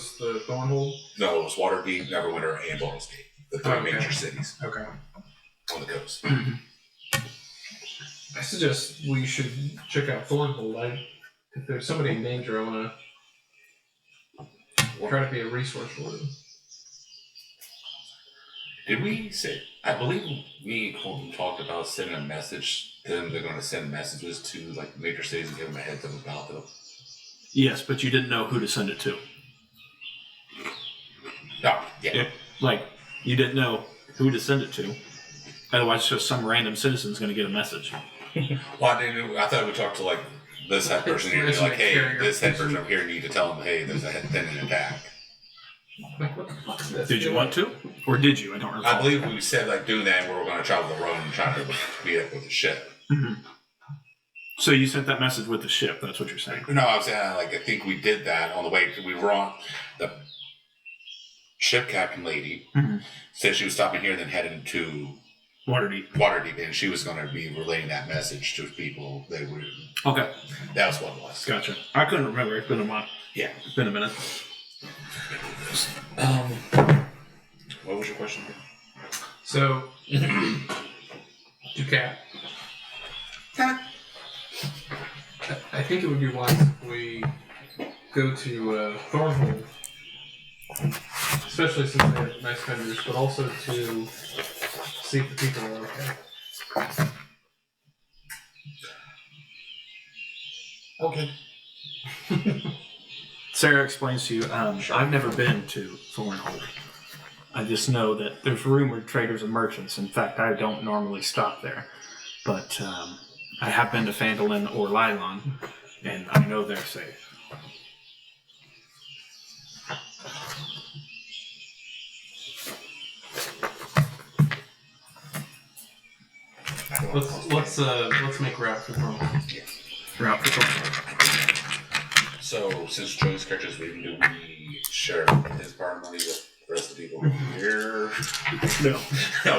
was the Thornhold? No, it was Waterdeep, Neverwinter, and Baldur's Gate. The three major cities. Okay. On the coast. I suggest we should check out Thornhold. If there's somebody in danger, I want to try to be a resource for them. Did we say? I believe we talked about sending a message to them. They're going to send messages to like major cities and give them a heads up about them. Yes, but you didn't know who to send it to. Oh, yeah. You didn't know who to send it to. Otherwise, just some random citizen's going to get a message. Well, I thought we talked to like this head person here. Like, hey, this head person over here, you need to tell them, hey, there's a pending attack. Like, what the fuck is this? Did you want to? Or did you? I don't recall. I believe we said like doing that and we were going to travel the road and try to meet up with the ship. Mm-hmm. So you sent that message with the ship, that's what you're saying? No, I was saying, like, I think we did that on the way. We were on the ship captain lady said she was stopping here and then heading to Waterdeep, and she was going to be relaying that message to people. They were okay. That was what it was. Gotcha. I couldn't remember. It's been a while. Yeah, it's been a minute. What was your question? So, Ducat. I think it would be wise if we go to Thornhold, especially since they have nice vendors, but also to see if the people are okay. Okay. Sarah explains to you, I've never been to Thornhold. I just know that there's rumored traders and merchants. In fact, I don't normally stop there. But I have been to Phandalin or Lylon, and I know they're safe. Let's make route for Thornhold. Yes. Route for Thornhold. So, since Joey's character's leaving, do we share his part of money with the rest of the people here? No.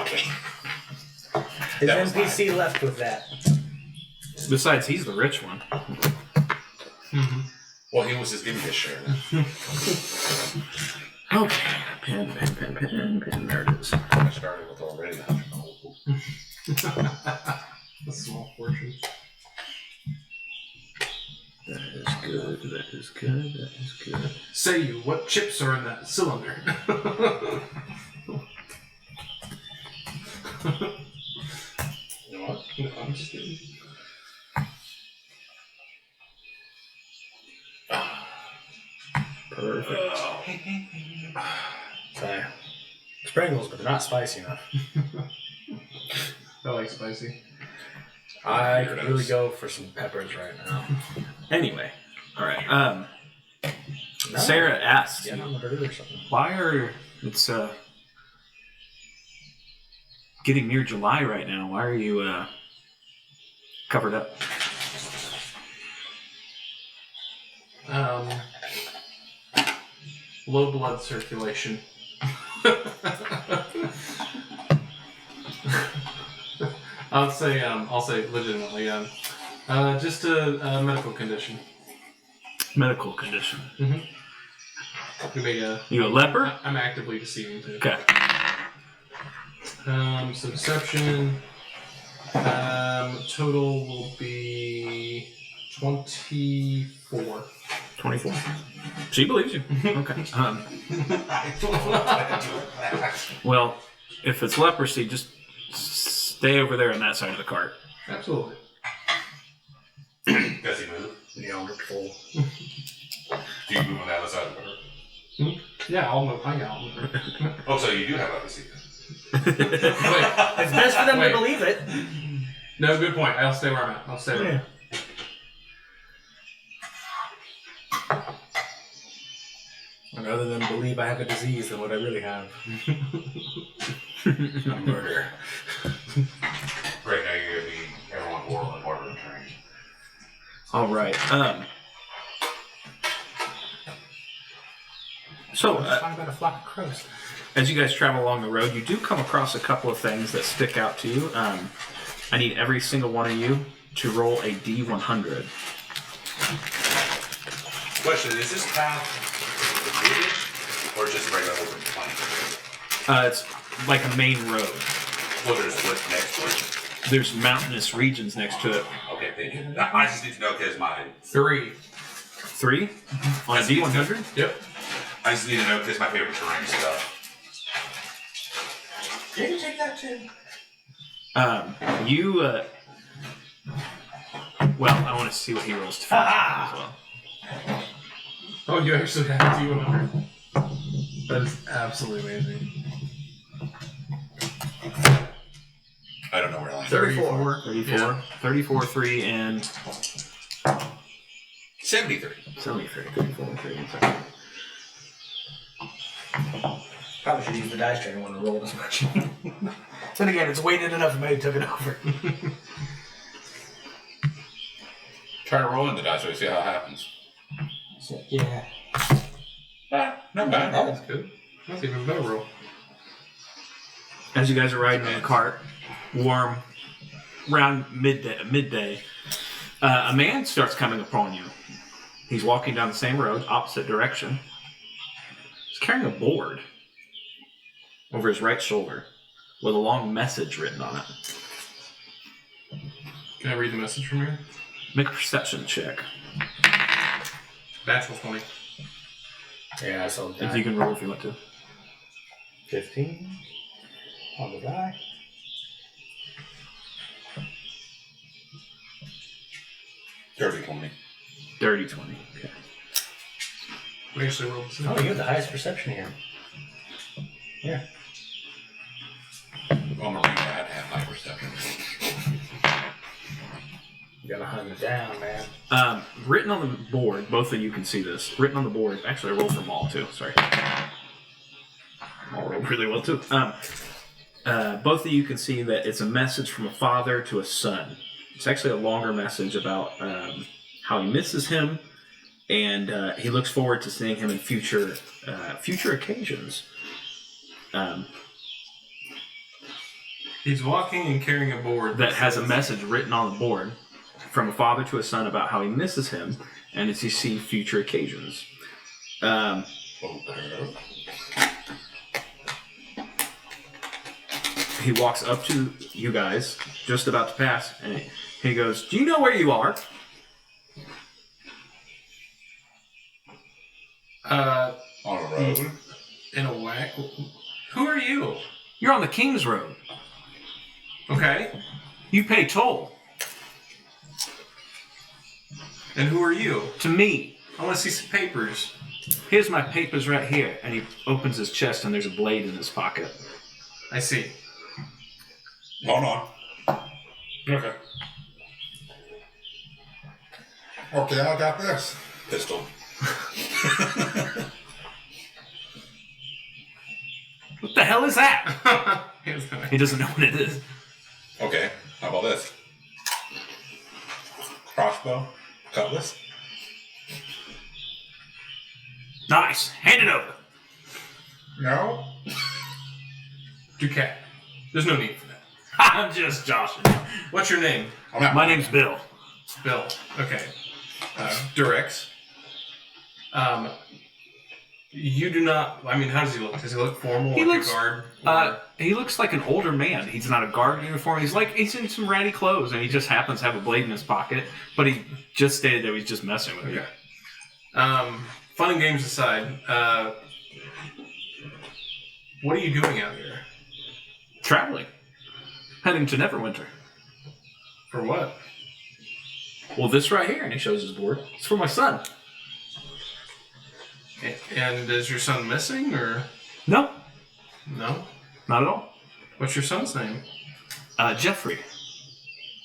Okay. His NPC left with that. Besides, he's the rich one. Mm-hmm. Well, he was just giving his share. Okay. Pen. There it is. I started with already 100 gold. A small portion. That is good. Say you, what chips are in that cylinder? You know what? No, I'm just kidding. Perfect. Sorry. Sprinkles, but they're not spicy enough. I like spicy. I could really go for some peppers right now. Anyway, all right. Sarah asks, Get on the bird or something. why are it's getting near July right now? Why are you covered up? Low blood circulation. I'll say legitimately, just a medical condition. Medical condition. Mm-hmm. You a leper? I'm actively deceiving too. Okay. So deception. Total will be 24. 24. She believes you. Okay. Well, if it's leprosy, just stay over there on that side of the cart. Absolutely. Does he move? The elder pull. Do you move on the other side of the river? Yeah, I'll move. I'll move. Oh, so you do have leprosy then? Wait. It's best for them to believe it. No, good point. I'll stay where I'm at. I'll stay where I'm at. I'd rather than believe I have a disease than what I really have. A murder. Great, now you're going to be everyone oral and water and trained. All right. So, Talk about a flock of crows. as you guys travel along the road, you do come across a couple of things that stick out to you. I need every single one of you to roll a D100. Question, is this path wooded? Or just a regular open plain? It's like a main road. Well, there's what next to it. There's mountainous regions next to it. Okay, thank you. I just need to know because my 3. 3 on a D100. Yep. I just need to know because my favorite terrain stuff. Can you take that too? Well, I want to see what he rolls to finish as well. Oh, you actually have a D100? That is absolutely amazing. I don't know where I am. 34. 34. Yeah. 34, 3, and 73. 73. 34, 3, and 7. Probably should use the dice tray when I roll this much. Then again, it's weighted enough. Maybe took it over. Try to roll in the dice so we see how it happens. Yeah. Not bad. That's good. That's even better roll. As you guys are riding in the cart, warm, around midday, a man starts coming upon you. He's walking down the same road, opposite direction. He's carrying a board over his right shoulder with a long message written on it. Can I read the message from here? Make a perception check. Natural 20. Yeah, so If you can roll if you want to. 15 on the die. Dirty 20. Dirty 20. Okay. We actually rolled the same. Oh, you have the highest perception here. Yeah. I'm going to leave that at my perception. You gotta hunt it down, man. Written on the board, both of you can see this. Written on the board, actually I rolled for Maul too, sorry. Maul rolled really well too. Both of you can see that it's a message from a father to a son. It's actually a longer message about how he misses him, and he looks forward to seeing him in future occasions. He's walking and carrying a board That has a message written on the board from a father to a son about how he misses him, and it's to see future occasions. He walks up to you guys, just about to pass, and he goes, "Do you know where you are?" On a road. In a whack. Who are you? You're on the King's Road. Okay. You pay toll. And who are you? To me. I want to see some papers. Here's my papers right here. And he opens his chest, and there's a blade in his pocket. I see. Hold on. Okay. Okay, I got this. Pistol. What the hell is that? He doesn't know what it is. Okay, how about this? Crossbow. Cutlass. Nice. Hand it over. No. Ducat. There's no need for that. I'm just joshing. What's your name? My name's Bill. Bill. Okay. Durex. You do not. I mean, how does he look? Does he look formal? He like looks. a guard. Or- He looks like an older man. He's not a guard uniform. He's in some ratty clothes, and he just happens to have a blade in his pocket. But he just stated that he's just messing with you. Okay. Fun and games aside, what are you doing out here? Traveling, heading to Neverwinter. For what? Well, this right here, and he shows his board. It's for my son. And is your son missing, or No, no? not at all. What's your son's name? Jeffrey.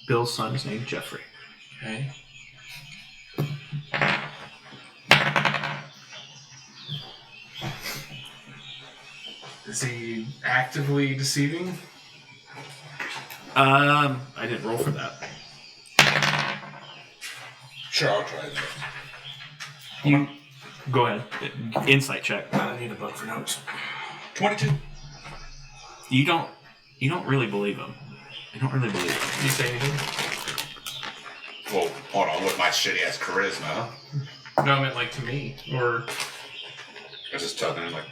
Bill's son is named Jeffrey. Okay. Is he actively deceiving? I didn't roll for that. Sure, I'll try that. You go ahead. Insight check. I need a book for notes. 22. You don't really believe him. You don't really believe him. Did you say anything? Well, hold on. With my shitty ass charisma. No, I meant like to me. Or I was just tugging him like,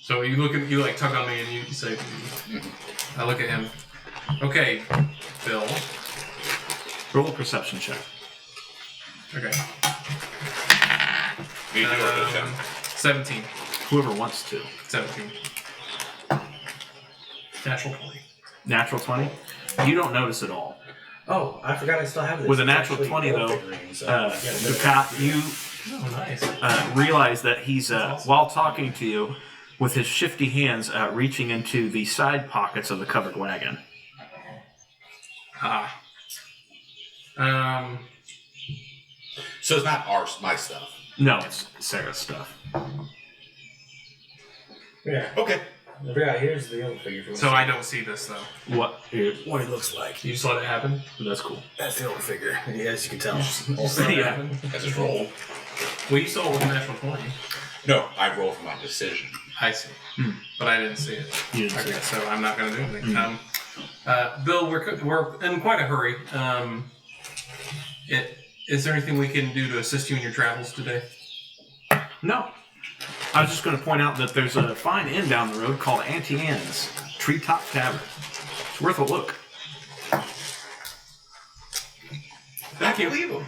So you like tug on me and you say, I look at him. Okay, Bill. Roll a perception check. Okay. me and you are good, Tim. 17. Whoever wants to. 17. Natural 20. Natural 20? You don't notice at all. Oh, I forgot I still have this. With a It's natural actually 20, old though, figurines, so you Oh, nice. realize that he's, while talking to you, with his shifty hands reaching into the side pockets of the covered wagon. Ah. So it's not my stuff. No, it's Sarah's stuff. Yeah. Okay. I forgot. Here's the old figure. So I don't see this though. What? What it looks like. You just let it happen? That's cool. That's the old figure. Yeah, as you can tell. Just let it Yeah. happen? I just rolled. Well, you saw it with a natural 20. No, I roll for my decision. I see. But I didn't see it. You didn't see Okay, it. so I'm not going to do anything. Bill, we're in quite a hurry. Is there anything we can do to assist you in your travels today? No. I was just going to point out that there's a fine inn down the road called Auntie Anne's Treetop Tavern. It's worth a look. Thank you. Leave him.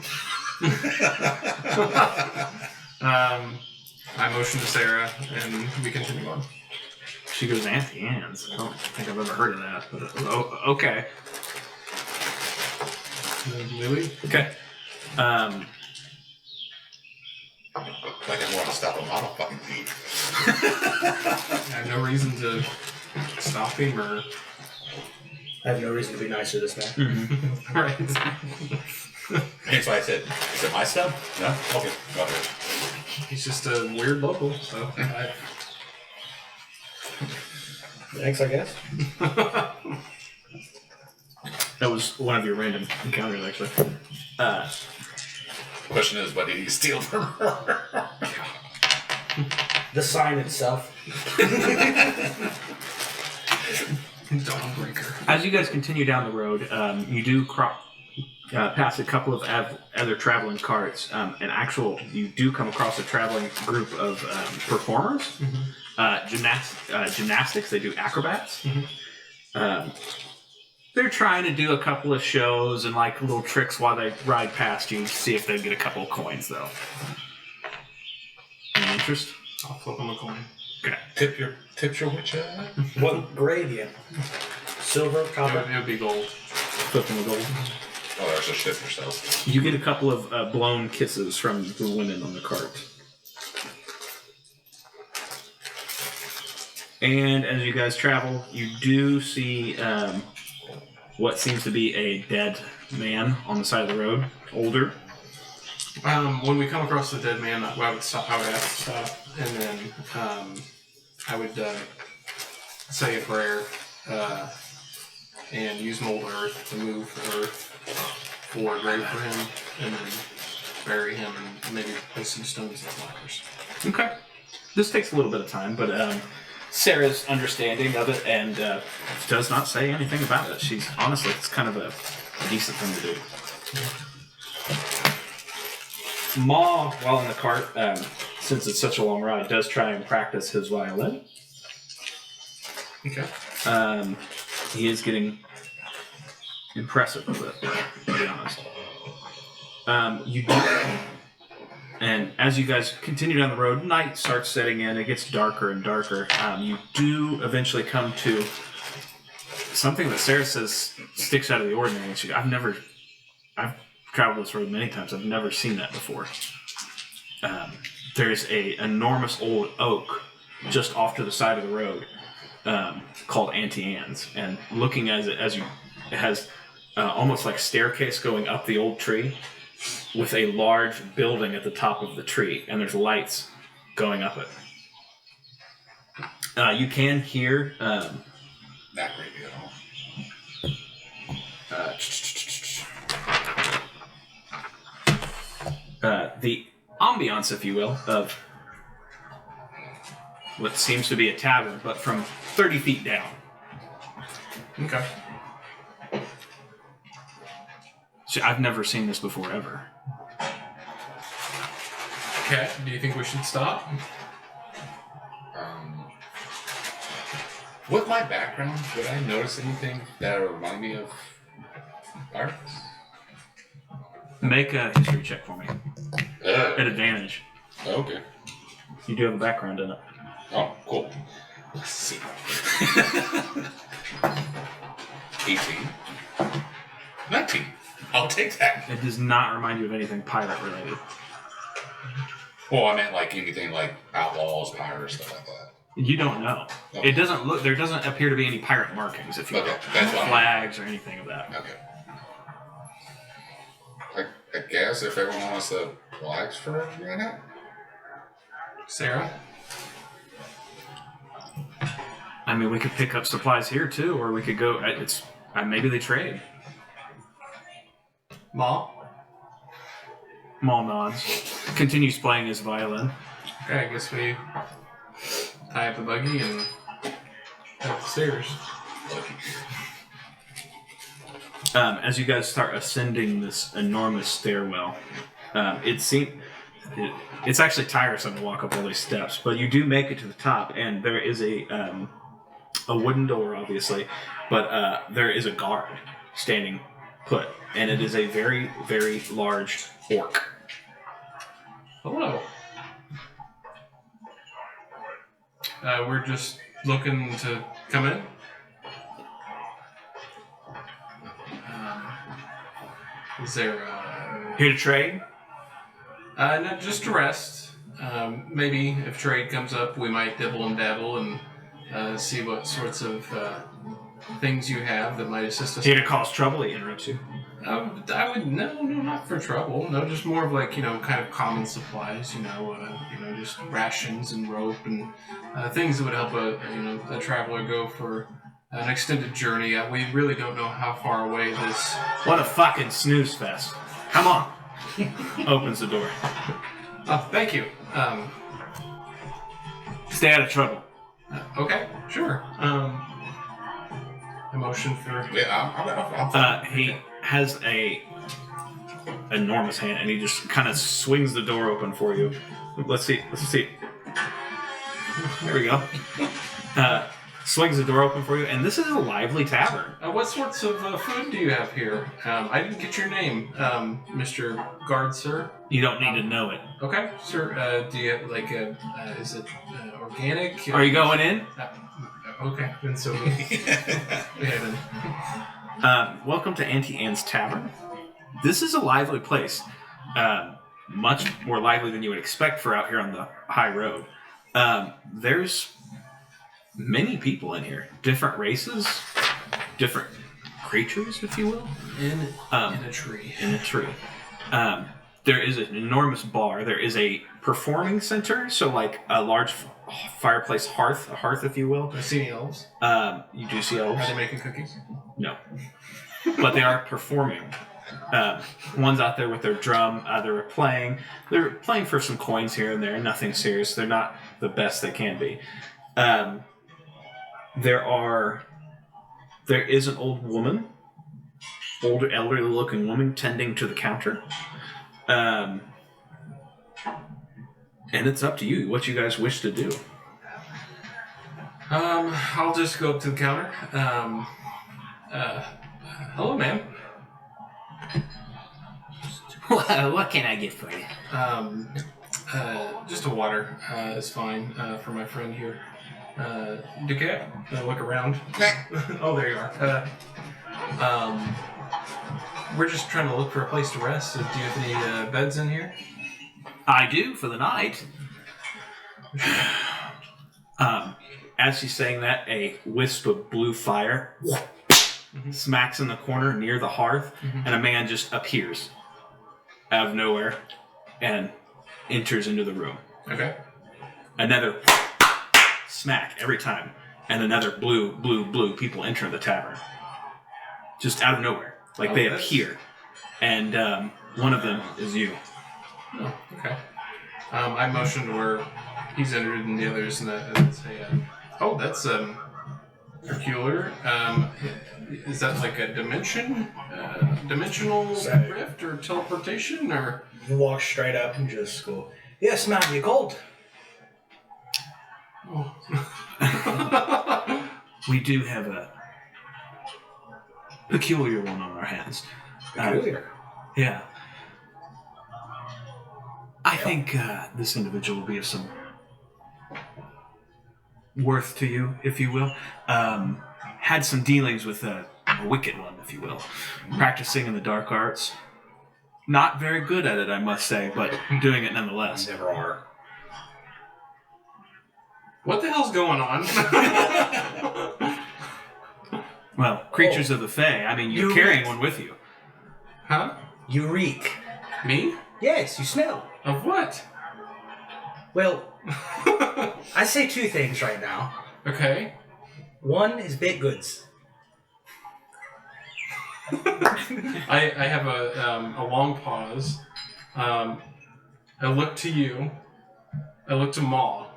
I motion to Sarah, and we continue on. She goes, Auntie Anne's. I don't think I've ever heard of that. But, okay. Lily? Okay. Like I want to stop him. I don't fucking thief. I have no reason to stop him or. I have no reason to be nicer this man. Right. That's why I said, is it my stuff? No? Okay. Okay. He's just a weird local, so. Thanks, I guess. That was one of your random encounters, actually. Question is, what did he steal from her? The sign itself. Dawnbreaker. As you guys continue down the road, you do pass a couple of other traveling carts. You do come across a traveling group of performers. Gymnastics. They do acrobats. They're trying to do a couple of shows and like little tricks while they ride past you to see if they get a couple of coins, though. Any interest? I'll flip him a coin. Okay. Tip your witch eye? What gradient? Silver, copper. It would be gold. Flip them a gold. Oh, there's a shit yourself. You get a couple of blown kisses from the women on the cart. And as you guys travel, you do see what seems to be a dead man on the side of the road, older. When we come across the dead man, I would stop. I would ask to stop, and then I would say a prayer and use mold earth to move the earth for a grave for him, and then bury him, and maybe place some stones and flowers. Okay. This takes a little bit of time, but Sarah's understanding of it and does not say anything about it. She's honestly, it's kind of a decent thing to do. Ma, while in the cart, since it's such a long ride, does try and practice his violin. Okay. He is getting impressive with it, to be honest. You do, and as you guys continue down the road, night starts setting in. It gets darker and darker. You do eventually come to something that Sarah says sticks out of the ordinary. I've traveled this road many times. I've never seen that before. There's a enormous old oak just off to the side of the road called Auntie Anne's, and looking at it it has almost like a staircase going up the old tree, with a large building at the top of the tree, and there's lights going up it. You can hear Not creepy at all. the ambiance, if you will, of what seems to be a tavern, but from 30 feet down. Okay. So I've never seen this before, ever. Okay. Do you think we should stop? With my background, would I notice anything that would remind me of pirates? Make a history check for me. At advantage. Okay. You do have a background in it. Oh, cool. Let's see. 18. 19. I'll take that. It does not remind you of anything pirate related. Well, I meant like anything like outlaws, pirates, stuff like that. You don't know. Okay. It doesn't look. There doesn't appear to be any pirate markings, if you Okay, will. that's fine. Flags or anything of that. Okay. I guess if everyone wants the flags for it right now. Sarah? I mean, we could pick up supplies here too, or we could go. Maybe they trade. Ma? Maul nods. Continues playing his violin. Okay, I guess we tie up the buggy and head up the stairs. As you guys start ascending this enormous stairwell, it's actually tiresome to walk up all these steps, but you do make it to the top, and there is a wooden door, obviously, but there is a guard standing put, and it is a very, very large orc. Hello. We're just looking to come in. Is there Here to trade? no, just to rest. Maybe if trade comes up, we might dibble and dabble and see what sorts of things you have that might assist us. Here to cause trouble, he interrupts you. I would no, not for trouble. No, just more of like kind of common supplies. Just rations and rope and things that would help a traveler go for an extended journey. We really don't know how far away this. What a fucking snooze fest. Come on. Opens the door. Oh, thank you. Stay out of trouble. Okay, sure. A motion for. Yeah, I'm He has a enormous hand, and he just kind of swings the door open for you. Let's see. There we go. Swings the door open for you, and this is a lively tavern. What sorts of food do you have here? I didn't get your name, Mr. Guard, sir. You don't need to know it. Okay, sir. Do you have like is it organic? Are you going in? Okay, then so we head in. Welcome to Auntie Anne's Tavern. This is a lively place. Much more lively than you would expect for out here on the high road. There's many people in here. Different races, different creatures, if you will. In a tree. In a tree. There is an enormous bar. There is a performing center, so like a large fireplace hearth, a hearth, if you will. Do I see any elves? You do see elves. Are they making cookies? No. But they are performing. One's out there with their drum. They're playing. They're playing for some coins here and there. Nothing serious. They're not the best they can be. There is an old woman, older, elderly-looking woman tending to the counter. And it's up to you what you guys wish to do. I'll just go up to the counter. Hello, ma'am. What can I get for you? Just a water is fine for my friend here. Duquette, look around. Oh, there you are. We're just trying to look for a place to rest. Do you have any beds in here? I do, for the night. As she's saying that, a wisp of blue fire smacks in the corner near the hearth, and a man just appears out of nowhere and enters into the room. Okay. Another smack every time, and another blue people enter the tavern. Just out of nowhere. Like they appear. And one of them is you. Oh, okay. I motioned where he's entered and the others, and say, that's peculiar. Is that like a dimensional rift or teleportation, or? You walk straight up and just go, Yes, ma'am, you called. Oh. We do have a peculiar one on our hands. Peculiar. Yeah. I think this individual will be of some worth to you, if you will. Had some dealings with a wicked one, if you will. Practicing in the dark arts. Not very good at it, I must say, but doing it nonetheless. Never are. What the hell's going on? Well, creatures of the Fae. I mean, you're carrying one with you. Huh? You reek. Me? Yes, you smell. Of what? Well, I say two things right now. Okay. One is baked goods. I have a long pause. I look to you. I look to Maw.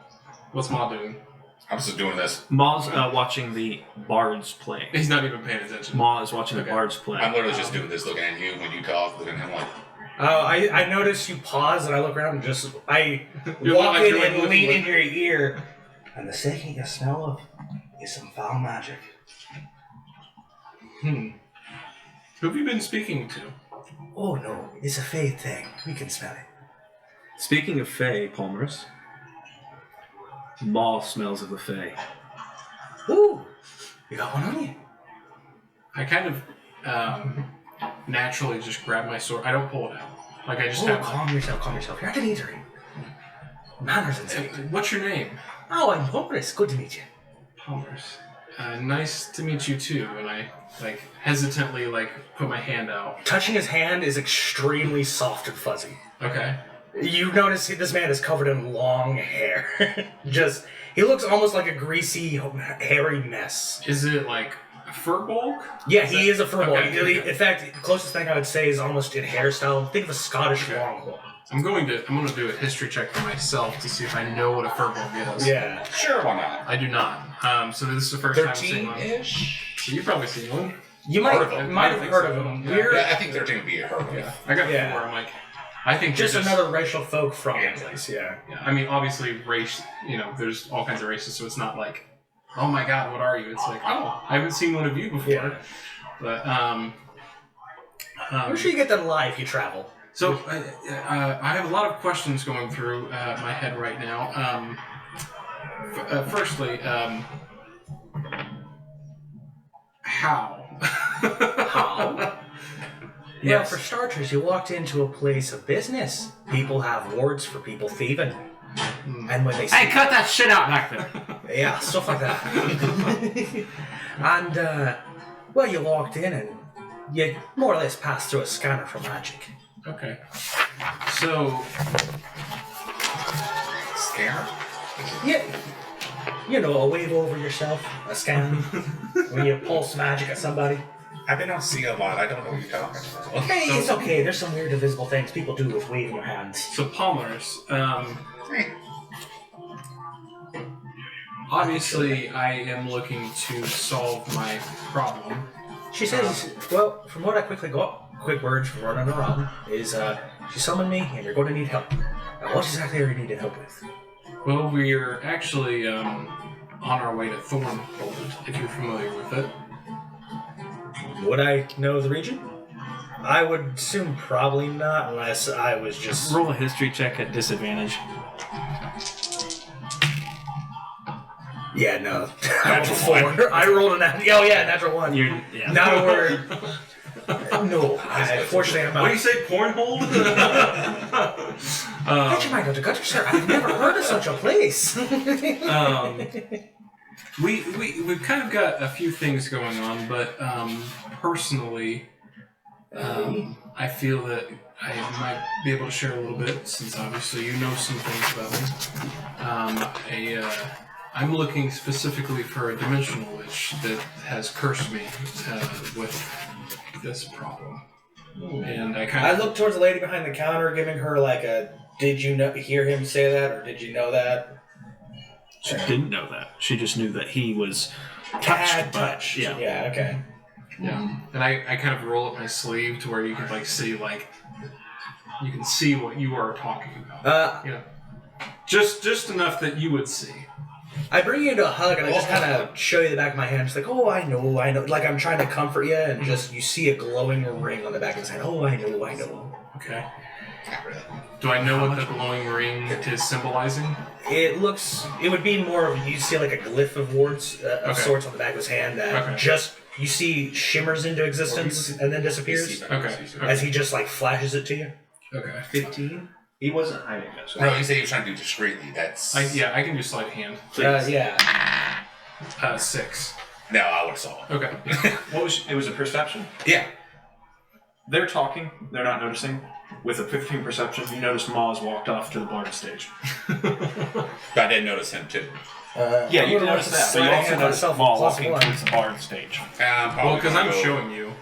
What's Maw doing? I'm just doing this. Maw's watching the bards play. He's not even paying attention. Maw is watching Okay. the bards play. I'm literally just doing this, looking at you when you talk, looking at him like, I notice you pause and I look around and I You walk look like in you're and looking lean like- in your ear. And the second you smell of is some foul magic. Who have you been speaking to? Oh no, it's a faith thing. We can smell it. Speaking of Fae, Palmerus, Maw smells of the Fae. Ooh, you got one on you. I kind of naturally just grab my sword. I don't pull it out. Like I just Oh, have. calm yourself. You're at an eatery. Manners and stuff. What's your name? Oh, I'm Horace. Good to meet you. Palmer's. Nice to meet you too. And I hesitantly put my hand out. Touching his hand is extremely soft and fuzzy. Okay. You notice this man is covered in long hair. He looks almost like a greasy, hairy mess. Is it like a fur bulk? Yeah, he is a furball. Okay. In fact, the closest thing I would say is almost in hairstyle. Think of a Scottish longhorn. I'm going to do a history check for myself to see if I know what a fur bulk is. Yeah. sure, why not? I do not. So this is the first time I'm seeing one. 13-ish? So you've probably seen one. You Heard might, of him. might I have think heard so. of him. Yeah. We're Yeah, I think 13 would be a her. Yeah. I got Yeah. 4. I'm like, I think just they're another racial folk from Yeah. the place, yeah. Yeah, I mean, obviously, race. There's all kinds of races, so it's not like, oh my god, what are you? It's like, oh, I haven't seen one of you before. Yeah. But I'm sure you get that alive if you travel. so I have a lot of questions going through my head right now. Firstly, how? How? Yes. Well, for starters, you walked into a place of business. People have wards for people thieving. And when they see... Hey, cut that shit out back there. Yeah, stuff like that. And, well, you walked in and you more or less passed through a scanner for magic. Okay. So, Scare? Yeah. You know, a wave over yourself, a scan, when you pulse magic at somebody. I've been on sea a lot. I don't know what you're talking about. Hey, it's okay. There's some weird invisible things people do with waving your hands. so Palmer's. Obviously, I am looking to solve my problem. She says, well, from what I quick words from running around, is she summoned me and you're going to need help. Now, what exactly are you needing help with? Well, we're actually on our way to Thornhold, if you're familiar with it. Would I know the region? I would assume probably not, unless I was just... Roll a history check at disadvantage. Yeah, no. Natural 4. I rolled a natural... Oh, yeah, natural 1. Yeah. Not a word. No, unfortunately, I'm not... What do you say, Pornhold? Get your mind out of gutter, sir. I've never heard of such a place. We've kind of got a few things going on, but personally, I feel that I might be able to share a little bit, since obviously you know some things about me. I'm looking specifically for a dimensional witch that has cursed me with this problem. And I look towards the lady behind the counter, giving her like a, did you hear him say that, or did you know that? She didn't know that. She just knew that he was touched. Touched. Yeah. Yeah, okay. Yeah, and I kind of roll up my sleeve to where you could see you can see what you are talking about. Just enough that you would see. I bring you into a hug and I just kind of show you the back of my hand. Just like, oh, I know. Like I'm trying to comfort you, and just you see a glowing ring on the back of his hand. Oh, I know. Okay. Do I know what the glowing ring is symbolizing? It would be more of, you see like a glyph of sorts on the back of his hand that just, you see shimmers into existence and then disappears. As he just like flashes it to you. Okay. 15? He wasn't hiding it. So. No, he said he was trying to do discreetly. That's... I can do sleight of hand. Yeah. 6. No, I would have saw it. Okay. It was a perception? Yeah. They're talking, they're not noticing. With a 15 perception, you notice Maw has walked off to the bard stage. But I didn't notice him too. Yeah, you noticed that, but you also noticed Maw walking towards the bard stage. Well, because I'm showing you.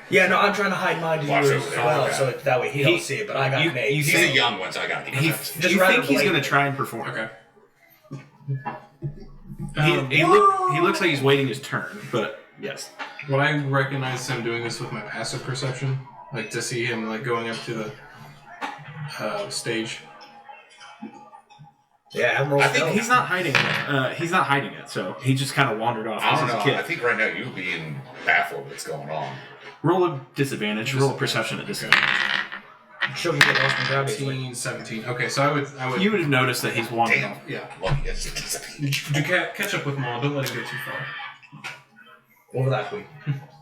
Yeah, no, I'm trying to hide mine to you Watch as over there. well, Okay. so that way he don't see it, but I got Nate. He's a young one, so I got You think he's going to try and perform. Okay. He looks like he's waiting his turn, but yes. Would I recognize him doing this with my passive perception? Like to see him like going up to the stage? Yeah, Admiral. I think He's not hiding it. He's not hiding it, so he just kind of wandered off. I don't as a know. kid. I think right now you being baffled what's going on. Roll a disadvantage. Roll a perception at disadvantage. She'll get lost and grab it. 18, 17. Okay, so I would. You would have noticed that he's wandered Damn. off. Yeah. Lucky it's disappeared. Do catch up with Maul. Don't let him get too far. Over that week.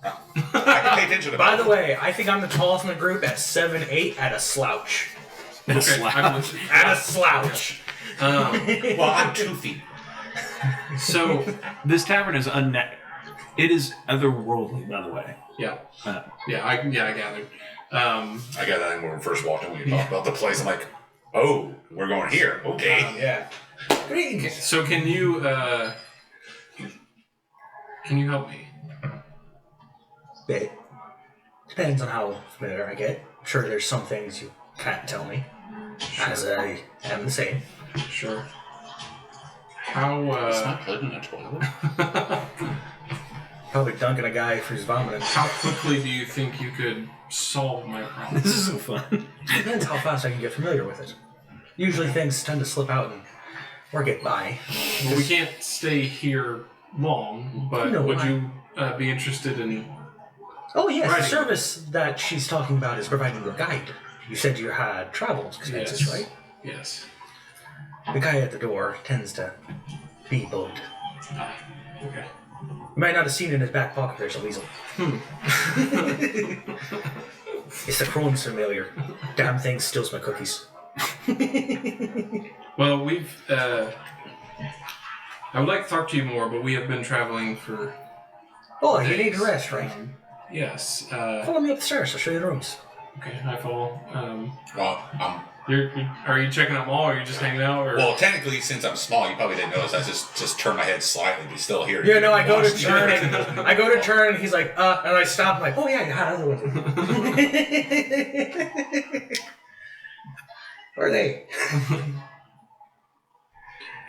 I can pay attention to By the way, I think I'm the tallest in the group at 7'8" at a slouch. And a Okay, slap. I'm with you. At a slouch. Well, I'm 2 feet. So This tavern is It is otherworldly, by the way. yeah, Uh, I gathered. I got that when we first walked in. When you talked about the place, I'm like, oh, we're going here. Okay. Yeah. Greetings. So can you help me? Bit. Depends on how familiar I get. I'm sure there's some things you can't tell me. As I am the same. Sure. How It's not good in a toilet. Probably dunking a guy for his vomiting. how quickly do you think you could solve my problem? this is so fun. Depends how fast I can get familiar with it. Usually things tend to slip out and or get by. Well, we can't stay here long, but No, would I- you be interested in? Oh yes, Right. the service that she's talking about is providing you a guide. You said you had travel expenses, Yes. right? Yes. The guy at the door tends to be bugged. Okay. You might not have seen in his back pocket there's a weasel. It's the Crohn's familiar. Damn thing steals my cookies. Well, we've. I would like to talk to you more, but we have been traveling for. Oh, you need to rest, right? Yes. Follow me up the stairs, I'll show you the rooms. Okay, I follow. Well, Are you checking out Maul, or are you just hanging out? Or? well, technically, since I'm small, you probably didn't notice. I just turned my head slightly, but still here. Yeah, no, I go to turn and he's like, and I stop, I'm like, oh yeah, you had other ones. Where are they?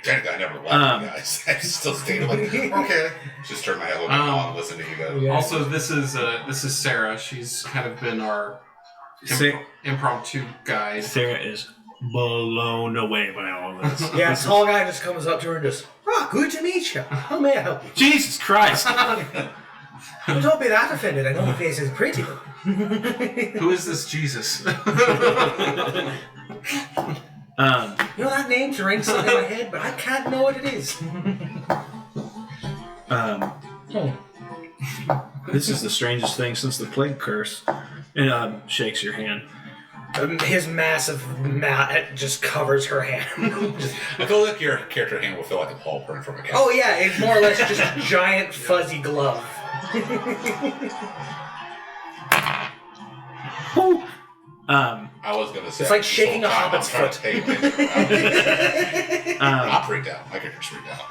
Technically, I never left you guys. I just still stayed like, okay. Just turn my head a little bit and listen to you guys. Yeah. Also, this is Sarah. She's kind of been our impromptu guide. Sarah is blown away by all of this. Yeah, tall guy just comes up to her and just, good to meet you. How may I help you? Jesus Christ! Don't be that offended. I know my face is pretty. Who is this Jesus? You know that name's rings something in my head, but I can't know what it is. This is the strangest thing since the plague curse. And shakes your hand. His massive mat just covers her hand. I feel like your character hand will feel like a paw print from a cat. Oh yeah, it's more or less just a giant fuzzy glove. I was going to say. It's like this shaking whole a time hobbit's I'm trying foot. to pay attention. Not freaked out. My character's freaked out.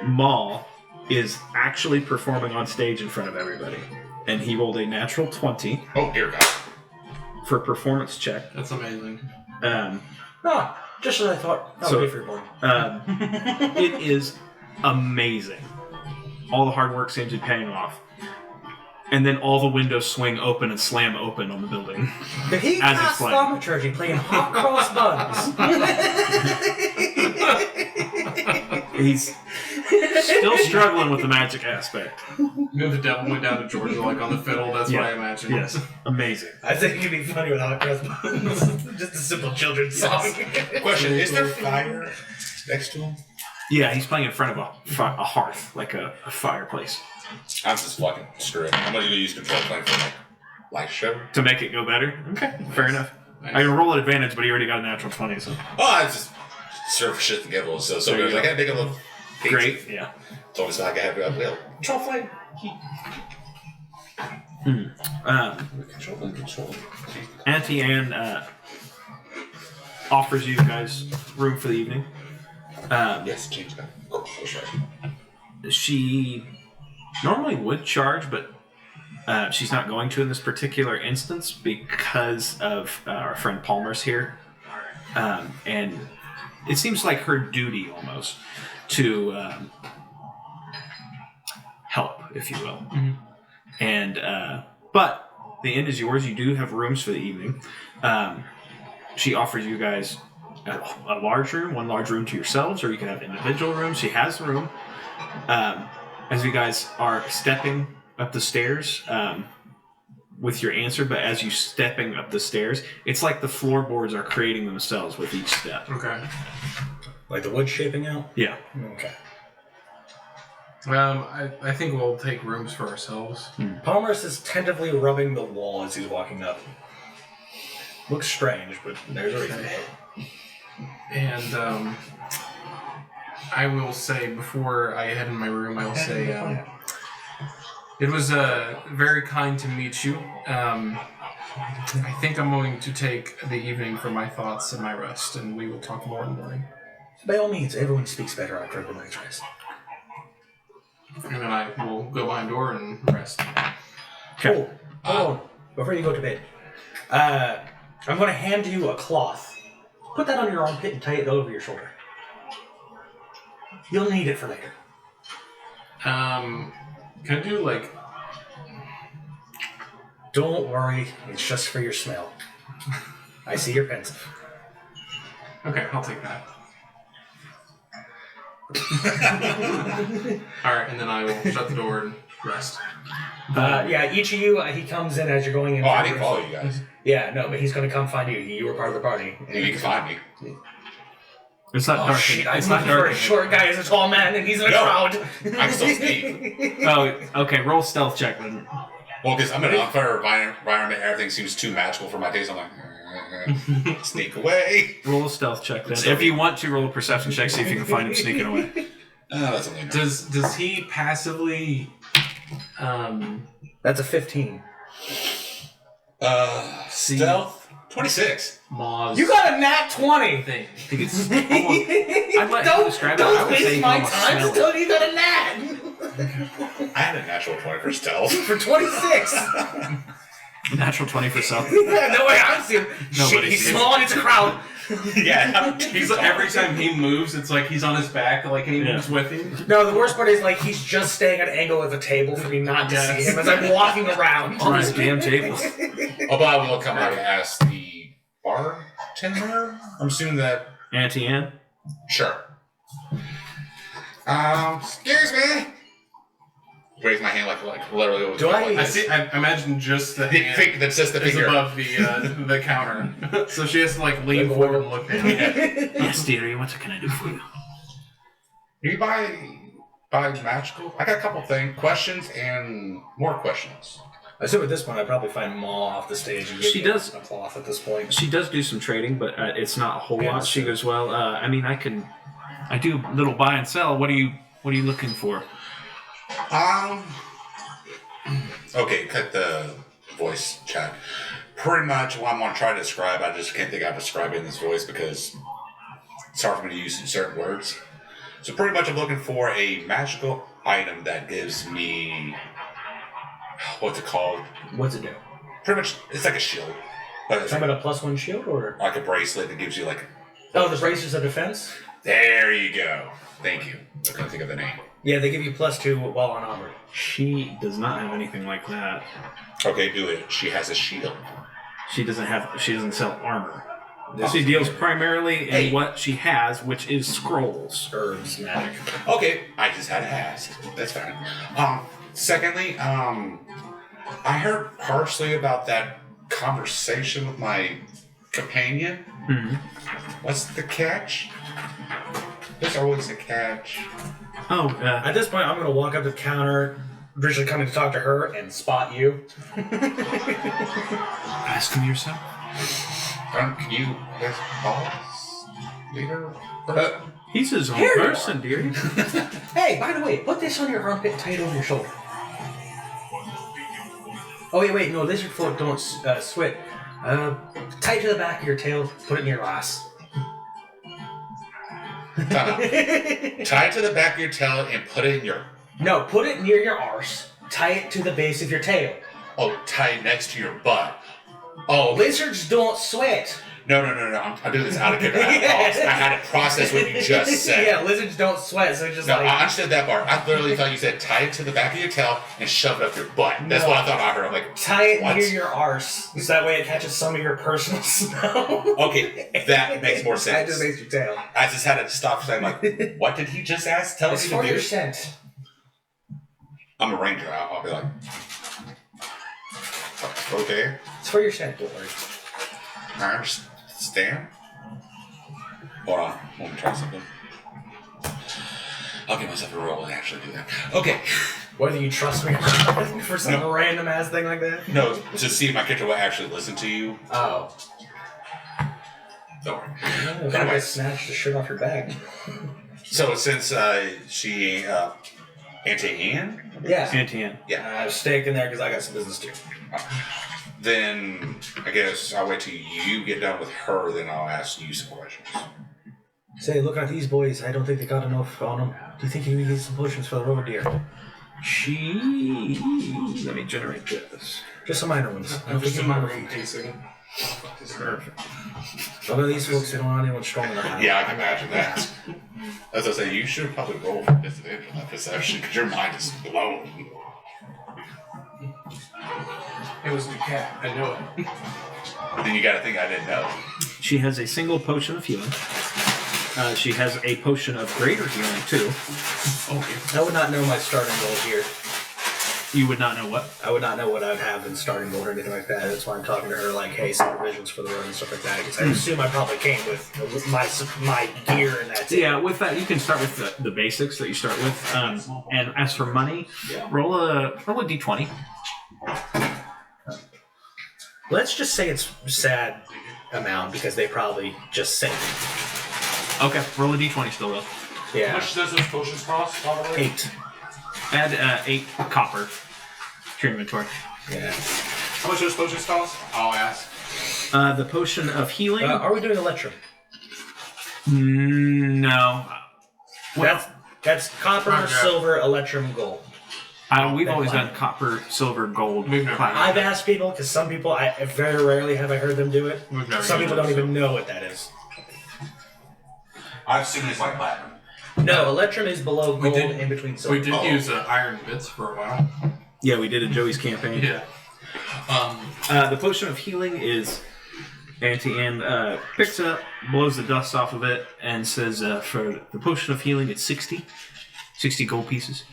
Maul is actually performing on stage in front of everybody. And he rolled a natural 20 Oh, dear God. for a performance check. That's amazing. Just as I thought. That So- would be for your board. It is amazing. All the hard work seems to be paying off. and then all the windows swing open and slam open on the building. Did he As cast it's playing. thaumaturgy playing hot cross buns? He's still struggling with the magic aspect. The devil went down to Georgia like on the fiddle. That's what I imagine. Yes, amazing. I think it'd be funny with hot cross buns. Just a simple children's song. Question: is there fire next to him? Yeah, he's playing in front of a hearth, like a fireplace. I'm just fucking screw it. I'm gonna use control plane for like light show. To make it go better? Okay, fair enough. Nice. I can roll at advantage, but he already got a natural 20, so... Oh, I just surf shit together. So goes, I gotta make a little... Great, yeah. Told me so I can have a will. Control flame. Control. Auntie Anne offers you guys room for the evening. Yes, change that. Oh, that's right. She normally would charge, but she's not going to in this particular instance because of our friend Palmer's here. And it seems like her duty almost to help, if you will. Mm-hmm. And but the inn is yours. You do have rooms for the evening. She offers you guys a large room, one large room to yourselves, or you can have individual rooms. She has a room. As you guys are stepping up the stairs with your answer, but as you stepping up the stairs, it's like the floorboards are creating themselves with each step. Okay. Like the wood shaping out? Yeah. Okay. I think we'll take rooms for ourselves. Palmer's is tentatively rubbing the wall as he's walking up. Looks strange, but there's a reason. And I will say, before I head in my room, I will say, it was very kind to meet you. I think I'm going to take the evening for my thoughts and my rest, and we will talk more in the morning. By all means, everyone speaks better after a good night's rest. And then I will go behind the door and rest. Cool. Hold on. Before you go to bed, I'm going to hand you a cloth. Put that on your armpit and tie it over your shoulder. You'll need it for later. Can I do, like... Don't worry. It's just for your smell. I see you're pensive. Okay, I'll take that. Alright, and then I will shut the door and rest. Yeah, each of you, he comes in as you're going in. Oh, I didn't follow you guys. Yeah, no, but he's going to come find you. You were part of the party. You can find me. It's not dark. Shit, It's I'm not looking for dark. a short guy as a tall man, and he's in a crowd. I'm still sneak. Oh, okay. Roll stealth check then. Well, because I'm in an unfair environment, everything seems too magical for my taste. I'm like, sneak away. Roll a stealth check then. If you want to, roll a perception check, see if you can find him sneaking away. That's only Does he passively... That's a 15. Stealth? 26. Moz... You got a nat 20! thing. I think it's almost, I'd let him describe it. I Don't would say waste you my almost time smell it. until you got a nat! I had a natural 20 for stealth. For 26! Natural 20 for stealth. Yeah, no way, I'm seeing. Shit, he's sees small and it's a crowd. Yeah. He's like, every time he moves, it's like he's on his back, like he moves with him. No, the worst part is like he's just staying at an angle at the table for me not to see him as I'm walking around. On his damn table. Oh, but I will come out and ask the bartender. I'm assuming that. Auntie Anne? Sure. Excuse me. Raise my hand like literally. Do I- I see. I imagine just the hand That's just the is finger. above the counter, so she has to like lean forward and look down. Yes, dearie, what can I do for you? Do you buy magical? I got a couple questions and more questions. I assume at this point I'd probably find Ma off the stage and give She you does. a cloth at this point. She does do some trading, but it's not a whole Yeah, lot. She sure. goes, well, I mean, I do a little buy and sell. What are you looking for? Okay, cut the voice chat. Pretty much what I'm going to try to describe, I just can't think I've described it in this voice because it's hard for me to use certain words. So pretty much I'm looking for a magical item that gives me, what's it called? What's it do? Pretty much, it's like a shield. But it's Talking about a +1 shield or? like a bracelet that gives you like, Oh, the braces of defense? there you go. Thank you. I couldn't think of the name. Yeah, they give you +2 while on armor. She does not have anything like that. Okay, do it. She has a shield. She doesn't sell armor. She deals primarily in what she has, which is scrolls. Herbs, magic. Okay, I just had to ask. That's fine. Secondly, I heard partially about that conversation with my companion. Mm-hmm. What's the catch? There's always a catch. Oh, At this point, I'm going to walk up to the counter, originally coming to talk to her, and spot you. ask him yourself. Can you, his boss, leader? He's his own Here you person, dear. Hey, by the way, put this on your armpit and tie it over your shoulder. Oh, wait, no, lizard folk don't sweat. Tie it to the back of your tail, put it in your ass. Tie it to the back of your tail and put it in your... No, put it near your arse. Tie it to the base of your tail. Oh, tie it next to your butt. Oh, Lizards don't sweat. No. I'm doing this out of character. I had to process what you just said. Yeah, lizards don't sweat, so just No, I understood that part. I literally thought you said tie it to the back of your tail and shove it up your butt. That's what I thought I heard. I'm like, tie it what? near your arse, so that way it catches some of your personal smell. Okay, that makes more sense. That just makes your tail. I just had to stop saying, like, what did he just ask? Tell It's me for to your do. scent. I'm a ranger. I'll be like, okay, It's for your scent, don't worry. I understand. Hold on, let me try something. I'll give myself a roll and actually do that. Okay. Whether you trust me or not for some random ass thing like that? No, to see if my character will actually listen to you. Oh. Don't worry. Oh, that guy snatched the shirt off your back. So since she, Auntie Anne? Yeah. Auntie Anne. Yeah. Stay in there because I got some business too. Then I guess I'll wait till you get done with her, then I'll ask you some questions. Say, look at these boys. I don't think they got enough on them. Do you think you can get some potions for the road deer? Let me generate this. Just some minor ones. I don't think it's minor ones. Perfect. Look at these folks. They don't want anyone strong enough. Yeah, I can imagine that. As I say, you should probably roll for disadvantage on that perception because your mind is blown. It was the cat. I know it. Then you got to think I didn't know. She has a single potion of healing. She has a potion of greater healing, too. Okay. I would not know my starting goal here. You would not know what? I would not know what I would have in starting goal or anything like that. That's why I'm talking to her like, hey, some provisions for the road and stuff like that. Because I assume I probably came with my gear and that's it. Yeah, with that, you can start with the basics that you start with. And as for money, roll a d20. Let's just say it's sad amount because they probably just sent me. Okay, roll a d20 still, though. Yeah. How much does those potions cost, by the way? 8. Add 8 copper to your inventory. Yeah. How much those potions cost? I'll ask. The potion of healing? Are we doing Electrum? No. Well, That's copper, Okay. silver, Electrum, gold. we've always done copper, silver, gold, We've never- platinum. I've asked people because some people, very rarely have I heard them do it. We've never Some used people it, don't so- even know what that is. I assume it's like platinum. No, Electrum is below We gold, did- in between silver. We did use iron bits for a while. Yeah, we did in Joey's campaign. Yeah. The potion of healing is Auntie Anne picks it up, blows the dust off of it, and says for the potion of healing it's 60 gold pieces.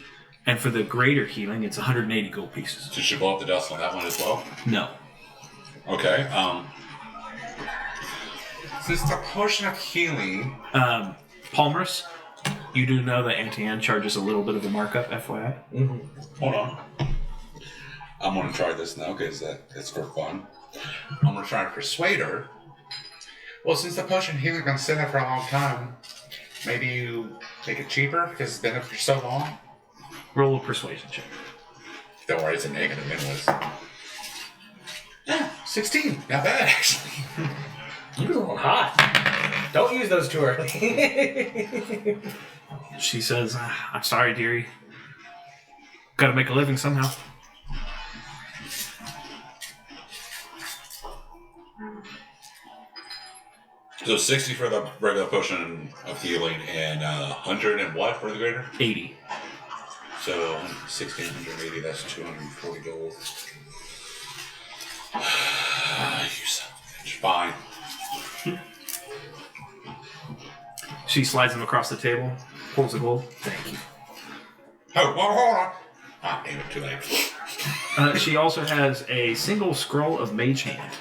And for the greater healing it's 180 gold pieces. Did she blow up the dust on that one as well? No. Okay. Since the potion of healing... Palmerus, you do know that Auntie Anne charges a little bit of a markup, FYI. Hold on. I'm going to try this now because it's for fun. I'm going to try to persuade her. Well, since the potion of healing has been sitting there for a long time, maybe you make it cheaper because it's been there for so long? Roll a persuasion check. Don't worry, it's a negative anyways. Yeah, 16. Not bad, actually. You're a little hot. Don't use those too early. She says, I'm sorry, dearie. Gotta make a living somehow. So 60 for the regular potion of healing and 100 and what for the greater? 80. So 60 and 180, that's 240 gold. You son of a bitch. Fine. She slides them across the table, pulls the gold. Thank you. Oh, well, hold on. Ah, damn it, too late. She also has a single scroll of Mage Hand.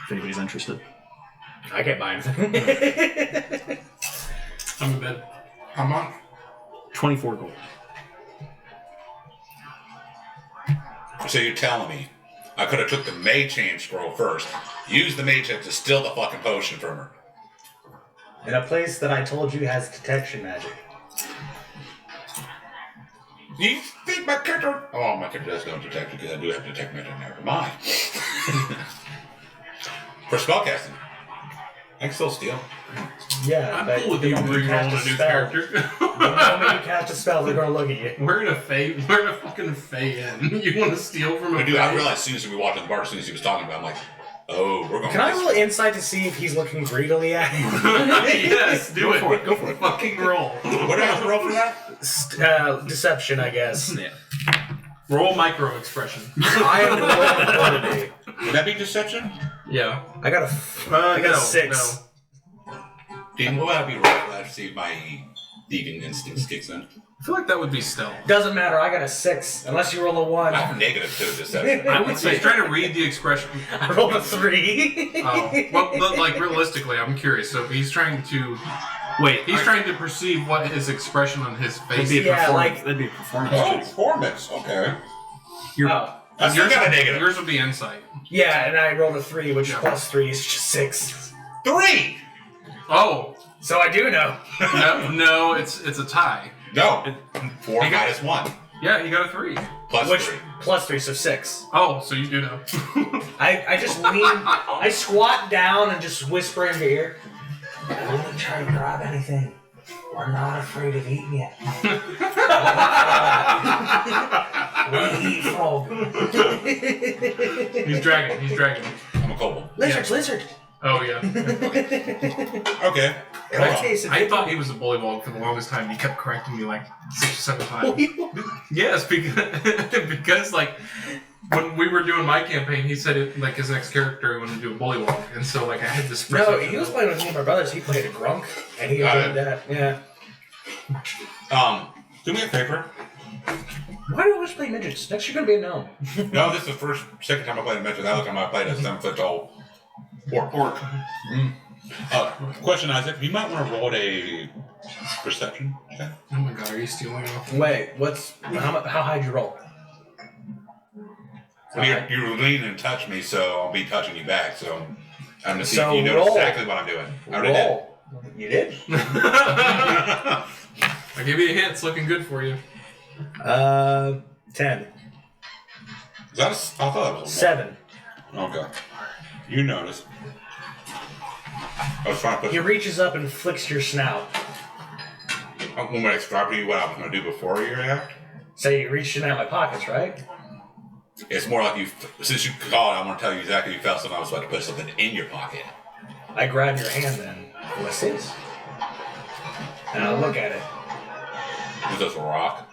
If anybody's interested. I can't buy anything. I'm in bed. How much? 24 gold. So you're telling me I could have took the Mage Hand scroll first, used the Mage Hand to steal the fucking potion from her. In a place that I told you has detection magic. You think my character... Oh, my character does go into detect because I do have detect magic. Never mind. For spellcasting, I can still steal. Yeah, I'm but cool with the you moment you re-rolling cast a new spell- character. The moment you cast a spell, they're gonna look at you. We're gonna fucking fey in. You want to steal from a Dude, I fey? realized as soon as we walked in the bar, as soon as he was talking about it, I'm like, oh, we're going Can I roll insight to see if he's looking greedily at him? Yes, do it. for it, go for it. Fucking roll. What do I have to roll for that? Deception, I guess. Yeah. Roll micro expression. I am rolling quantity. Would that be deception? Yeah. I got a 6. Then what would I be rolling for that to see if my thieving instincts kicks in? I feel like that would be stealth. Doesn't matter. I got a 6. Unless you roll a 1. I have negative 2 deception. I would say he's trying to read the expression. I rolled a 3. Oh, well, but like realistically, I'm curious. So if he's trying to trying to perceive what his expression on his face. That'd be a performance Oh, check. performance. Okay. I still got a negative. Yours would be insight. Yeah, and I rolled a 3, which plus 3 is just 6. 3! Oh So I do know. no, it's a tie. No. 4 You got- minus 1. Yeah, you got a 3. Plus Which 3. plus 3, so 6. Oh, so you do know. I just lean, I squat down and just whisper in your ear. Don't try to grab anything. We're not afraid of eating you. We eat frog. He's dragging. I'm a kobold. Lizard. Oh yeah. Okay. I thought he was a bullywog for the longest time. He kept correcting me like 6 or 7 times. Yes, because like when we were doing my campaign, he said it like his next character wanted to do a bullywog, and so like I had this. No, he was playing with me and my brothers. He played a grunk, and he did that. Yeah. Do me a favor. Why do you always play midgets? Next you're gonna be a gnome. No, this is the second time I played a midget. The other time I played a 7-foot tall orc. Question, Isaac. You might want to roll a perception check. Oh my god, are you stealing off? Wait, how high-'d you roll? Well, you lean and touch me, so I'll be touching you back. So I'm gonna see So if you know roll. exactly what I'm doing. I already did. Roll. You did? I gave you a hint. It's looking good for you. 10. Is that I thought that was 7. Okay. You noticed. I was trying to put. He reaches up and flicks your snout. I'm going to describe to you what I was going to do before you react. So you reached in at my pockets, right? It's more like you. Since you called, I'm going to tell you exactly. You felt something. I was about to put something in your pocket. I grab your hand then. What's this? And I look at it. Is this a rock?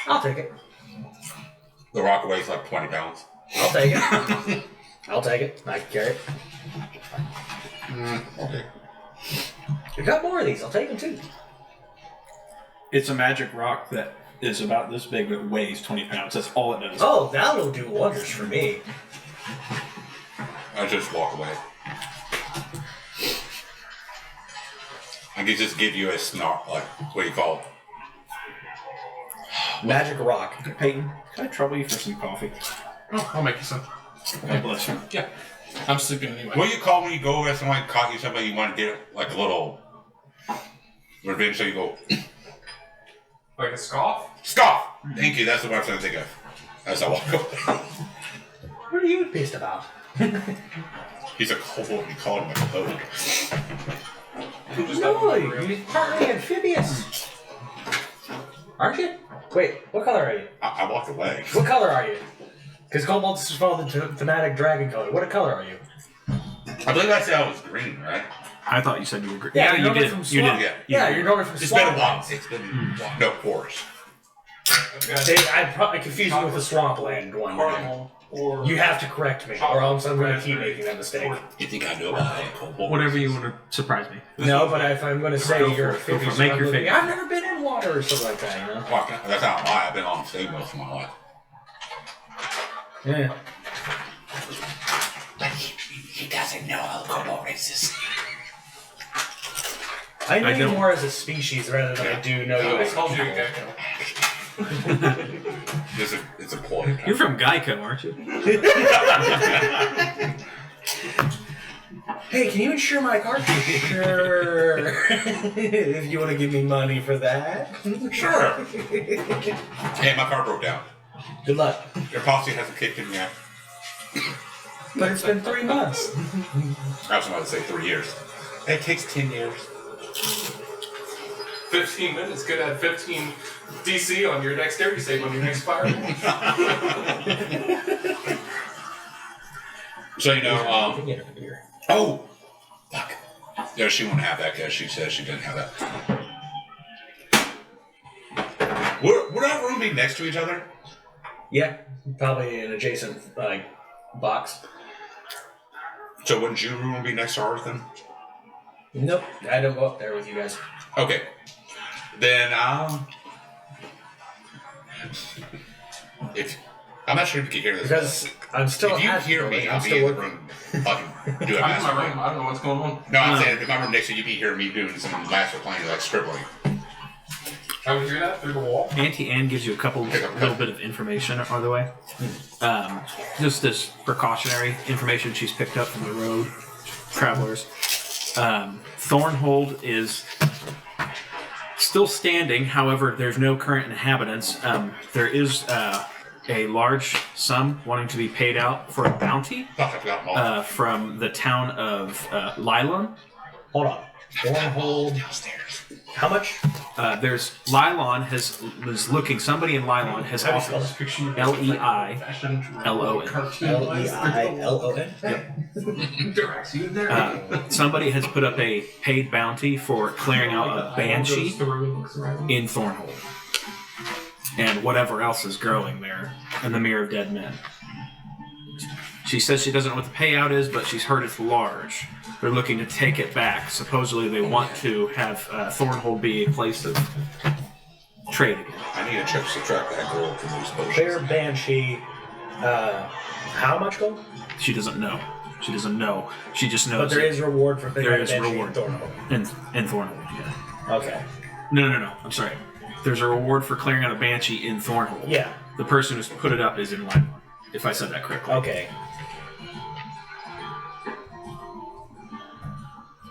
I'll take it. The rock weighs like 20 pounds. I'll take it. I'll take it. I can carry it. Okay. We got more of these. I'll take them too. It's a magic rock that is about this big but weighs 20 pounds. That's all it does. Oh, that'll do wonders for me. I just walk away. I can just give you a snarl, like, what do you call it? Magic rock. Peyton, can I trouble you for some coffee? Oh, I'll make you some. God bless you. Yeah. I'm sleeping anyway. What do you call when you go over somebody caught you somebody you want to get like a little revenge, so you go Like a scoff? scoff. Thank you. That's the word I was trying to think of. As I walk away. What are you pissed about? He's a kobold. You called him a kobold. No, you're partly amphibious. Aren't you? Wait, what color are you? I walked away. What color are you? Because kobolds follow the thematic dragon color. What color are you? I believe I said I was green, right? I thought you said you were green. Yeah, you did. From You did. Yeah, you're normally from It's been a swamp. while. It's been no course. I probably confused you with the swampland one. Or You have to correct me, or else I'm going to keep making that mistake. You think I know about it? Whatever you want to surprise me. No, but if I'm going to say you're a Go for it. figure, Make your figure. I've never been in water or something like that, you know? Well, that's not why I've been on the same most of my life. Yeah. But he doesn't know Kobo races. I know I you don't. more as a species rather than I do know you as a called you a people. gecko. It's a ploy. You're from Geico, aren't you? Hey, can you insure my car? Sure. If you want to give me money for that. Sure. Hey, my car broke down. Good luck. Your policy hasn't kicked in yet. But it's been 3 months. I was about to say 3 years. It takes 10 years. 15 minutes could add 15 DC on your dexterity save on your next fireball. So, you know, oh! Fuck. No, she won't have that because she says she didn't have that. Would our room be next to each other? Yeah, probably an adjacent box. So wouldn't your room be next to ours then? Nope, I don't go up there with you guys. Okay. Then, if I'm not sure if you can hear this. Because I'm still. If you at hear the me, building, I'll I'm be still in the working. room. Fucking do a I'm in master my room. plan. I don't know what's going on. No, I'm saying if my room next to you, you'd be hearing me doing some master plan, like scribbling. I would hear that through the wall. Auntie Anne gives you a little bit of information on the way. Just this precautionary information she's picked up from the road travelers. Thornhold is still standing. However, there's no current inhabitants. There is a large sum wanting to be paid out for a bounty Fuck, I forgot them all. from the town of Lylon. Hold on. Thornhold. Downstairs. How much? There's Lylon was looking. Somebody in Lylon has How do you spell offered this? Leilon. Leilon. Somebody has put up a paid bounty for clearing out a banshee in Thornhold, and whatever else is growing there, and the Mirror of Dead Men. She says she doesn't know what the payout is, but she's heard it's large. They're looking to take it back. Supposedly, they want to have Thornhold be a place of trade again. I need to subtract that gold from those potions. Bear Banshee. How much gold? She doesn't know. She doesn't know. She just knows. But there is reward for there is Banshee reward in Thornhold. in Thornhold. Yeah. Okay. No. I'm sorry. There's a reward for clearing out a banshee in Thornhold. Yeah. The person who's put it up is in Lymon, if I said that correctly. Okay.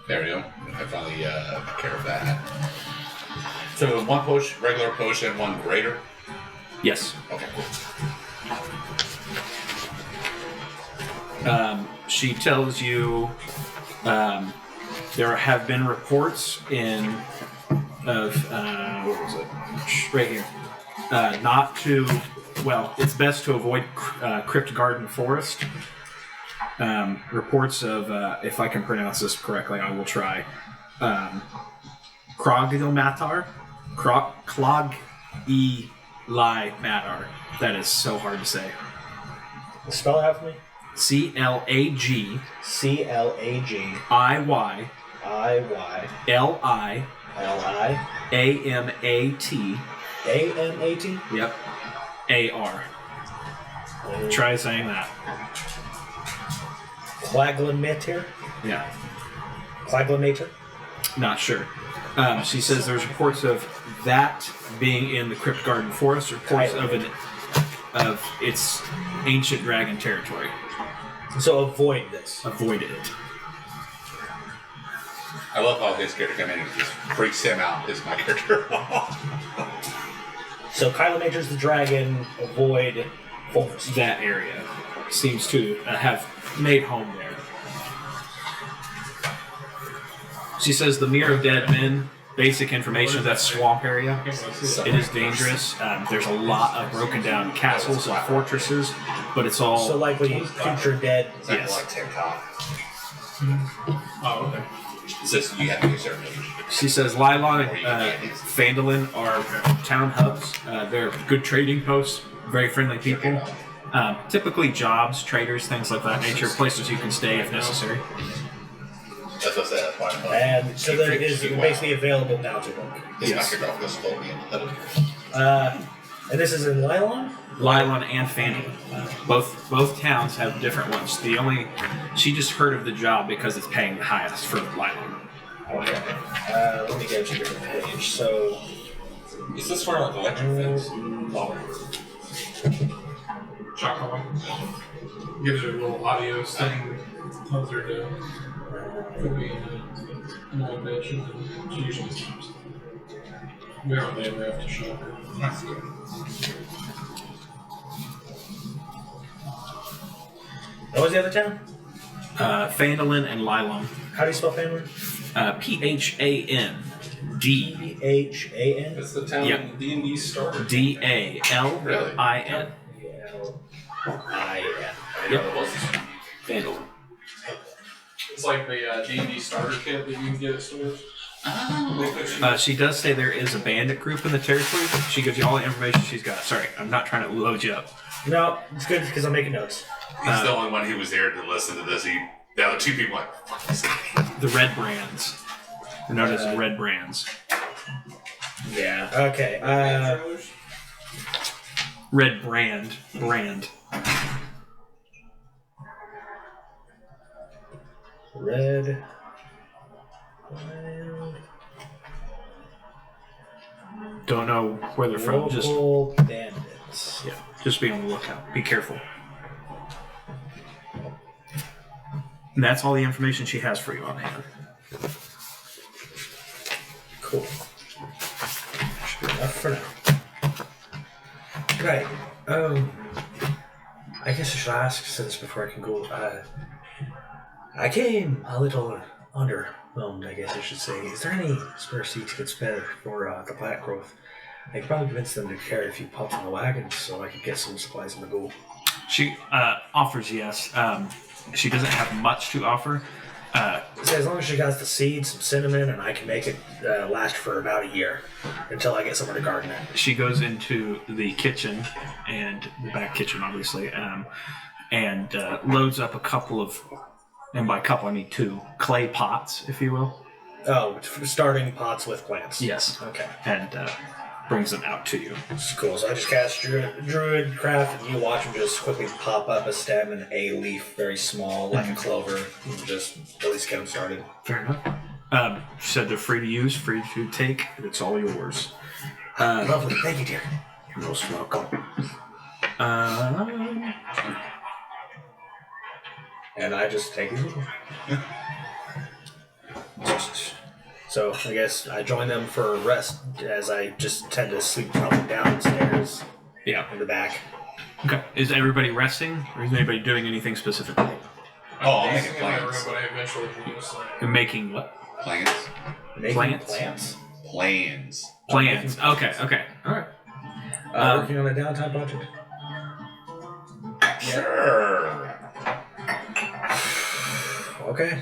There we go. I finally took care of that. So one potion, regular potion, one greater. Yes. Okay. She tells you there have been reports of what was it? Right here. It's best to avoid Crypt Garden Forest. Reports of, if I can pronounce this correctly, I will try. Krogilmatar? Clog-E-Li-Matar. That is so hard to say. Spell it out for me. C-L-A-G C-L-A-G I-Y I-Y L-I L-I A-M-A-T A-M-A-T. Yep. A-R. Try saying that. Claglamator? Yeah. Claglamator? Not sure. She says there's reports of that being in the Crypt Garden Forest, reports of its ancient dragon territory. So avoid this. Avoided it. I love how his character came in and just freaks him out. Is my character. So Kylomator's the dragon, avoid forest. That area seems to have made home there. She says the Mirror of Dead Men, basic information, that swamp area. It is dangerous. There's a lot of broken down castles and fortresses, but it's all... So likely future dead. Yes. Like TikTok. Oh, okay. It says you have to get certain age. She says Lylon and Phandalin are town hubs. They're good trading posts, very friendly people. Typically jobs, traders, things like that nature, places you can stay if necessary. That's what I said. That's why And so that it is basically available now to them. Yes. And this is in Lylon? Lylon and Phandalin. Both towns have different ones. She just heard of the job because it's paying the highest for Lylon. Okay. Let me go to your page. So, is this for like electric fence? Chocolate. Gives her a little audio thing. Tells her to could be more bitch than she usually stops. We don't ever have to shock her. That's good. what was the other town? Phandalin and Lylon. How do you spell Phandalin? Phandalin. Phan? That's the town Yep. D&D starter. Dalin. L-I-N. Yep. Phandalin. It's like the D&D starter kit that you can get at stores. She does say there is a bandit group in the territory. She gives you all the information she's got. Sorry, I'm not trying to load you up. No, it's good because I'm making notes. He's the only one who was there to listen to this. The other two people like, fuck this guy. The Red Brands. They're known as Red Brands. Yeah. Okay. Red Brand. Brand. Red. Don't know where they're from. Just Local bandits. yeah. Just be on the lookout. Be careful. And that's all the information she has for you on hand. Cool. Should be enough for now. Right. I guess I should ask since before I can go. I came a little underwhelmed, I guess I should say. Is there any spare seats you could spare for the plant growth? I could probably convince them to carry a few pups on the wagons so I could get some supplies in the go. She offers yes. She doesn't have much to offer. So as long as she got the seeds, some cinnamon, and I can make it last for about a year until I get somewhere to garden it. She goes into the kitchen, and the back kitchen, obviously, and loads up a couple of, and by couple I mean 2, clay pots, if you will. Oh, starting pots with plants. Yes. Okay. And brings them out to you. It's cool. So I just cast Druid Craft, and you watch him just quickly pop up a stem and a leaf, very small, like a clover, and just at least get them started. Fair enough. She said they're free to use, free to take, and it's all yours. Lovely. Thank you, dear. You're most welcome. And I just take it. So I guess I join them for rest, as I just tend to sleep probably downstairs Yeah. in the back. Okay. Is everybody resting, or is anybody doing anything specifically? Oh, I'm Basically, making in my room, plans. but I eventually can use like, You're making what? Plans. Making Plants? plants. Plans. Plans. Okay. All right. Working on a downtime project. Sure. Okay.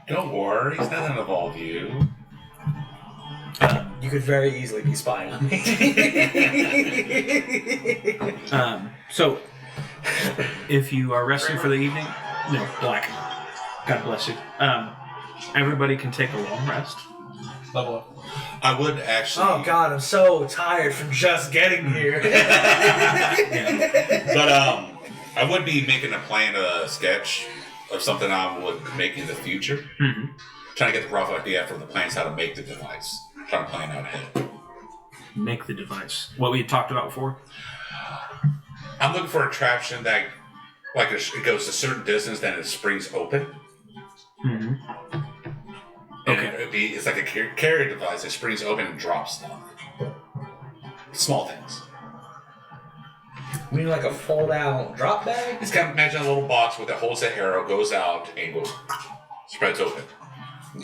Don't worry, it's not gonna involve you. You could very easily be spying on me. So, if you are resting for the evening, no, Black. God bless you. Everybody can take a long rest. level up. I would actually. Oh God, I'm so tired from just getting here. But I would be making a plan, a sketch of something I would make in the future. Mm-hmm. Trying to get the rough idea from the plans how to make the device. Trying to plan out ahead. Make the device. What we talked about before? I'm looking for a traction that, like, it goes a certain distance, then it springs open. Mm-hmm. And Okay. it's like a carrier device that springs open and drops stuff. Small things. You mean like a fold-out drop bag? It's kind of imagine a little box with a holds the arrow, goes out, and goes spreads open.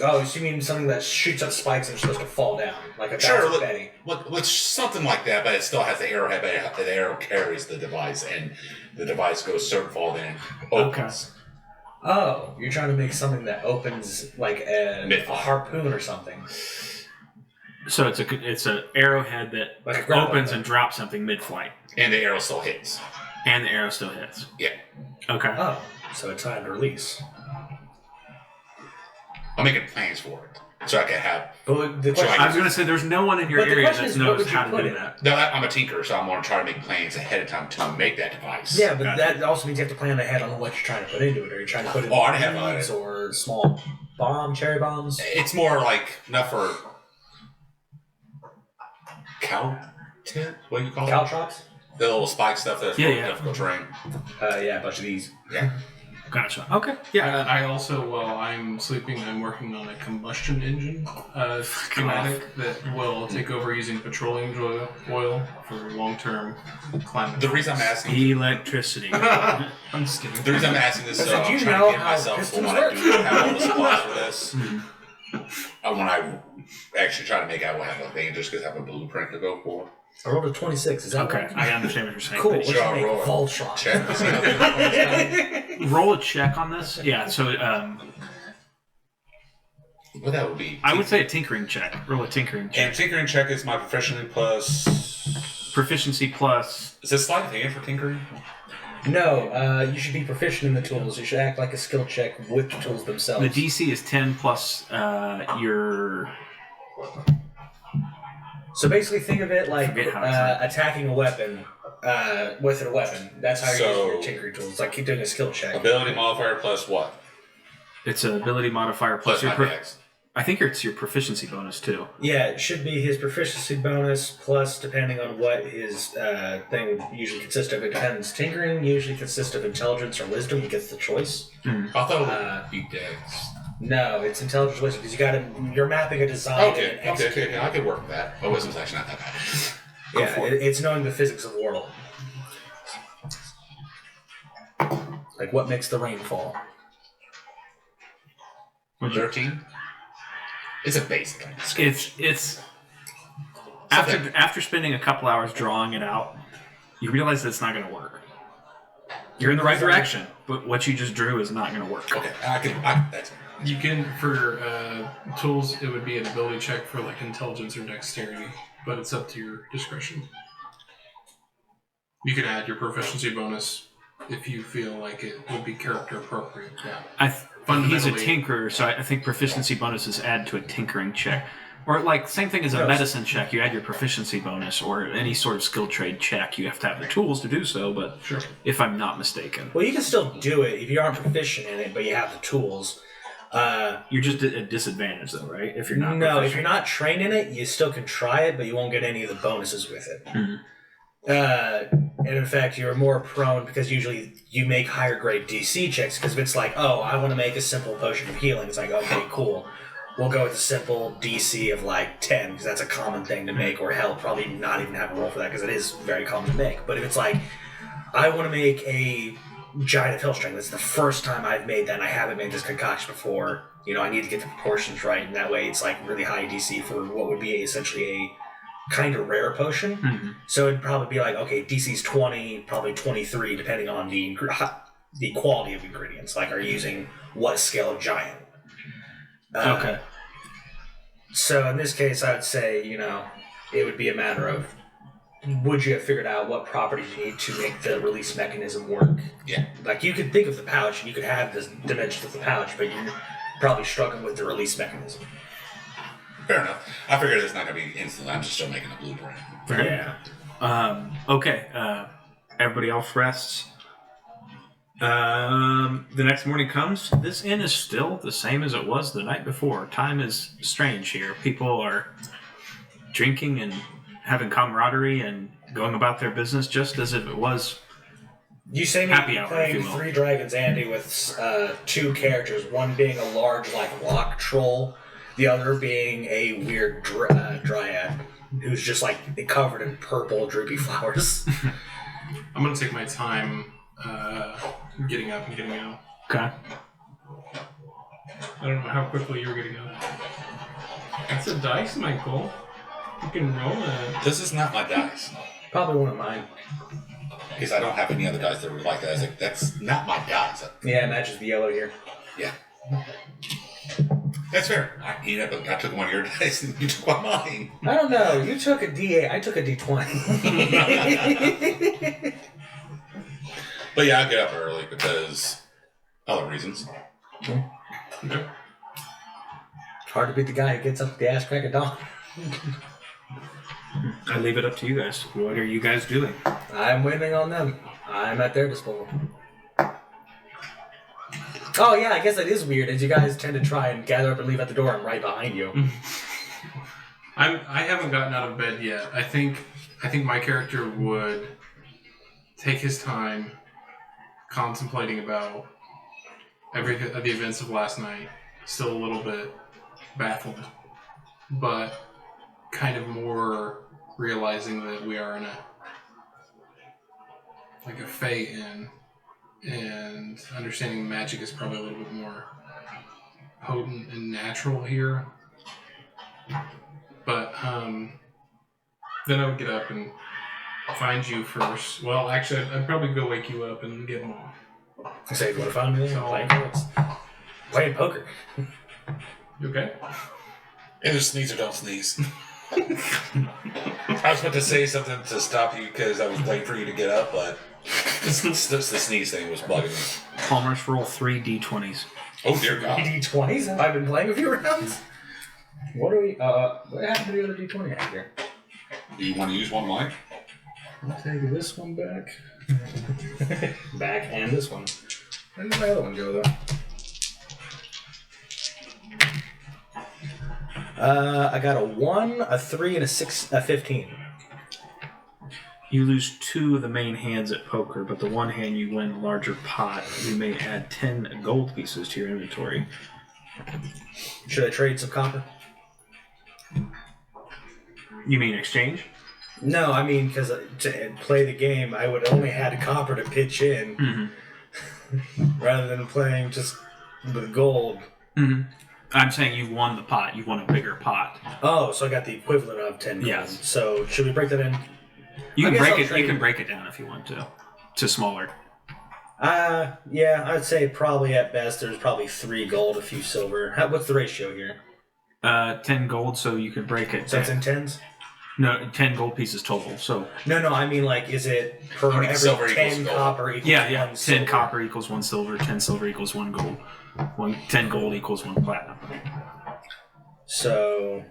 Oh, so you mean something that shoots up spikes and it's supposed to fall down, like a Sure, bounce Betty? look, something like that, but it still has the arrowhead, but the arrow carries the device, and the device goes certain fall, then opens. Oh, you're trying to make something that opens like a harpoon or something. So it's a arrowhead that like opens and drops something mid-flight. And the arrow still hits. And the arrow still hits. Yeah. Okay. Oh, so it's time to release. I'm making plans for it. So I can have... But the question, I was going to say, there's no one in your area that knows how to do that. No, I'm a tinkerer, so I'm going to try to make plans ahead of time to make that device. Yeah, but that also means you have to plan ahead on what you're trying to put into it. Are you trying to put in seeds or small cherry bombs? It's more like enough for cow tent? What do you call it? Caltrops? The little spike stuff that's difficult terrain. Yeah, a bunch of these. Yeah. Gotcha. Okay. Yeah. I also, while I'm sleeping, I'm working on a combustion engine schematic that will take over using petroleum oil for long-term climate. The reason I'm asking... Electricity. I'm just kidding. The reason I'm asking this is I'm trying to get myself for when I do have all the supplies for this. When I actually try to make out, I will have a thing just because I have a blueprint to go for. I rolled a 26. Is that okay? Right? I understand what you're saying. Cool. Let's make Voltron. Roll a check on this. Yeah. So. What that would be? I would say a tinkering check. Roll a tinkering check. And tinkering check is my proficiency plus. Proficiency plus. Is this sleight of hand for tinkering? No, you should be proficient in the tools. You should act like a skill check with the tools themselves. The DC is 10 plus your. So basically, think of it like attacking a weapon with a weapon. That's how you're using your tinkering tools. It's like keep doing a skill check. Ability modifier plus what? It's an ability modifier plus your dex. I think it's your proficiency bonus too. Yeah, it should be his proficiency bonus plus, depending on what his thing would usually consist of. It depends. Tinkering usually consists of intelligence or wisdom. He gets the choice. I thought it would be dex. No, it's intelligence wisdom because you're mapping a design. Okay, I could work with that. My wisdom's actually not that bad. It's knowing the physics of the world. Like what makes the rain fall? 13. It's a basic. It's after spending a couple hours drawing it out, you realize that it's not going to work. You're in the right direction, but what you just drew is not going to work. Okay, you can, for tools, it would be an ability check for like intelligence or dexterity, but it's up to your discretion. You can add your proficiency bonus if you feel like it would be character appropriate. Yeah. He's a tinkerer, so I think proficiency bonuses add to a tinkering check. Or like same thing as a medicine check, you add your proficiency bonus, or any sort of skill trade check. You have to have the tools to do so, but if I'm not mistaken. Well, you can still do it if you aren't proficient in it, but you have the tools. You're just at a disadvantage, though, right? If you're not. No, if you're not trained in it, you still can try it, but you won't get any of the bonuses with it. Mm-hmm. And in fact, you're more prone because usually you make higher grade DC checks. Because if it's like, oh, I want to make a simple potion of healing, it's like, okay, cool. We'll go with a simple DC of like 10 because that's a common thing to make, or hell, probably not even have a roll for that because it is very common to make. But if it's like, I want to make a giant of hill strength, that's the first time I've made that, and I haven't made this concoction before. I need to get the proportions right, and that way it's like really high DC for what would be essentially a kind of rare potion. Mm-hmm. So it'd probably be like, okay, DC's 20, probably 23, depending on the quality of ingredients. Like, are you using what scale of giant? Okay. So in this case, I would say, it would be a matter of, would you have figured out what properties you need to make the release mechanism work? Yeah. Like, you could think of the pouch, and you could have the dimensions of the pouch, but you're probably struggling with the release mechanism. Fair enough. I figured it's not going to be instant. I'm just still making a blueprint. Yeah. Okay. Everybody else rests. The next morning comes. This inn is still the same as it was the night before. Time is strange here. People are drinking and having camaraderie and going about their business just as if it was You say me happy hour, playing if you will. Three Dragons Andy with two characters, one being a large, rock troll, the other being a weird dryad who's just, covered in purple, droopy flowers. I'm going to take my time getting up and getting out. Okay. I don't know how quickly you were getting up. That's a dice, Michael. You can roll it. This is not my dice. Probably one of mine. Because I don't have any other dice that were like that. I was like, that's not my dice. Yeah, it matches the yellow here. Yeah. That's fair. I took one of your dice and you took one of mine. I don't know. You took a D8. I took a D20. But yeah, I get up early because other reasons. Okay. It's hard to beat the guy who gets up at the ass crack of dawn. I leave it up to you guys. What are you guys doing? I'm waiting on them. I'm at their disposal. Oh yeah, I guess that is weird. As you guys tend to try and gather up and leave at the door, I'm right behind you. I haven't gotten out of bed yet. I think my character would take his time contemplating about the events of last night. Still a little bit baffled, but kind of more realizing that we are in a Fey Inn, and understanding magic is probably a little bit more potent and natural here. But then I would get up and find you first. Well, actually, I'd probably go wake you up and get them all. Say, you want to find me? Playing poker. You okay? Either sneeze or don't sneeze. I was about to say something to stop you because I was waiting for you to get up, but the sneeze thing was bugging me. Palmer's roll 3 d20s. Oh dear God. D20s? Have I been playing a few rounds? What do we? What happened to the other D20 I have here? Do you want to use one of mine? I'll take this one back. Back and this one. Where did my other one go, though? I got a 1, a 3, and a 15. You lose 2 of the main hands at poker, but the one hand you win a larger pot. You may add 10 gold pieces to your inventory. Should I trade some copper? You mean exchange? No, I mean, because to play the game, I would only had copper to pitch in, rather than playing just the gold. Mm-hmm. I'm saying you won the pot. You won a bigger pot. Oh, so I got the equivalent of 10 gold. Yes. So should we break that in? You can break it. You can break it down if you want to smaller. Yeah, I'd say probably at best there's probably 3 gold, a few silver. What's the ratio here? 10 gold, so you can break it. So it's in tens? No, 10 gold pieces total. So no, I mean like, is it per How many every silver 10 equals gold? copper equals 10 1 silver? copper equals 1 silver. 10 silver equals 1 gold. 10 gold equals 1 platinum. So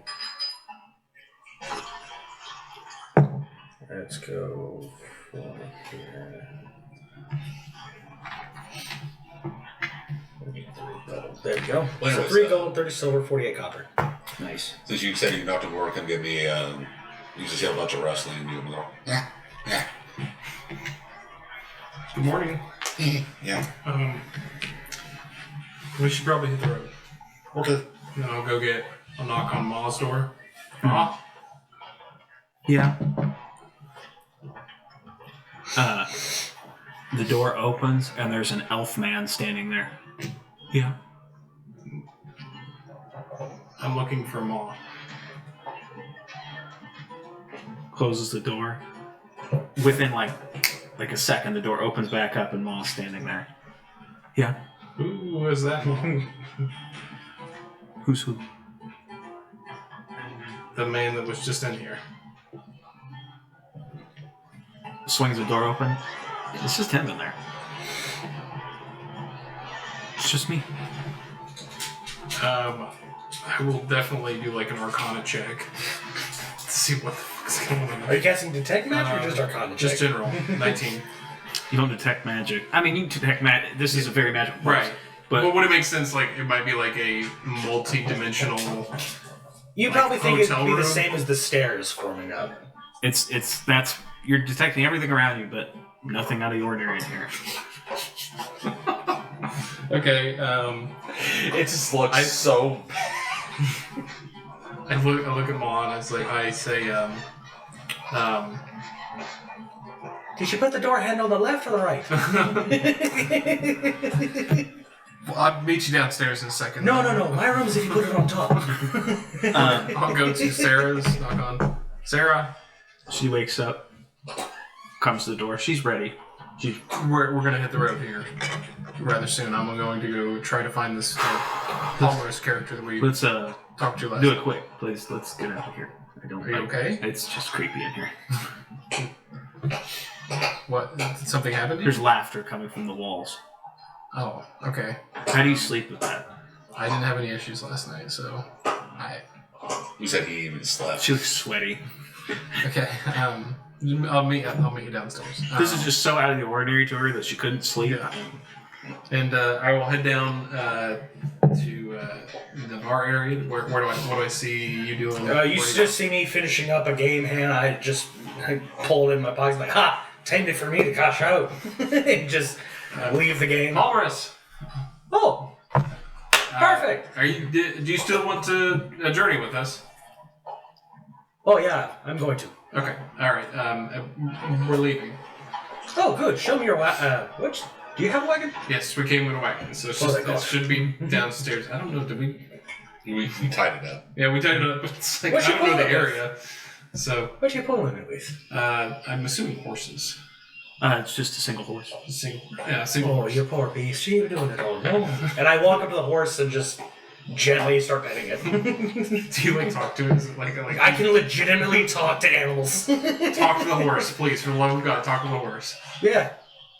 let's go from here. There we go. Well, So anyways, 3 gold, 30 silver, 48 copper. Nice. Since you said you don't have to work and give me, you just hear a bunch of wrestling and you go, yeah. Good morning. Yeah. We should probably hit the road. Okay. Then I'll knock on Ma's door. Ma? Yeah. The door opens and there's an elf man standing there. Yeah. I'm looking for Ma. Closes the door. Within like a second, the door opens back up and Ma's standing there. Yeah. Who is that? Who's who? The man that was just in here. Swings the door open. It's just him in there. It's just me. I will definitely do like an Arcana check to see what the fuck's going on. Are you casting Detect Magic or just Arcana Just check? general. 19. You don't detect magic. I mean, you detect magic. This is a very magical place. Right. But Well, would it make sense, like, it might be like a multi-dimensional... You Like probably think it'd hotel be the room? same as the stairs forming up. that's you're detecting everything around you, but nothing out of the ordinary in here. Okay, It just looks so... I look at Ma and I say, Did you put the door handle on the left or the right? well, I'll meet you downstairs in a second. No. My room is if you put it on top. I'll go to Sarah's, knock on. Sarah? She wakes up, comes to the door. She's ready. We're gonna hit the road here rather soon. I'm going to go try to find this Palmer's character that we Let's talked to last. do it quick, please. Let's get out of here. Are you okay? It's just creepy in here. What? Did something happen to you? There's laughter coming from the walls. Oh, okay. How do you sleep with that? I didn't have any issues last night, so You said he even slept. She looks sweaty. okay. I'll meet you downstairs. This is just so out of the ordinary to her that she couldn't sleep. Yeah. And I will head down to the bar area. What do I see you doing? You just see me finishing up a game hand. I pulled it in my pocket, like, ha! Time for me to cash out. And just leave the game. Walrus! Oh! Perfect! Do you still want to journey with us? Oh, yeah, I'm going to. Okay, alright. We're leaving. Oh, good. Show me your wagon. Do you have a wagon? Yes, we came with a wagon, so it should be downstairs. I don't know, did we? We tied it up. Yeah, we tied it up, but it's like, What's I your don't know the pulling it area. So, What you pulling it with? I'm assuming horses. It's just a single horse. Single Oh, horse. you poor beast. You're doing it all wrong. And I walk up to the horse and just gently start petting it. Do you talk to it? Is it like I can legitimately talk to animals. talk to the horse, please, for the love of God, talk to the horse. Yeah.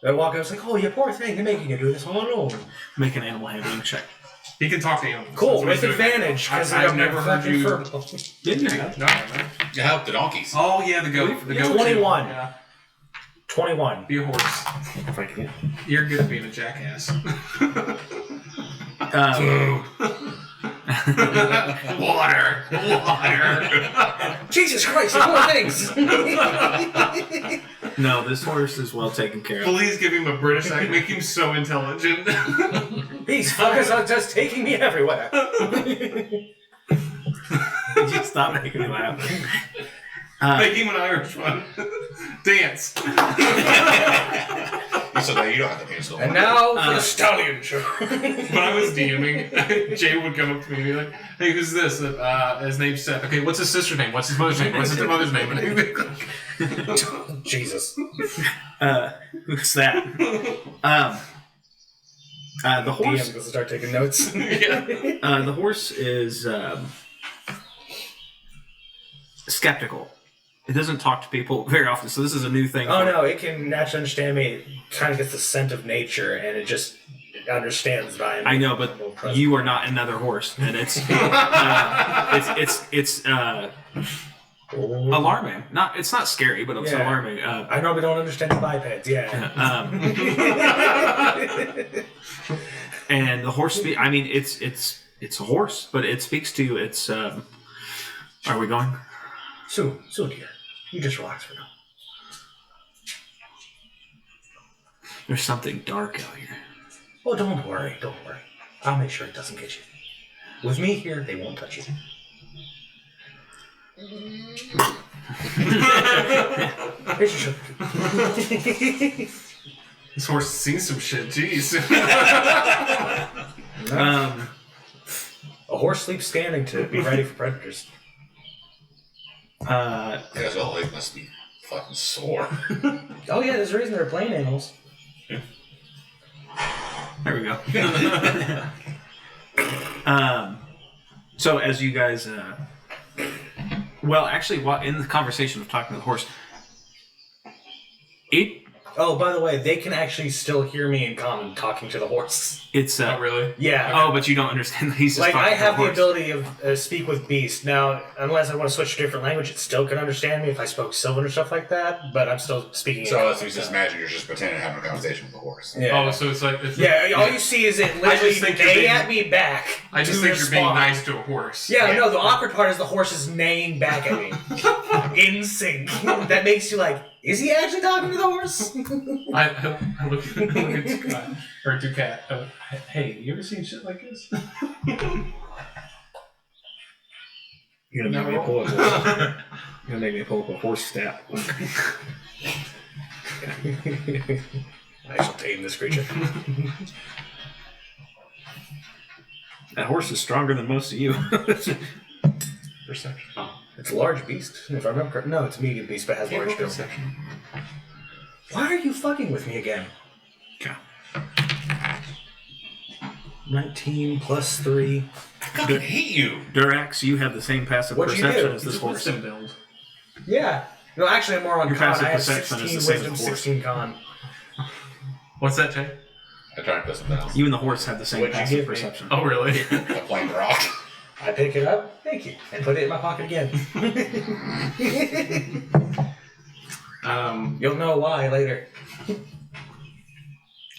I walk up, I was like, oh, you poor thing, you're making you do this all alone. Make an animal handling check. He can talk to animals. Cool, That's with what he's doing. advantage, because I've never heard fucking you. fur. Didn't you? No, I haven't. You helped the donkeys. Oh yeah, the goat. The goat. 21. Yeah. 21. Be a horse. If I can. You're good at being a jackass. Water. Jesus Christ, there's more things! No, this horse is well taken care of. Please give him a British accent. Make him so intelligent. These fuckers are just taking me everywhere. Just stop making me laugh. Make him an Irish one. Dance. So now you don't have to pay school. And now for the stallion show. When I was DMing, Jay would come up to me and be like, "Hey, who's this? His name's Seth. Okay, what's his sister's name? What's his mother's name? What's his mother's name?" Jesus. Who's that? The horse. DM goes to start taking notes. Yeah. The horse is skeptical. It doesn't talk to people very often, so this is a new thing. Oh no, it can naturally understand me. It kind of gets the scent of nature, and it just understands that I am. I know, but you are not another horse, and it's alarming. It's not scary, but it's Yeah. alarming. I normally don't understand the bipeds. Yeah. And the horse. I mean, it's a horse, but it speaks to you. It's. Are we going? Soon, dear. You just relax for now. There's something dark out here. Oh, don't worry. I'll make sure it doesn't get you. With me here, they won't touch you. Here's your sugar. This horse has seen some shit. Jeez. A horse sleeps standing to be ready for predators. Yeah, his old leg must be fucking sore. Oh yeah, there's a reason they're playing animals. There we go. So as you guys, well, actually, while in the conversation of talking to the horse, Oh, by the way, they can actually still hear me in common talking to the horse. it's Oh, really? Yeah. Oh, but you don't understand that he's just Like, talking I to have the the horse. ability of speak with beast. Now, unless I want to switch to a different language, it still can understand me if I spoke Sylvan or stuff like that, but I'm still speaking in So common, let's just imagine you're just pretending to have a conversation with the horse. Yeah. Oh, so it's like. Yeah, all you see is it literally think you're neigh being- at me back. I just to think you're being respond. nice to a horse. Yeah, no, the awkward part is the horse is neighing back at me. In sync. That makes you like, is he actually talking to the horse? I look at Scott, or to Cat. Hey, you ever seen shit like this? You're gonna make me pull up. You're gonna make me pull up a horse stat. I shall tame this creature. That horse is stronger than most of you. Perception. It's a large beast, if I remember correctly. No, it's a medium beast, but has large bills. Why are you fucking with me again? Okay. 19 plus 3. I fucking hate you. Durax, you have the same passive What'd you perception do? as this It's horse. wisdom build. Yeah. No, actually, I'm more on Your con. passive I have perception is 16 the same as wisdom, the horse. 16 con. What's that, Jay? I tried to put something else. You and the horse have the same What'd you passive give me? perception. Oh, really? A plain rock. I pick it up, thank you, and put it in my pocket again. You'll know why later.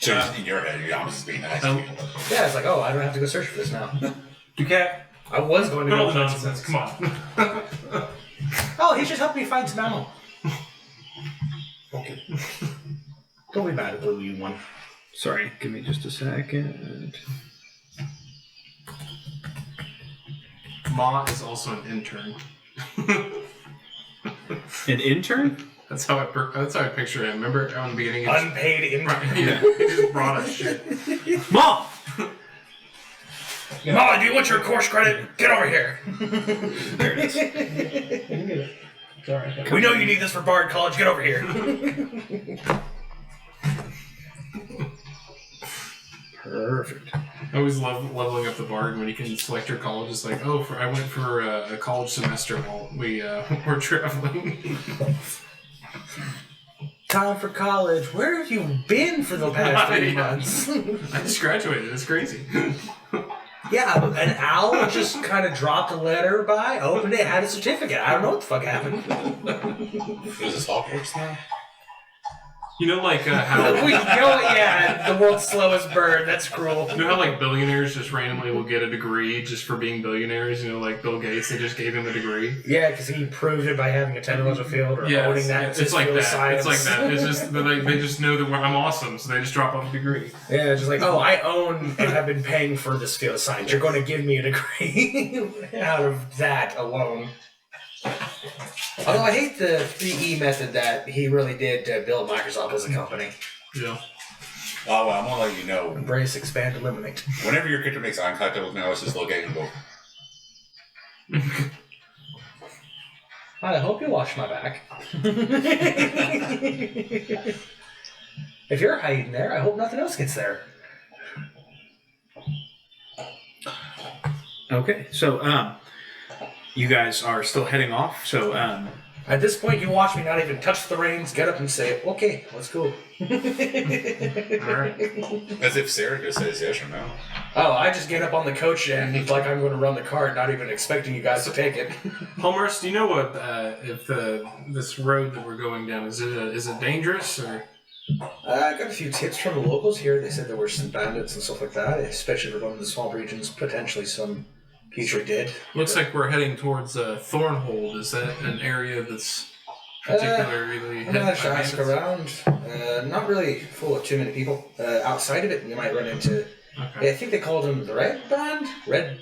So in your head, I'm just being nice. Yeah, it's like, oh, I don't have to go search for this now. Ducat. I was going to Put go all the search for nonsense. this. Come on. Oh, he just helped me find some ammo. Okay. Don't be mad at the Blue one. Sorry, give me just a second. Ma is also an intern. An intern? That's how I picture him. Remember on the beginning? It's- Unpaid intern. Yeah, he just brought us shit. Mom! Mom, do you want your course credit? Get over here. There it is. Sorry. We know you need this for Bard College. Get over here. Perfect. I always love leveling up the bard when you can select your college. It's like, oh, I went for a college semester while we were traveling. Time for college. Where have you been for the past 3 Yeah. months? I just graduated. It's crazy. Yeah, an owl just kind of dropped a letter by, opened it, had a certificate. I don't know what the fuck happened. Is this Hogwarts now? You know, like how the world's slowest bird. That's cruel. you know how like billionaires just randomly will get a degree just for being billionaires. You know, like Bill Gates, they just gave him a degree. Yeah, because he proved it by having a technological field or Yeah, owning that. it's like field of that. science. It's like that. It's just they just know that I'm awesome, so they just drop off a degree. Yeah, just like, oh, I own and have been paying for this field of science. You're going to give me a degree out of that alone. Although I hate the 3E method that he really did to build Microsoft as a company. Yeah. Oh, well, I'm gonna let you know. Embrace, expand, eliminate. Whenever your character makes eye contact with me, I was just look at him and go, I hope you watch my back. If you're hiding there, I hope nothing else gets there. Okay, so, you guys are still heading off, so, At this point, you watch me not even touch the reins, get up and say, okay, let's go. Alright. as if Sarah just says yes or no. Oh, I just get up on the coach and like I'm going to run the cart, not even expecting you guys to take it. Palmers, do you know what if this road that we're going down is it dangerous or? I got a few tips from the locals here. They said there were some bandits and stuff like that, especially for one of the swamp regions, potentially some future dead. Looks like we're heading towards Thornhold. Is that an area that's particularly I hit managed to by ask bandits? around. Not really full of too many people. Outside of it, you might run into. Okay. I think they called them the Red Band? I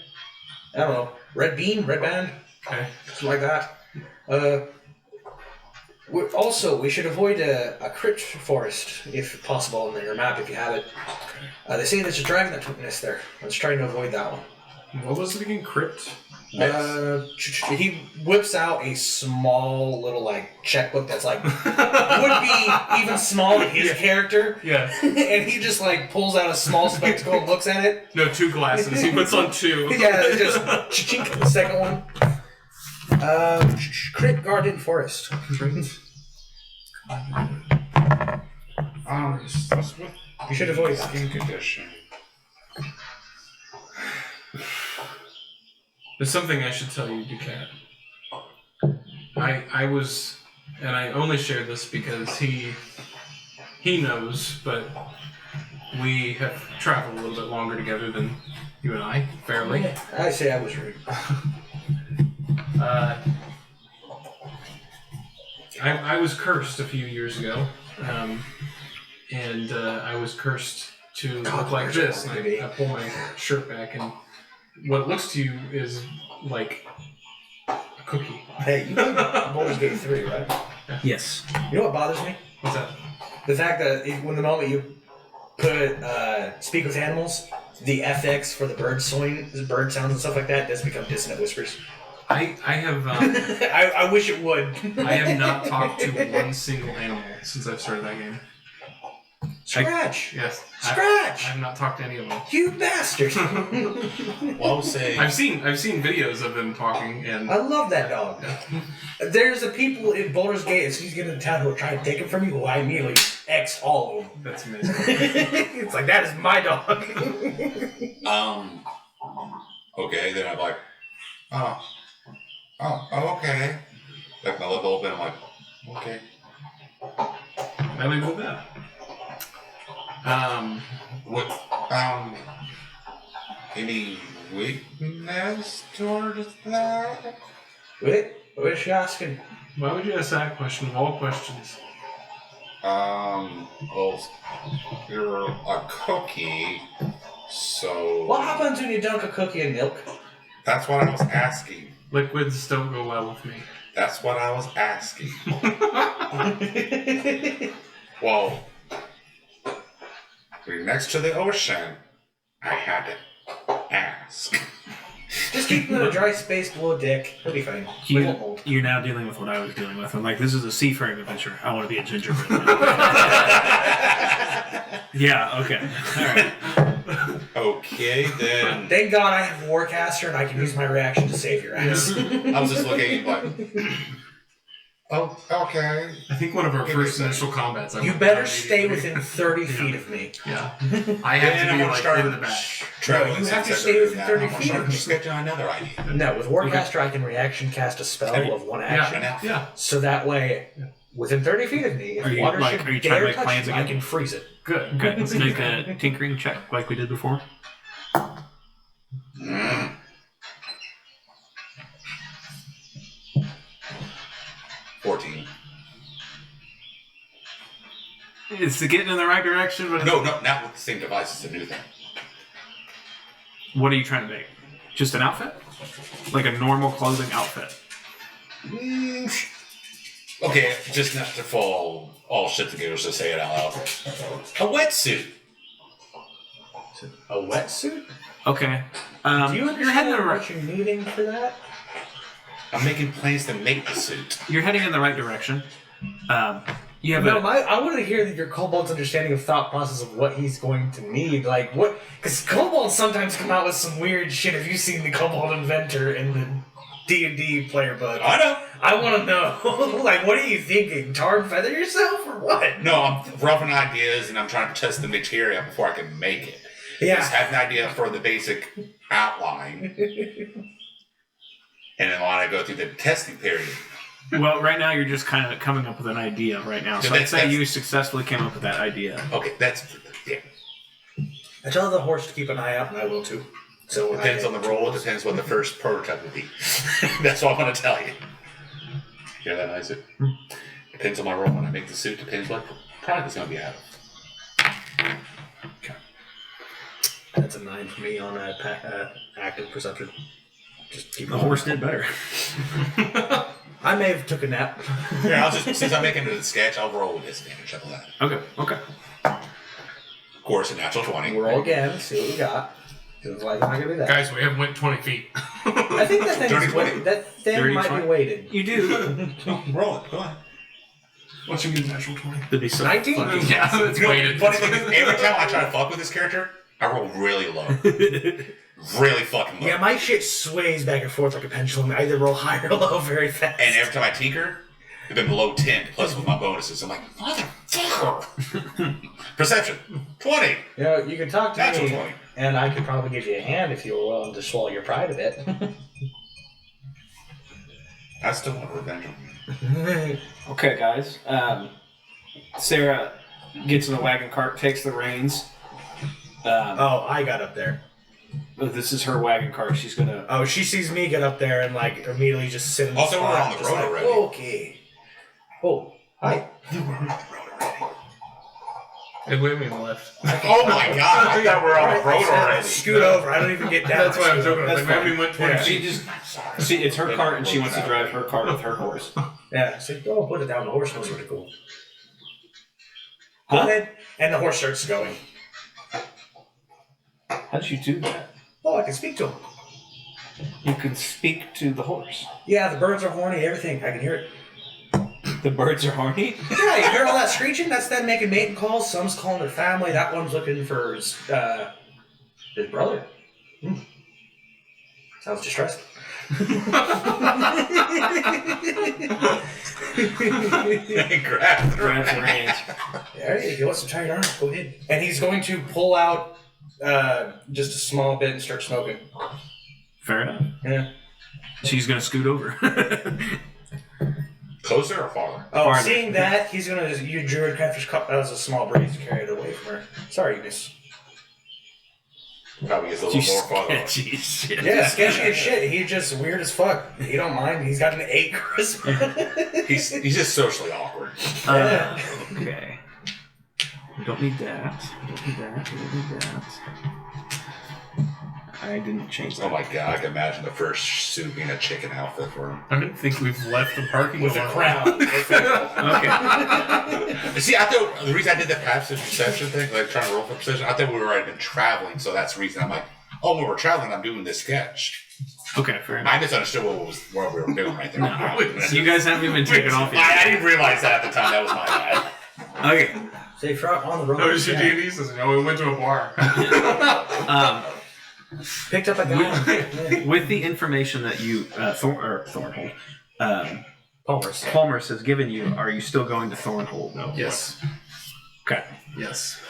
don't know. Red Bean? Red Band? Okay. Something like that. We should avoid a crypt forest, if possible, on your map, if you have it. They say there's a dragon that took nest there. Let's try to avoid that one. What was it again? Crypt? He whips out a small little like checkbook that's like would be even smaller than his character. Yeah. And he just like pulls out a small spectacle and looks at it. No, 2 glasses. He puts on 2. Yeah, just chink the second one. Crypt Garden Forest. You should avoid that. Skin condition. There's something I should tell you, Ducat. I was, and I only share this because he knows, but we have traveled a little bit longer together than you and I, fairly. I say I was rude. I was cursed a few years ago, and I was cursed to look like this. And I pull my shirt back, and what looks to you is like a cookie. Hey, you played Baldur's Gate 3, right? yes. You know what bothers me? What's that? The fact that when the moment you put speak with animals, the FX for the bird sounds and stuff like that does become dissonant whispers. I have I wish it would. I have not talked to one single animal since I've started that game. Scratch. Yes. Scratch. I have not talked to any of them. You bastard. Well, I would say I've seen videos of them talking, and I love that dog. There's a people in Baldur's Gate as soon as you get into town who will try to take it from you, who I immediately X all of them. that's amazing. It's like, that is my dog. Okay, then I'm like, okay. Like my lip open, I'm like, okay. I leave it at that. What? Any weakness towards that? Wait, what is she asking? Why would you ask that question of all questions? Well, you're a cookie, so. What happens when you dunk a cookie in milk? That's what I was asking. Liquids don't go well with me. That's what I was asking. Well, we're next to the ocean. I had to ask. Just keep him in a dry space below a dick. He'll be fine. He won't hold. You're now dealing with what I was dealing with. I'm like, this is a seafaring adventure. I want to be a gingerbread. Yeah, okay. Alright. Okay, then. Thank God I have Warcaster and I can use my reaction to save your ass. I was just looking like, oh, okay. I think one of our first initial combats. You better stay within 30 feet of me. Yeah. I have to be like in the back. No, you have to stay within 30 feet of me. Just get to another idea. No, with Warcaster I can reaction cast a spell of one action. Yeah. So that way, within 30 feet of me, if water should are you trying to dare make touch plans me, I again? can freeze it. Good. Okay, let's make a tinkering check like we did before. 14. It's getting in the right direction, but No, not with the same device. It's a new thing. What are you trying to make? Just an outfit? Like a normal clothing outfit? Okay, just not to fall all shit together, so say it out loud. A wetsuit. A wetsuit? Okay. Do you you're heading understand in the what right. you're needing for that? I'm making plans to make the suit. You're heading in the right direction. You have No, I want to hear your kobold's understanding of thought process of what he's going to need. Like, what? Because kobolds sometimes come out with some weird shit. Have you seen the Kobold Inventor in the D&D player book? I know. I want to know. Like, what are you thinking? Tar and feather yourself or what? No, I'm roughing ideas and I'm trying to test the material before I can make it. Yeah. Just have an idea for the basic outline. And then while I go through the testing period. Well, right now you're just kind of coming up with an idea right now. So I'd say you successfully came up with that idea. Okay, that's... Yeah. I tell the horse to keep an eye out, and I will too. So Depends on the roll. It depends what the first prototype will be. That's all I'm going to tell you. Hear that, Isaac? Depends on my roll when I make the suit. Depends what product it's going to be out of. Okay. That's a 9 for me on active perception. Just keep the horse did better. I may have took a nap. Yeah, I'll just, since I'm making the sketch, I'll roll with disadvantage of that. Okay. Of course, a natural 20. Roll again, see what we got. Feels like I'm not gonna do that. Guys, we haven't went 20 feet. I think that thing might be weighted. You do. Roll it. Go on. What's your natural 20? That'd be so 19? fucking- Yeah, it's weighted. Funny thing is, every time I try to fuck with this character, I roll really low. Really fucking low. Yeah, my shit sways back and forth like a pendulum. I either roll high or low very fast. And every time I tinker, I've been below 10, plus with my bonuses. I'm like, motherfucker! Perception, 20. You know, you can talk to Natural me, 20. and I could probably give you a hand if you were willing to swallow your pride a bit. I still want revenge on you. Okay, guys. Sarah gets in the wagon cart, takes the reins. Oh, I got up there. This is her wagon cart. She's gonna. Oh, she sees me get up there and like immediately just sit in the Also, spot. we're on the just road like, already. Okay. Oh, hi. You were on the road already. Hey, wait a minute, left. Oh my god, I thought we were on the road already. Scoot over. I don't even get down. That's why I'm joking. That's Like, maybe fine. we went 20 Yeah. feet. It's her cart, and she wants to drive her cart with her horse. Yeah, so go put it down. The horse knows where to go. Huh? Go ahead. And the horse starts going. How did you do that? Oh, I can speak to him. You can speak to the horse. Yeah, the birds are horny, everything. I can hear it. The birds are horny? Yeah, you hear all that screeching? That's them making mating calls. Some's calling their family. That one's looking for his brother. Sounds distressed. Grabs Grabs the reins. Alright, if you want some tired arms, go ahead. And he's going to pull out just a small bit and start smoking. Fair enough. Yeah. She's going to scoot over. Closer or farther? Oh, Farther. seeing that, he's going to use Druid Catfish Cup. That was a small breeze to carry it away from her. Sorry, miss. Probably gets a little more farther. Sketchy shit. Yeah, sketchy as shit. He's just weird as fuck. He don't mind. He's got an 8 charisma. He's just socially awkward. Okay. We don't need that. We don't need that. We don't need that. I didn't change that. Oh my god, I can imagine the first suit being a chicken outfit for him. I don't think we've left the parking With a lot. crown. Okay. See, I thought the reason I did the passive perception thing, like trying to roll for perception, I thought we were already been traveling, so that's the reason I'm like, oh, when we're traveling, I'm doing this sketch. Okay, fair enough. I misunderstood what we were doing right there. No. You guys haven't even taken off yet. I didn't realize that at the time. That was my bad. Okay. Safe route on the road. No, it's your D&D says, no, we went to a bar. Picked up a guy. With the information that you, Thornhold, Palmer's has given you, are you still going to Thornhold? No. Yes. Okay. Yes.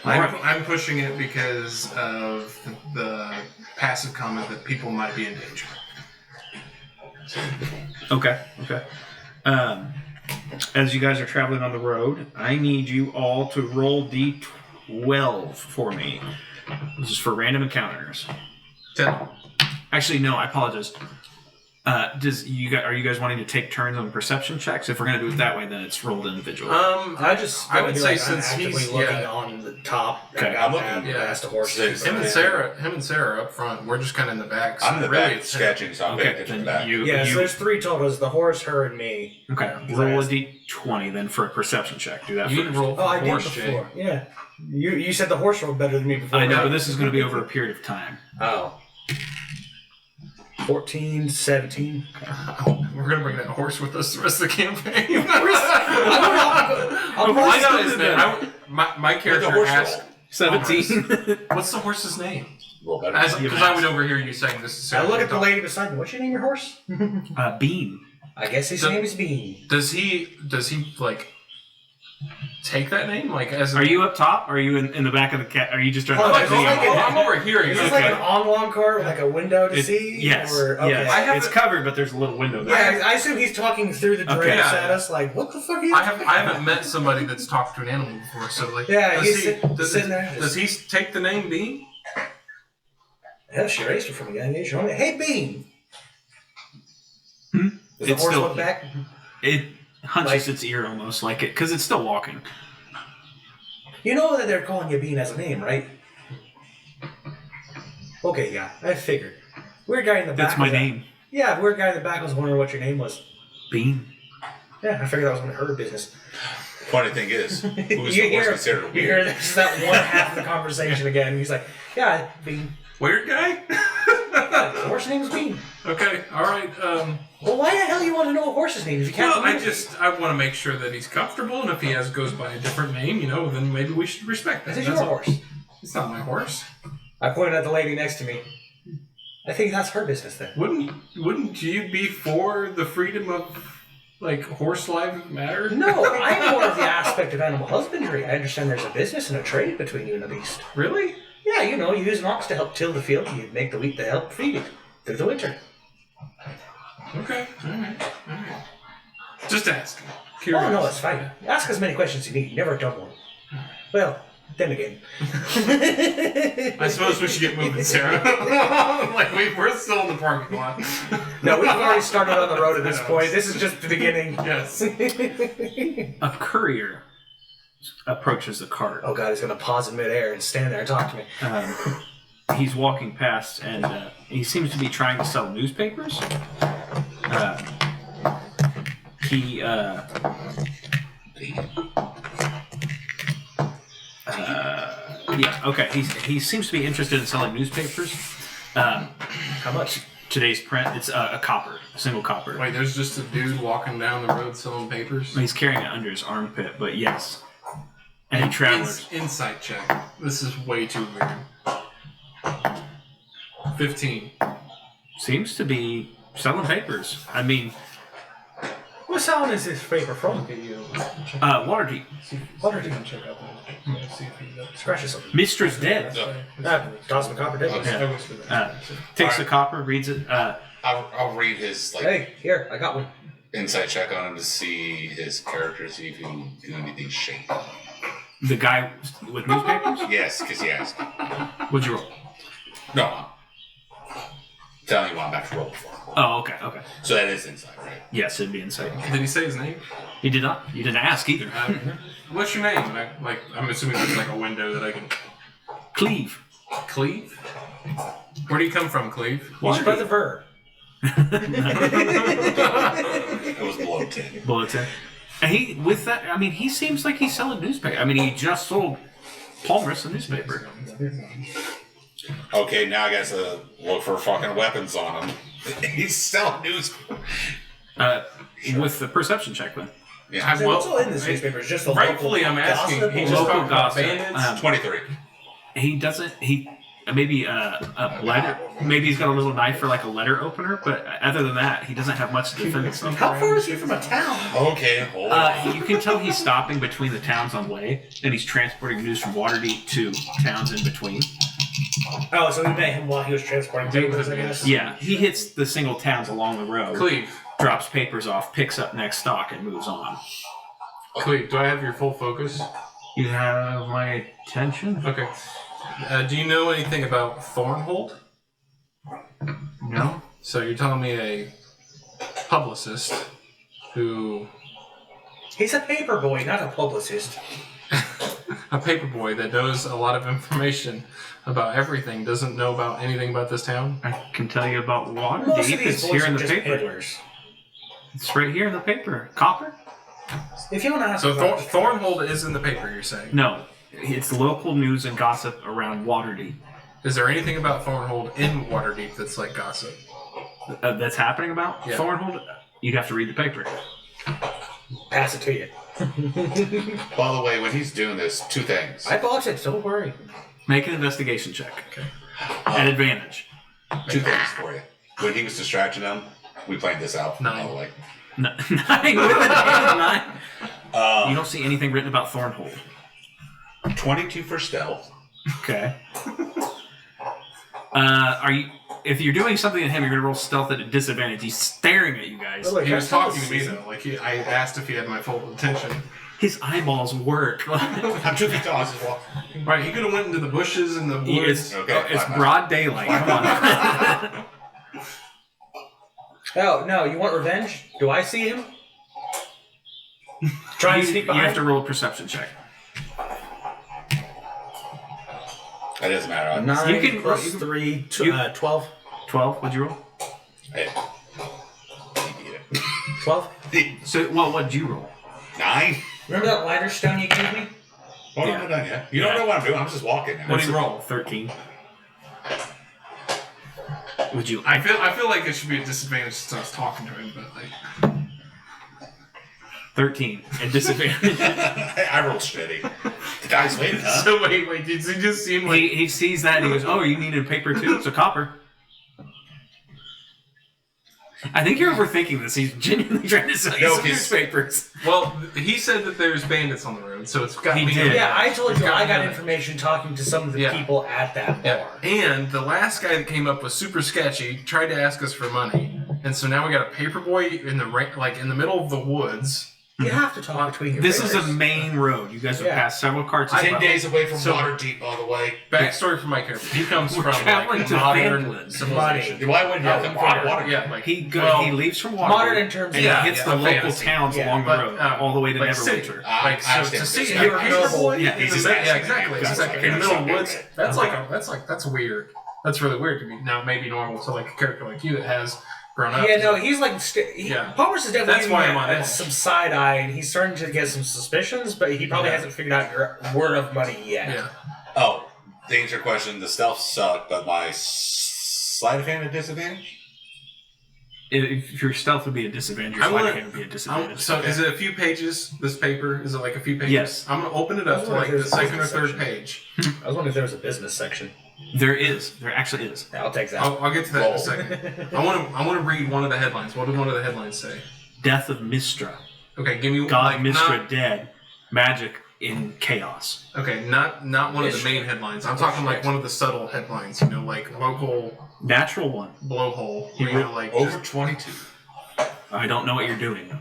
Alright. I'm pushing it because of the passive comment that people might be in danger. Okay. Okay. As you guys are traveling on the road, I need you all to roll D12 for me. This is for random encounters. 10. Actually, no, I apologize. Are you guys wanting to take turns on perception checks? If we're going to do it that way, then it's rolled individually. I would say since I'm actively he's looking on the top. Okay. I'm looking. Past the horse. Him and Sarah are up front. We're just kind of in the back. So I'm in the really back it's sketching, so I'm paying Okay, attention to then that. you. So there's 3 totals: the horse, her, and me. Okay, roll a D20 then for a perception check. Do that You first. can roll Oh, I did horse, Jay. before. Yeah. You said the horse rolled better than me before. I know, right? but this is going to be over a period of time. Oh. 14, 17. We're going to bring that horse with us the rest of the campaign. I'll I know his name. My character horse asked, 17. what's the horse's name? Roll better. Because I would overhear you saying this is I Sarah. look at the lady beside me. What's your name, your horse? Bean. I guess his name is Bean. Does he like take that name? Like as Are you up top? Or are you in the back of the cat? Are you just trying Oh, to like- see like him? an- I'm overhearing. Is it. this like an oblong car with like a window to see? Yes. Or, okay. Yes. I have It's a- covered, but there's a little window there. Yeah, I assume he's talking through the drapes Okay. at us. Like, what the fuck are you? I haven't met somebody that's talked to an animal before, so like Yeah, does he's he, sitting there. Does he take the name Bean? Hell, she raised her from a young age. Hey, Bean. Hmm? Does the It's horse still- look back? It hunches Like- its ear almost like it, because it's still walking. You know that they're calling you Bean as a name, right? Okay, yeah, I figured. Weird guy in the back. That's my was- name. Yeah, weird guy in the back was wondering what your name was. Bean. Yeah, I figured that was one of her business. Funny thing is, who is You the horse hear- considered You hear weird? this, that one half of the conversation again. He's like, yeah, Bean. Weird guy? The horse name's Bean. Okay, alright. Well, why the hell you want to know a horse's name if you can't Well, I remember it? want to make sure that he's comfortable, and if he goes by a different name, then maybe we should respect that. This is That's your all. horse. It's not my horse. I pointed at the lady next to me. I think that's her business then. Wouldn't you be for the freedom of horse life matter? No, I'm more of the aspect of animal husbandry. I understand there's a business and a trade between you and the beast. Really? Yeah, you use an ox to help till the field. You make the wheat to help feed it through the winter. Okay. Alright. Just asking. Oh, Curious. no, it's fine. Ask as many questions as you need. Never a dumb one. Well, then again. I suppose we should get moving, Sarah. We're still in the parking lot. No, we've already started on the road at this point. This is just the beginning. Yes. A courier approaches the cart. Oh god, he's gonna pause in midair and stand there and talk to me. He's walking past, and he seems to be trying to sell newspapers. Uh, Yeah, okay. He seems to be interested in selling newspapers. How much? today's print. It's a single copper. Wait, there's just a dude walking down the road selling papers? He's carrying it under his armpit, but yes. And he travels. Insight check. This is way too weird. 15. Seems to be selling papers. I mean, What sound is this paper from? Waterdeep. Waterdeep. Check out the Scratches something. Mistress dead. Toss him a copper dip. Takes the copper, reads it. I'll read his Hey, here, I got one. insight check on him to see his character, see if he can do anything shady. The guy with newspapers? Yes, because he asked. What'd you roll? No, I'm telling you what I'm about to roll for. Oh, okay. So that is insight, right? Yes, it'd be insight. Did he say his name? He did not. You didn't ask either. What's your name? I'm assuming there's like a window that I can... Cleave. Cleve? Where do you come from, Cleve? He's your brother Ver. It was below 10. Bulletin. And he seems like he's selling newspaper. I mean, he just sold Palmer's a newspaper. Okay, now I got to look for fucking weapons on him. He's selling news. With the perception check, then. Yeah. So what's all in this newspaper? Is just a Rightfully, local I'm asking. gossip? He Or- just Local talked about gossip. bandits. 23. He doesn't. Maybe a letter. Maybe he's got a little knife for like a letter opener. But other than that, he doesn't have much to defend himself. How far is he from a town? Okay, hold on. You can tell he's stopping between the towns on the way, and he's transporting news from Waterdeep to towns in between. Oh, so we met him while he was transporting papers, I guess? Yeah, he hits the single towns along the road, Cleve. drops papers off, picks up next stock, and moves on. Cleve, do I have your full focus? You have my attention? Okay. Do you know anything about Thornhold? No. So you're telling me a publicist who... He's a paper boy, not a publicist. a paperboy that knows a lot of information about everything doesn't know about anything about this town? I can tell you about Most Waterdeep. of these It's boys here are in the just paper. peddlers. It's right here in the paper. Copper? If you want to ask So about Thornhold is in the paper, you're saying? No. It's local news and gossip around Waterdeep. Is there anything about Thornhold in Waterdeep that's like gossip? That's happening about Yeah. Thornhold? You'd have to read the paper. pass it to you. By the way, when he's doing this, two things. I bought it, don't worry. Make an investigation check. Okay. An advantage. Two things for you. When he was distracting them, we planned this out. 9. By the way. 9 with an 9. You don't see anything written about Thornhold. 22 for stealth. Okay. Are you? If you're doing something to him, you're gonna roll stealth at a disadvantage. He's staring at you guys. Look, He was that's talking to me though. Like I asked if he had my full attention. His eyeballs work. I'm 2 feet tall. I just walk. Right, he could have went into the bushes and the woods. It's broad daylight. Come on. Oh, no, you want revenge? Do I see him? Try and sneak You behind have to roll a perception check. That doesn't matter. 9 You can- plus you can- 3, you- 12. 12. What'd you roll? Hey. He beat it. 12? So, what'd you roll? 9? Remember that lighter stone you gave me? Oh, Yeah. no, no, yeah. You don't know what I'm doing. I'm just walking now. What do you roll? 13. Would you? I feel like it should be a disadvantage since I was talking to him, but like 13 and disadvantage. I rolled steady. The guy's waiting, huh? So wait, did he just seem like he sees that and he goes, "Oh, you needed paper too? It's a copper." I think you're overthinking this. He's genuinely trying to sell you No, some he's- newspapers. well, he said that there's bandits on the road, so it's got He me. did. Yeah, I told you I got Yeah. information talking to some of the Yeah. people at that bar. Yeah, and the last guy that came up was super sketchy. Tried to ask us for money, and so now we got a paperboy in the in the middle of the woods. You have to talk between your This is fingers. a main road. You guys have Yeah. passed several carts. as 10 well. days away from So- Waterdeep, by the way. Backstory for my character: he comes We're from traveling like to modern Finland. civilization. Why wouldn't you come from water? Yeah, like He leaves from Waterdeep. Modern in terms and of- he hits yeah, the local fantasy. towns Yeah, along the but, road, all the way to like city. Neverwinter. Like I so to understand see this. a You're paperboy noble. Yeah. in He's the his yeah, accent. exactly. Gotcha. Exactly. In the middle of the woods. That's Okay. that's weird. That's really weird to me. Now maybe normal to like a character like you that has grown up. Yeah, no, he's like... Yeah. Palmer's is definitely That's why giving I'm on me edge. some side eye, and he's starting to get some suspicions, but he probably Yeah. hasn't figured out your word of money yet. Yeah. Oh, to answer your question, the stealth sucked, but my sleight of hand at disadvantage? If your stealth would be a disadvantage, your sleight of hand would be a disadvantage. So is it a few pages, this paper? Is it like a few pages? Yes. I'm going to open it up to like the second or third page. I was wondering if there was a business section. There is. There actually is. Yeah, I'll take that. I'll get to that in a second. I want to read one of the headlines. What did one of the headlines say? Death of Mystra. Okay, give me God like, Mystra dead. Magic in chaos. Okay, not one of the main headlines. I'm talking like one of the subtle headlines. You know, like local Natural one. blowhole. You know, like Over 22. I don't know what you're doing.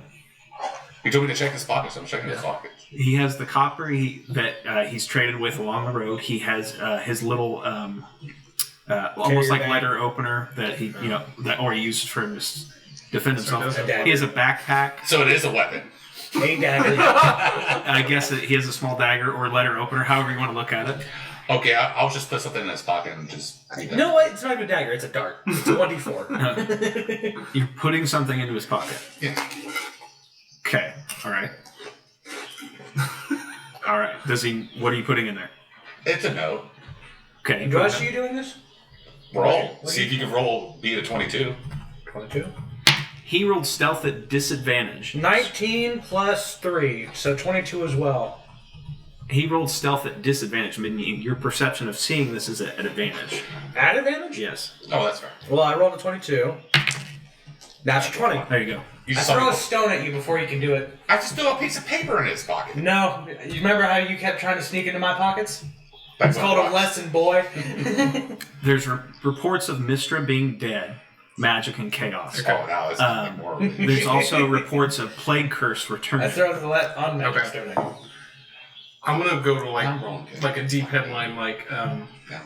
He told me to check his pockets. I'm checking his pockets. He has the copper that he's traded with along the road. He has his little almost like letter opener that he or he uses for him to defend himself. He has a backpack. So it is a weapon. A dagger. I guess that he has a small dagger or letter opener, however you want to look at it. Okay, I'll just put something in his pocket and just... You know what? It's not even a dagger. It's a dart. It's a 1d4. You're putting something into his pocket. Yeah. Okay. All right. All right. What are you putting in there? It's a note. Okay. Josh, are you doing this? Roll. See if you can roll beat a 22. 22. He rolled stealth at disadvantage. 19 plus 3, so 22 as well. He rolled stealth at disadvantage, meaning your perception of seeing this is at advantage. At advantage? Yes. Oh, that's fair. Well, I rolled a 22. That's a 20. There you go. You I just saw throw me a stone at you before you can do it. I just threw a piece of paper in his pocket. No. You remember how you kept trying to sneak into my pockets? That's It's called a lesson, boy. There's reports of Mystra being dead, magic and chaos. Oh, now it's something more. There's also reports of plague curse I returning. throw the on magic Okay. stone. I'm gonna go to I'm wrong. like a deep headline. Like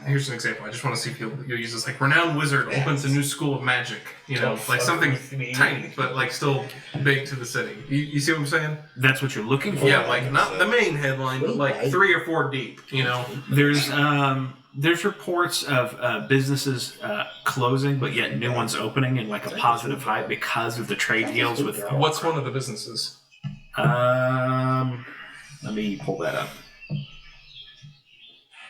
here's an example. I just want to see if you'll use this. Like renowned wizard opens a new school of magic. You know, like something tiny but like still big to the city. You see what I'm saying? That's what you're looking for. Yeah, like not the main headline, but like 3 or 4 deep. You know. There's reports of businesses closing, but yet new ones opening in like a positive high because of the trade deals with. What's one of the businesses? Let me pull that up.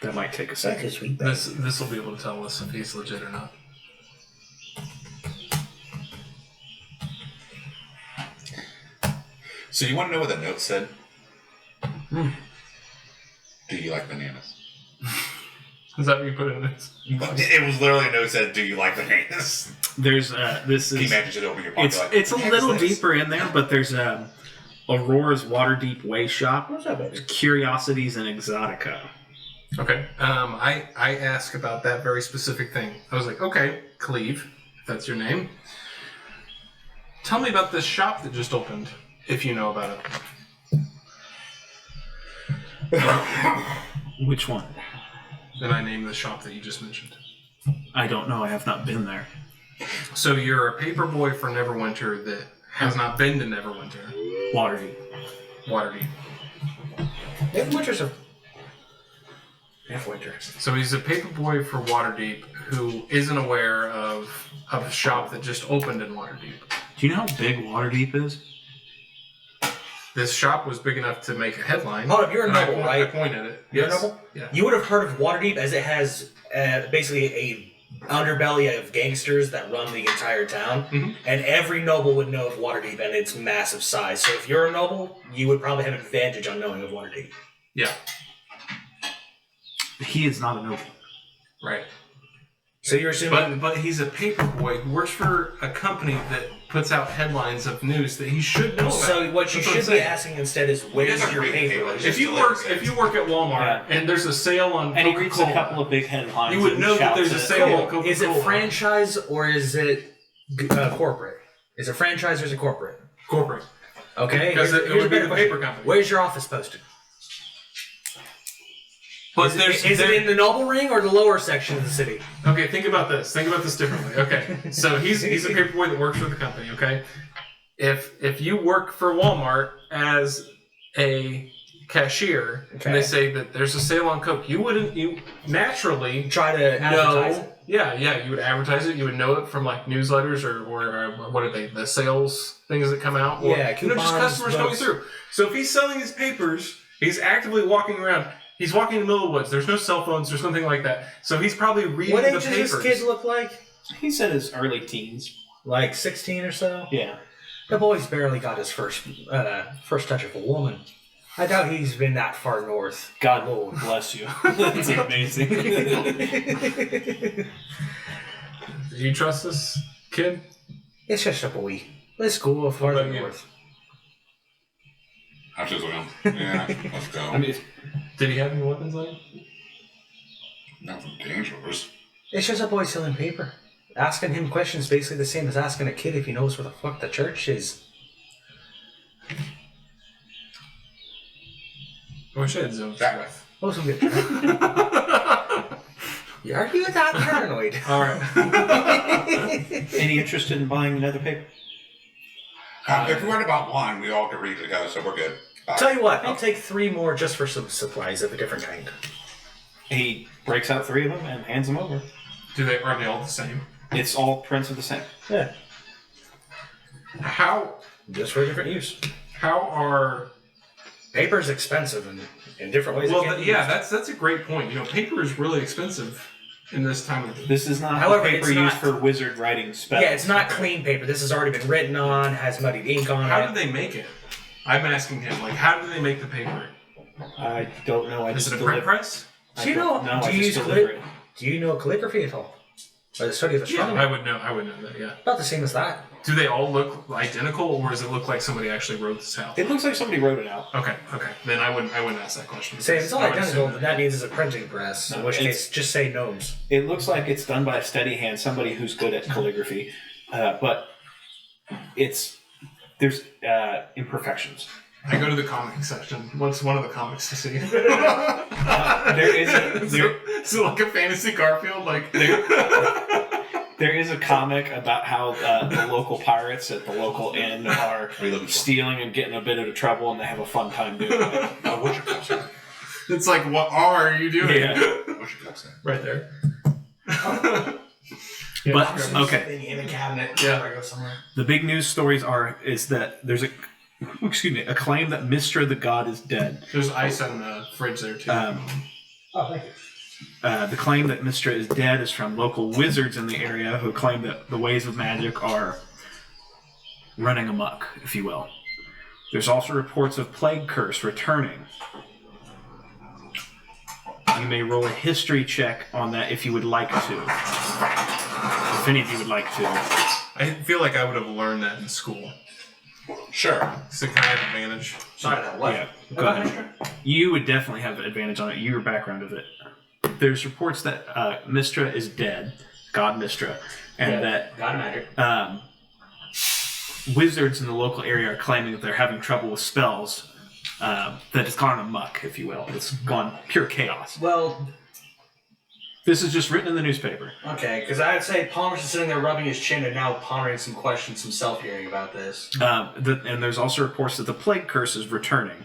That might take a second. This will be able to tell us if he's legit or not. So you want to know what the note said? Do you like bananas? Is that what you put in this? It was literally a note that said, "Do you like bananas?" There's this Can you is imagine it open your pocket? it's a "What the heck little is this?" deeper in there, but there's Aurora's Waterdeep Way Shop. What's that, baby? Curiosities and Exotica. Okay. I asked about that very specific thing. I was like, okay, Cleve, if that's your name. Tell me about this shop that just opened, if you know about it. Which one? Then I name the shop that you just mentioned. I don't know. I have not been there. So you're a paper boy for Neverwinter that has not been to Neverwinter. Waterdeep. Waterdeep. Winter's a half-winter. So he's a paper boy for Waterdeep who isn't aware of a shop that just opened in Waterdeep. Do you know how big Waterdeep is? This shop was big enough to make a headline. Hold up, you're a and noble, I right? pointed it. You're Yes. a noble? Yeah. You would have heard of Waterdeep as it has basically a underbelly of gangsters that run the entire town. Mhm. And every noble would know of Waterdeep and its massive size. So if you're a noble, you would probably have an advantage on knowing of Waterdeep. Yeah. He is not a noble. Right. So you're assuming... But he's a paper boy who works for a company that puts out headlines of news that he should know about. So what you That's should I'm be saying. asking instead is, where's It's a your great paper? paper. If you work at Walmart and there's a sale on And he reads a Coca-Cola, couple of big headlines. you would and know that shouts there's a it. sale on Cool. Coca-Cola. Is it franchise or is it corporate? Is it franchise or is it corporate? Corporate. Okay. Because it here's would a be better the question. paper company. Where's your office posted? But Is it in the noble ring or the lower section of the city? Okay, think about this. Think about this differently. Okay, so he's a paper boy that works for the company. Okay, if you work for Walmart as a cashier and they say that there's a sale on Coke, you naturally Try to advertise know. it. Yeah, you would advertise it. You would know it from like newsletters or what are they? The sales things that come out. Or, Yeah, just coupons, customers coming books. through. So if he's selling his papers, he's actively walking around. He's walking in the middle of the woods. There's no cell phones. There's nothing like that. So he's probably reading What the age papers. does this kid look like? He said his early teens. like 16 or so. Yeah. The boy's barely got his first touch of a woman. I doubt he's been that far north. God bless you. That's amazing. Do you trust this kid? It's just a boy. Let's go farther north. I just will. Yeah, let's go. I mean, Did he have any weapons on him? Nothing dangerous. It's just a boy selling paper. Asking him questions basically the same as asking a kid if he knows where the fuck the church is. I wish I had zones. That way. Most of them get You argue that paranoid. All right. any interested in buying another paper? If we weren't about one, we all could read together, so we're good. Tell you what, I'll take 3 more just for some supplies of a different kind. He breaks out 3 of them and hands them over. Are they all the same? It's all prints of the same. Yeah. How Just for a different use. are Paper's expensive in different ways. well? That's a great point. You know, paper is really expensive in this time of the. This is not However, the paper it's used not- for wizard writing spells. Yeah, it's not clean paper. This has already been written on, has muddied ink on How it. did they make it? I'm asking him. Like, how do they make the paper? I don't know. I Is just it a print deliver. press? Do you know? No, do I you just use deliver it. Do you know calligraphy at all? Or the study of astronomy? I would know that. Yeah. About the same as that. Do they all look identical, or does it look like somebody actually wrote this out? It looks like somebody wrote it out. Okay. Then I wouldn't ask that question. Say if it's all I would identical, assume then that means it's a printing press. No, in which it's- case, just say gnomes. It looks like it's done by a steady hand, somebody who's good at calligraphy, but there's imperfections. I go to the comic section. What's one of the comics to see? There is so like a fantasy Garfield, like there is a comic about how the local pirates at the local inn are What are you looking for? stealing and getting a bit of trouble, and they have a fun time doing it. What's your cup, sir? it's like, what are you doing? Yeah. What's your cup, sir? Right there. But okay, In a cabinet. Yeah. Before I go somewhere. the big news stories is that there's a claim that Mystra the god is dead. There's ice on the fridge there too. Oh, thank you. The claim that Mystra is dead is from local wizards in the area who claim that the ways of magic are running amok, if you will. There's also reports of Plague Curse returning. You may roll a history check on that if you would like to. If any of you would like to. I feel like I would have learned that in school. Sure. It's a kind of advantage. Sorry, what? Yeah, go ahead. You would definitely have an advantage on it, your background of it. There's reports that Mystra is dead, God Mystra, and that God magic. wizards in the local area are claiming that they're having trouble with spells. That it's gone amok, if you will. It's gone pure chaos. Well, This is just written in the newspaper. Okay, because I'd say Palmer's sitting there rubbing his chin and now pondering some questions himself hearing about this. And there's also reports that the Plague Curse is returning.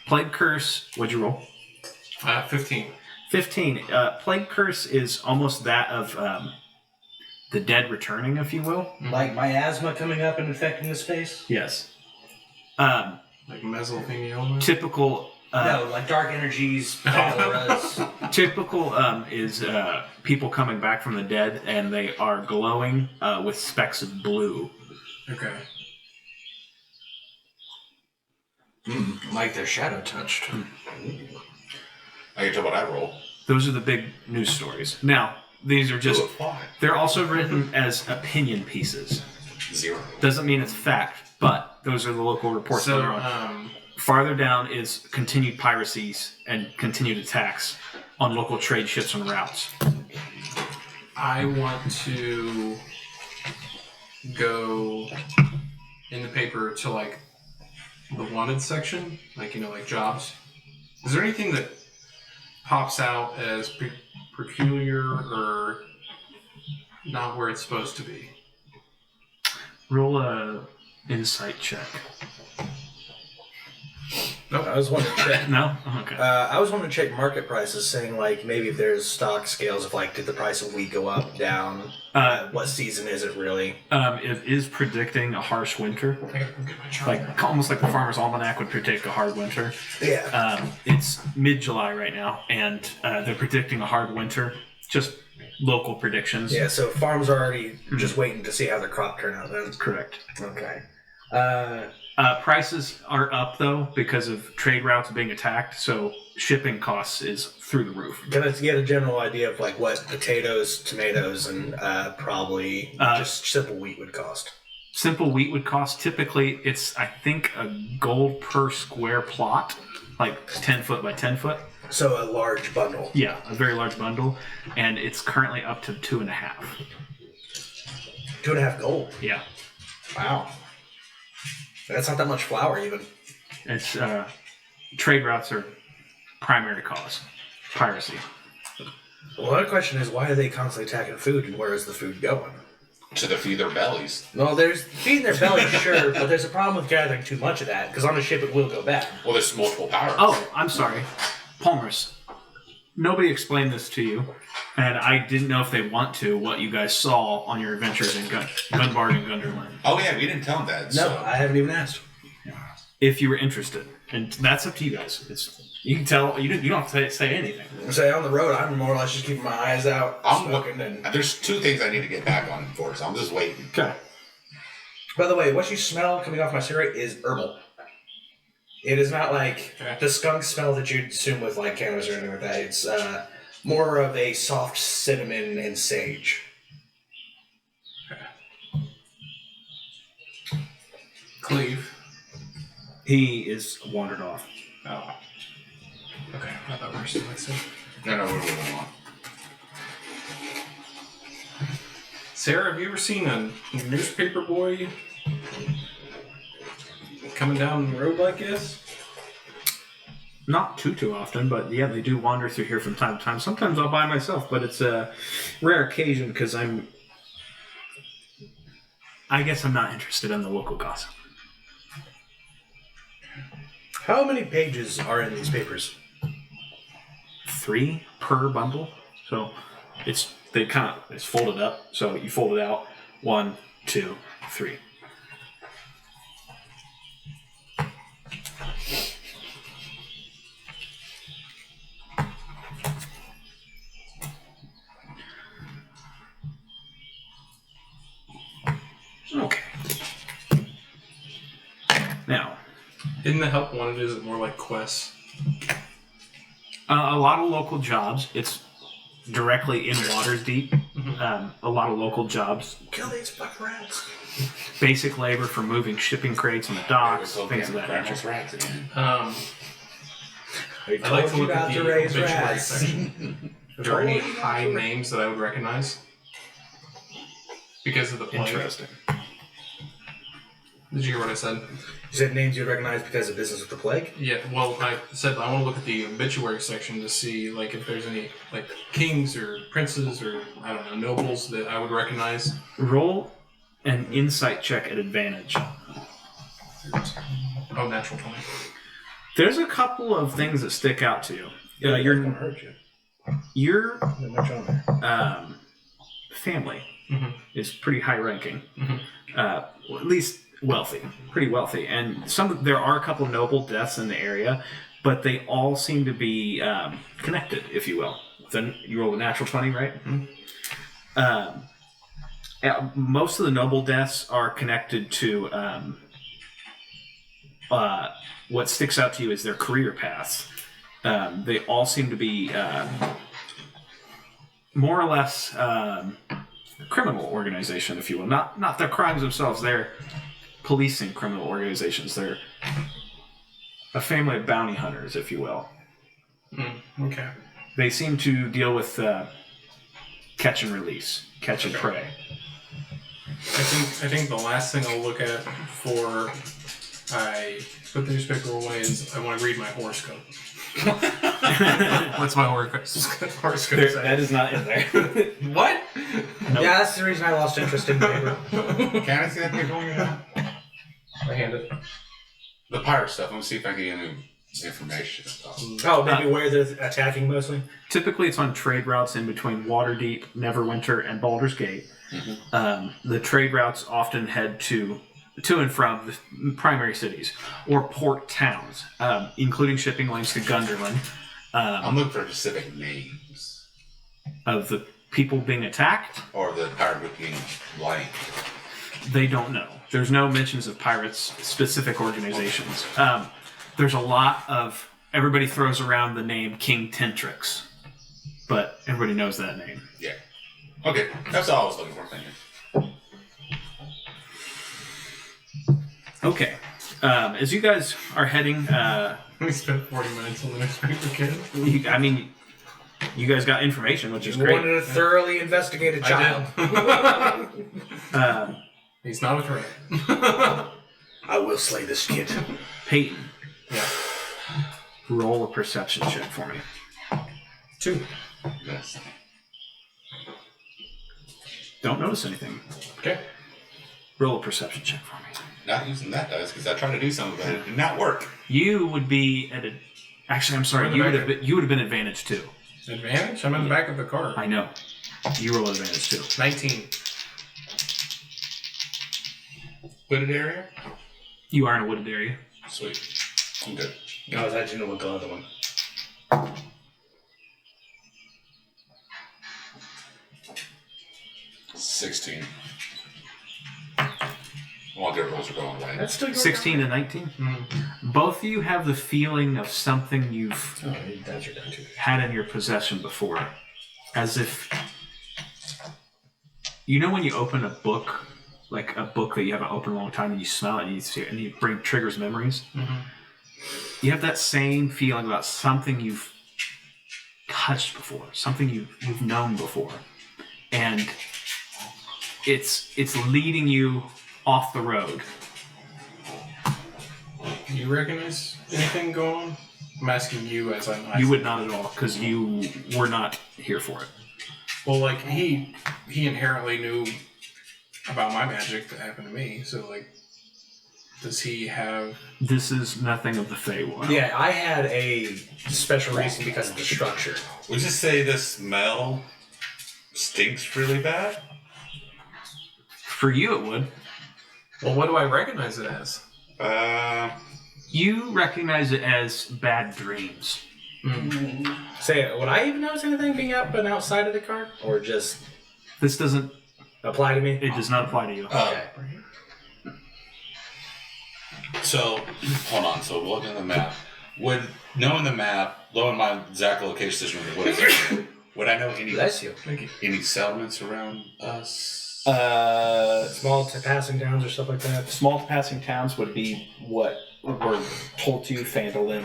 Plague Curse, what'd you roll? 15. 15. Plague Curse is almost that of the dead returning, if you will. Like miasma coming up and infecting the space? Yes. Like mesothelioma. Typical. No, like dark energies, auras. Typical is people coming back from the dead and they are glowing with specks of blue. Okay. Like their shadow touched. I can tell what I roll. Those are the big news stories. Now, these are just. They're also written as opinion pieces. 0. Doesn't mean it's fact, but those are the local reports that So, are on. Farther down is continued piracies and continued attacks on local trade ships and routes. I want to go in the paper to like the wanted section, like like jobs. Is there anything that pops out as peculiar or not where it's supposed to be? Roll a insight check. I was wanting to check. No? Okay. I was wanting to check market prices, saying like maybe if there's stock scales of like did the price of wheat go up, down? What season is it really? It is predicting a harsh winter. Like almost like the Farmer's Almanac would predict a hard winter. Yeah. It's mid-July right now, and they're predicting a hard winter. Just local predictions. Yeah, so farms are already just waiting to see how their crop turn out then. Correct. Okay. Prices are up, though, because of trade routes being attacked, so shipping costs is through the roof. Can I get a general idea of like what potatoes, tomatoes, and probably just simple wheat would cost? Simple wheat would cost, typically, it's, I think, a gold per square plot, like 10 foot by 10 foot. So a large bundle. Yeah, a very large bundle, and it's currently up to 2.5. 2.5 gold. Yeah. Wow. That's not that much flour, even. It's trade routes are primary cause. Piracy. Well, the question is, why are they constantly attacking food, and where is the food going? To feed their bellies. Well, there's feeding their belly, sure, but there's a problem with gathering too much of that, because on a ship it will go bad. Well, there's multiple powers. Oh, I'm sorry. Palmerus. Nobody explained this to you, and I didn't know if they want to, what you guys saw on your adventures in Gunbard and Gunderland. Oh, yeah, we didn't tell them that. No, So. I haven't even asked. If you were interested. And that's up to you guys. You can tell, you don't have to say anything. Say, on the road, I'm more or less just keeping my eyes out, smoking, and... There's 2 things I need to get back on for, so I'm just waiting. Okay. By the way, what you smell coming off my cigarette is herbal. It is not like the skunk smell that you'd assume with like cannabis or anything like that. It's more of a soft cinnamon and sage. Cleve. He is wandered off. Oh. Okay, I thought we were still listening. No, we're moving on. Sarah, have you ever seen a newspaper boy coming down the road like this? Not too often, but yeah, they do wander through here from time to time. Sometimes I'll by myself, but it's a rare occasion because I guess I'm not interested in the local gossip. How many pages are in these papers? 3 per bundle, so it's folded up. So you fold it out 1, 2, 3. Okay. Now, In the help wanted, is it more like quests? a lot of local jobs. It's directly in Waterdeep. A lot of local jobs. Kill these fucking rats. Basic labor for moving shipping crates on the docks, things of that nature. Rats again. I like to look at the raise obituary rats. section. Are there any high names that I would recognize? Because of the plague. Interesting. Did you hear what I said? You said names you'd recognize because of business with the plague? Yeah, well, I said I want to look at the obituary section to see, like, if there's any, like, kings or princes or, I don't know, nobles that I would recognize. Roll an insight check at advantage. Oh, natural 20. There's a couple of things that stick out to you. That's gonna hurt you. Your Not much on there. family Mhm. is pretty high ranking. Mhm. Well, at least wealthy, pretty wealthy, and there are a couple of noble deaths in the area, but they all seem to be connected, if you will. Then you roll a natural 20, right? Most of the noble deaths are connected to what sticks out to you is their career paths. They all seem to be more or less criminal organization, if you will. Not their crimes themselves. They're policing criminal organizations. They're a family of bounty hunters, if you will. Okay. They seem to deal with catch and release, catch and prey. I think the last thing I'll look at before I put the newspaper away is I want to read my horoscope. What's my horoscope say? That is not in there. What? Nope. Yeah, that's the reason I lost interest in paper. Can I see that paper when you're done? I hand it. The pirate stuff. Let me see if I can get any information. Oh, maybe where they're attacking mostly? Typically, it's on trade routes in between Waterdeep, Neverwinter, and Baldur's Gate. The trade routes often head to and from the primary cities or port towns, including shipping lanes to Gunderland. I'm looking for specific names. Of the people being attacked? Or the pirate group being lying? They don't know. There's no mentions of pirates, specific organizations. There's a lot of... Everybody throws around the name King Tentrix, but everybody knows that name. Yeah. Okay, that's all I was looking for. Thank you. Okay. As you guys are heading... we spent 40 minutes on the newspaper kid. You guys got information, which is You great. wanted to thoroughly investigate a child. He's not a threat. I will slay this kid. Peyton, Yeah. roll a perception check for me. 2. Yes. Don't notice anything. Okay. Roll a perception check for me. Not using that dice because I tried to do something, but it did not work. You would be at a... Actually, I'm sorry. You would have been advantage too. Advantage? I'm in the back of the car. I know. You roll advantage too. 19. Wooded area? You are in a wooded area. Sweet. I'm good. I was actually going to look at the other one. 16. Well, their rolls are going away. That's still 16 and 19. Both of you have the feeling of something you've That's your done too. had in your possession before. As if... You know when you open a book, like a book that you haven't opened in a long time, and you smell it and you see it, and it triggers memories? Mm-hmm. You have that same feeling about something you've touched before, something you've known before. And it's leading you off the road. Do you recognize anything going on? I'm asking you as I'm... You would not at all, because you were not here for it. Well, like, he inherently knew about my magic that happened to me, so, like, does he have... This is nothing of the Feywild. Yeah, I had a special reason because of the structure. Would you say the smell stinks really bad? For you, it would. Well, what do I recognize it as? You recognize it as bad dreams. Say, would I even notice anything being out and outside of the car? Or just This doesn't... apply to me? It does not apply to you. Okay. So, hold on. So, looking at the map, knowing the map, knowing my exact location would I know any Bless you. Thank you. any settlements around us? Small passing towns or stuff like that. Small passing towns would be what were told to you, Phandalin.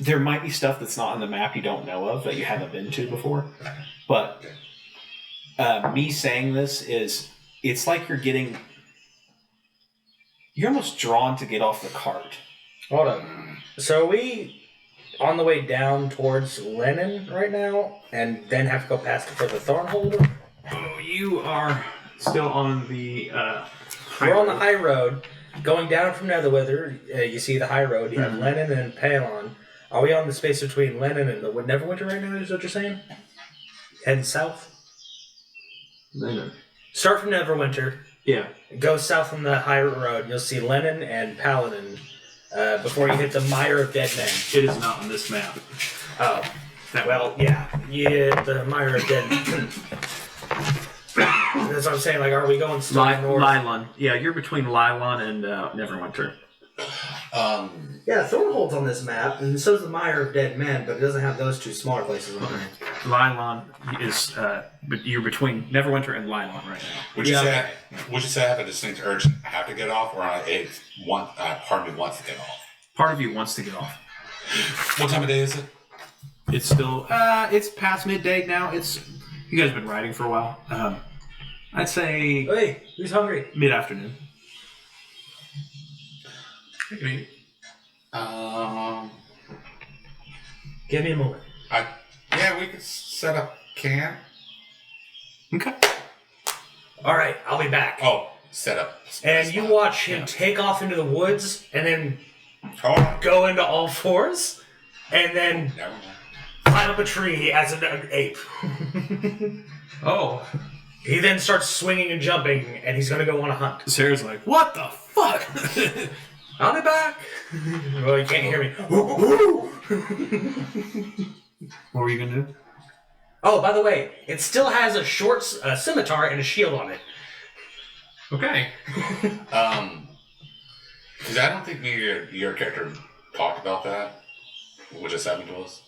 There might be stuff that's not on the map you don't know of that you haven't been to before. But me saying this is, it's like you're almost drawn to get off the cart. Hold on. So are we on the way down towards Lennon right now, and then have to go past it for the Thornhold? Oh, you are still on the... We're on the high road, going down from Netherwither. You see the high road. You have Lennon and Palon. Are we on the space between Lennon and the Neverwinter right now, is what you're saying? Heading south? Lennon. Start from Neverwinter. Yeah. Go south on the high road. You'll see Lennon and Paladin before you hit the Mire of Dead Men. It is not on this map. Oh. Well, yeah. The Mire of Dead Men. That's what I'm saying. Like, are we going still north? Lylon. Yeah, you're between Lylon and Neverwinter. Yeah, Thornhold's on this map, and so is the Mire of Dead Men, but it doesn't have those two smaller places on there. Lylon is... but you're between Neverwinter and Lylon right now. Would you say I have a distinct urge I have to get off, or part of me wants to get off? Part of you wants to get off. What time of day is it? It's still... it's past midday now. You guys have been riding for a while. I'd say... Hey, who's hungry? Mid-afternoon. Give me a moment. Yeah, we could set up camp. Okay. All right, I'll be back. Oh, set up. And you watch him take off into the woods, and then Oh, go into all fours, and then never mind. climb up a tree as an ape. Oh. He then starts swinging and jumping, and he's going to go on a hunt. Sarah's like, what the fuck? I'll be back. Well, you can't hear me. What were you going to do? Oh, by the way, it still has a short scimitar and a shield on it. Okay. Because I don't think me or your character talked about that. What just happened to us.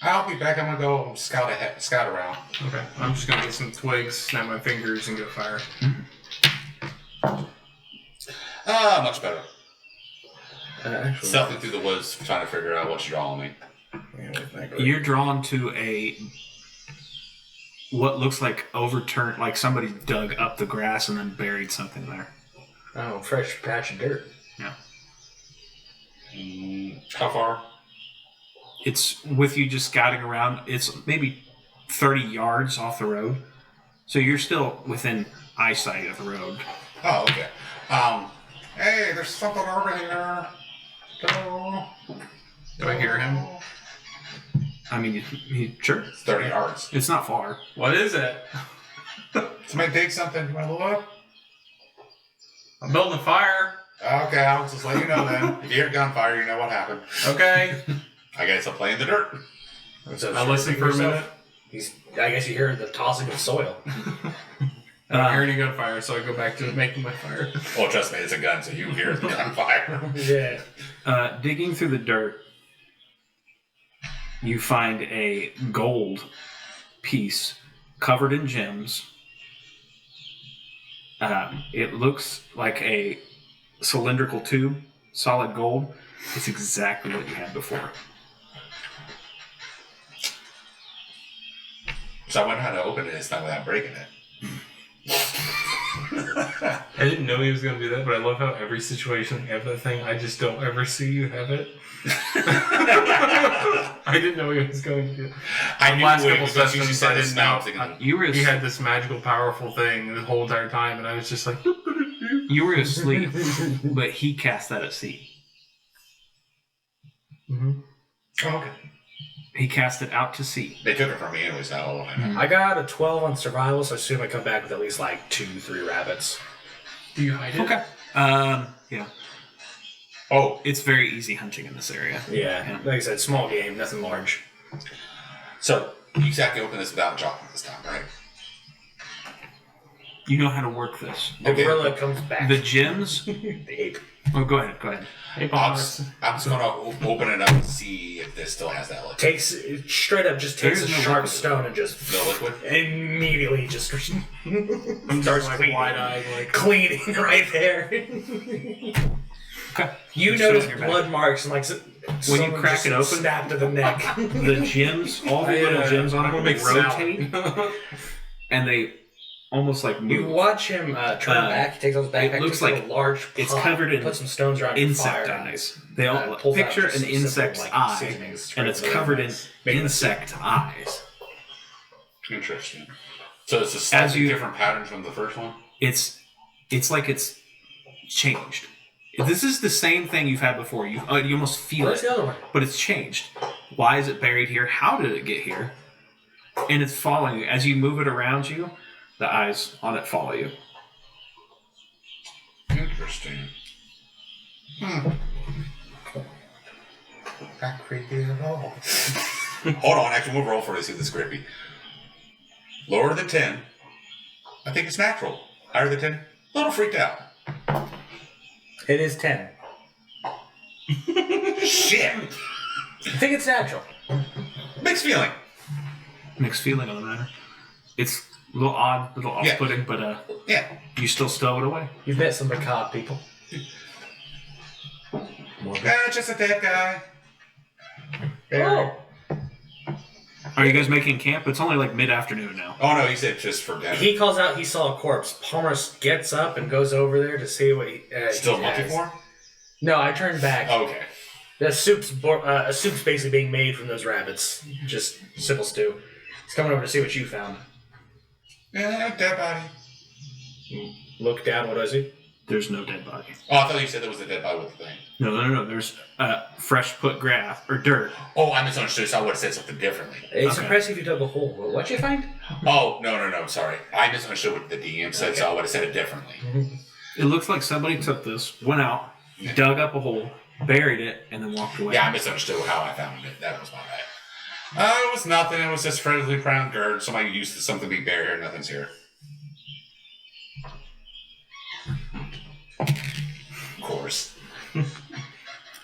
I'll be back. I'm gonna go scout around. Okay. I'm just gonna get some twigs, snap my fingers, and go fire. Much better. Stealthing through the woods, trying to figure out what's drawing me. You're drawn to what looks like overturned, like somebody dug up the grass and then buried something there. Oh, fresh patch of dirt. Yeah. How far? It's with you just scouting around. It's maybe 30 yards off the road. So you're still within eyesight of the road. Oh, okay. Hey, there's something over here. Go. Do I hear him? I mean, sure. It's 30 yards. It's not far. What is it? Somebody dig something. You want to look? I'm building a fire. Okay, I'll just let you know then. If you hear gunfire, you know what happened. Okay. I guess I'll play in the dirt. So I listen for a minute. I guess you hear the tossing of soil. I don't hear any gunfire, so I go back to making my fire. Well, trust me, it's a gun, so you hear the gunfire. Yeah. Digging through the dirt, you find a gold piece covered in gems. It looks like a cylindrical tube, solid gold. It's exactly what you had before. So I wonder how to open it this time without breaking it. I didn't know he was going to do that, but I love how every situation you have that thing, I just don't ever see you have it. I didn't know he was going to do it. I knew last it couple because you sessions, said I it's didn't know. now. He had this magical, powerful thing the whole entire time, and I was just like... You were asleep, but he cast that at sea. Mm-hmm. Oh, okay. He cast it out to sea. They took it from me anyways, now all I know. I got a 12 on survival, so I assume I come back with at least like 2-3 rabbits. Do you hide it? Okay. Yeah. Oh, It's very easy hunting in this area. Yeah. Like I said, small game, nothing large. so you exactly open this without dropping this time, right? You know how to work this. The gorilla comes back. The gems. The ape. Oh, go ahead. Hey, I'm Boss. just going to open it up and see if this still has that liquid. Takes straight up, just takes There's a no sharp liquid. stone and just No liquid? immediately just I'm starts just like cleaning. wide-eyed, like... Cleaning right there. Okay. You It's notice still in your blood marks and like When you crack just it open- snap to the neck. The gems, all the little gems on I'm it, gonna they make salad. rotate, and they almost like You move. watch him turn back. He takes out his backpack. it looks takes like a large. it's pot, covered in Put some stones around insect fire, eyes. They all pulls out picture just an some simple, insect's like, eye, seasonings, and it's spreads covered in around. Make it insect eyes. Interesting. So it's a As slightly you- different pattern from the first one? It's like it's changed. This is the same thing you've had before. You almost feel Where's it, the other one? but it's changed. Why is it buried here? How did it get here? And it's following you as you move it around you. The eyes on it follow you. Interesting. Not creepy at all. Hold on, actually, we'll roll for it to see if this is creepy. Lower than 10. I think it's natural. Higher than 10. A little freaked out. It is 10. Shit! I think it's natural. Mixed feeling. Mixed feeling on the matter. It's a little odd, a little off-putting, but Yeah. you still stow it away. You've met some macabre people. Just a dead guy. Oh. Are you guys making camp? It's only like mid-afternoon now. Oh no, he said just for dinner. He calls out he saw a corpse. Palmer gets up and goes over there to see what he Still he looking has. for him? No, I turned back. Okay. The soup's basically being made from those rabbits. Just simple stew. He's coming over to see what you found. Yeah, dead body. Look down. What is he? There's no dead body. Oh, I thought you said there was a dead body with the thing. No. There's fresh put grass or dirt. Oh, I misunderstood, so I would have said something differently. It's Okay. impressive you dug a hole. What'd you find? Oh, no, sorry. I misunderstood what the DM said, so I would have said it differently. It looks like somebody took this, went out, dug up a hole, buried it, and then walked away. Yeah, I misunderstood how I found it. That was my bad. It was nothing. It was just friendly brown dirt. Somebody used something to be buried here. Nothing's here. Of course.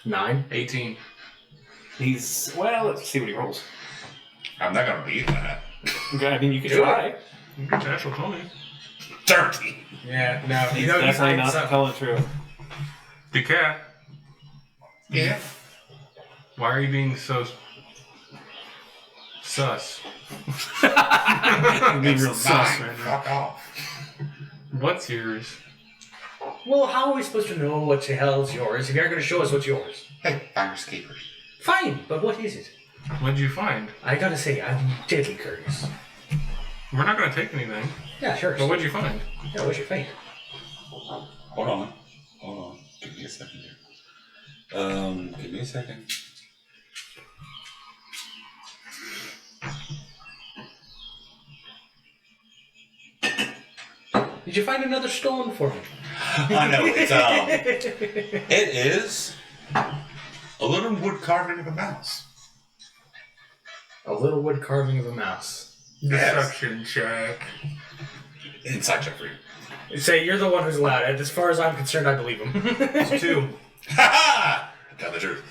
9. 18. He's well. Let's see what he rolls. I'm not gonna beat that. Okay, I mean you could Do try. Natural 20. 30. Yeah, no. He's You know, definitely not something. telling the truth. The cat. Yeah. Why are you being so sus? You're being real It's sus mine. right now. Fuck off. What's yours? Well, how are we supposed to know what the hell's yours if you're not going to show us what's yours? Hey, finders keepers. Fine, but what is it? What'd you find? I gotta say, I'm deadly curious. We're not gonna take anything. Yeah, sure. But what'd you find? Yeah, what's your fate? Hold on. Give me a second here. Give me a second. Did you find another stone for me? I know. It is a little wood carving of a mouse. A little wood carving of a mouse. Deception check. Inside check for you. Say, you're the one who's allowed it. As far as I'm concerned, I believe him. It's 2. Ha ha! Tell the truth.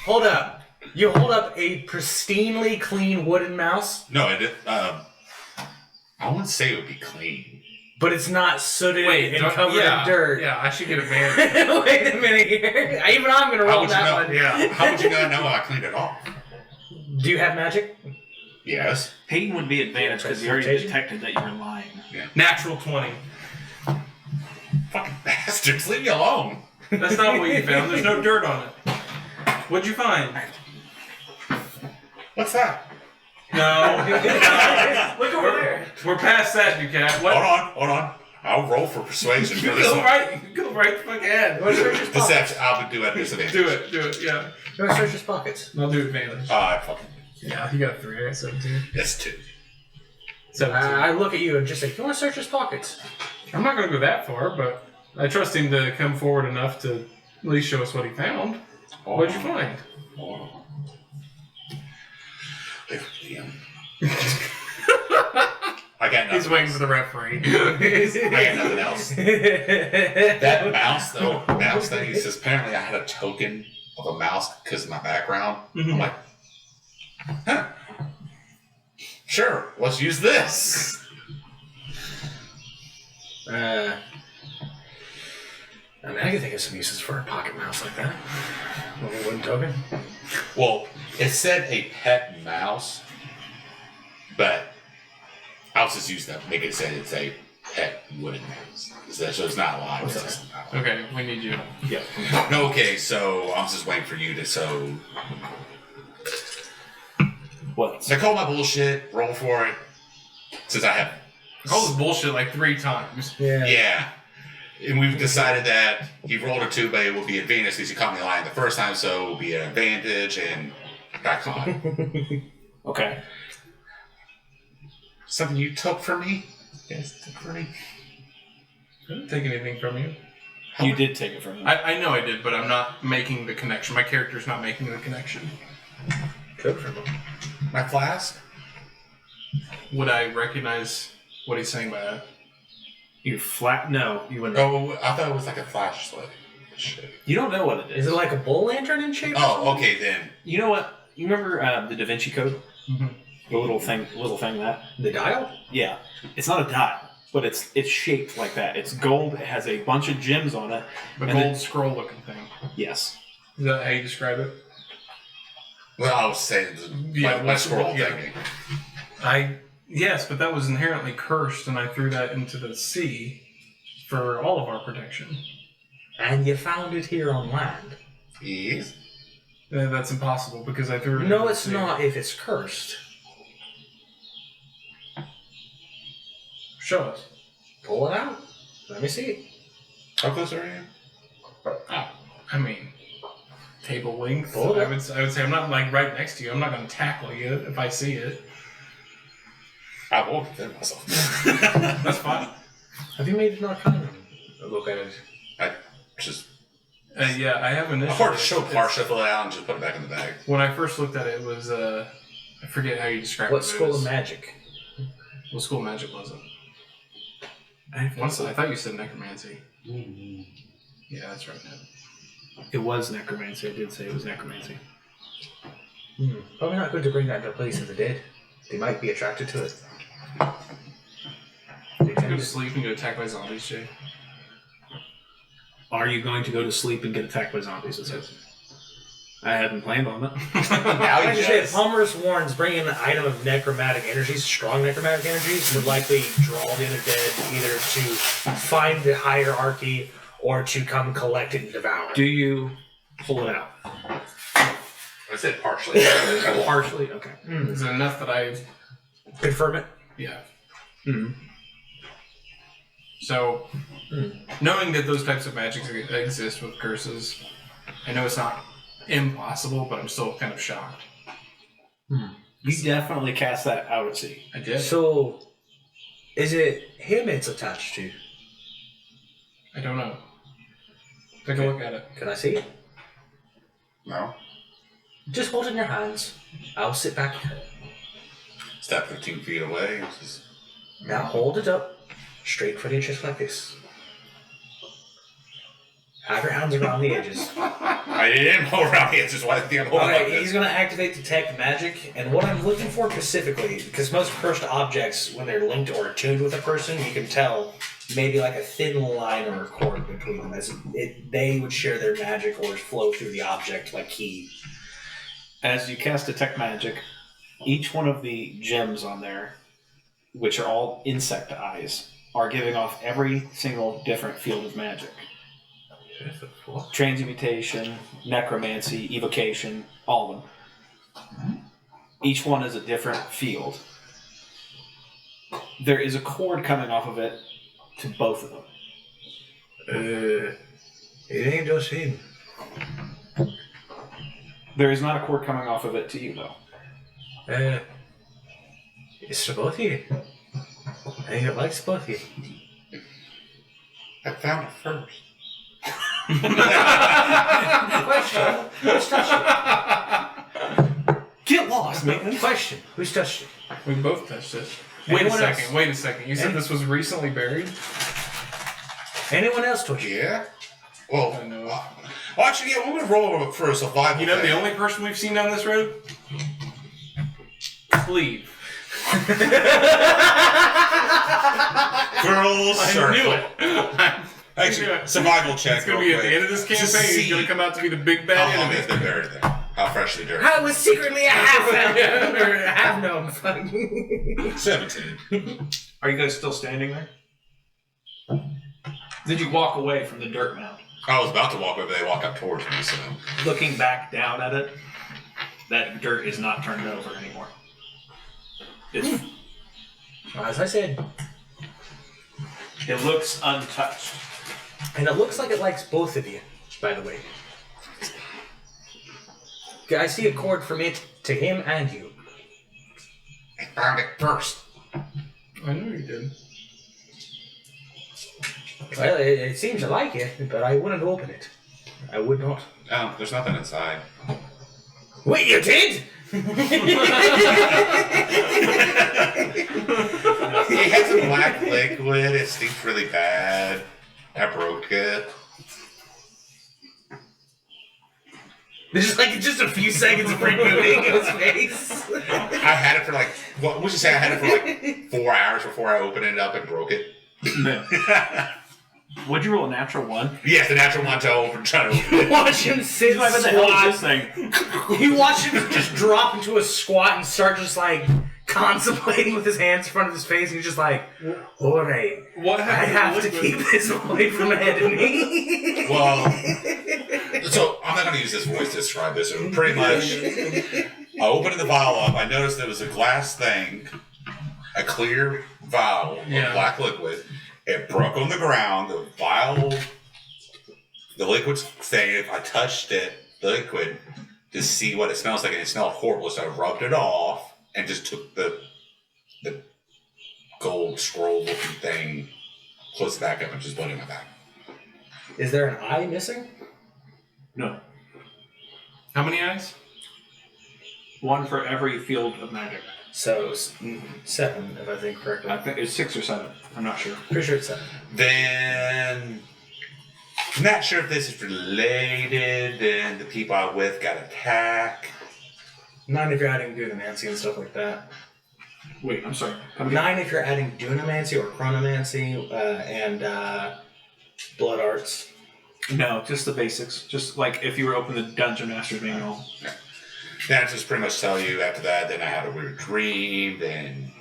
Hold up. You hold up a pristinely clean wooden mouse, No, I did. I wouldn't say it would be clean. but it's not sooted and don't- covered in dirt. Yeah, I should get advantage. Wait a minute here. Even I'm going to How roll would you that know? one. Yeah. How would you not know I cleaned it off? Do you have magic? Yes. Peyton would be advantage because he already Presentation? detected that you were lying. Natural 20. Fucking bastards, leave me alone. That's not what you found. There's no dirt on it. What'd you find? What's that? No. Look over there. We're past that, Ducat. What? Hold on. I'll roll for persuasion for this Go one. right. Go right the fuck ahead. You want to search his pockets? Deception. I'll do it at disadvantage. Do it. Yeah. You want to search his pockets? I'll do advantage. Fucking. Yeah, he got 3. I got 17. That's 2. 17. I look at you and just say, you want to search his pockets? I'm not going to go that far, but I trust him to come forward enough to at least show us what he found. What'd you find? Hold on. Wait for Liam. I got He's nothing. waiting for the referee. I got nothing else. That mouse thing, he says, apparently I had a token of a mouse because of my background. I'm like, huh. Sure, let's use this. I mean, I can think of some uses for a pocket mouse like that. A little wooden token. Well, it said a pet mouse, but I'll just use that, make it say it's a pet wooden mouse. So it's not live. It's just not live. Okay, we need you. No, okay, so I'm just waiting for you to What? So I call my bullshit, roll for it, since I have. I called this bullshit like 3 times. Yeah. And we've decided that he rolled a 2, but it will be advantage because he caught me lying the first time, so it will be an advantage, and got caught. Okay. Something you took from me? Yes, took from me. I didn't take anything from you. You did take it from him. I know I did, but I'm not making the connection. My character's not making the connection. Took from him. My flask? Would I recognize what he's saying by that? You flat? No, you wouldn't. Oh, I thought it was like a flashlight. Shit. You don't know what it is. Is it like a bull lantern in shape? or Oh, something? okay then. You know what? You remember the Da Vinci Code? Mhm. The little thing that. The dial? Yeah, it's not a dial, but it's shaped like that. It's gold. It has a bunch of gems on it. The And gold then- scroll looking thing. Yes. Is that how you describe it? Well, I was saying, Yeah, my scroll yeah. thing. Yes, but that was inherently cursed, and I threw that into the sea for all of our protection. And you found it here on land. Yes. That's impossible because I threw it. No, into the it's sea. not if it's cursed. Show us. Pull it out. Let me see it. How close are you? I mean, table length. Pull it I up. would say I'm not like right next to you. I'm not going to tackle you if I see it. I won't defend myself. That's fine. Have you made an arcana look at it? I just Yeah, I have initially. Or show partial fill it out and just put it back in the bag. When I first looked at it, it was I forget how you described it. What school of magic? What school of magic was it? I thought you said necromancy. Mm-hmm. Yeah, that's right. It was necromancy. I did say it was necromancy. Probably not good to bring that to a place of the dead. They might be attracted to it. Go to sleep and get attacked by zombies, Jay. Are you going to go to sleep and get attacked by zombies? It says. I hadn't planned on that. Now I you say just... Palmerus warns bringing an item of necromantic energies, strong necromantic energies, would likely draw the other dead either to find the hierarchy or to come collect it and devour it. Do you pull it out? I said partially. Partially? Okay. Is it enough that I... Confirm it? Yeah. Mm-hmm. So, knowing that those types of magics exist with curses, I know it's not impossible, but I'm still kind of shocked. You definitely cast that out at sea. I did. So, is it him it's attached to? I don't know. Take a look at it. Can I see it? No. Just hold it in your hands. I'll sit back. Step 15 feet away. Just... Now hold it up. Straight for the edges like this. Have your hands around the edges. I didn't hold around the edges. Why did I hold Alright, like this? he's going to activate Detect Magic, and what I'm looking for specifically, because most cursed objects, when they're linked or attuned with a person, you can tell maybe like a thin line or a cord between them, as they would share their magic or flow through the object like key. As you cast Detect Magic, each one of the gems on there, which are all insect eyes, are giving off every single different field of magic. Transmutation, necromancy, evocation, all of them. Each one is a different field. There is a cord coming off of it to both of them. It ain't just him. There is not a cord coming off of it to you, though. It's both of you. I think it likes both of you. I found it first. Question. Who's touched Get lost, man! it? Question. Who's touched it? We both touched it. Wait Anyone a second. else? Wait a second. You said this was recently buried? Anyone else touched it? Yeah? Well, I know. actually, yeah, I'm going to roll for a survival. You know thing. the only person we've seen down this road? Cleve. Girl I circle. knew it. Actually, survival check. It's going to be at the end of this campaign. He's going to come out to be the big How bad long enemy. has been buried there? How freshly dirty? I was secretly a half or a half gnome. 17. Are you guys still standing there? Did you walk away from the dirt mound? I was about to walk over, they walked up towards me, so. Looking back down at it, that dirt is not turned over anymore. It's, As I said, it looks untouched. and it looks like it likes both of you, by the way. I see a cord from it to him and you. I found it first. I knew you did. Well, it seems to like it, but I wouldn't open it. I would not. Oh, there's nothing inside. Wait, you did? It has a black liquid, it stinks really bad. I broke it. There's like just a few seconds of rebooting in his face. I had it for like, what would you say? I had it for like 4 hours before I opened it up and broke it. Would you roll a natural one? Yes, the natural one to open, try to open it. Watch him sit What the hell is squat. this thing? You watch him just drop into a squat and start just like contemplating with his hands in front of his face. And he's just like, all right, What I happened? have to keep this away from ahead of me. Well, so I'm not going to use this voice to describe this. It was pretty much, I opened the vial up. I noticed there was a glass thing, a clear vial of black liquid. It broke on the ground. The vial, the liquid's thing, if I touched it, the liquid, to see what it smells like, and it smelled horrible. So I rubbed it off and just took the gold scroll looking thing, closed it back up, and just put it in my bag. Is there an eye missing? No. How many eyes? 1 for every field of magic. So 7, if I think correctly. I think it's 6 or 7. I'm not sure. Pretty sure it's 7. Then, I'm not sure if this is related. Then the people I'm with got attacked. 9 if you're adding Dunamancy and stuff like that. Wait, I'm sorry. 9 if you're adding Dunamancy or Chronomancy and Blood Arts. No, just the basics. Just like if you were open the Dungeon Master's Manual. Yeah. Then I just pretty much tell you after that. Then I had a weird dream. Then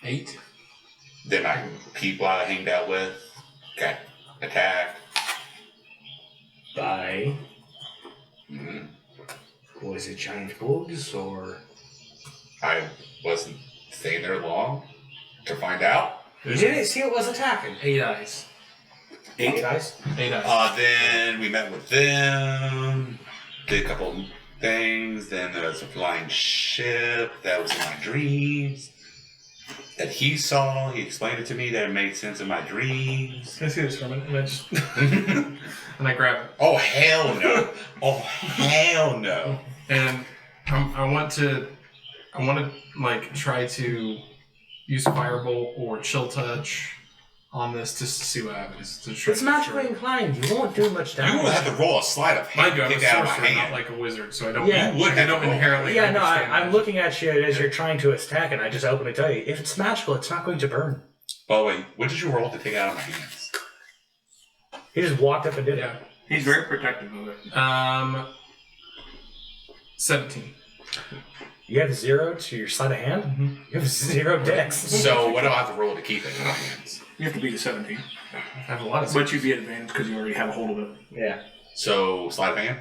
8. Then my people I hanged out with got attacked. By. Mm-hmm. Was it giant bugs or? I wasn't staying there long to find out. You didn't see it was attacking. 8 eyes. 8 eyes? 8 eyes. Then we met with them, did a couple things. Then there was a flying ship that was in my dreams that he saw. He explained it to me that it made sense in my dreams. Can I see this from an image? And I grab it. Oh, hell no. Oh, hell no. And I want to like try to use Firebolt or Chill Touch on this just to see what happens. To try It's to magically destroy it. inclined. You won't do much You damage. would have to roll a sleight of Mind hand you, to I'm a get that out of my sorcerer, not hand. like a wizard, so I don't. Yeah. You would I have don't to roll. inherently. Yeah, no, understand I'm magic. looking at you as you're trying to attack, and I just openly tell you, if it's magical, it's not going to burn. By the way, what did you roll to take it out of my hands? He just walked up and did Yeah. it. He's very protective of it. 17. You have 0 to your sleight of hand? Mm-hmm. You have 0 dex. So what do I have to roll to keep it in my hands? You have to beat a 17. I have a lot of. But you'd be at advantage because you already have a hold of it. Yeah. So sleight of hand?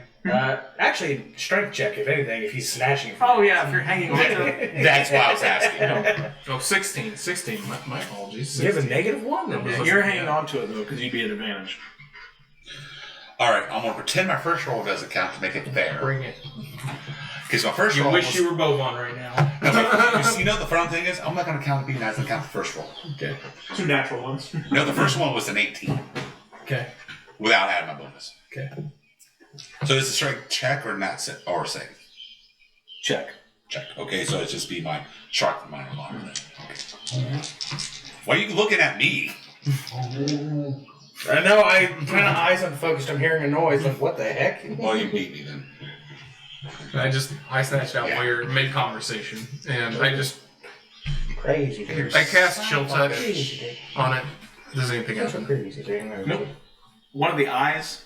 Actually, strength check, if anything, if he's snatching. Oh, yeah, if you're hanging on to it. That's why I was asking. Oh, 16. 16. My apologies. You have a 16. -1? Yeah, You're hanging on to it, though, because you'd be at advantage. All right, I'm gonna pretend my first roll doesn't count to make it fair. Bring it. Because my first You roll wish was, you were Bovan right now. you know the fun thing is, I'm not gonna count the being as I count the first roll. Okay. 2 natural ones. No, the first one was an 18 Okay. without adding my bonus. Okay. So is it a strength check or not or save? Check. Check. Okay, so it's just be my sharp minor locker then. Okay. Why are you looking at me? I know, I kind of eyes unfocused. I'm hearing a noise. Like, what the heck? Well, you beat me then. I snatched out while you're mid conversation, and I Crazy thing. cast Chill Touch Crazy thing. on it. Does anything That's a happen? crazy thing. Nope. One of the eyes,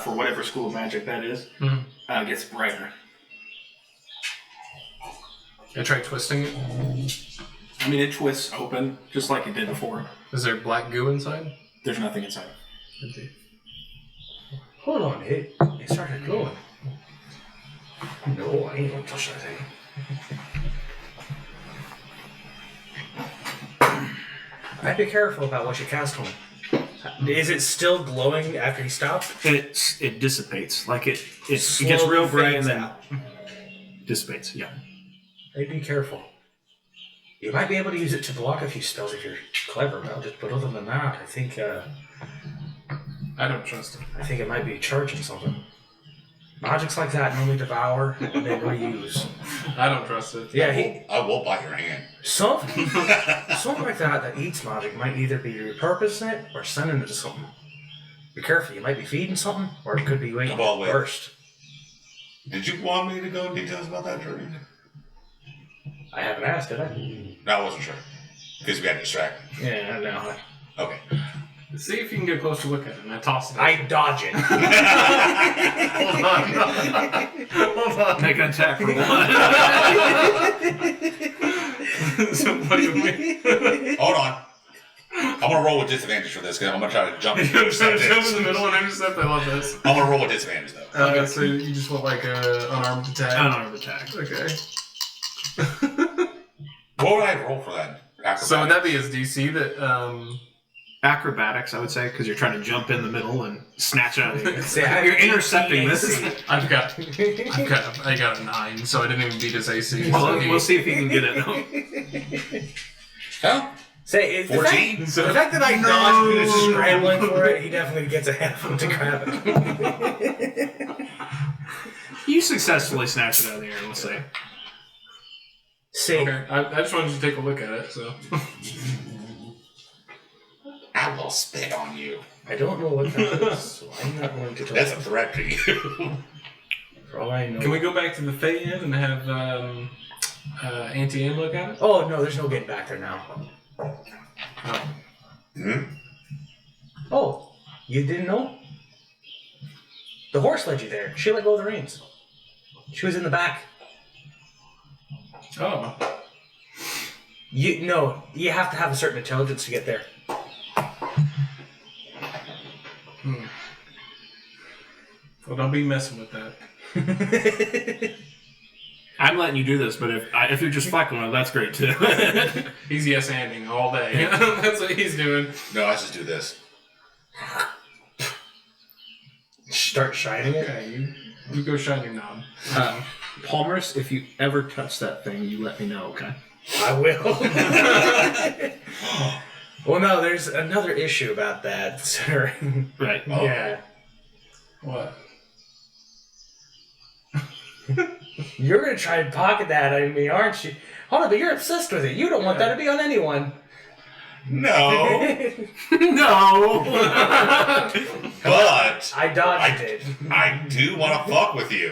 for whatever school of magic that is, gets brighter. I try twisting it. I mean, it twists open, just like it did before. Is there black goo inside? There's nothing inside. Hold on, it started glowing. No, I ain't gonna touch that thing. I'd be careful about what you cast on it. Is it still glowing after he stopped? And it dissipates. Like it gets Slowly real bright and fades then out. dissipates. Yeah. I'd be careful. You might be able to use it to block a few spells if you're clever about it, but other than that, I think I don't trust it. it might be charging something. Magics like that normally devour and then reuse. I don't trust it. Yeah, I will bite your hand. something like that eats magic might either be repurposing it or sending it to something. Be careful, you might be feeding something, or it could be waiting Well, to wait. burst. Did you want me to go in details about that dream? I haven't asked, did I? No, I wasn't sure. Because we got distracted. Yeah, no. Okay. See if you can get a closer look at it, and I toss it. I dodge it. Hold on. Make an attack for 1. So what do you mean? Hold on. I'm going to roll with disadvantage for this because I'm going to try to jump in. Jump in the middle and intercept. I love this. I'm going to roll with disadvantage though. So you just want like a unarmed attack? Unarmed attack. Okay. What would I roll for that? So would that be his DC that Acrobatics, I would say, because you're trying to jump in the middle and snatch it out of you. See, I You're intercepting this. I got a 9, so I didn't even beat his AC. We'll see if he can get it. Well, Say, 14? The fact that I dodged and he was scrambling for it, he definitely gets ahead of him to grab it. You successfully snatched it out of the air, we'll say. See, Okay, I just wanted you to take a look at it, so. I will spit on you. I don't know what that is, so I'm not going to tell That's a you. threat to you. For all I know. Can we go back to the Fey Inn and have Auntie Anne look at it? Oh, no, there's no getting back there now. Hmm? Oh, you didn't know? The horse led you there. She let go of the reins. She was in the back. Oh. You have to have a certain intelligence to get there. Well, don't be messing with that. I'm letting you do this, but if you're just fucking with it, that's great too. He's yes-anding all day. That's what he's doing. No, I just do this. Start shining it. Okay, you go shine your knob. Palmerus, if you ever touch that thing, you let me know, okay? I will. Well, no, there's another issue about that. Considering, Right. Oh. yeah, What? you're gonna try and pocket that out of me, aren't you? Hold on, but you're obsessed with it. You don't want that to be on anyone. No, No! but I dodged it. I do want to fuck with you.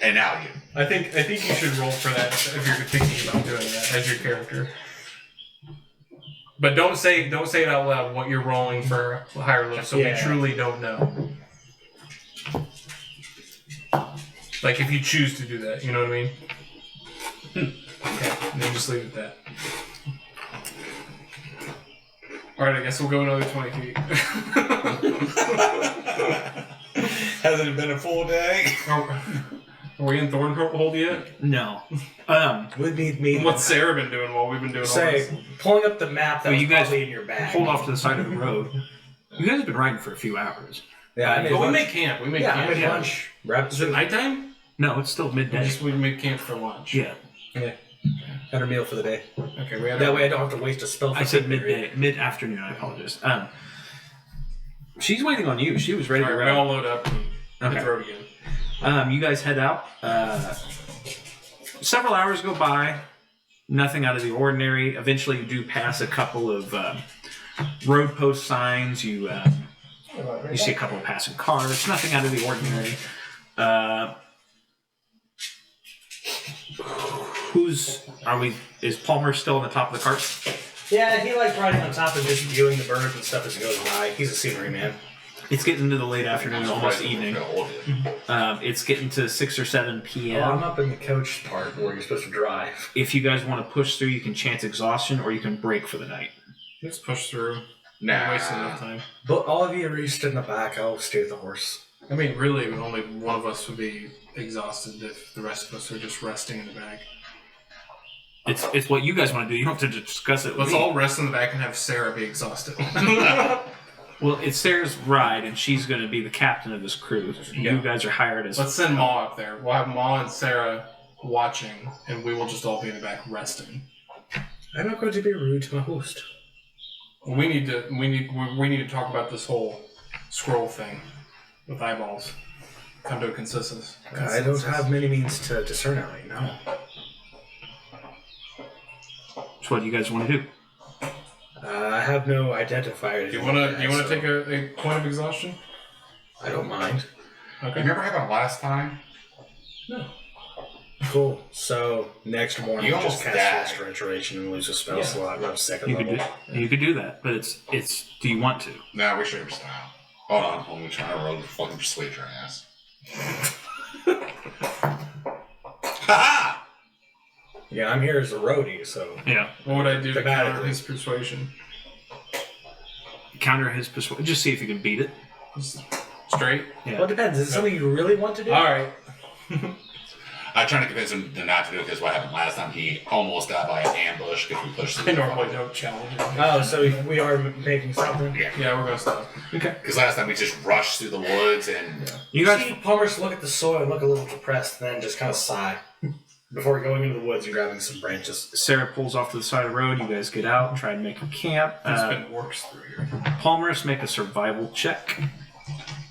And now you. I think you should roll for that if you're thinking about doing that as your character. But don't say it out loud what you're rolling for high or low, so we truly don't know. Like if you choose to do that, you know what I mean? Okay, and then just leave it at that. Alright, I guess we'll go another 20 feet. Hasn't it been a full day? Are we in Thornhold yet? No. Would be me. What's Sarah been doing while we've been doing all this? Say, pulling up the map that Well, was you guys probably in your bag. hold off to the side of the road. You guys have been riding for a few hours. Yeah, I made But we lunch. make camp. We make Yeah, camp. I made lunch. Wrapped Is it nighttime? No, it's still midday. We make camp for lunch. Yeah. Had her meal for the day. Okay, we had That way I don't have to waste a spell. For I said sleep period. midday, mid-afternoon. I apologize. She's waiting on you. She was ready to Alright, we ride. all load up and hit Okay. the road again. You guys head out. Several hours go by. Nothing out of the ordinary. Eventually, you do pass a couple of road post signs. You see a couple of passing cars. Nothing out of the ordinary. Is Palmer still on the top of the cart? Yeah, he likes riding on top and just viewing the birds and stuff as he goes by. He's a scenery man. It's getting into the late afternoon, almost evening. It's getting to 6 or 7 p.m. I'm up in the coach part where you're supposed to drive. If you guys want to push through, you can chance exhaustion or you can break for the night. Let's push through. Nah. We're wasting enough time. But all of you are used in the back. I'll steer the horse. I mean, really, only one of us would be exhausted if the rest of us are just resting in the back. It's what you guys want to do. You don't have to discuss it with Let's me. all rest in the back and have Sarah be exhausted. Well, it's Sarah's ride, and she's going to be the captain of this crew. You guys are hired as... Let's send Ma up there. We'll have Ma and Sarah watching, and we will just all be in the back resting. I'm not going to be rude to my host. We need to talk about this whole scroll thing with eyeballs. Come to a consensus. I don't have many means to discern it right now. So what do you guys want to do? I have no identifier. Do you want to take a point of exhaustion? I don't mind. Okay. Remember what happened last time? No. Cool. So next morning, You we'll just almost cast died. restoration and lose a spell slot. Rub second You could level. do that, but it's. Do you want to? Nah, we should have style. Hold on, let me try to roll the fucking persuade your ass. Ha Yeah, I'm here as a roadie, so Yeah. What would I do to counter Thematically. his persuasion? Counter his persuasion. Just see if you can beat it. Just straight? Yeah. well, it depends. Is it something you really want to do? All right. I'm trying to convince him to not to do it because what happened last time, he almost died by an ambush because we pushed I through. normally don't challenge it. Oh, so we are making something. Yeah, Yeah, we're gonna stop. Okay. because last time we just rushed through the woods and You guys. See Palmer's look at the soil and look a little depressed, and then just kind of sigh. Before going into the woods and grabbing some branches. Sarah pulls off to the side of the road. You guys get out and try and make a camp. There's been orcs through here. Palmerus, make a survival check.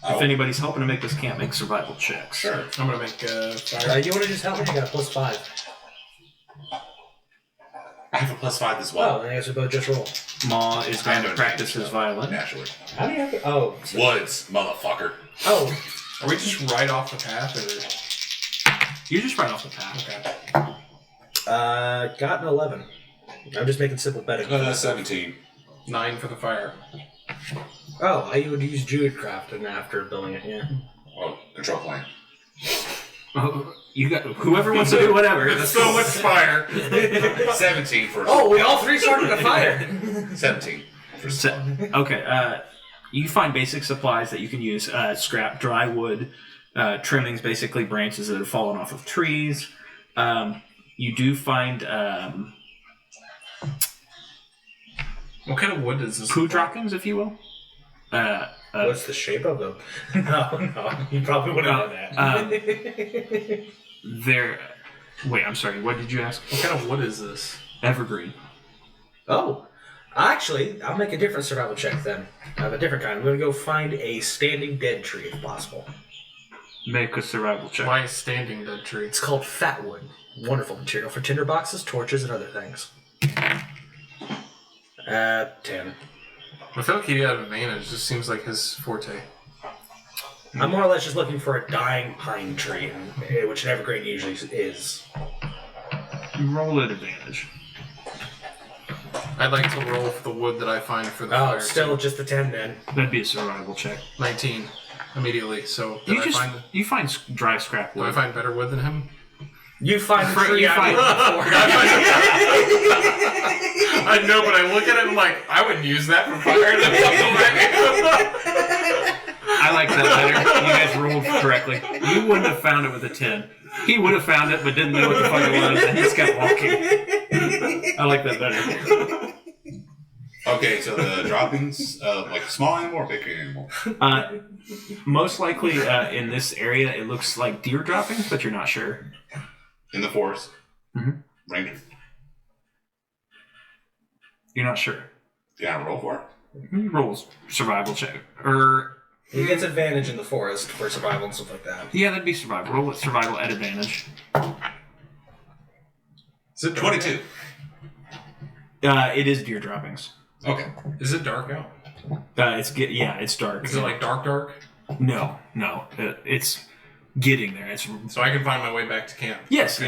If anybody's helping to make this camp, make survival checks. Sure. I'm gonna make fire. You want to just help me? I got a +5. I have a +5 as Oh, well. then I guess we both just roll. Ma is going to don't practice change his stuff, violin. Naturally. How do you have to... Oh. Woods, motherfucker. Oh. Are we just right off the path, or? You're just right off the path. Okay. Got an 11. I'm just making simple betting. 17. 9 for the fire. Oh, I would use Druidcraft and after building it, yeah. Oh, control plane. Oh, you got whoever wants to do whatever. There's so much fire. 17 for. Oh, we all three started a fire! 17 for. Okay, you find basic supplies that you can use. Scrap, dry wood, trimmings, basically branches that have fallen off of trees. You do find What kind of wood is this? poo droppings, if you will. What's the shape of them? No, you probably wouldn't know that. They're... Wait, I'm sorry, what did you ask? What kind of wood is this? Evergreen. Oh, actually, I'll make a different survival check then. I have a different kind. I'm going to go find a standing dead tree if possible. Make a survival check. Why a standing dead tree? It's called fatwood. Wonderful material for tinderboxes, torches, and other things. 10. I feel like he had an advantage. This seems like his forte. I'm more or less just looking for a dying pine tree, which an evergreen usually is. You roll at advantage. I'd like to roll for the wood that I find for the Oh, fire. still just a 10 then. That'd be a survival check. 19 immediately. So You find dry scrap do wood. I find better wood than him? You find the tree you I find- looked for. I know, but I look at it and I'm like, I wouldn't use that for fire. I like that better. You guys rolled correctly. You wouldn't have found it with a 10. He would have found it, but didn't know what the fuck it was, and just kept walking. I like that better. Okay, so the droppings, like small animal or big animal? Most likely in this area, it looks like deer droppings, but you're not sure. In the forest? Mhm. Ranger. You're not sure. Yeah, roll for it. He rolls survival check. Or, He gets advantage in the forest for survival and stuff like that. yeah, that'd be survival. Roll with survival at advantage. Is it 22. It is deer droppings. Okay. Is it dark out? It's dark. Is it like dark? No. It's getting there. It's So I can find my way back to camp. yes.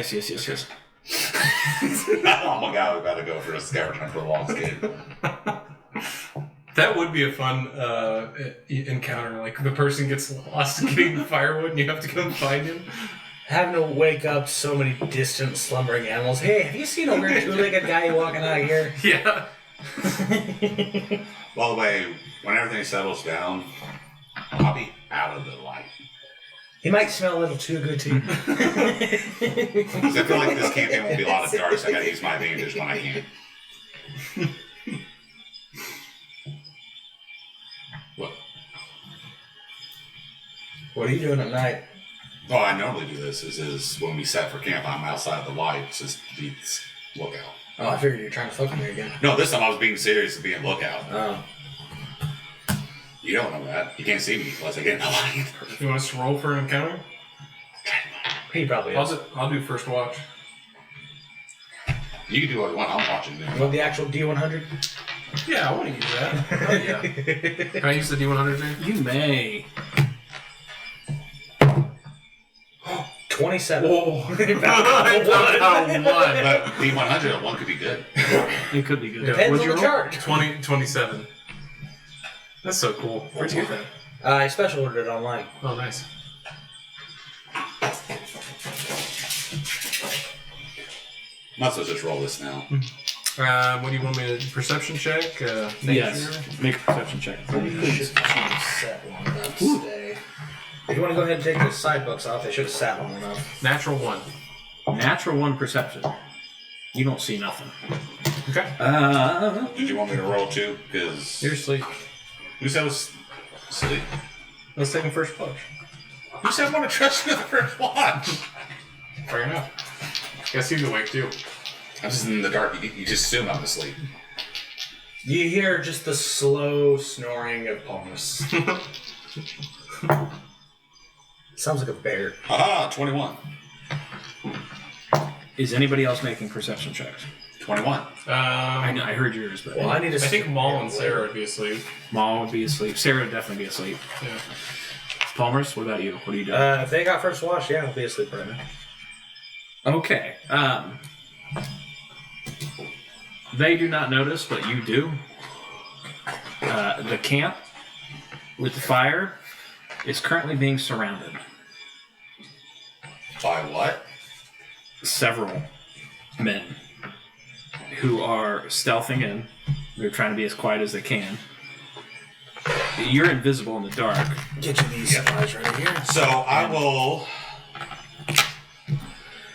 Oh my god, we gotta go for a scavenger hunt for the long skin. That would be a fun encounter. Like the person gets lost getting the firewood, and you have to come find him. Having to wake up so many distant slumbering animals. Hey, have you seen a weird two-legged guy walking out of here? Yeah. By the way, when everything settles down, I'll be out of the light. He might smell a little too good to you. Because I feel like this campaign won't be a lot of dark, so I gotta use my advantage when I can. What? What are you doing at night? Oh, I normally do this. Is when we set for camp, I'm outside the light, just beats lookout. Oh, I figured you were trying to fuck me again. No, this time I was being serious and being lookout. Oh. You don't know that. You can't see me unless I get in the light. You want us to roll for an encounter? He probably is. I'll do first watch. You can do what you want. I'm watching You them. want the actual D100? Yeah, I want to use that. Oh, yeah. Can I use the D100 thing? You may. 27. Whoa. But D100 one could be good. It could be good. Depends What'd on you the roll? charge. 27. That's so cool. Where'd you get that? I special ordered it online. Oh, nice. Might as well just roll this now. What do you want me to perception check? Nature? Yes. Make a perception check. Set one up today. If you want to go ahead and take the side books off, they should have sat long enough. Natural 1. Natural 1 perception. You don't see nothing. Okay. Did you want me to roll too? Because You're asleep. who said it was silly? Let's take him first watch. Who said I want to trust you with the first watch? Fair enough. Guess he's awake too. I'm just in the dark. You just assume I'm asleep. You hear just the slow snoring of Palmas. Sounds like a bear. Aha, 21. Is anybody else making perception checks? 21. I heard yours, but Well, I need to. I think Maul and Sarah would be asleep. Maul would be asleep. Sarah would definitely be asleep. Yeah. Palmer's, what about you? What are you doing? If they got first watch, yeah, I'll be asleep right now. Okay. They do not notice, but you do. The camp with the fire is currently being surrounded. By what? Several men who are stealthing in. They're trying to be as quiet as they can. You're invisible in the dark. Get you these supplies right here. So I will.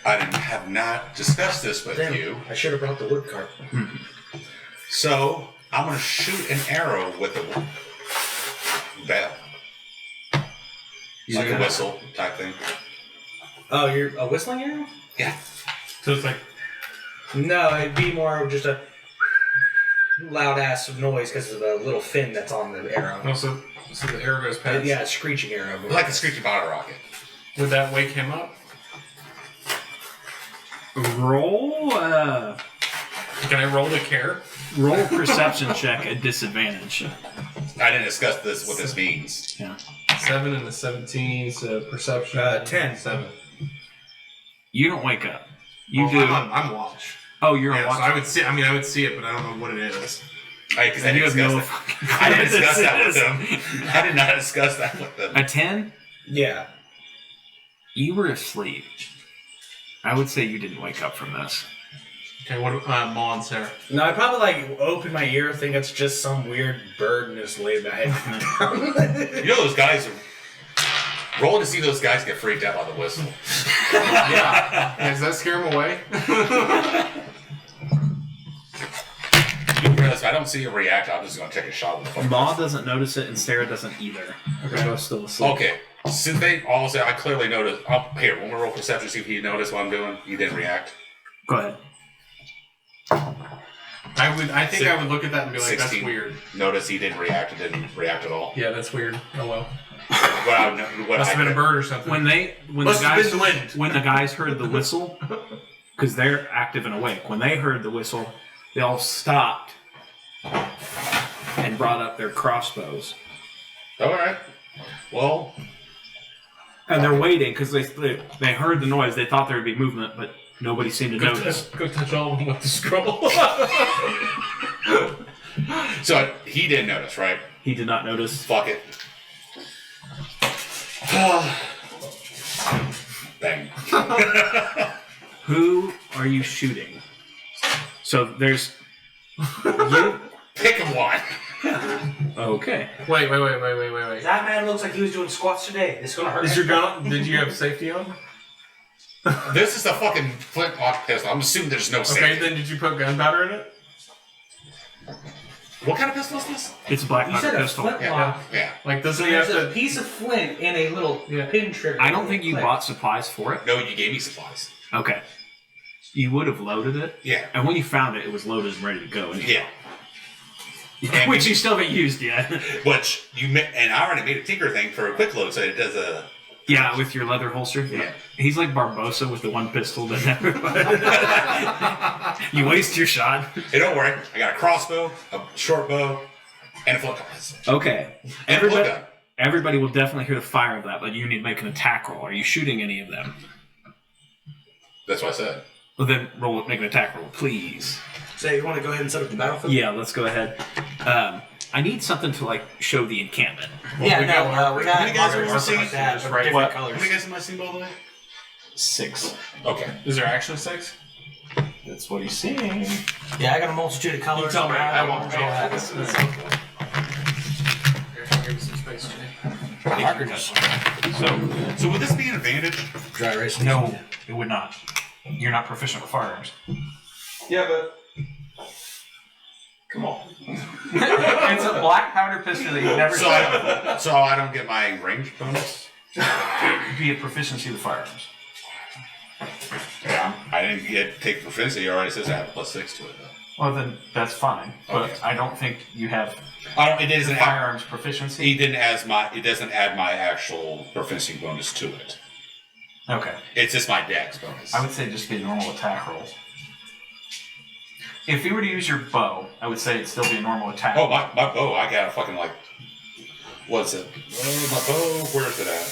I have not discussed this with you. I should have brought the wood cart. So I'm going to shoot an arrow with a bell. Like a whistle type thing. Oh, you're a whistling arrow? Yeah. So it's like, No, it'd be more of just a loud ass noise because of the little fin that's on the arrow. oh, so the arrow goes past. Yeah, a screeching arrow. Like a screeching bottle rocket. Would that wake him up? Roll Can I roll to care? roll a perception check at disadvantage. I didn't discuss this. What this means. Yeah. 7 and a 17, so perception. 10. 7. You don't wake up. You Well, do. I'm watch. Oh, you're Yeah, a watch. so I would see. I mean, I would see it, but I don't know what it is. Because I And you didn't have no. discuss that. I didn't discuss that with them. I did not discuss that with them. A 10? Yeah. You were asleep. I would say you didn't wake up from this. Okay, what about Maul and Sarah? No, I'd probably like open my ear, think it's just some weird bird and just lay my head down. You know those guys are rolling to see those guys get freaked out by the whistle. Yeah. Does that scare him away? You realize if I don't see him react, I'm just going to take a shot with the fucking Ma doesn't notice it, and Sarah doesn't either. They're both still asleep. Okay. Since they all say, I clearly noticed. Here, when we roll perception, see if he noticed what I'm doing. You didn't react. Go ahead. I think I would look at that and be like, 16. that's weird. Notice he didn't react. It didn't react at all. Yeah, that's weird. Oh well. What Must have been a bird or something. When the Must have guys been the wind. when the guys heard the whistle, because they're active and awake. When they heard the whistle, they all stopped and brought up their crossbows, All right. Well, and they're waiting because they heard the noise. They thought there would be movement, but nobody seemed to notice. Go touch all of them with the scroll. so he didn't notice, right? He did not notice. Fuck it. Bang. Who are you shooting? So there's you. Pick one. Okay. Wait. That man looks like he was doing squats today. It's gonna hurt. Is your gun? Did you have safety on? This is the fucking flintlock pistol. I'm assuming there's no Okay, safety. then did you put gunpowder in it? What kind of pistol is this? It's a black You powder said a pistol. flintlock. Yeah. Like, doesn't he have There's a to? piece of flint in a little pin trigger. I don't think you Click. bought supplies for it. No, you gave me supplies. Okay. You would have loaded it. Yeah. And when you found it, it was loaded and ready to go. Yeah. Which you still haven't used yet. Which and I already made a tinker thing for a quick load, so it does a. Yeah, with your leather holster. Yeah. He's like Barbosa with the one pistol that never. You waste your shot. Hey, don't worry. I got a crossbow, a short bow, and a flintlock pistol. Okay. And a blowgun. Everybody will definitely hear the fire of that, but you need to make an attack roll. Are you shooting any of them? That's what I said. Well, then make an attack roll, please. So you want to go ahead and set up the battlefield? Yeah, let's go ahead. I need something to show the encampment. We got How many guys are markers singing? like that, Just of right. different How colors. many guys am I seeing, by the way? 6. Okay. Is there actually 6? That's what he's seeing. Yeah, I got a multitude of colors. You tell me. I won't. Markers. That's helpful. Here, I'll give you some space, Jay. So would this be an advantage? Dry erase. No, it would not. You're not proficient with firearms. Yeah, but Come on. it's a black powder pistol that you never So I don't get my range bonus. Be a proficiency with firearms. Yeah, I didn't take proficiency. It already says I have a +6 to it though. Well, then that's fine. But Okay. I don't think you have I don't. It doesn't. firearms proficiency. He didn't add my. It doesn't add my actual proficiency bonus to it. Okay. It's just my dex bonus. I would say just be a normal attack roll. If you were to use your bow, I would say it'd still be a normal attack. Oh, my bow! I got a fucking like. What's it? Oh, my bow. Where is it at?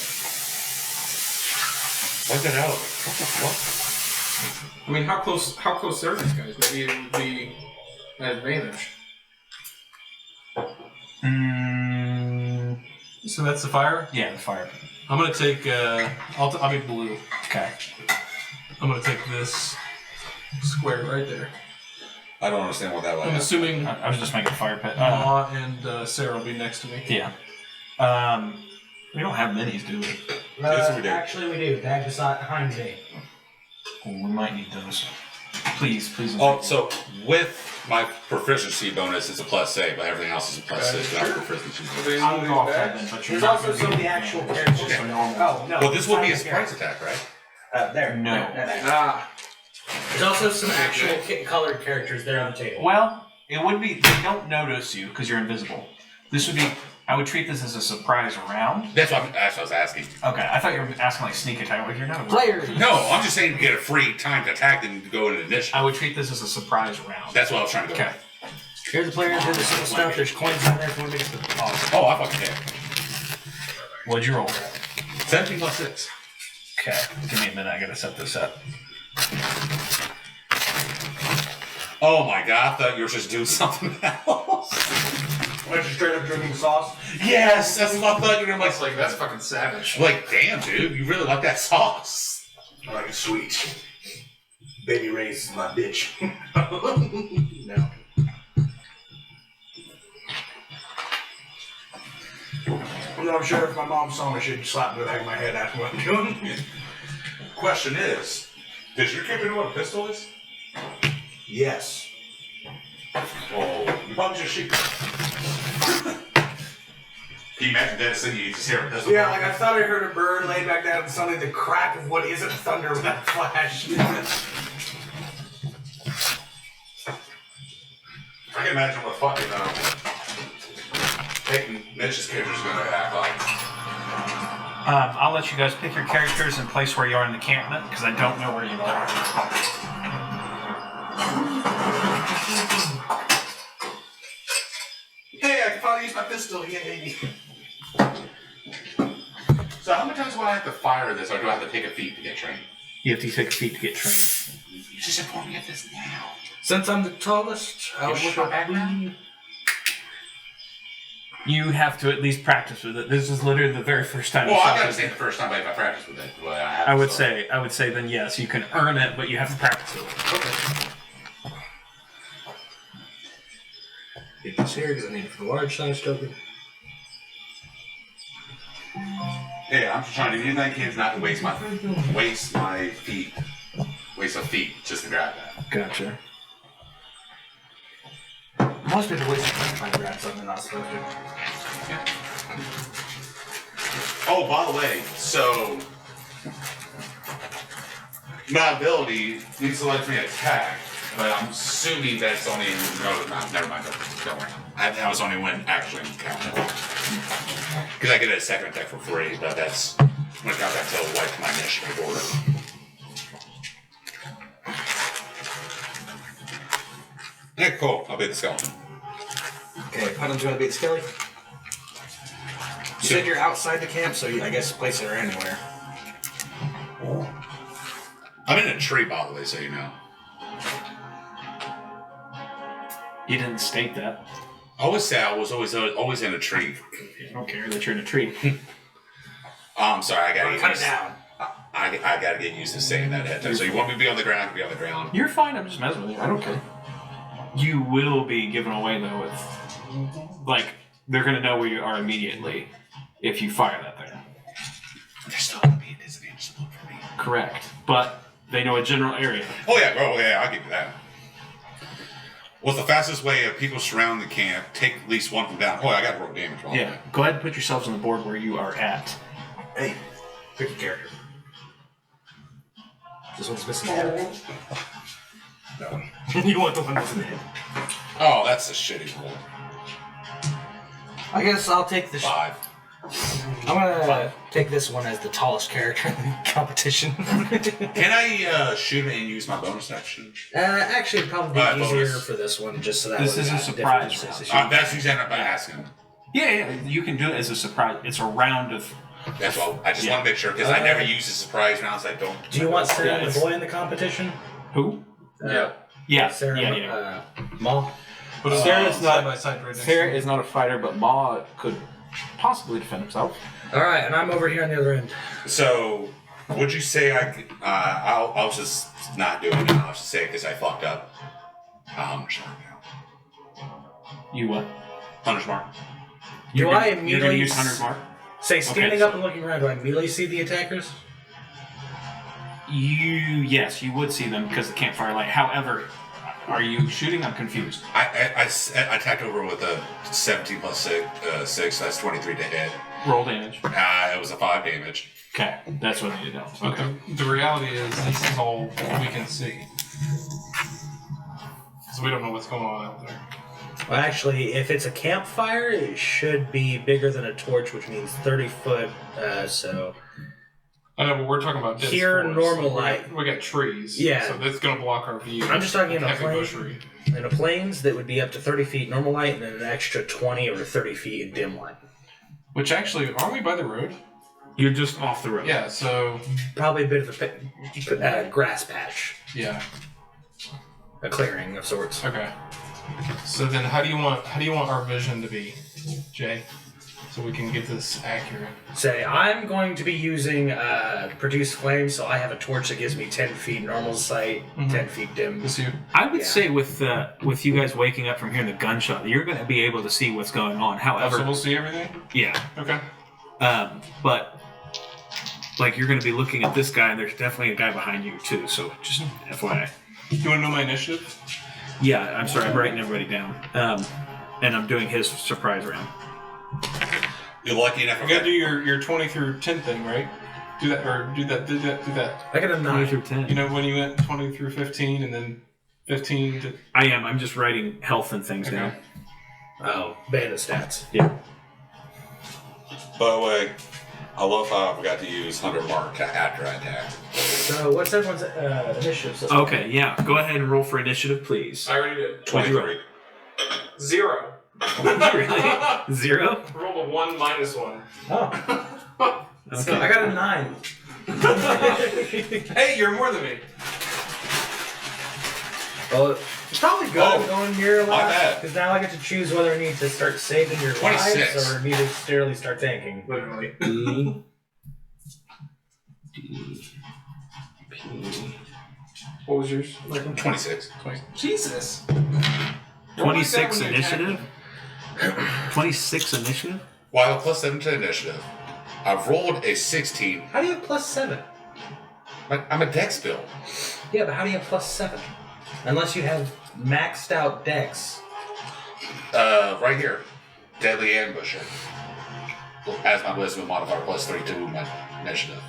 Where's it out? What the fuck? I mean, how close are these guys? Maybe it would be an advantage. So that's the fire? Yeah, the fire. I'm gonna take, I'll be blue. Okay. I'm gonna take this square right there. I don't understand what that was. I'm assuming I was just making a fire pit. Ma and Sarah will be next to me. Yeah. We don't have minis, do we? Yes, we do. Actually, we do. Bag behind me. Oh, we might need those. Please. Oh, so with my proficiency bonus, it's a +8, but everything else is a +6. Not proficiency. I'll go off that then, but you're There's not also gonna some of get the actual advantage. characters. Just a normal. Oh, no. Well, this will be a It's not surprise attack, right? There. No. Ah. There's also some actual colored characters there on the table. Well, it would be. They don't notice you because you're invisible. This would be. I would treat this as a surprise round. That's what I was asking. Okay, I thought you were asking like sneak attack. Like you're not. Players. No, I'm just saying to get a free time to attack and go into initiative. I would treat this as a surprise round. That's what I was trying to go. Okay. Here's the players. Here's the simple stuff. There's coins down there if you want to make it awesome. Oh, I fucking did. What'd you roll? 17 + 6. Okay, give me a minute. I gotta set this up. Oh my god, I thought you were just doing something else. Why just straight up drinking sauce? Yes, that's what I thought you were like. That's that's fucking savage. Like, damn, dude, you really like that sauce. I like it sweet. Baby Ray's my bitch. No. I'm sure if my mom saw me, she'd slap me back of my head after what I'm doing. Question is, does your character know what a pistol is? Yes. Oh, you probably just shoot. Can you imagine that city you just hear a pistol? Yeah, like I thought I heard a bird lay back down and suddenly the crack of what isn't thunder with that flash. I can imagine what fucking Peyton Mitch's character is going to act like. I'll let you guys pick your characters and place where you are in the encampment because I don't know where you are. Hey, I can finally use my pistol. Yay! So how many times do I have to fire this, or do I have to take a feat to get trained? You have to take a feat to get trained. You just informed me of this now. Since I'm the tallest, I'll Give me my background. You have to at least practice with it. This is literally the very first time. Well, you I shot gotta this. say the first time, but if I practice with it, well, I have I to, would so. say then yes, you can earn it, but you have to practice with it. Okay. Get this here because I need it for the large size token. Yeah, I'm just trying to do anything I can not to waste my feet, waste a feet just to grab that. Gotcha. Most people waste their time trying to grab something they're not supposed to. Oh, by the way, so my ability needs to let me attack, but I'm assuming that's only never mind. Don't worry. I was only when actually counted. Because I get a second attack for free, but that's when I got back to wipe my initiative order. Yeah, cool. I'll be the skeleton. Okay, Puddin's gonna be the skelly. You said you're outside the camp, so I guess place it anywhere. I'm in a tree, by the way, so you know. You didn't state that. I always say I was always in a tree. I don't care that you're in a tree. I'm sorry, I gotta get Cut it used. down. I gotta get used to saying that ahead of time. So you want me to be on the ground? I can be on the ground. You're fine. I'm just messing with you. I don't care. You will be given away though with, like, they're gonna know where you are immediately if you fire that thing. There's still gonna be a disadvantage to look for me. Correct, but they know a general area. Oh yeah, I'll give you that. What's the fastest way of people surrounding the camp? Take at least one from down. Oh, I got to roll damage. Wrong. Yeah, go ahead and put yourselves on the board where you are at. Hey, pick a character. This one's missing the head. No. You want the one missing the head. Oh, that's a shitty roll. I guess I'll take the... 5. I'm gonna take this one as the tallest character in the competition. Can I shoot and use my bonus action? Actually, it'd probably be easier bonus. for this one, just so that This way we is a got surprise different round. That's who's ended up asking. Yeah, you can do it as a surprise. It's a round of. That's all. I just want to make sure, because I never use the surprise rounds. I don't. Do you want Sarah Yeah, and the it's- boy in the competition? Who? Yeah. Yeah, Sarah yeah. Maul? But Sarah's side not- by side right next to Sarah me. is not a fighter, but Ma could possibly defend himself. Alright, and I'm over here on the other end. So, would you say I could? I'll just not do it now. I'll just say it because I fucked up. Hunter's mark now. You what? Hunter's mark. Do I You're gonna immediately use Hunter's Mark? say standing so- up and looking around, do I immediately see the attackers? Yes, you would see them because of the campfire light. However, are you shooting? I'm confused. I attacked over with a 17 plus 6. That's 23 to hit. Roll damage. It was a 5 damage. Okay, that's what I need to know. But the reality is, this is all we can see. So we don't know what's going on out there. Well, actually, if it's a campfire, it should be bigger than a torch, which means 30 foot, so... I know, but we're talking about this Here, forest. normal We light. got trees. Yeah. So that's going to block our view. I'm just talking in a Heavy plane. bushery. In the plains, that would be up to 30 feet normal light, and then an extra 20 or 30 feet in dim light. Which actually, aren't we by the road? You're just off the road. Yeah, so... Probably a bit of a grass patch. Yeah. A clearing of sorts. Okay. So then how do you want our vision to be, Jay? So we can get this accurate. Say, I'm going to be using produce flame, so I have a torch that gives me 10 feet normal sight, 10 feet dim. This you? I would Yeah. say with you guys waking up from hearing the gunshot, you're going to be able to see what's going on. So However, we'll see everything? yeah, Okay. but like you're going to be looking at this guy, and there's definitely a guy behind you too. So just FYI. You want to know my initiative? Yeah, I'm sorry, I'm writing everybody down, and I'm doing his surprise round. You're lucky enough. You gotta do your 20 through 10 thing, right? Do that. I got a 20 9. through 10. You know, when you went 20 through 15 and then 15 to... I am. I'm just writing health and things down. Oh, bandit stats. Yeah. By the way, I love how I forgot to use Hunter Mark after I attacked. So, what's everyone's initiative? So Okay, yeah. Go ahead and roll for initiative, please. I already did. 23. 0. Really? 0? Roll a 1 minus 1. Oh. So Okay. I got a 9. Hey, you're more than me. Well, it's probably good going near a my lot, bad. because now I get to choose whether I need to start saving your 26. lives or necessarily start tanking. Literally. D. D. P. What was yours? 26. Jesus. 26 initiative? 26 initiative? Well, I have a plus 7 to initiative. I've rolled a 16. How do you have plus 7? I'm a dex build. Yeah, but how do you have plus 7? Unless you have maxed out dex. Right here. Deadly Ambusher. As my wisdom modifier plus 3 to my initiative.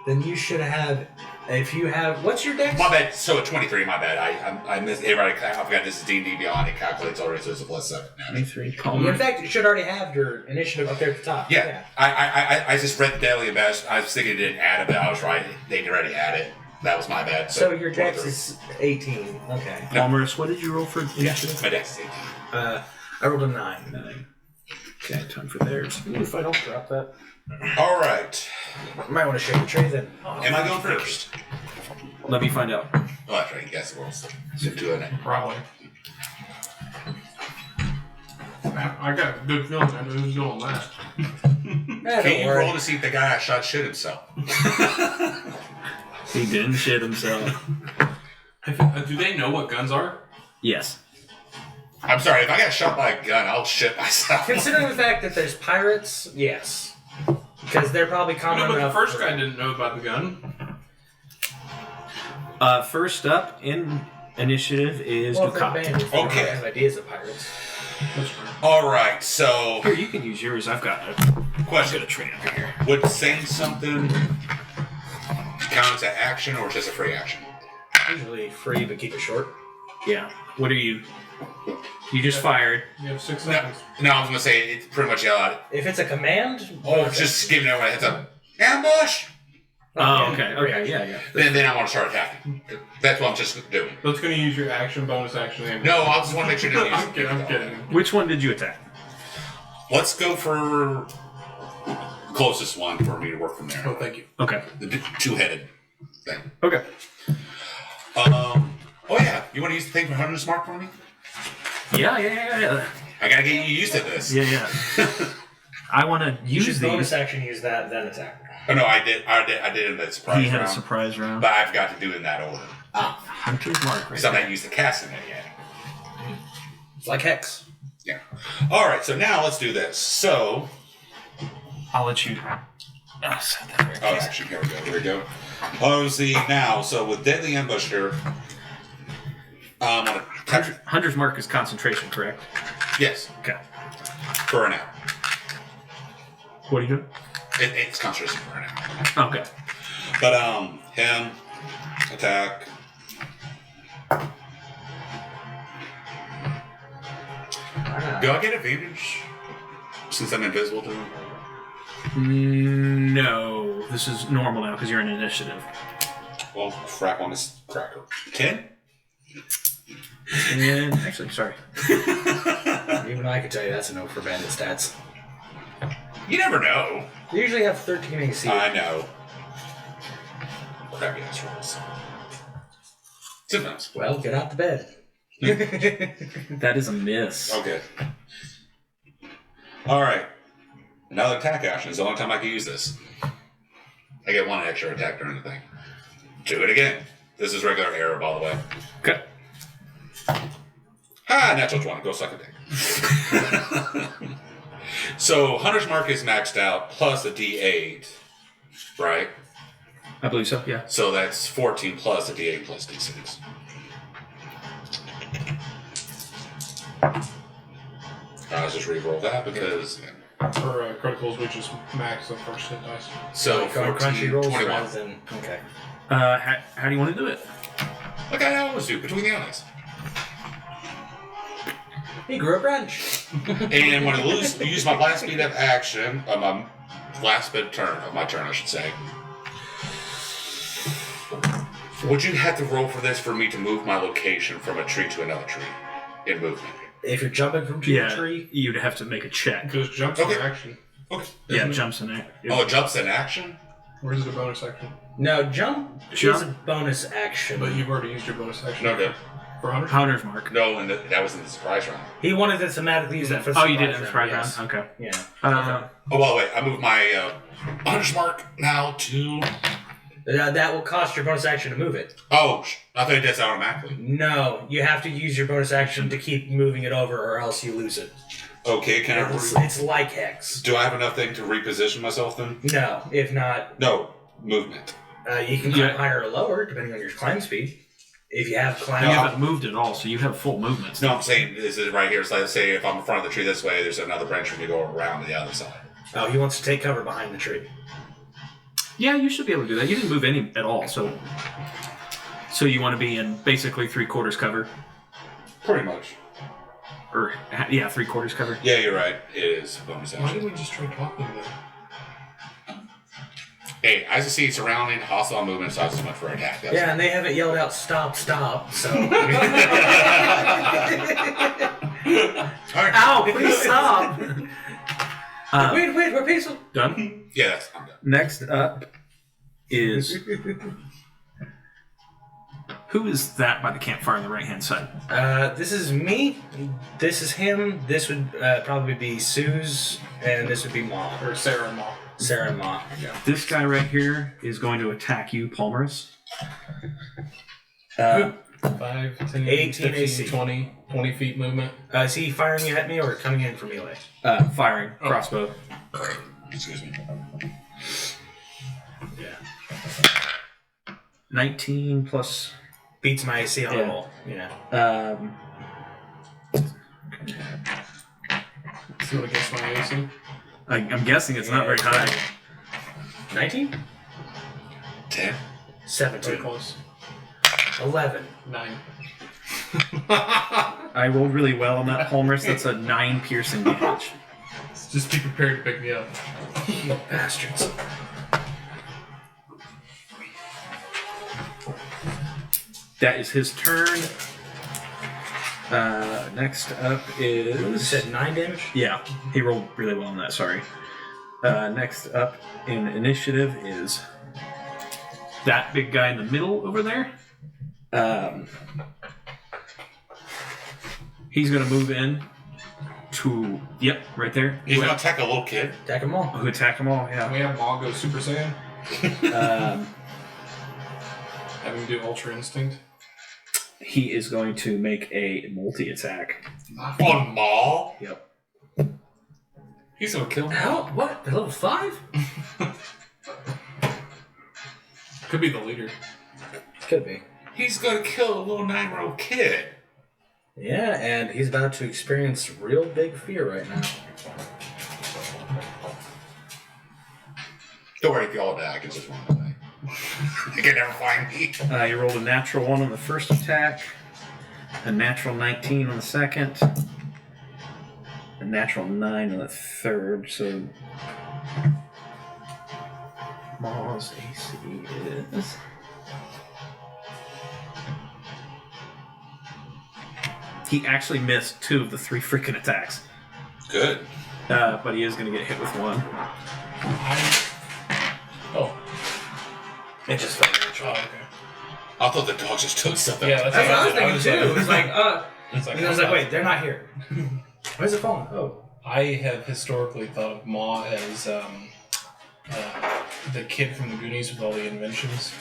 Then you should have. If you have. What's your dex? My bad. So at 23, my bad. I missed. I forgot this is D&D Beyond. It calculates already, so it's a plus 7 now. 23. In fact, you should already have your initiative up there at the top. Yeah. I just read the Deadly Ambusher. I was thinking it didn't add it, but I was right. They already had it. That was my bad. So your dex 23. is 18. Okay. Palmerus, what did you roll for initiative? My dex is 18. I rolled a 9. 9. Okay, time for theirs. If I don't drop that. All right. Might want to shake the tray then. Am I going first? Let me find out. Oh, that's right. Yes, we're also doing it. Probably. I got a good feeling I know who's doing that. Can you roll to see if the guy I shot shit himself? He didn't shit himself. Do they know what guns are? Yes. I'm sorry. If I got shot by a gun, I'll shit myself. Considering the fact that there's pirates, yes. Because they're probably common No, but the enough. first guy didn't know about the gun. First up in initiative is Well, if they're Ducat. bandits, they Okay. probably have ideas of pirates. All right. So, Here, you can use yours. I've got a question: tray over here. would saying something counts as action or just a free action? Usually free, but keep it short. Yeah. What are you? You just fired. You have 6 seconds. No, I was gonna say it's pretty much If it's a command, just giving everyone a heads up. Ambush. Oh, okay, yeah. Then I want to start attacking. That's what I'm just doing. So it's going to use your action, bonus action, and... No, I just want to make sure to use it. I'm kidding. Which one did you attack? Let's go for the closest one for me to work from there. Oh, thank you. Okay. The two-headed thing. Okay. Oh yeah, you want to use the thing for Hunter's Mark for me? Yeah. I gotta get you used to this. Yeah. I want to you use should these. bonus action use that, then attack. Oh no, I did in that surprise He had round. a surprise round. But I forgot to do it in that order. Hunter's Mark right Because I'm there. not used to casting it yet. It's like Hex. Yeah. Alright, so now let's do this. So I'll let you. Set that there. oh actually here we go. Here we go. Posey now, so with Deadly Ambusher on a Hunter's Mark is concentration, correct? yes. Okay. For an hour. What are you doing? It's concentration for an hour. Okay. But him attack. Do I get advantage since I'm invisible to him? No, this is normal now because you're in initiative. Well, crap on this cracker. 10? And actually, sorry. Even I can tell you that's a no for bandit stats. You never know. They usually have 13 AC. I know. Crappy ass rolls. Sometimes. Well, get out the bed. That is a miss. Okay. Alright. Another attack action is the only time I can use this. I get one extra attack during the thing. Do it again. This is regular arrow, by the way. Okay. Ha! Natural 20. Go suck a dick. So, Hunter's Mark is maxed out, plus a D8. Right? I believe so, yeah. So that's 14 plus a D8 plus D6. I'll just re-roll that because... For criticals, which is max the first hit dice. So, Crunchy 14, rolls 21. rather than... Okay. How do you want to do it? Like I always do, between the eyes. He grew a branch. And when I use my last speed of action, my last bit of my turn, I should say. Would you have to roll for this for me to move my location from a tree to another tree in movement? If you're jumping from tree to Yeah, tree, you'd have to make a check. Because jumps Okay. are action. Okay. Yeah, jumps in there. Oh, it jumps in action? Or is it a bonus action? no, jump is a bonus action. But you've already used your bonus action. No, no. For 100? Hunter's Mark. No, and that was in the surprise round. He wanted to thematically use that for the Oh, you did it in the surprise surprise round, round? Okay. yes. Uh, Oh, well, wait. I moved my Hunter's Mark now to... Yeah. That will cost your bonus action to move it. Oh, I thought it does automatically. No, you have to use your bonus action to keep moving it over or else you lose it. Okay, can I... It's like Hex. Do I have enough thing to reposition myself then? No, if not, No, movement. you can climb higher or lower depending on your climb speed. If you have climb, you haven't moved at all, so you have full movement. No, I'm saying this is right here. So let's say if I'm in front of the tree this way, there's another branch for me to go around the other side. Oh, he wants to take cover behind the tree. Yeah, you should be able to do that. You didn't move any at all, so you want to be in basically 3/4 cover, Pretty much. or yeah, 3/4 cover. Yeah, you're right. It is bonus Why action. didn't we just try talking to them? Hey, as you see, surrounding hostile movement, so I just went for attack. That's Yeah, and they haven't yelled out "stop, stop." So. Ow! Please stop. wait, we're peaceful. Done. Yeah, I'm done. Next up is who is that by the campfire on the right hand side? This is me. This is him. This would probably be Suze, and this would be Ma. Or Sarah and Ma. Sarah and Ma. This guy right here is going to attack you, Palmerus. 5, 10, 18 15, AC. 20 feet movement. Is he firing at me or coming in for melee? Firing crossbow. Excuse me. 19 plus. Beats my AC on Yeah. the roll. Yeah. See what against my AC? I'm guessing it's not very high. 19? 10? Very 17. close. 11. 9. I rolled really well on that Palmerus. That's a 9 piercing damage. Just be prepared to pick me up. You bastards. That is his turn. Next up You is... said 9 damage? Yeah, he rolled really well on that, sorry. Next up in initiative is that big guy in the middle over there. He's going to move in to... Yep, right there. He's going to attack a little kid. Attack them all. Who attack them all, yeah. We have Maul go Super Saiyan. Have him do Ultra Instinct. He is going to make a multi-attack. On Maul? Yep. He's gonna kill him. How? What? Level 5? Could be the leader. Could be. He's going to kill a little 9-year-old kid. Yeah, and he's about to experience real big fear right now. Don't worry if you all die, I can just run away. You can never find me. You rolled a natural 1 on the first attack, a natural 19 on the second, a natural 9 on the third, so... Maul's AC is... He actually missed 2 of the 3 freaking attacks. Good. But he is going to get hit with 1. Oh. It just felt natural. Oh, okay. I thought the dog just took something. Yeah, That's what I was thinking too. It was like, It's and I was like, wait, they're not here. Where's it falling? Oh. I have historically thought of Maw as the kid from the Goonies with all the inventions.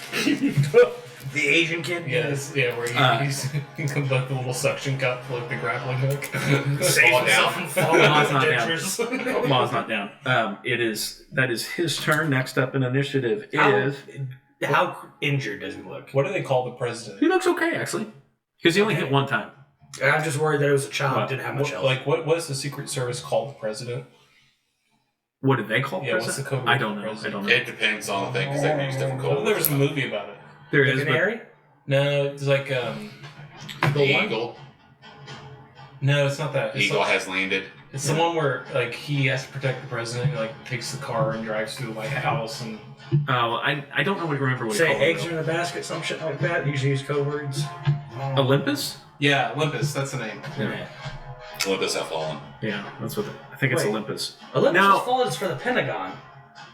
The Asian kid? Yes, yeah, where he's he comes like the little suction cup for like the grappling hook. Save himself from falling off the Not down. dentures. Maw's not down. That is his turn. Next up in initiative is... How injured does he look? What do they call the president? He looks okay, actually. Because he only hit 1 time. I'm just worried that it was a child What? didn't have much health. Like what does the Secret Service call the president? What did they call Yeah, what's president? the code I word don't for know. I president? don't know. It depends on the thing, because they use different Oh, codes. there was a movie about it. There The is, but canary? No, it's like The eagle. no, it's not that. It's Eagle like, has landed. it's the one where like he has to protect the president. He, like takes the car and drives through the White House and. I don't remember what he Say called eggs it. are in a basket, some shit like that. Usually use code words. Olympus? Yeah, Olympus. That's the name. Yeah. Olympus have fallen. Yeah, that's what I think it's Wait. Olympus. Olympus Now- Falls is for the Pentagon.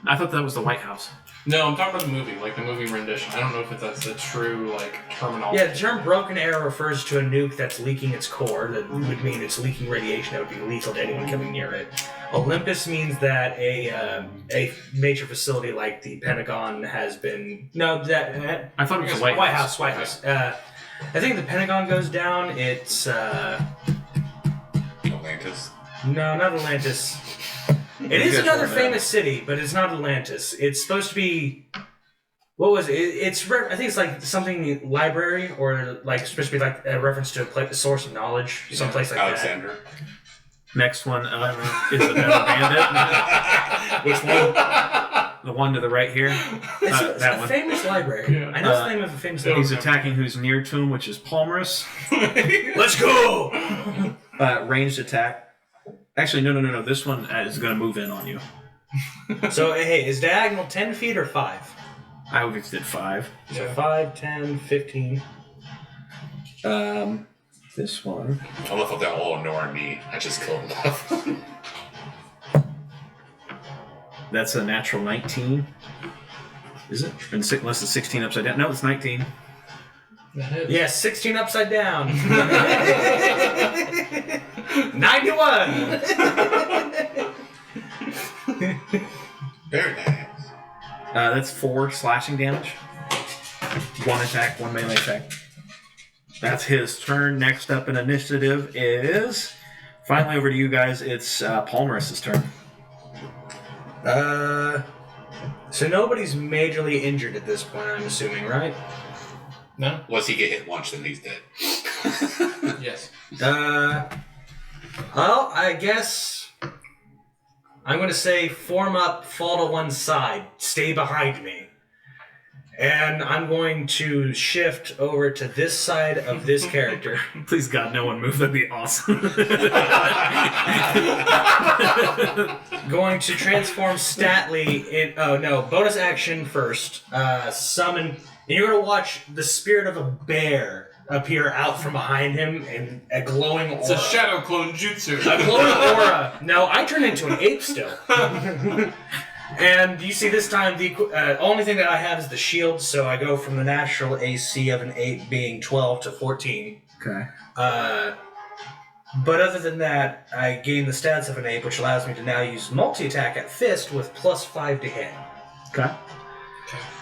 I thought that was the White House. No, I'm talking about the movie, like the movie rendition. I don't know if that's the true like terminology. Yeah, the term broken arrow refers to a nuke that's leaking its core. That would mean it's leaking radiation that would be lethal to anyone coming near it. Olympus means that a major facility like the Pentagon has been... No, that I thought it was the White House. White House. I think the Pentagon goes down. It's... Atlantis. No, not Atlantis. It is guys another were mad. famous city, but it's not Atlantis. It's supposed to be... What was it? It's I think it's like something library, or like supposed to be like a reference to a source of knowledge, someplace like Alexander. Next one up is the Metal Bandit. Which one? The one to the right here? that. It's that a one. famous library. Yeah. I know it's the name of a famous library. He's attacking who's near to him, which is Palmerus. Let's go! Ranged attack. Actually, no. This one is going to move in on you. So, hey, is diagonal 10 feet or 5? I would have did 5. So 5, 10, 15. This one. I love how they're all ignoring me. I just killed them. That's a natural 19. Is it? Unless it's 16 upside down. No, it's 19. Yeah, 16 upside down. 91! Very nice. That's 4 slashing damage. 1 attack, 1 melee attack. That's his turn. Next up in initiative is... Finally over to you guys, it's Palmerus' turn. So nobody's majorly injured at this point, I'm assuming, right? No. Once he get hit once, then he's dead. Yes. Well, I guess I'm going to say form up, fall to one side, stay behind me. And I'm going to shift over to this side of this character. Please God, no one move. That'd be awesome. Going to transform Statly in. Oh no! Bonus action first. Summon. And you're gonna watch the spirit of a bear appear out from behind him in a glowing aura. It's a shadow clone jutsu. A glowing aura. No, I turn into an ape still. And you see this time the only thing that I have is the shield, so I go from the natural AC of an 8 being 12 to 14. Okay. But other than that, I gain the stats of an 8, which allows me to now use multi-attack at fist with +5 to hit. Okay.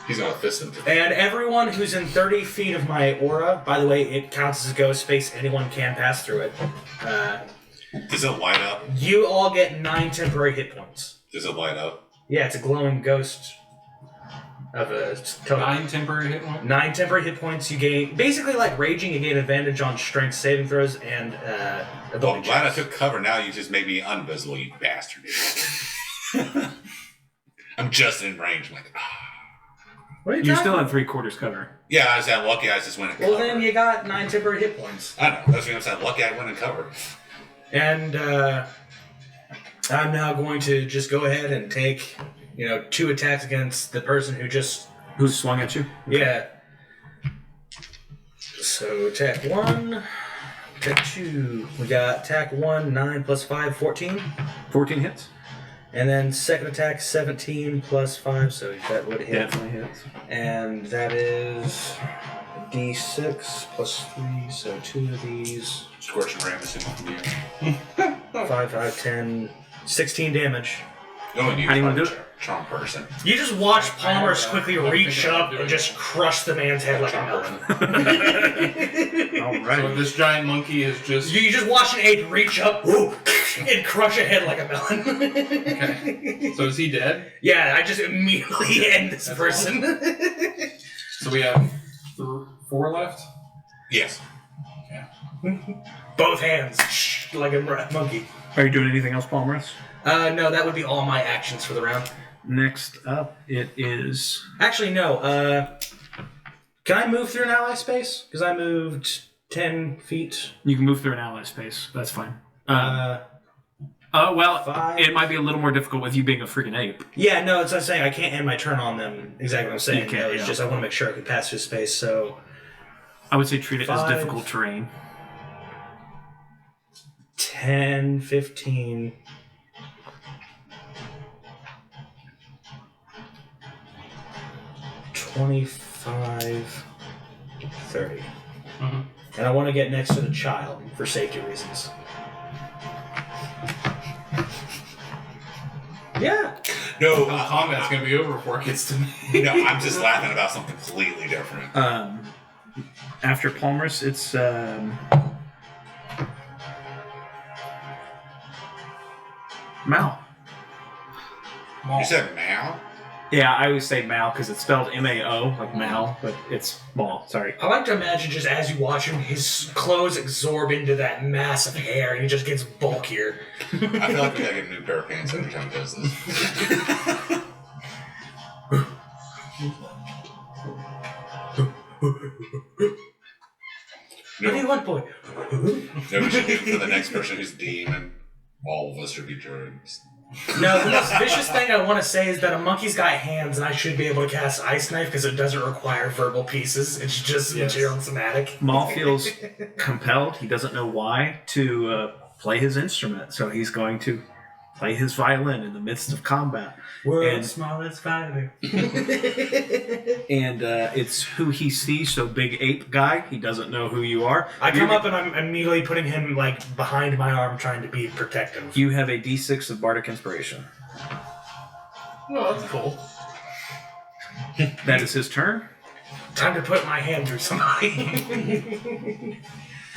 He's got a fist in it. And everyone who's in 30 feet of my aura, by the way, it counts as a ghost space, anyone can pass through it. Does it light up? You all get 9 temporary hit points. Does it light up? Yeah, it's a glowing ghost of a total. 9 temporary hit points? 9 temporary hit points you gain. Basically, like raging, you gain advantage on strength saving throws and Well, ability I'm glad I checks. took cover. Now you just made me invisible, you bastard. I'm just in range. I'm like, What are you You're talking still in about? 3/4 cover. yeah, I was that lucky. I just went in cover. Well, then you got 9 temporary hit points. I know. That's what I'm saying. Lucky I went in cover. And I'm now going to just go ahead and take, 2 attacks against the person who just... Who swung at you? Yeah. So attack 1, attack 2. We got attack 1, 9 plus 5, 14. 14 hits. And then second attack, 17 plus 5, so that would hit. Definitely hits. And that is D6 plus 3, so 2 of these. Scorching ram is in the 5, 5, 10, 16 damage. No one How do you wanna do it? Charm person. You just watch Palmer's quickly reach up and just crush the man's head like a melon. All So right. this giant monkey is just... You just watch an ape reach up and crush a head like a melon. Okay. So is he dead? Yeah, I just immediately end this person. So we have 4 left? Yes. Both hands, like a monkey. Are you doing anything else, Palmerus? No, that would be all my actions for the round. Next up, it is. Actually, no. Can I move through an ally space? Because I moved 10 feet. You can move through an ally space. That's fine. Uh, Well, 5. it might be a little more difficult with you being a freaking ape. Yeah, no, it's not saying I can't end my turn on them. Exactly what I'm saying. You can't, It's yeah. just I want to make sure I can pass through space. So I would say treat it 5. as difficult terrain. 10, 15. 25, 30. Mhm. And I want to get next to the child for safety reasons. Yeah. No, Well, combat's gonna be over before it gets to me. no, I'm just laughing about something completely different. After Palmerus, it's Mal. You said Mal? Yeah, I always say Mal because it's spelled M-A-O, like Mal, but it's Mal. Sorry. I like to imagine just as you watch him, his clothes absorb into that mass of hair and he just gets bulkier. I feel like we gotta get a new pair of pants every time he does this. What do you want, boy? No, we should do it for the next person who's demon. All of us should be germs. No, the most vicious thing I want to say is that a monkey's got hands and I should be able to cast Ice Knife because it doesn't require verbal pieces. It's just material and somatic. Mal feels compelled. He doesn't know why to play his instrument, so he's going to play his violin in the midst of combat. World's smallest violin. And it's who he sees, so big ape guy. He doesn't know who you are. I come up and I'm immediately putting him like behind my arm trying to be protective. You have a D6 of Bardic Inspiration. Oh, that's cool. That is his turn. Time to put my hand through somebody.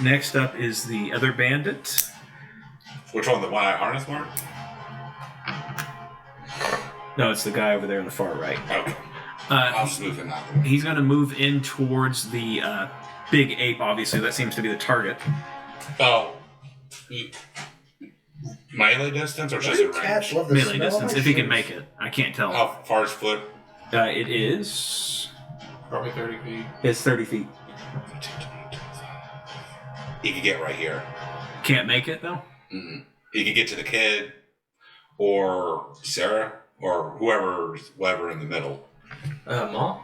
Next up is the other bandit. Which one? The one I harness more? No, it's the guy over there on the far right. Okay. Uh, I'll just move him out. He's going to move in towards the big ape, obviously. That seems to be the target. Oh. Melee distance or just a range? love the Melee smell of distance, my if he can shoes. make it. I can't tell. How far is foot? It is Probably 30 feet. It's 30 feet. He could get right here. Can't make it though. Mm-mm. He could get to the kid, or Sarah, or whoever in the middle. Ma?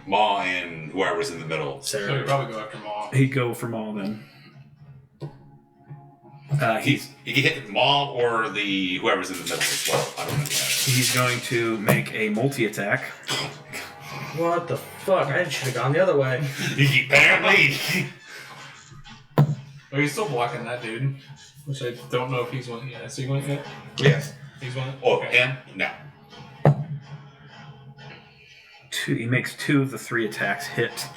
Ma and whoever's in the middle. So Sarah. he'd probably go after Ma. He'd go for Maul then. He can hit Ma or whoever's in the middle as well. I don't know. He's going to make a multi-attack. What the fuck? I should have gone the other way. Apparently. Oh, he's still blocking that dude. Which I don't know if he's one yet. Is he one yet? Yes. He's one? Oh, Okay. him? No. He makes 2 of the 3 attacks hit.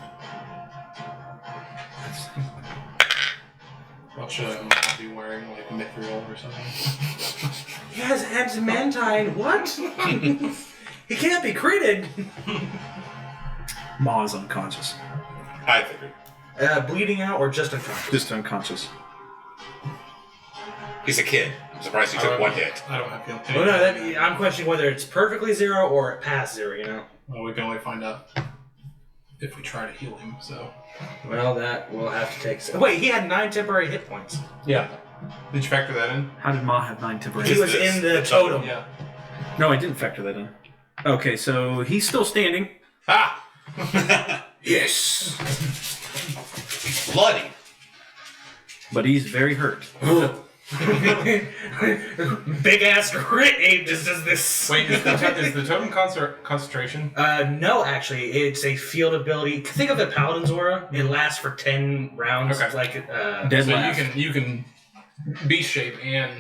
Watch him be wearing like mithril or something. He has adamantine. What? He can't be critted. Maul is unconscious. I figured. Bleeding out or just unconscious? Just unconscious. He's a kid. I'm surprised he took one hit. I don't have healing. Well, no, I'm questioning whether it's perfectly 0 or past 0, you know? Well, we can only find out if we try to heal him, so. Well, that will have to take... Wait, he had 9 temporary hit points. Yeah. Did you factor that in? How did Ma have 9 temporary? He was in the totem. Yeah. No, I didn't factor that in. Okay, so he's still standing. Ah! Yes! He's bloody. But he's very hurt. Big ass crit ape just does this. Wait, is the totem concentration? No, actually, it's a field ability. Think of the Paladin's Aura. It lasts for 10 rounds. Okay. Like Dead So last. you can beast shape and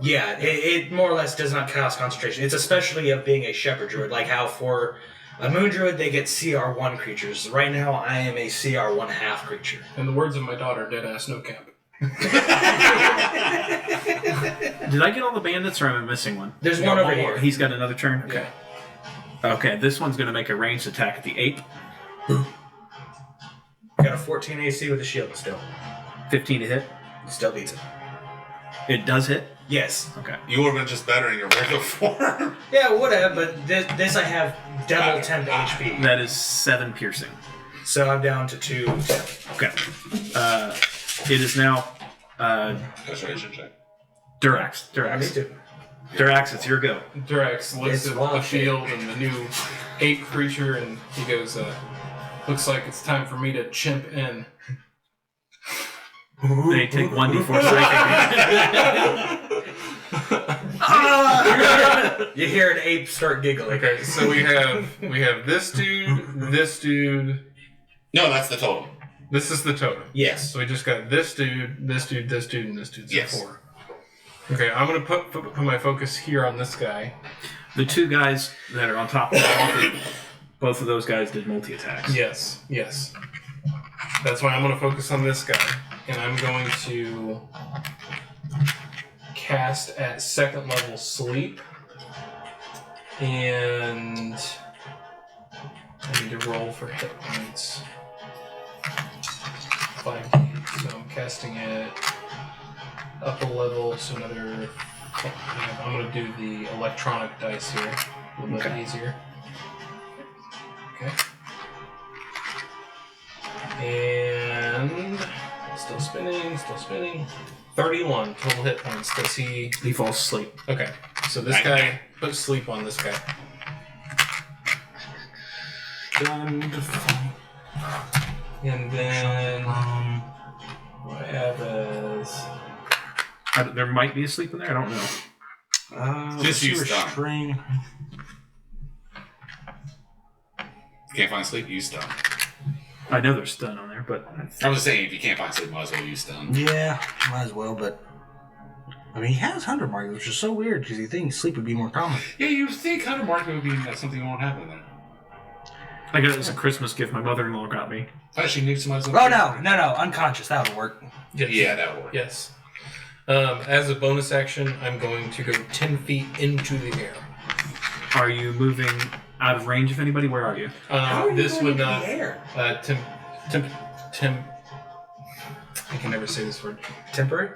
yeah, it more or less does not cause concentration. It's especially of being a shepherd druid, like how for a moon druid they get CR1 creatures. Right now, I am a CR1 half creature. in the words of my daughter, dead ass no cap. Did I get all the bandits or am I missing one? There's Yeah, one over one more. here. He's got another turn? Okay. Yeah. Okay, this one's going to make a ranged attack at the ape. Got a 14 AC with a shield still. 15 to hit. Still beats it. It does hit? Yes. Okay. You would have been just better in your regular form. Yeah, whatever, but this I have double temp HP. That is 7 piercing. So I'm down to 2 temp. Okay. It is now Concentration check. Durax. Me Durax. too. Durax, it's your go. Durax looks It's at wild the field and the new ape creature, and he goes, "Looks like it's time for me to chimp in." They take 1d4 psychic. You hear an ape start giggling. Okay, so we have this dude. No, that's the total. This is the totem. Yes. So we just got this dude, this dude, this dude, and this dude. So Yes. 4. Okay, I'm gonna put my focus here on this guy. The 2 guys that are on top of the wall, both of those guys did multi-attacks. Yes. That's why I'm gonna focus on this guy, and I'm going to cast at 2nd level sleep, and I need to roll for hit points. 5. So I'm casting it up a level, so another. I'm gonna do the electronic dice here, a little bit easier. Okay. And still spinning. 31 total hit points. Does he? He falls asleep. Okay. So this guy put sleep on this guy. And then what I have is There might be a sleep in there, I don't know. Just use stun. string. Can't find sleep, use stun. I know there's stun on there, but I'm just saying, if you can't find sleep, might as well use stun. Yeah, might as well, but I mean, he has Hunter Mark, which is so weird because you think sleep would be more common. Yeah, you would think Hunter Market would be something that won't happen there. I got it as a Christmas gift my mother-in-law got me. Actually, need somebody's. Oh no, unconscious. That would work. yes. Yeah, that would work. Yes. As a bonus action, I'm going to go 10 feet into the air. Are you moving out of range of anybody? Where are you? How are you This going would into not. the air? Tim. I can never say this word. Temporary?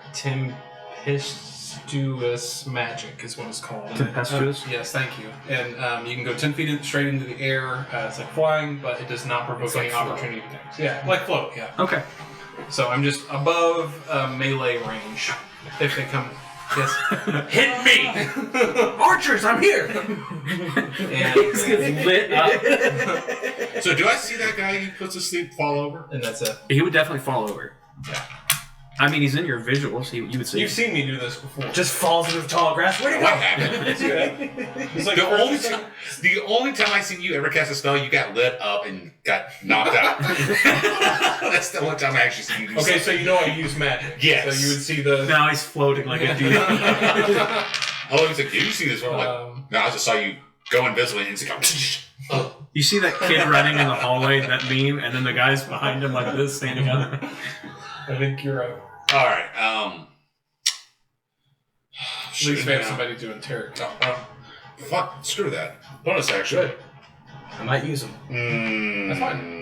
Tempestuous Magic is what it's called. Tempestuous? Yes, thank you. And you can go 10 feet straight into the air. It's like flying, but it does not provoke any opportunity attacks. Yeah, like float, yeah. Okay. So I'm just above melee range. If they come... Yes. Hit me! Archers, I'm here! He's getting lit up. So do I see that guy he puts to sleep fall over? And that's it. He would definitely fall over. Yeah. I mean, he's in your visuals. You would see. You've seen me do this before. Just falls into the tall grass. Where'd he What go? happened? It's like The only time I seen you ever cast a spell, you got lit up and got knocked out. That's the only time I actually seen you do Okay, something. so you know I use magic. Yes. So you would see the... Now he's floating like a dude. Oh, he's like, did you see this? I'm like, no, I just saw you go invisible and it's like, You see that kid running in the hallway, that meme, and then the guy's behind him like this, standing up. I think you're right. all right. At least we have somebody doing tarot. Fuck, screw that. Bonus action. Good. I might use them. That's fine.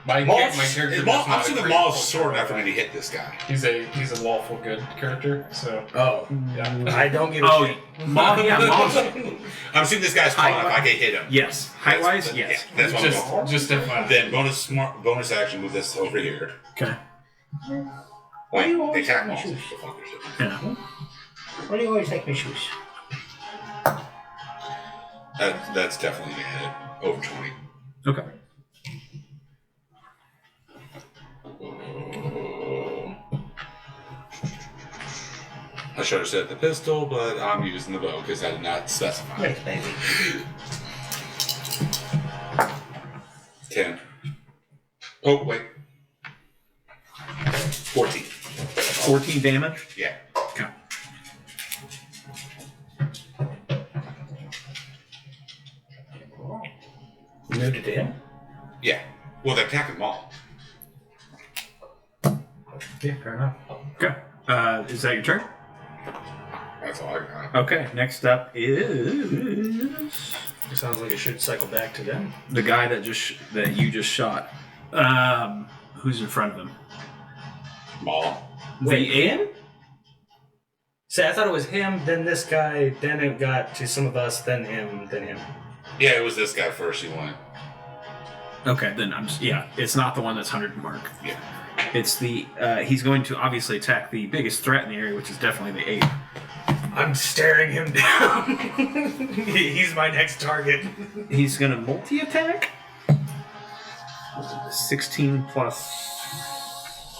My character does not I'm assuming agree Maul's with sword enough for me that. to hit this guy. He's a lawful good character, so Oh. yeah. I don't give a Oh, shit. Maul, yeah, Maul's. I'm assuming this guy's tall enough I can hit him. Yes. Height wise, That's- yes. Yeah, that's what I'm going. Just FYI. Then bonus action, move this over here. Okay. Wait, do you they always attack have Maul. my shoes? Yeah. Why do you always take my shoes? That's definitely a hit. Over 20. Okay. I should have said the pistol, but I'm using the bow because I did not specify. Thanks, baby. 10. Oh, wait. 14. 14 damage. Yeah. Okay. Moved it to him? Yeah. Well, they're attacking Maul. Yeah, fair enough. Okay. Is that your turn? That's all I got. Okay. Next up is It sounds like it should cycle back to them. the guy that you just shot. Who's in front of him? Maul. Wait, The him? See, I thought it was him, then this guy, then it got to some of us, then him, then him. Yeah, it was this guy first. He went. Okay, then it's not the one that's 100 mark. Yeah. It's the he's going to obviously attack the biggest threat in the area, which is definitely the ape. I'm staring him down. He's my next target. He's going to multi-attack. 16 plus.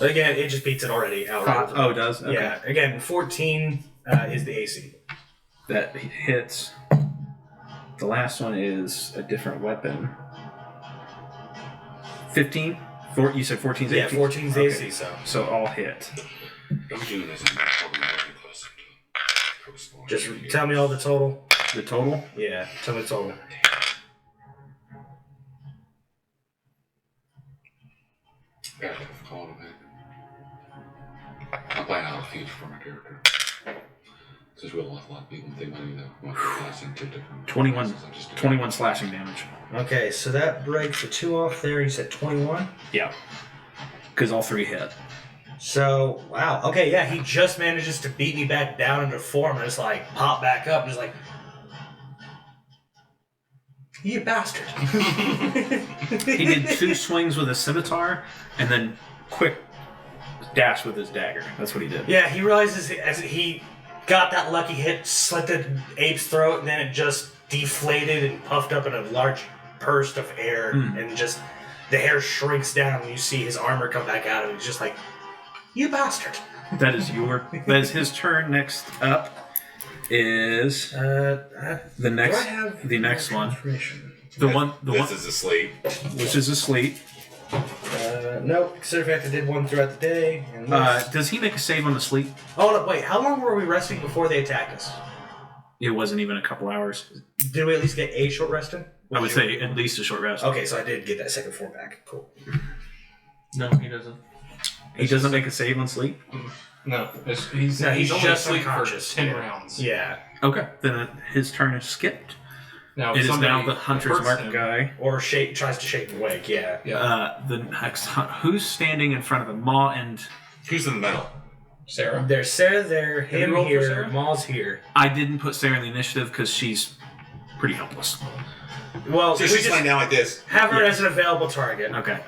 Again, it just beats it already outright. Oh, it does? Okay. Yeah, again, 14 is the AC. That hits. The last one is a different weapon. 15? You said 14's Yeah, AC? 14's Okay. AC, so. So all hit. Don't do this. I'm probably not getting close to post-war. Just tell me all the total. The total? Yeah, tell me the total. Yeah, call it a bit. I'm playing out of future for my character. Because we'll have a lot of people think money that want to class into different 21, classes. I'm just 21 slashing damage. Okay, so that breaks the 2 off there. You said 21? Yeah. Because all 3 hit. So, wow. Okay, yeah, he just manages to beat me back down into form and just like pop back up and just like, you bastard. He did 2 swings with a scimitar and then quick dash with his dagger. That's what he did. Yeah, he realizes as he got that lucky hit, slit the ape's throat, and then it just deflated and puffed up in a large burst of air, and just the hair shrinks down, and you see his armor come back out, and he's just like, "You bastard!" That is his turn. Next up is the next one. This is asleep. Which is asleep. Nope. Consider the fact I did one throughout the day. And this. Does he make a save on the sleep? Oh no! Wait, how long were we resting before they attacked us? It wasn't even a couple hours. Did we at least get a short rest in? I would say at least a short rest. Okay, so I did get that second form back. Cool. No, he doesn't. He doesn't make a save on sleep? No, he's No, he's only just asleep for unconscious. 10 rounds. Yeah. Okay, then his turn is skipped. Now, It if is somebody now the Hunter's hurts Mark him- guy. Or tries to shake him awake. Yeah. Yeah. The next who's standing in front of him? Maw and Who's in the middle? Sarah? There's Sarah there, you him rolled for here, Sarah? Maul's here. I didn't put Sarah in the initiative because she's pretty helpless. Well, So we she's just laying down like this. have her as an available target. Okay.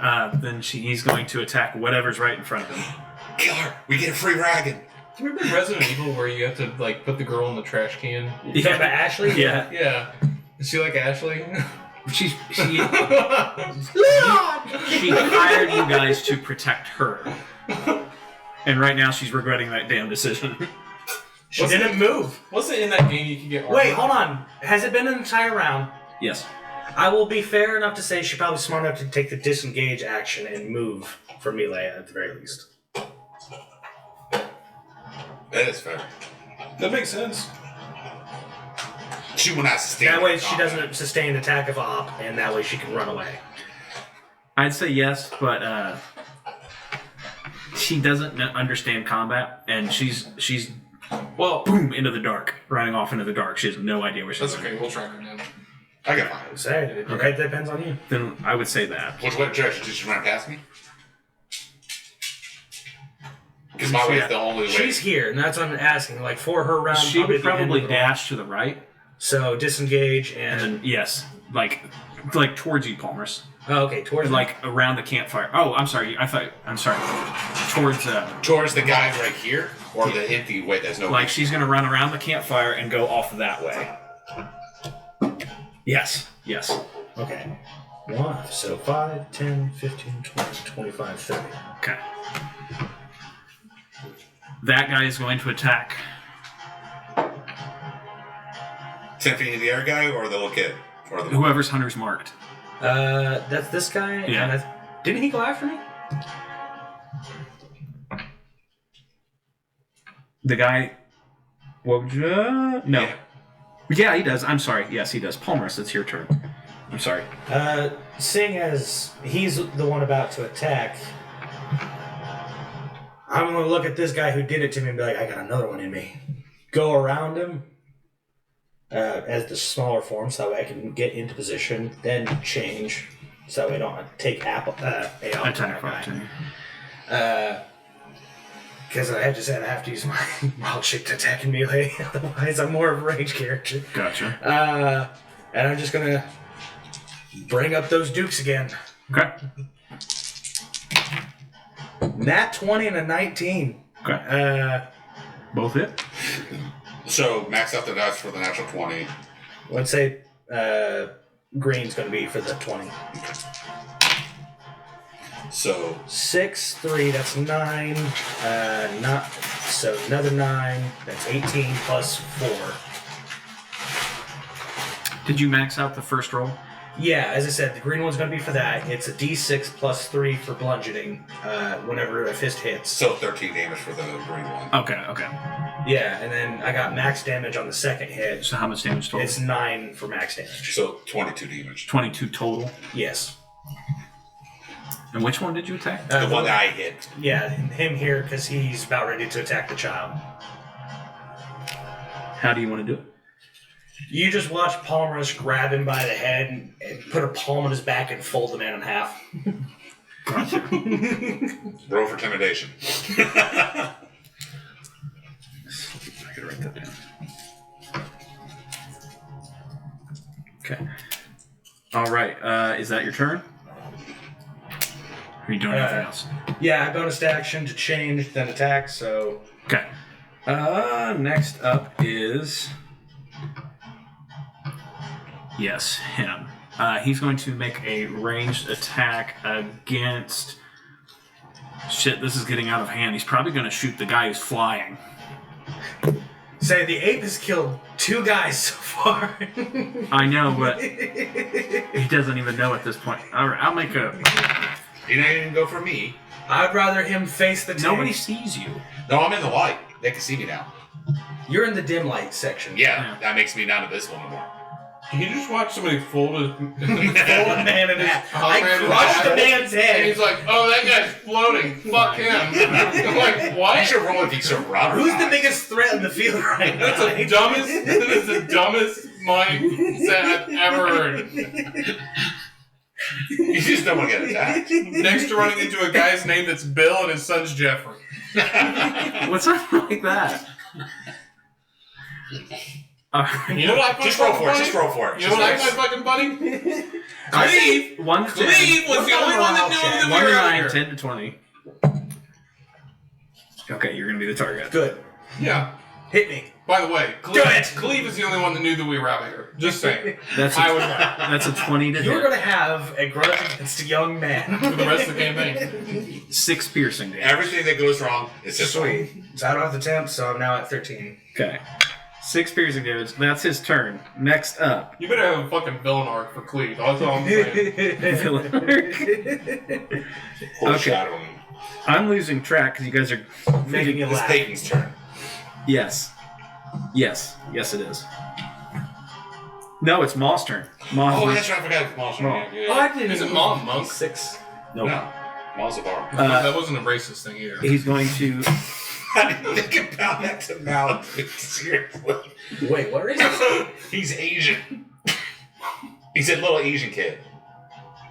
Then he's going to attack whatever's right in front of him. Kill her. We get a free wagon. Remember Resident Evil where you have to like put the girl in the trash can? You talking about Ashley? Yeah. Yeah. Is she like Ashley? She hired you guys to protect her, and right now she's regretting that damn decision. She didn't move. Wasn't in that game you could get armor? Wait, hold on. Has it been an entire round? Yes. I will be fair enough to say she's probably smart enough to take the disengage action and move for melee at the very least. That is fair. That makes sense. She will not sustain. That way she doesn't sustain an attack of op, and that way she can run away. I'd say yes, but she doesn't understand combat, and she's Well, boom into the dark, running off into the dark. She has no idea where she's that's going. okay. We'll track her down. I got mine. Say it. Okay. It depends on you. Then I would say that. Which way direction did she run past me? Because my way is the only way. She's here, and that's what I'm asking. Like, for her round, She would at the end probably of the dash to the right, round. So, disengage and and... then yes, like towards you, Palmers. Oh, okay, towards... Like around the campfire. Oh, I'm sorry. I'm sorry. Towards Towards the guy right here, or the empty way there's no. like she's gonna run around the campfire and go off that way. Yes. Yes. Okay. 1, so 5, 10, 15, 20, 25, 30. Okay. That guy is going to attack. 10 feet in the air guy, or the little kid, or the Whoever's hunter's marked. That's this guy. Yeah. And didn't he go after me? The guy. What would you? No. Yeah. Yeah, he does. I'm sorry. Yes, he does. Palmers, it's your turn. I'm sorry. Seeing as he's the one about to attack, I'm going to look at this guy who did it to me and be like, I got another one in me. Go around him as the smaller form so that way I can get into position, then change so that way I don't take AOP on Attack that guy. opportunity. Because I just said I have to use my wild shape to attack in melee, otherwise I'm more of a range character. Gotcha. And I'm just going to bring up those dukes again. Okay. Nat 20 and a 19. Okay. Both hit. So max out the dice for the natural 20. Let's say green's going to be for the 20. So 6, 3, that's 9. Not so another 9. That's 18 plus 4. Did you max out the first roll? Yeah, as I said, the green one's going to be for that. It's a D6 plus 3 for bludgeoning whenever a fist hits. So 13 damage for the green one. Okay. Okay. Yeah, and then I got max damage on the second hit. So how much damage total? It's 9 for max damage. So 22 damage. 22 total. Yes. And which one did you attack? The one that I hit. Yeah, him here because he's about ready to attack the child. How do you want to do it? You just watch Palmers grab him by the head and put a palm on his back and fold the man in half. Roll for intimidation. I gotta write that down. Okay. All right. Is that your turn? Or are you doing anything else? Yeah, bonus action to change, then attack, so... Okay. Next up is... Yes, him. He's going to make a ranged attack against... Shit, this is getting out of hand. He's probably going to shoot the guy who's flying. Say, the ape has killed 2 guys so far. I know, but he doesn't even know at this point. All right, I'll make a... He didn't even go for me. I'd rather him face the tank. Nobody sees you. No, I'm in the light. They can see me now. You're in the dim light section. Yeah, that makes me not invisible anymore. You just watch somebody fold a Fold a man in half. I man in crushed half. the man's And head. he's like, oh, that guy's floating. Fuck him. I'm like, You what? should roll if you surround. Who's the biggest threat in the field right now? That is the dumbest mindset I've ever heard. You just don't want to get attacked. Next to running into a guy's name that's Bill and his son's Jeffrey. What's up like that? You know what I Just roll for it. Just roll for it. You know what I find fucking funny? Cleve! 1 to 10. Cleve was the only one that knew that 1 we to were out 9, here. 10 to 20. Okay, you're gonna be the target. Good. Yeah. Hit me. By the way, Cleve, Good. Cleve is the only one that knew that we were out here. Just saying. That's I a, was right that's a 20 to You're hit. going to have a grudge against a young man. for the rest of the campaign. 6 piercing damage. Everything that goes wrong is just Sweet. So I don't have the temp, so I'm now at 13. Okay. 6 piercing damage. That's his turn. Next up. You better have a fucking villain arc for Cleve. That's all I'm saying. foreshadowing. I'm losing track because you guys are Making you It's laugh. Peyton's turn. Yes. Yes. Yes, it is. No, it's Maul's turn. Maul. Oh, that's right. I forgot Maul's turn. Maul. Yeah. Oh, I didn't Is it even- Maul Monk? 6. Nope. No. Maul's a bar. That wasn't a racist thing either. He's going to. I didn't think about that to Mal. Seriously. Wait, what is it? He's Asian. He's a little Asian kid.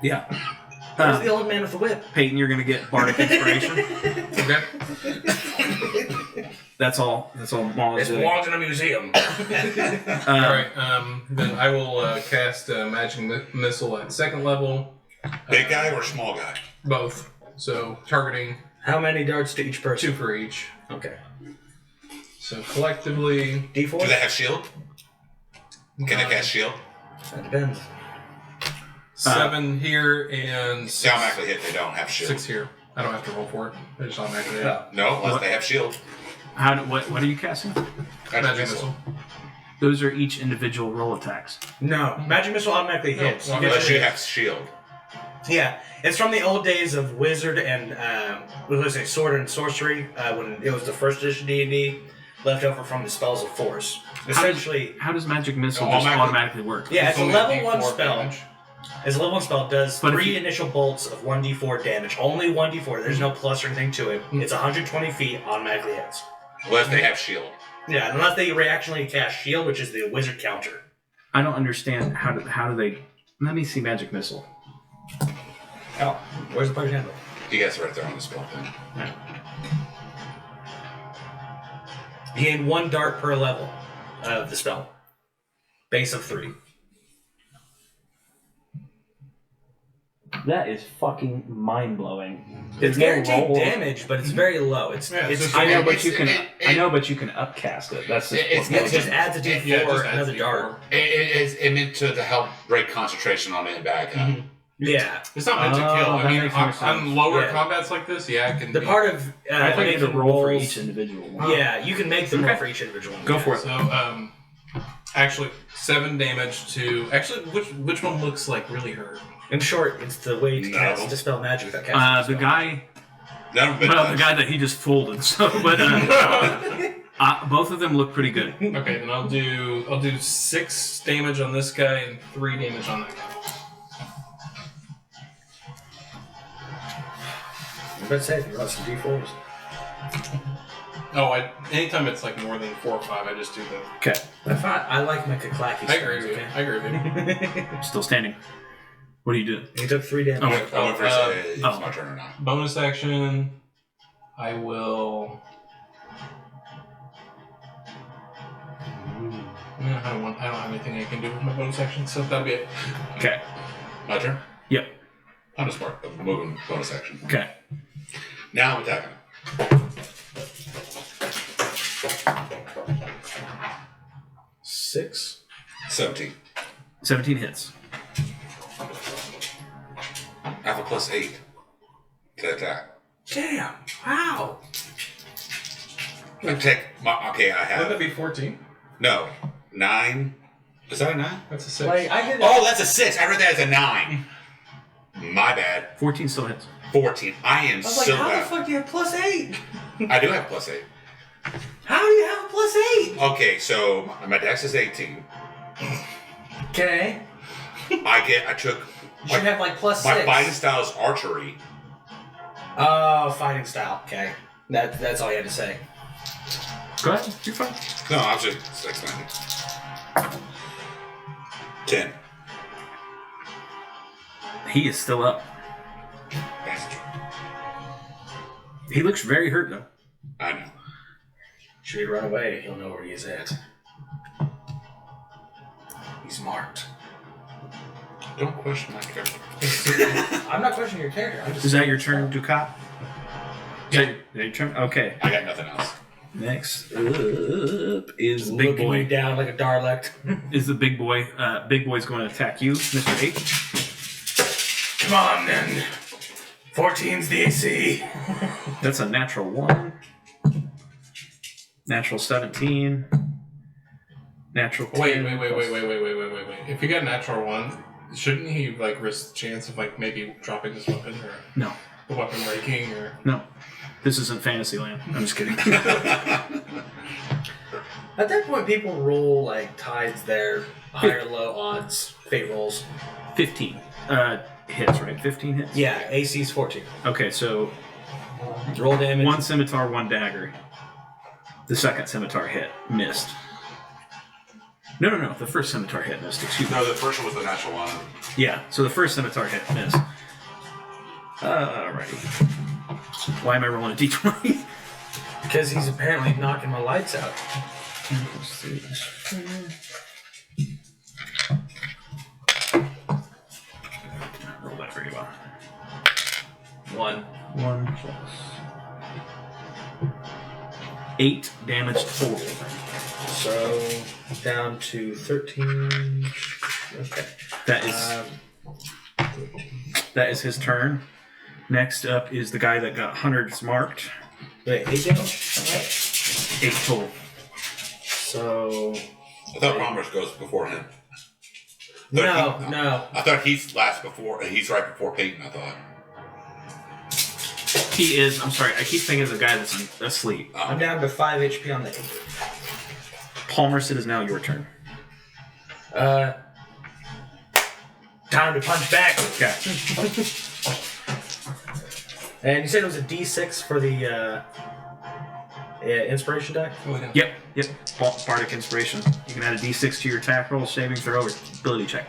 Yeah. Where's the old man with the whip? Peyton, you're going to get Bardic Inspiration. Okay. That's all. That's all Maul is It doing. belongs in a museum. Alright, then I will cast Magic Missile at 2nd level. Big guy or small guy? Both. So, targeting How many darts to each person? 2 for each. Okay. So, collectively, D4? Do they have shield? Can they cast shield? That depends. 7 here and They 6, automatically hit. They don't have shield. 6 here. I don't have to roll for it. They just automatically hit. No, unless they have shield. What are you casting? Magic Missile. Those are each individual roll attacks. No. Magic Missile automatically hits. well, You get Unless to- you have shield. Yeah. It's from the old days of Wizard and, Sword and Sorcery, when it was the first edition D&D, left over from the Spells of Force. Essentially, How does Magic Missile Automatically- just automatically work? yeah, it's a only level D4 1 spell. damage. It's a level 1 spell. It does But if 3 you- initial bolts of 1d4 damage. Only 1d4. There's no plus or anything to it. It's 120 feet, automatically hits. Unless they have shield. Yeah, unless they reactionally cast Shield, which is the wizard counter. I don't understand how do they. Let me see Magic Missile. Oh, where's the player's handbook? You guys are right there on the spell thing. You gain 1 dart per level of the spell. Base of 3. That is fucking mind blowing. It's guaranteed damage, but it's very low. It's I know, but It's- you can. it- I know, but you can upcast it. That's just It's- what it just adds a d4 Yeah, it just adds another D4. dart. It meant to help break concentration on it back up. Yeah. It's not meant to Oh, kill. I that mean, makes more on sense. lower Yeah. combats like this, yeah, it can The be. part of I thought you had to making roll for rolls- each individual one. Yeah, you can make them roll Okay. for each individual one. Go for it. So, actually, 7 damage to. Actually, which one looks like really hurt? In short, it's the way to No. cast dispel magic without casting The spell. guy. Never been Well, touched. the guy that he just folded. So, but both of them look pretty good. Okay, then I'll do 6 damage on this guy and 3 damage on that guy. I'm about to say, if you roll some d4s. Oh, anytime it's like more than 4 or 5, I just do the. Okay, I like my Kaklaki. I agree with you. I agree with you. still standing. What do you do? He took 3 damage. Oh, I went first. It's oh. my turn or not. Bonus action. I will. I don't have anything I can do with my bonus action, so that'll be it. Okay. My turn? Yep. I'm just smart. I'm moving bonus action. Okay. Now I'm attacking. Six. 17. 17 hits. I have a +8 to attack. Damn! Wow! I take my. Okay, I Wouldn't that have. be 14? No. 9. Is that a 9? That's a 6. Like I did. Oh, that's a 6. I read that as a 9. My bad. 14 still hits. 14. I am I was like, so how bad. the fuck do you have +8? I do have +8. How do you have +8? Okay, so my dex is 18. Okay. I took. You should have like +6. My fighting style is archery. Oh, fighting style. Okay. That's all you had to say. Go ahead. You're fine. No, I was just expanding. 10. He is still up. Bastard. He looks very hurt though. I know. Should he run away? He'll know where he's at. He's marked. Don't question my character. I'm not questioning your character. I'm just Is that your turn, Ducat? Is that your turn? Okay. I got nothing else. Next up is the big looking boy. you down like a Darlect. Is the big boy. Big boy's going to attack you, Mr. H. Come on, then. 14's the AC. That's a natural 1. Natural 17. Natural 10. Wait. If you get a natural 1, shouldn't he like risk the chance of like maybe dropping his weapon or No. the weapon breaking or? No. This isn't Fantasyland. I'm just kidding. At that point, people roll like tides there, high or low odds, fate rolls. 15. Hits, right? 15 hits? Yeah, AC's 14. Okay, so Roll damage. 1 scimitar, 1 dagger. The second scimitar hit. Missed. No. The first scimitar hit missed. Excuse me. No, the first one was the natural one. Yeah, so the first scimitar hit missed. Alrighty. Why am I rolling a d20? Because he's apparently knocking my lights out. Roll that very well. 1. 1 plus 8 damage total. So, down to 13. Okay. That is his turn. Next up is the guy that got hundreds marked. Wait, 8 damage? Alright. 8 total. So. I thought Palmer's goes before him. No. I thought he's last before. He's right before Peyton. I thought. He is. I'm sorry. I keep thinking of the guy that's asleep. I'm down to 5 HP on the 8. Palmer, it is now your turn. Time to punch back. Okay. And you said it was a D6 for the inspiration die? Yep. Bardic Inspiration. You can add a d6 to your attack roll, saving throw, or ability check.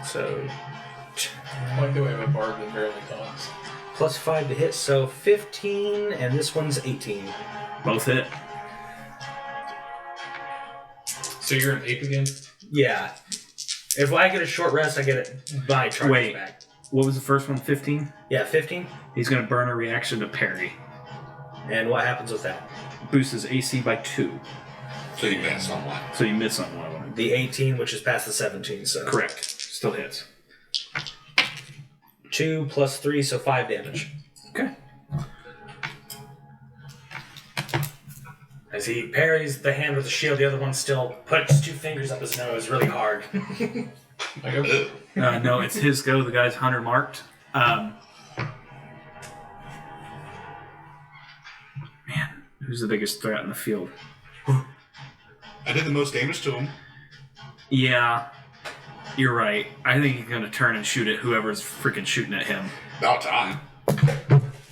So, Why do I have a bard that barely talks? plus 5 to hit, so 15, and this one's 18. Both hit. So you're an ape again? Yeah. If I get a short rest, I get my charge Wait. back. What was the first one? 15? Yeah, 15. He's going to burn a reaction to parry. And what happens with that? Boosts his AC by 2. So you missed on one. So you miss on one of them. The 18, which is past the 17, so. Correct. Still hits. 2 plus 3, so 5 damage. Okay. As he parries the hand with the shield, the other one still puts 2 fingers up his nose really hard. No, it's his go. The guy's 100 marked. Man, who's the biggest threat in the field? I did the most damage to him. Yeah, you're right. I think he's going to turn and shoot at whoever's freaking shooting at him. About time.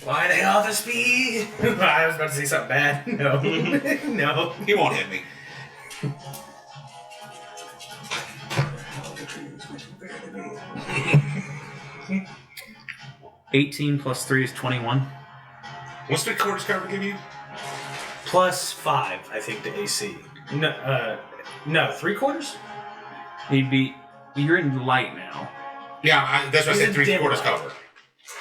Why the hell the speed? I was about to say something bad. No. No. He won't hit me. 18 plus 3 is 21. What's the quarters cover give you? Plus 5, I think, to AC. No, 3 quarters? You're in light now. Yeah, that's what I He's said. in dim 3/4 light. cover.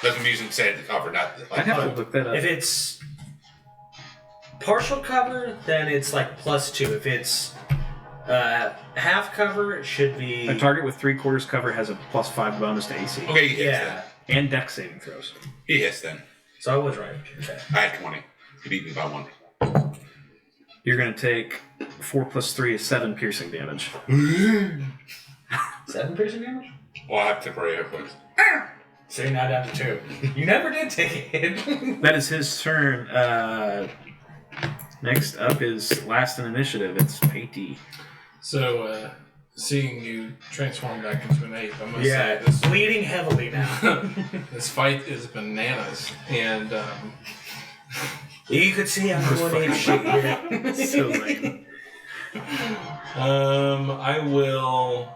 That's what I'm using. Said the cover, not like. I'd have to look that up. If it's partial cover, then it's like plus 2. If it's half cover, it should be. A target with 3/4 cover has a plus 5 bonus to AC. Okay, he hits Yeah. And dex saving throws. then. He hits then. So I was right. Okay. I had 20. He beat me by 1. You're going to take 4 plus 3 is 7 piercing damage. 7 piercing damage? Well, I have temporary hit points. So you're now down to 2. You never did take a hit. That is his turn. Next up is last in initiative. It's Patey. So, seeing you transform back into an ape, I must Yeah, say this bleeding heavily now. this fight is bananas, and You could see I'm going ape shit here. So lame. I will.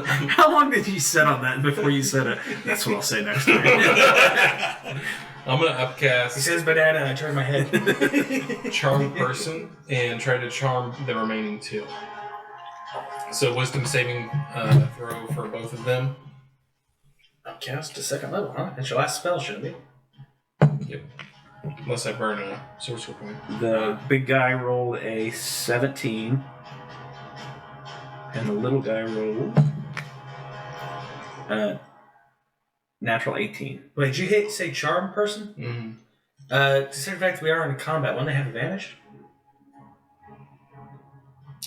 How long did you sit on that before you said it? That's what I'll say next time. I'm gonna upcast. He says banana, and I turn my head. Charm person and try to charm the remaining 2. So wisdom saving throw for both of them. Upcast to 2nd level, huh? That's your last spell, shouldn't it? Yep. Unless I burn a sorcerer point. The big guy rolled a 17. And the little guy rolled natural 18. Wait, did you say charm person? Mm-hmm. Considering the fact we are in combat, wouldn't they have advantage?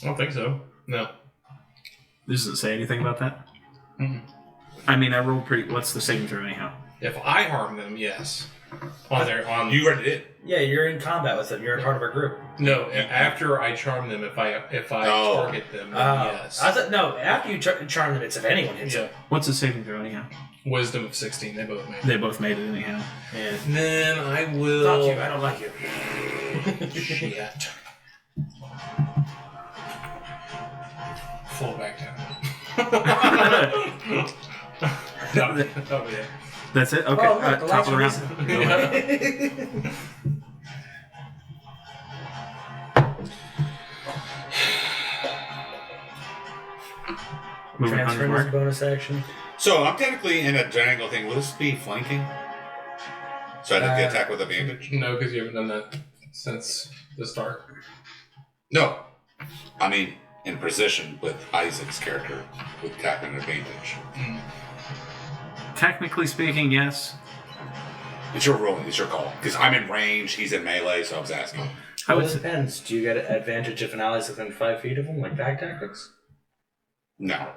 I don't think so. No. This doesn't say anything about that? Mm-hmm. I mean, I rolled pretty... What's the saving throw anyhow? If I harm them, yes. You already did. Yeah, you're in combat with them. You're a part of our group. No, after I charm them, if I target them, then yes. I thought, no, after you charm them, it's if anyone hits them. What's the saving throw anyhow? Wisdom of 16. They both made it. They both made it anyhow. Yeah. Then I will... Fuck you, I don't like you. Shit. Fall back down. No, yeah. That's it? Okay, Oh, look, the top of the lights round. are Go ahead. Moving Transfer on is a to bonus action. So I'm technically in a triangle thing. Will this be flanking? So I did the attack with advantage? No, because you haven't done that since the start. No. I mean, in position with Isaac's character with attack and advantage. Technically speaking, yes. It's your role. It's your call. Because I'm in range, he's in melee, so I was asking. I Well, would it depends. Do you get an advantage if an ally's within 5 feet of him, like back tactics? No.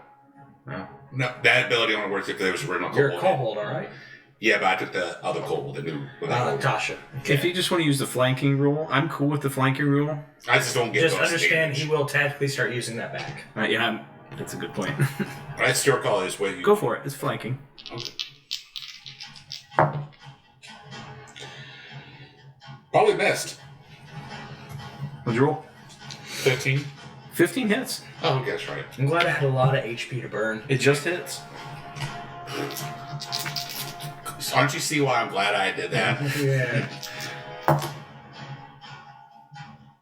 No. No, that ability only works if there was original You're a kobold. kobold, alright? Yeah, but I took the other kobold, the new. Gotcha. If you just want to use the flanking rule, I'm cool with the flanking rule. I just don't get Just those understand damage. he will tactically start using that back. Yeah, that's a good point. That's your call. Is what you Go for it. It's flanking. Okay. Probably missed. What'd you roll? 15. 15 hits. Oh, okay, that's right. I'm glad I had a lot of HP to burn. It just hits. Aren't you see why I'm glad I did that? Yeah.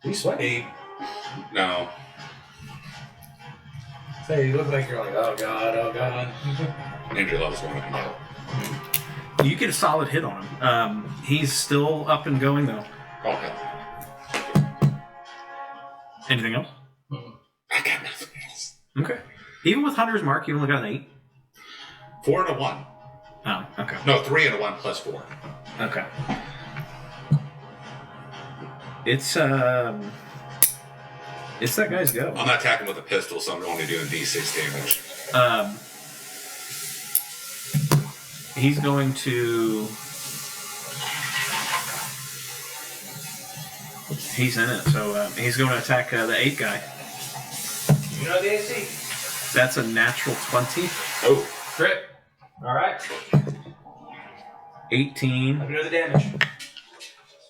Are you sweating? No. So you look like you're like, oh god, oh god. Injury level's going up and down. You get a solid hit on him. He's still up and going though. Okay. Anything else? I got nothing else. Okay. Even with Hunter's Mark, you only got an 8. 4 and a 1. Oh, okay. No, 3 and a 1 plus 4. Okay. It's that guy's go. I'm not attacking with a pistol, so I'm only doing D6 damage. He's going to. He's in it, so he's going to attack the 8 guy. You know the AC? That's a natural 20. Oh. Crit. Alright. 18. Let me know the damage.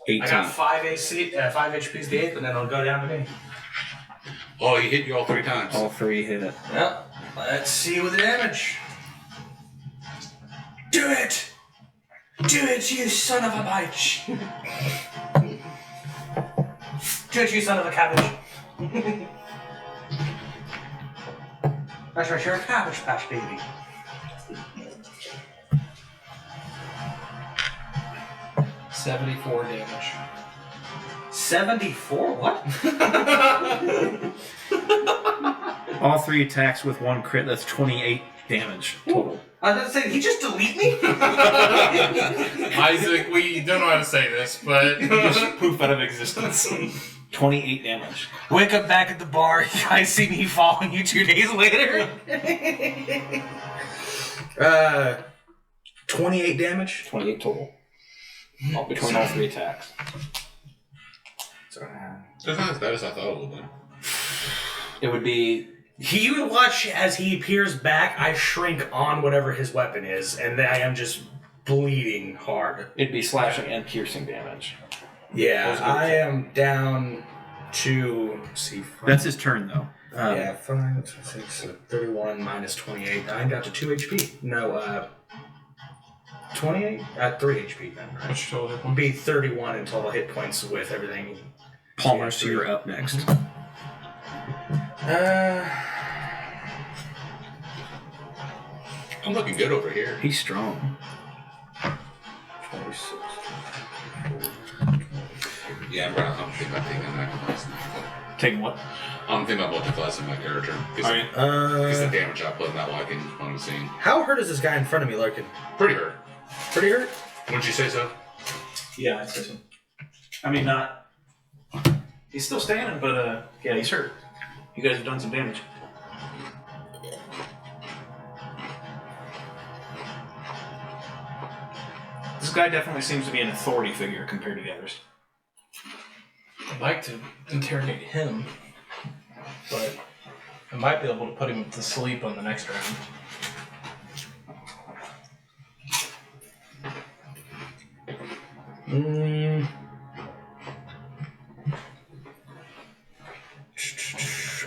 18. I got 5 AC, 5 HP's the 8th, and then it'll go down to me. Oh, he hit you all 3 times. All 3 hit it. Well, let's see with the damage. Do it! Do it, you son of a bitch! Do it, you son of a cabbage! That's right, you're a cabbage patch baby. $74 damage. 74? What? All 3 attacks with 1 crit. That's 28 damage total. I was about to say, did he just delete me? Isaac, we don't know how to say this, but Just poof out of existence. 28 damage. Wake up back at the bar. You guys see me following you 2 days later. 28 damage? 28 total. Between all 3 attacks. That's not as bad as I thought it would be. It would be. You would watch as he peers back, I shrink on whatever his weapon is, and I am just bleeding hard. It'd be slashing and piercing damage. Yeah, I am down to see. That's his turn, though. Yeah, 5, 6, so 31 minus 28. I'm down to 2 HP. No, 28? 3 HP then, right? What's your total hit It'd points? be 31 in total hit points with everything. Palmer, so you're up next. I'm looking good over here. He's strong. 26. Yeah, I'm thinking about taking that class. Taking what? I'm thinking about multi-classing my character. Are you? Because the damage I put in that liking what I'm seeing. How hurt is this guy in front of me, Larkin? Pretty hurt. Pretty hurt? Wouldn't you say so? Yeah, I'd say so. I mean, not. He's still standing, but yeah, he's hurt. You guys have done some damage. This guy definitely seems to be an authority figure compared to the others. I'd like to interrogate him, but I might be able to put him to sleep on the next round.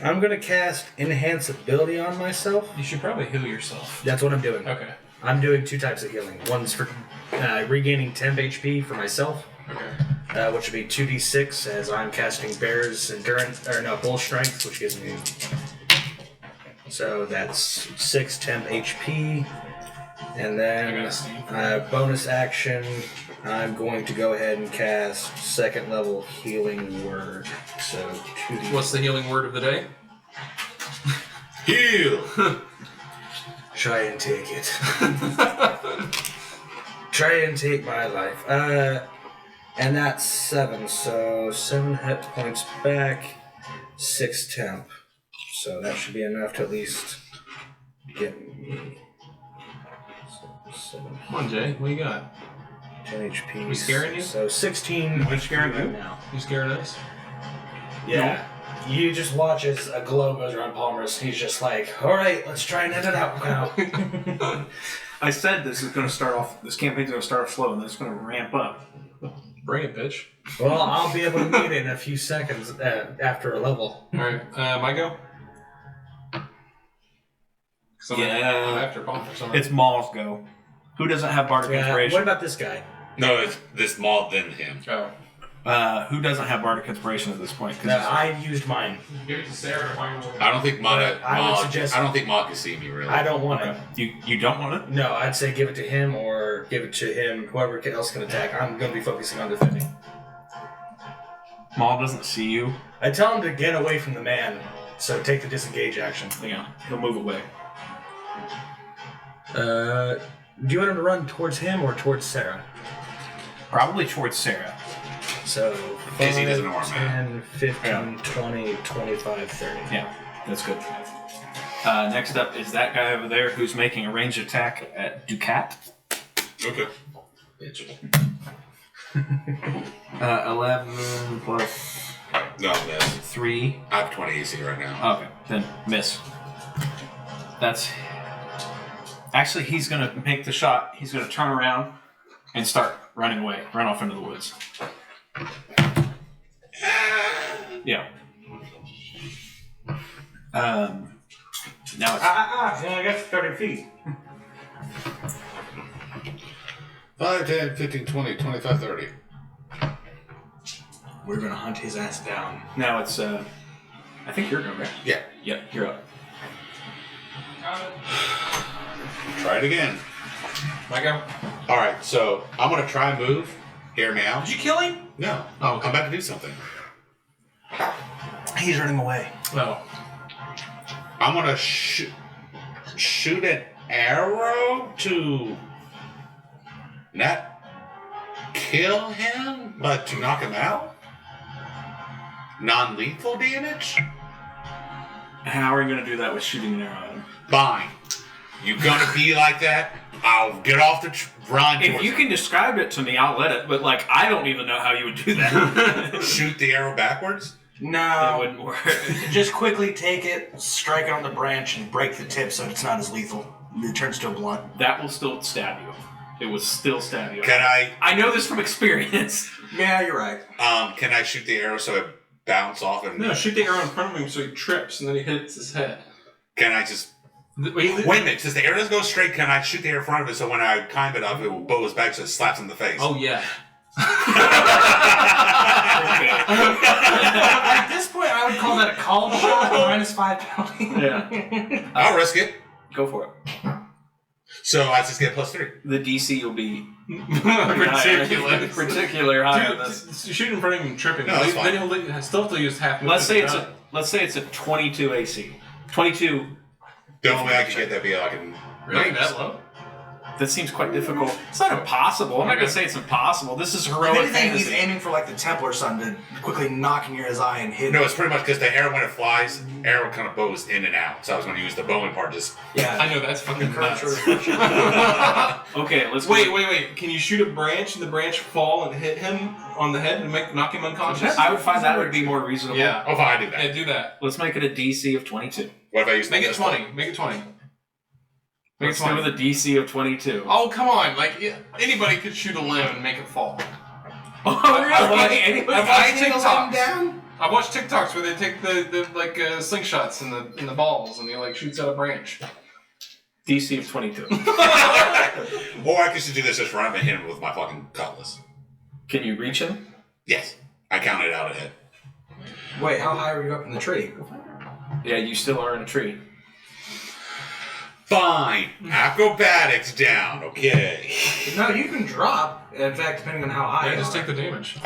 I'm gonna cast Enhance Ability on myself. You should probably heal yourself. That's what I'm doing. Okay. I'm doing 2 types of healing. One's for regaining temp HP for myself, Okay. which would be 2d6 as I'm casting Bear's Endurance, or no, Bull Strength, which gives me. So that's 6 temp HP. And then bonus action, I'm going to go ahead and cast 2nd level Healing Word. So 2d. What's the healing word of the day? Heal! Try and take it. Try and take my life. And that's 7, so 7 hit points back, 6 temp. So that should be enough to at least get me. 7, Come on, Jay. What you got? 10 HP. We scaring you? So 16. What's scaring you? now. You scared us? Yeah. You just watch as a glow goes around Palmer's. He's just like, all right, let's try and end it out now. I said this is going to start off. This campaign's going to start off slow, and then it's going to ramp up. Bring it, bitch. Well, I'll be able to meet it in a few seconds after a level. Alright, my go? I'm after Palmer. It's Maul's go. Who doesn't have Bardic Inspiration? What about this guy? No, it's this Maul then him. Oh. Who doesn't have Bardic Inspiration at this point? 'Cause No, I used mine. Give it to Sarah to find I don't think Maul. I would suggest- I don't think Maul can see me really. I don't want Okay. it. You don't want it? No, I'd say give it to him or give it to him, whoever else can attack. I'm going to be focusing on defending. Maul doesn't see you. I tell him to get away from the man, so take the disengage action. Yeah, he'll move away. Do you want him to run towards him or towards Sarah? Probably towards Sarah. So Case he 5, doesn't harm 10, 15, Yeah. 20, 25, 30. Yeah, that's good. Next up is that guy over there who's making a ranged attack at Ducat. Okay. 11 plus No, miss. 3. I have 20 AC right now. Okay, then miss. That's... Actually, he's going to make the shot. He's going to turn around and start running away. Run off into the woods. Yeah. Now it's... I got 30 feet. 5, 10, 15, 20, 25, 30. We're going to hunt his ass down. Now it's... I think you're going, right? Yeah. Yep, you're up. Try it again. My go? Alright, so I'm going to try and move. Hear me out. Did you kill him? No. Oh, okay. I'm about to do something. He's running away. Oh. I'm going to shoot an arrow to not kill him, but to knock him out? Non-lethal damage? How are you going to do that with shooting an arrow at him? Fine. You gonna be like that? I'll get off the run. If you can describe it to me, I'll let it. But like, I don't even know how you would do that. shoot the arrow backwards. That No. wouldn't work. Just quickly take it, strike it on the branch, and break the tip so it's not as lethal. It turns to a blunt. That will still stab you. It will still stab you. Can I? I know this from experience. Yeah, you're right. Can I shoot the arrow so it bounce off and... No, shoot the arrow in front of him so he trips and then he hits his head. Can I just... Wait a minute, since the arrow doesn't go straight, can I shoot the arrow in front of it so when I time it up, it will bow his back so it slaps him in the face? Oh, yeah. At this point, I would call that a call shot, -5 penalty. Yeah. I'll risk it. Go for it. So I just get +3. The DC will be Ridiculous. particular high on this. Shoot in front of him tripping. No, that's fine. Then he'll still have to use half movement. Let's say it's a 22 AC. 22. The only way I can get that be like in... Really? That low? That seems quite difficult. It's not impossible. I'm not going to say it's impossible. This is If heroic anything, he's fantasy. aiming for like the Templar son to quickly knock near his eye and hit. No, it's pretty much because the arrow, when it flies, arrow kind of bows in and out. So I was going to use the bowing part just... Yeah. I know, that's fucking nuts. Okay, let's Wait. Can you shoot a branch and the branch fall and hit him on the head and knock him unconscious? I would find that would be more reasonable. Yeah. Oh, fine, I do that. Yeah, do that. Let's make it a DC of 22. What if I use... Make it this 20. Make it 20. Let's go with a DC of 22. Oh, come on. Like, anybody could shoot a limb and make it fall. Oh, I've watched TikToks. down? I've watched TikToks where they take the slingshots in the balls and he like shoots out a branch. DC of 22. Or I could just do this, just run him and hit him with my fucking cutlass. Can you reach him? Yes. I counted it out ahead. Wait, how high are you up in the tree? Yeah, you still are in a tree. Fine. Acrobatics down. Okay. No, you can drop. In fact, depending on how high. Yeah, you just are. take the damage.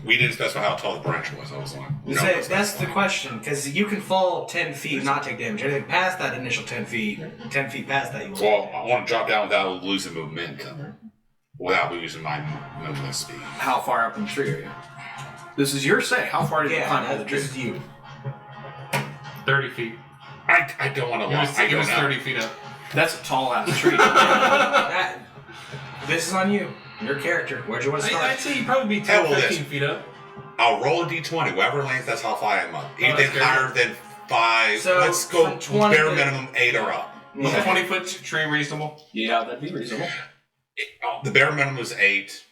We didn't specify how tall the branch was. I was like, no. That's the question, because you can fall 10 feet, not take damage. Anything past that initial 10 feet past that, you will. Well, I want to drop down without losing momentum. Without losing my movement speed. How far up in the tree are you? This is your say. How far did you climb the tree? This is you. 30 feet. I don't want to lie. He was 30 feet up. That's a tall ass tree. This is on you. Your character. Where'd you want to start? I'd say you'd probably be Hell 10, with 15 feet up. I'll roll a d20. Whoever lands, that's how high I'm up. Anything that's good. higher than 5. So, let's go from 20 bare to- minimum 8 or up. Was a 20-foot tree reasonable? Yeah, that'd be reasonable. The bare minimum is 8.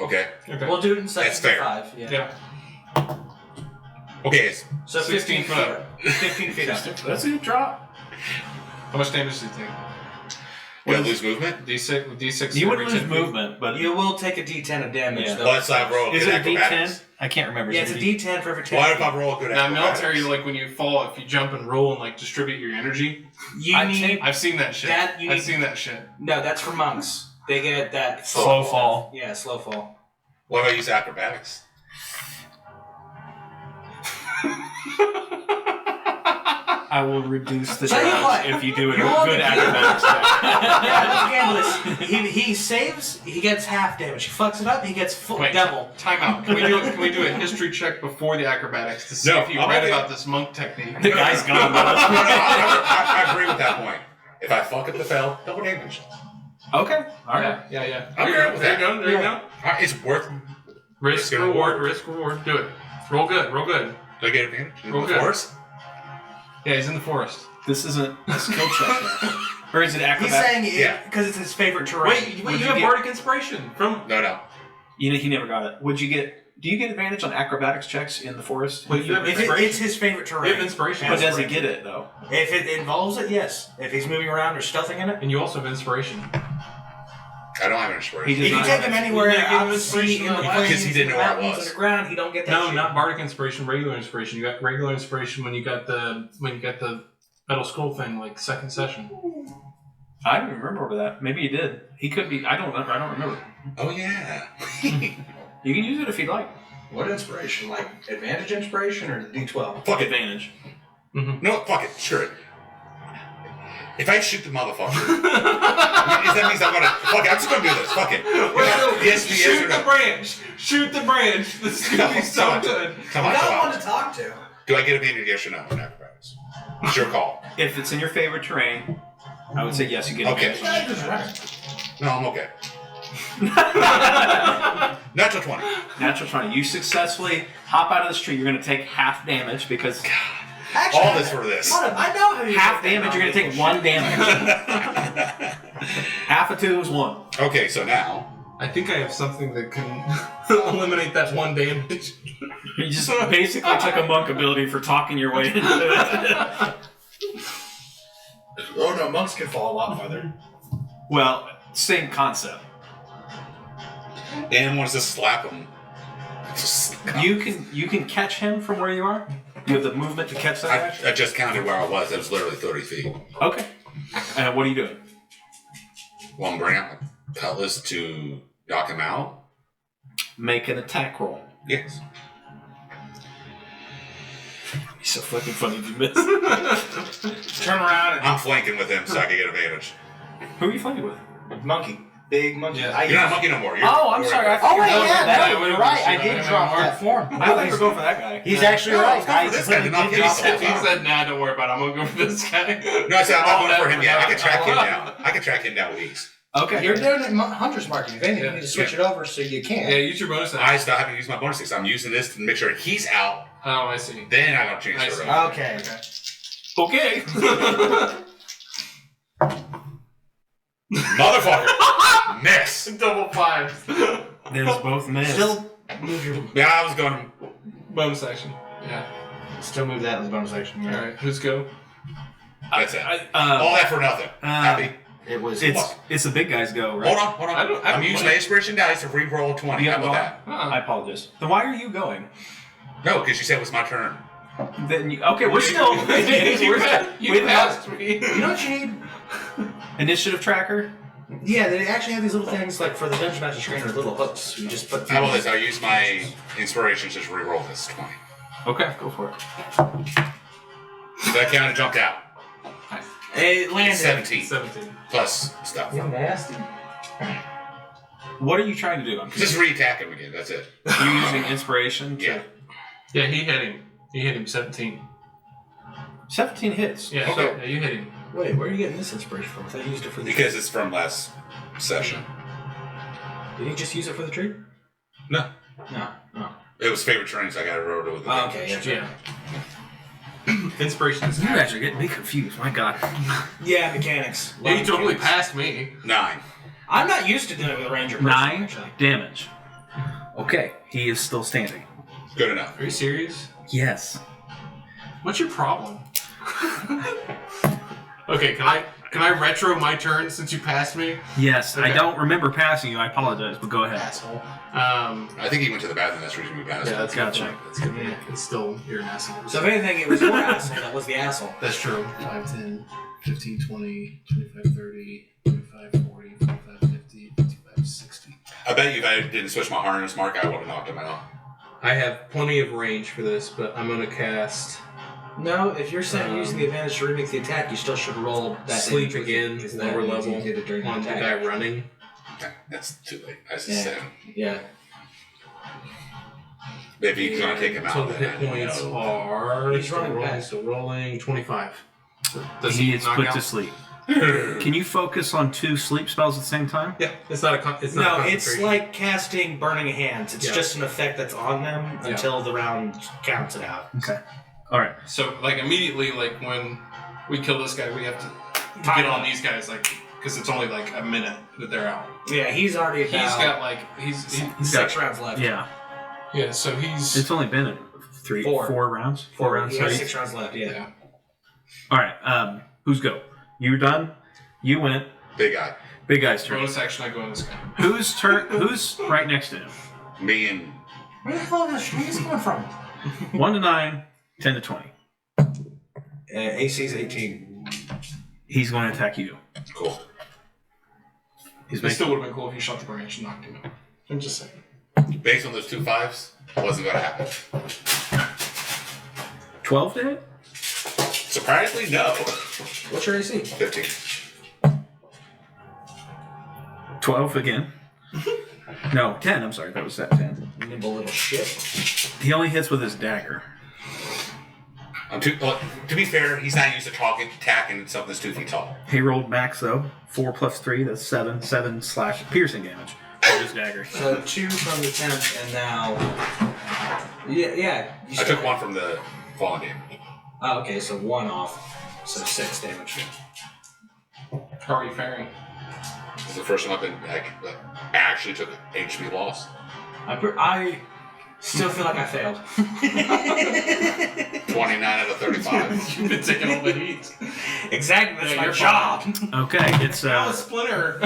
Okay. Okay. We'll do it in seconds That's fair. to 5. Yeah. Yeah. Okay. So 16 feet foot up. 15 feet up. That's a good drop. How much damage do you take? Will I lose movement? D6. You would every lose 10 feet. movement, but You will take a D10 of damage, Yeah. though. Let's roll a is good it a acrobatics. D10? I can't remember. Yeah, Is it's it a D10 for every 10 What if feet. I roll a good Now, acrobatics? military, like when you fall, if you jump and roll and like distribute your energy, You need... I've seen that shit. That you I've need- seen that shit. No, that's for monks. They get that... Slow fall. Yeah, slow fall. What if I use acrobatics? I will reduce the Tell you what, damage if you do a you're on good the acrobatics check. Yeah, let's gamble this. He saves, he gets half damage. He fucks it up, he gets full Wait, double. time out. Can we do a history check before the acrobatics to see No, if you I'm read okay. about this monk technique? The guy's gone. I agree with that point. If I fuck up the fail, double damage. Okay. All right. Yeah. I'm There good with you that. go. There you go. It's worth... Risk reward. Risk reward. Do it. Roll good. Roll good. Do I get advantage? Roll good. Force? Yeah, he's in the forest. This isn't a skill check, now. Or is it He's acrobatics? saying it Yeah. because it's his favorite terrain. Wait, you have bardic inspiration from. No. You know, he never got it. Would you get? Do you get advantage on acrobatics checks in the forest? Wait, you have If it's his favorite terrain. You have inspiration. But does he get it though? If it involves it, yes. If he's moving around or stealthing in it. And you also have inspiration. I don't have an inspiration. He If does you not take have him it. anywhere You get out to inspiration sea, in the on the plains, because he didn't in know the where it mountains, was. underground, he don't get that No, shit. not bardic inspiration. Regular inspiration. You got regular inspiration when you got the metal scroll thing, like second session. I don't remember that. Maybe he did. He could be. I don't remember. Oh, yeah. You can use it if you'd like. What inspiration? Like advantage inspiration or the D12? Fuck it. Advantage. No, fuck it. Screw it. If I shoot the motherfucker, that means I'm gonna... Fuck it, I'm just gonna do this. Fuck it. Yes, Shoot or the no. branch! Shoot the branch! This is gonna be so Come on. good. Come on, Not come one on. to talk to. Do I get advantage, yes or no, on acrobatics? It's your call. If it's in your favorite terrain, I would say yes. You get Okay. advantage. No, I'm okay. Natural 20. Natural 20. You successfully hop out of this tree. You're going to take half damage because Actually, All this for this. Hold up, I know how you half get damage. You're going to take bullshit. 1 damage. Half of 2 is 1. Okay, so now I think I have something that can eliminate that 1 damage. You just basically took a monk ability for talking your way into it. Oh no, monks can fall a lot farther. Well, same concept. Dan wants to slap him. Just You can catch him from where you are. You have the movement to catch that guy. I just counted where I was. It was literally 30 feet. Okay. And what are you doing? Well, I'm bringing out my cutlass to knock him out. Make an attack roll. Yes. He's so fucking funny if you miss. Turn around I'm flanking with him so I can get advantage. Who are you fighting with? and monkey. Big monkey. Yeah. You're not a monkey no more. I'm sorry. I Oh thought wait, you were going for that. yeah, no, you're right. I did drop that form. I thought you were going for that guy. He's actually right. I was going for this guy. Did not He get off said, that. nah, don't worry about it. I'm going to go for this guy. No, I said I'm not going for him yet. I no, can track him no. down. I can track him down with ease. Okay. You're doing it hunter's marking. If anything, you need to switch it over so you can. Yeah, use your bonus I action. still have to use my bonus six. I'm using this to make sure he's out. Oh, I see. Then I don't change I the see. road. Okay. Okay. Motherfucker! Miss! Double fives. There's both men. Still move your. Yeah, I was going. Bonus action. Yeah. Still move that in the bonus section. All right. Who's go? That's it. All that for nothing. Happy. It was. It's the big guys go, right? Hold on. I'm using my inspiration dice to re-roll 20. You How got about going? that? I apologize. Then why are you going? No, because you said it was my turn. Then okay, we're still You passed me. You know what you need? initiative tracker. Yeah, they actually have these little things like for the dungeon master screen or little hooks. You just put. How about this? I'll use my inspiration to just re-roll this 20. Okay, go for it. That counted jumped out. It landed. 17. 17. Plus stuff. You nasty. What are you trying to do? I'm Just re-attack him again. That's it. you using inspiration? Yeah. Yeah, he hit him. He hit him 17. 17 hits. Yeah, Okay. yeah, you hit him. Wait, where are you getting this inspiration from? I thought you used it for the. Because it's from last session. Did you just use it for the tree? No. No. It was favorite train, so I got to roll it with the Oh, okay. Yeah. Yeah. Inspiration is You guys are getting me confused. My God. Yeah, mechanics. Yeah, you totally passed me. 9. I'm not used to doing it with a ranger. Person, 9 actually. damage. Okay, he is still standing. Good enough. Are you serious? Yes. What's your problem? Okay, can I retro my turn since you passed me? Yes. I Okay. don't remember passing you. I apologize, but go ahead. Asshole. I think he went to the bathroom. That's the reason we passed. Yeah, that's Gotcha. good. That's good. Yeah. It's still you're an asshole. So if anything, it was your asshole that was the asshole. That's true. 5, 10, 15, 20, 25, 30, 35, 40, 45, 50, 55, 60. I bet you if I didn't switch my harness mark, I would have knocked him out. I have plenty of range for this, but I'm going to cast No, if you're saying using the advantage to remake the attack, you still should roll that Sleep damage again, because lower that means level, you did it during the on the attack. guy running. Okay, that's too late. That's a Yeah. 7. Yeah. Maybe he's going to take him out. So the then hit I points know. are He's running rolling, past. so rolling 25. Does He he is knock put out? to sleep. Can you focus on 2 sleep spells at the same time? Yeah, it's not a. It's not No, a it's concentration. like casting Burning Hands. It's Yeah. just an effect that's on them Yeah. until the round counts it out. Okay. All right. So like immediately, like when we kill this guy, we have to Time get on up. these guys, like because it's only like a minute that they're out. Yeah, he's already about He's got like he's 6 rounds left. Yeah. yeah. So he's It's only been 4 Four. rounds. 4 rounds. He So has he- 6 rounds left, yeah. yeah. All right. Who's go? You done? You went. Big guy. Big guy's turn. Bonus action, I go on this guy. Whose turn? Who's right next to him? Me and Where the hell is this coming from? 1 to 9, 10 to 20. AC's 18. He's going to attack you. cool. He's It making still would have been cool if you shot the branch and knocked him out. I'm just saying. Based on those 2 5s, wasn't going to happen. 12 to hit. Surprisingly, no. What's your AC? 15. 12 again. No, 10. I'm sorry. That was that 10. Nimble little shit. He only hits with his dagger. To be fair, he's not used to attacking something that's 2 feet tall. He rolled max though. 4 plus 3. That's 7. 7 slash piercing damage with his dagger. So 2 from the 10th, and now. Yeah. You I still- took 1 from the fallen damage. Oh, okay, so 1 off. So 6 damage. How are you faring? It's the first time I've been actually actually took HP loss. I still feel like I failed. 29 out of 35. You've been taking all the heat. Exactly, that's Yeah, my you're job. Okay, it's Oh, Splinter.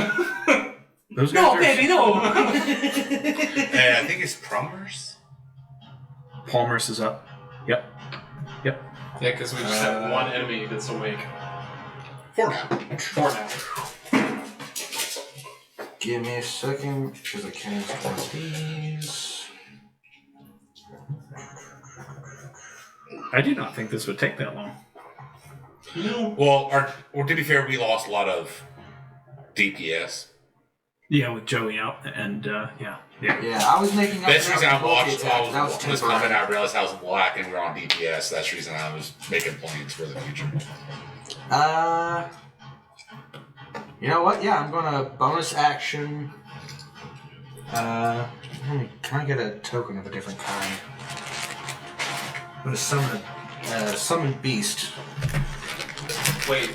those guys No, are- baby, no. Hey, I think it's Promers. Palmer's is up. Yep. Yeah, because we just have one enemy that's awake. 4 now. 4 now. Give me a second, because I can't one of these. I do not think this would take that long. Well, or to be fair, we lost a lot of DPS. Yeah, with Joey out and yeah. Yeah, I was making up. That's the reason I watched. That was Was coming. temporary. I realized I was black and we were on DPS. That's the reason I was making plans for the future. You know what? Yeah, I'm gonna bonus action. Can I get a token of a different kind? I'm gonna summon beast. Wait.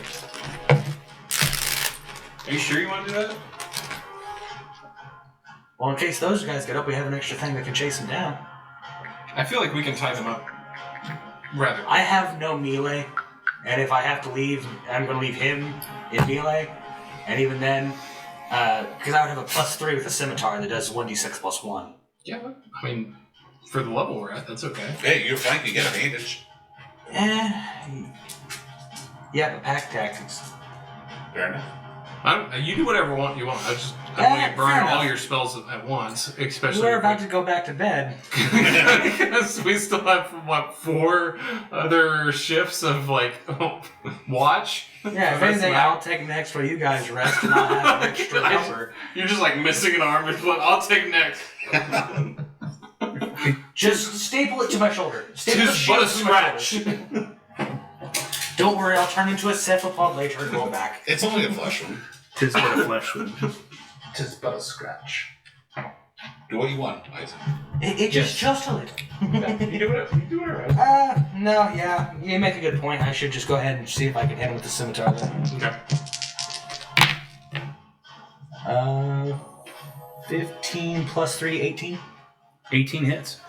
Are you sure you want to do that? Well, in case those guys get up, we have an extra thing that can chase them down. I feel like we can tie them up. Rather. I have no melee, and if I have to leave, I'm gonna leave him in melee, and even then, because I would have a +3 with a scimitar that does 1d6 + 1. Yeah, I mean, for the level we're at, that's okay. Hey, you're flank. You get advantage. Yeah, but pack tactics. Fair enough. You do whatever you want. I want you to burn fair all enough. your spells at once, especially. We're about to go back to bed. because we still have 4 other shifts of watch. Yeah, if anything, I'll take next while you guys rest, and I'll have an extra hour. You're just missing an arm. I'll take next. Just staple it to my shoulder. Staple Just the but a shield to my scratch. shoulder. Don't worry, I'll turn into a cephalopod later and go back. It's only a flesh wound. Tis but a flesh wound. Tis but a scratch. Do what you want, Isaac. It just a little. You do it. No, yeah, you make a good point. I should just go ahead and see if I can hit him with the scimitar then. Okay. 15 + 3, 18. 18 hits.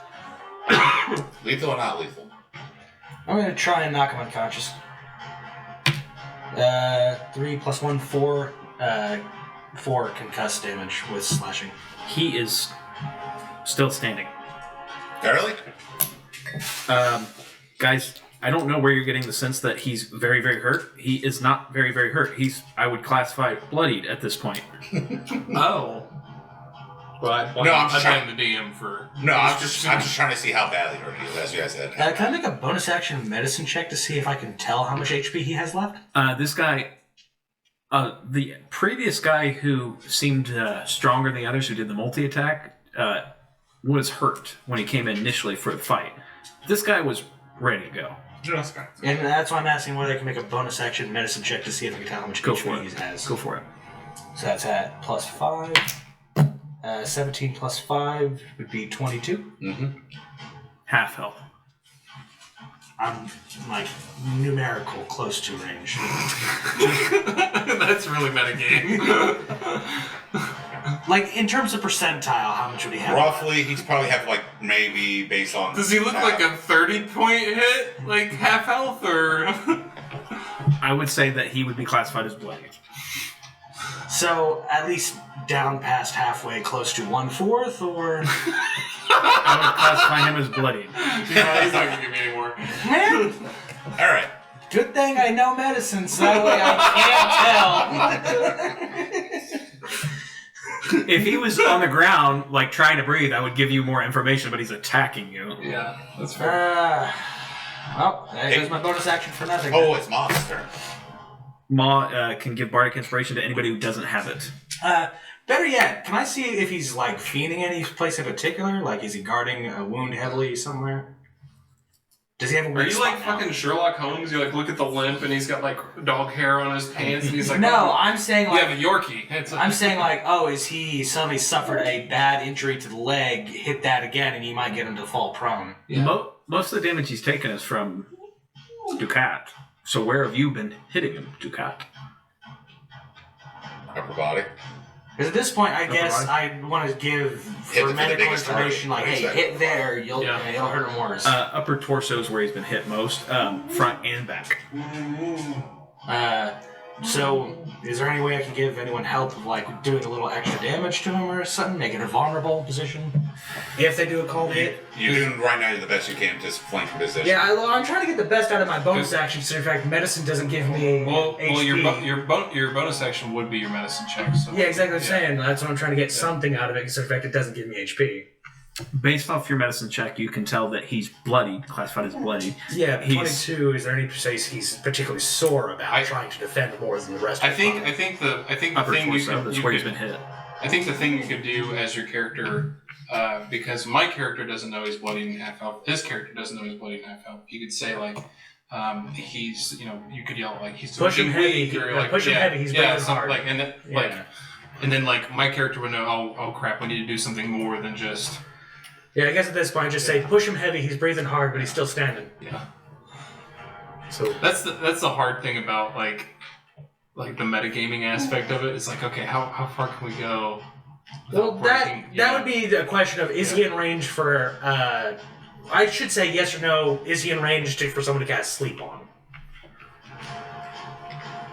Lethal or not lethal? I'm gonna try and knock him unconscious. 3 + 1, 4. 4 concussed damage with slashing. He is still standing. Early? Guys, I don't know where you're getting the sense that he's very, very hurt. He is not very, very hurt. I would classify bloodied at this point. Oh. Well, I blame the DM for. No, I'm just trying to see how badly hurt he is, as you guys said. Can I make a bonus action medicine check to see if I can tell how much HP he has left? This guy, the previous guy who seemed stronger than the others, who did the multi-attack, was hurt when he came in initially for the fight. This guy was ready to go. And that's why I'm asking whether I can make a bonus action medicine check to see if I can tell how much HP he has. Go for it. So that's at +5. 17 + 5 would be 22. Mm-hmm. Half health. I'm numerical close to range. That's really metagame. In terms of percentile, how much would he have? Roughly, he'd probably have maybe based on. Does he look like a 30-point hit, half health, or? I would say that he would be classified as bloody. So at least down past halfway, close to 1/4, or I would classify him as bloody. Yeah, he's not gonna give me any more. man. All right. Good thing I know medicine, so that way I can't tell. If he was on the ground, trying to breathe, I would give you more information, but he's attacking you. Yeah, that's fair. Well, there goes my bonus action for nothing. Oh, it's Mom's turn. Ma can give bardic inspiration to anybody who doesn't have it. Better yet, can I see if he's fiending any place in particular? Is he guarding a wound heavily somewhere? Does he have a Are weak you spot now? fucking Sherlock Holmes? You look at the limp and he's got dog hair on his pants and he's No, I'm saying you have a Yorkie. I'm saying is he suddenly suffered a bad injury to the leg, hit that again, and you might get him to fall prone? Yeah. Most of the damage he's taken is from Ducat. So where have you been hitting him, Ducat? Upper body. Because at this point, I Upper guess body? I want to give Hit for the medical biggest information, like, target. hey, hit there, it'll hurt him worse. Upper torso is where he's been hit most, front and back. So, is there any way I can give anyone help of, like, doing a little extra damage to him or something? Make it a vulnerable position? If they do a cold hit. You're doing right now the best you can, just flank position. Yeah, I'm trying to get the best out of my bonus action. So in fact, medicine doesn't give me HP. your bonus action would be your medicine check. So. Yeah, exactly what I'm saying. That's what I'm trying to get something out of it. Because in fact, it doesn't give me HP. Based off your medicine check, you can tell that he's bloodied, classified as bloodied. Yeah, He's- 22. Is there any place he's particularly sore about trying to defend more than the rest? I of think the the Upper thing you torso, could, that's you where he's could- been hit. I think the thing you could do as your character, because my character doesn't know he's bloody and half health. His character doesn't know he's bloody and half health. You could say like, he's, you could yell like he's Push him looking heavy, weak, or like push him heavy, he's breathing something hard. like, and then and then like my character would know, oh crap, we need to do something more than just. Yeah, I guess at this point, just say push him heavy. He's breathing hard, but he's still standing. Yeah. So That's the hard thing about like the metagaming aspect of it. It's like, okay, how far can we go? well, without breaking, that would be the question of is he in range for? I should say yes or no. Is he in range for someone to cast sleep on?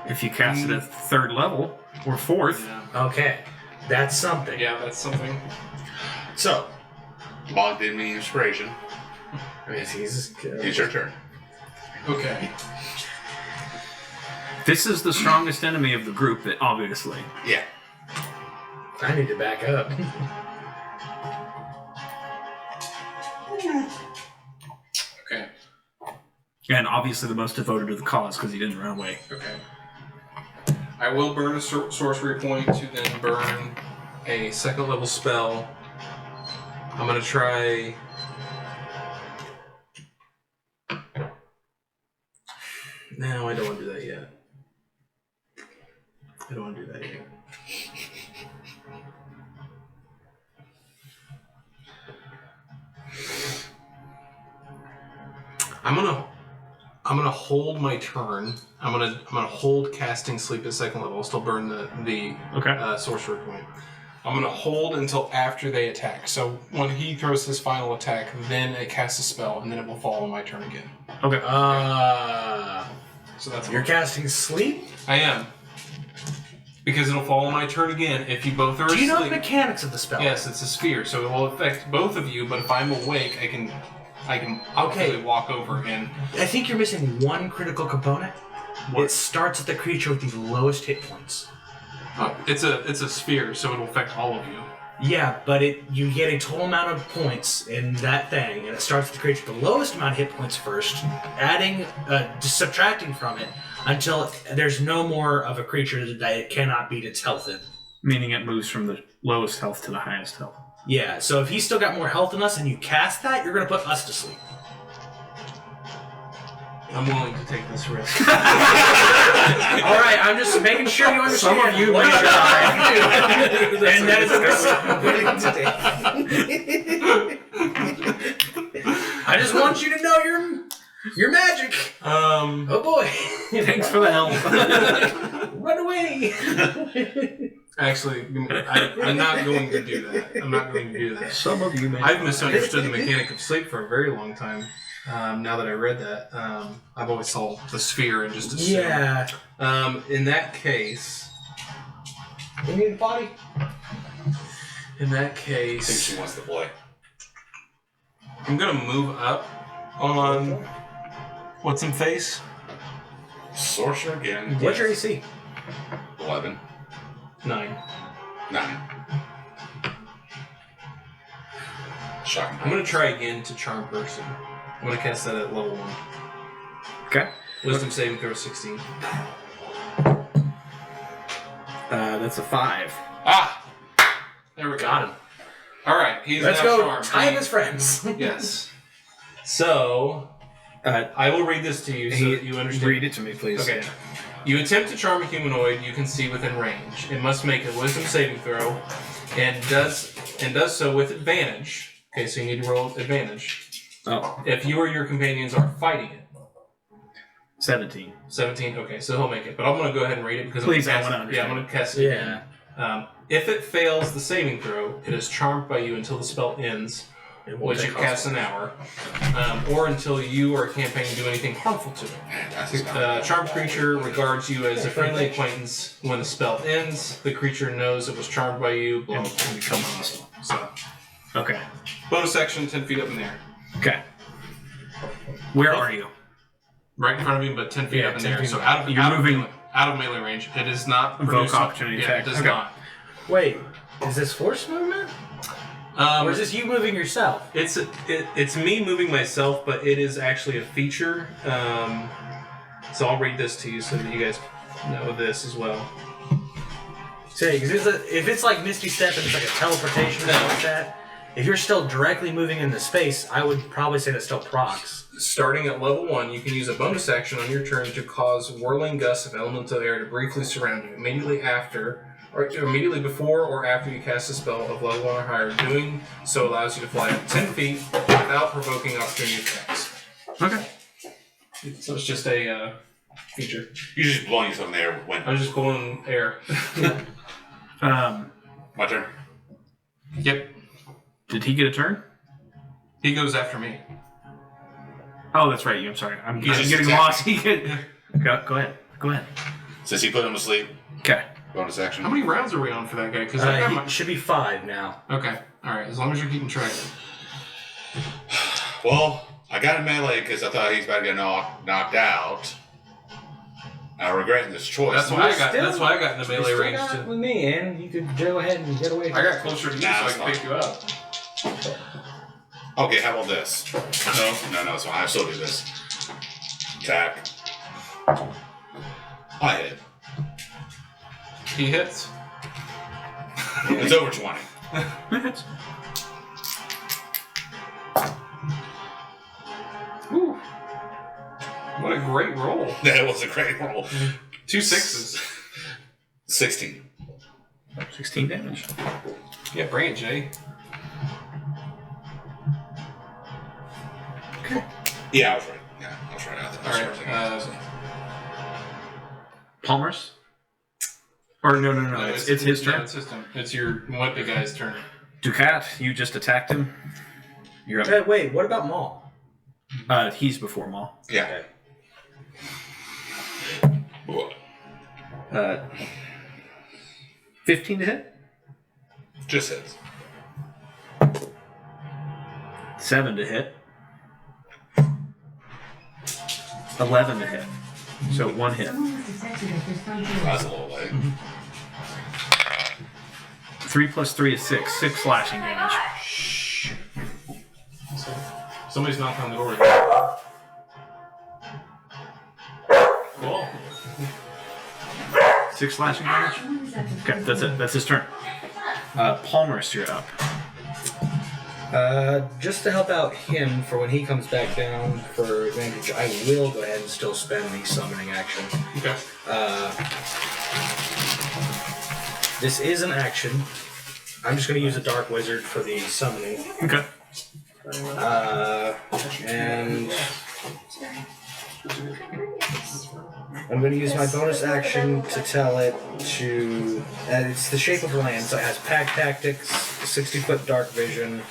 If you cast it at third level or fourth, Yeah. Okay, that's something. Yeah, that's something. So, Bog did me inspiration. he's It's your turn. Okay. this is the strongest enemy of the group, obviously. Yeah. I need to back up. Okay. And obviously the most devoted to the cause because he didn't run away. Okay. I will burn a sorcery point to then burn a second level spell. I'm gonna try. No, I don't want to do that yet. I don't want to do that yet. I'm gonna hold my turn. I'm gonna hold casting sleep at second level. I'll still burn the sorcery point. I'm gonna hold until after they attack. So when he throws his final attack, then it casts a spell, and then it will fall on my turn again. Okay. So that's You're casting sleep? I am. Because it'll fall on my turn again if you both are Do you know the asleep. mechanics of the spell? Yes, it's a sphere, so it will affect both of you. But if I'm awake, I can Okay. walk over and. I think you're missing one critical component. It starts with the creature with the lowest hit points. It's a sphere, so it'll affect all of you. Yeah, but you get a total amount of points in that thing, and it starts with the creature with the lowest amount of hit points first, adding, subtracting from it until there's no more of a creature that it cannot beat its health in. Meaning it moves from the lowest health to the highest health. Yeah, so if he's still got more health than us and you cast that, you're going to put us to sleep. I'm willing to take this risk. All right, I'm just making sure you understand. Some of you what may I do. And that is I just want you to know your magic. Oh boy. Thanks for the help. Run away. Actually, I'm not going to do that. I'm not going to do that. Some of you may. I've misunderstood the mechanic of sleep for a very long time. Now that I read that, I've always saw the sphere and just assumed. Yeah. In that case, You need a potty? in that I think case, she wants to play. I'm gonna move up on what's in face. Sorcerer again. What's your AC? 11. 9. 9. Shocking. I'm gonna try again to charm person. I'm gonna cast that at level 1. Okay. Wisdom saving throw 16. That's a 5. Ah! There we go. Got him. Alright, he's Let's now go. charmed. Time as friends. Yes. So, I will read this to you so that you understand. Read it to me, please. Okay. You attempt to charm a humanoid you can see within range. It must make a wisdom saving throw and does so with advantage. Okay, so you need to roll advantage. Oh, If you or your companions are fighting it. 17. 17, okay, so he'll make it. But I'm going to go ahead and read it because Please, I I'm wanna gonna cast, understand. I'm going to cast it. Yeah. If it fails the saving throw, it is charmed by you until the spell ends, which it casts an hour, or until you or a campaign do anything harmful to it. The charmed creature regards you as a friendly acquaintance. When the spell ends, the creature knows it was charmed by you. And become hostile. So, Okay. bonus action, 10 feet up in the air. Okay. Where are you? Right in front of me, but 10 feet Yeah, up in 10 the air. feet. So You're moving- out of melee range. It is not Invoke producing- opportunity yeah, attack. It does Okay. not. Wait, is this force movement? Or is this you moving yourself? It's me moving myself, but it is actually a feature. So I'll read this to you so that you guys know this as well. Say, because if it's like Misty Step and it's like a teleportation or something like that, if you're still directly moving into space, I would probably say that still procs. Starting at level 1, you can use a bonus action on your turn to cause whirling gusts of elemental air to briefly surround you. Immediately before or after you cast a spell of level 1 or higher, doing so allows you to fly up 10 feet without provoking opportunity attacks. Okay. So it's just a feature. You're just blowing yourself in the air when. I was just pulling air. My turn. Yep. Did he get a turn? He goes after me. Oh, that's right. I'm sorry. I'm just getting attacked. lost. Go ahead. Go ahead. Since he put him to sleep, Okay. bonus action. How many rounds are we on for that guy? Because It should be 5 now. Okay. Alright, as long as you're keeping track. Well, I got in melee because I thought he's about to get knocked out. I regret this choice. That's why I got in the melee range. With me, and you could go ahead and get away. I got closer to you so I it's can pick you up. Okay, how about this? No, it's fine. I still do this. Attack. I hit. He hits. It's over 20. Woo. What a great roll. That was a great roll. 2 6s. 16. 16 damage. Yeah, bring it, Jay. Yeah, I was right. Yeah, I was right. Alright. Palmer's? Or no. It's his turn. No, it's his turn. It's your the guy's turn. Ducat, you just attacked him. You're up. Wait, what about Maul? He's before Maul. Yeah. 15 to hit. Just hits. 7 to hit. 11 to hit. So 1 hit. That's a little late. 3 plus 3 is 6. 6 slashing damage. Somebody's knocking on the door. Cool. 6 slashing damage? Okay, that's it. That's his turn. Palmer's, you're up. Just to help out him for when he comes back down for advantage, I will go ahead and still spend the summoning action. Okay. This is an action. I'm just going to use a Dark Wizard for the summoning. Okay. And I'm going to use my bonus action to tell it to... it's the shape of land, so it has Pack Tactics, 60-foot Dark Vision,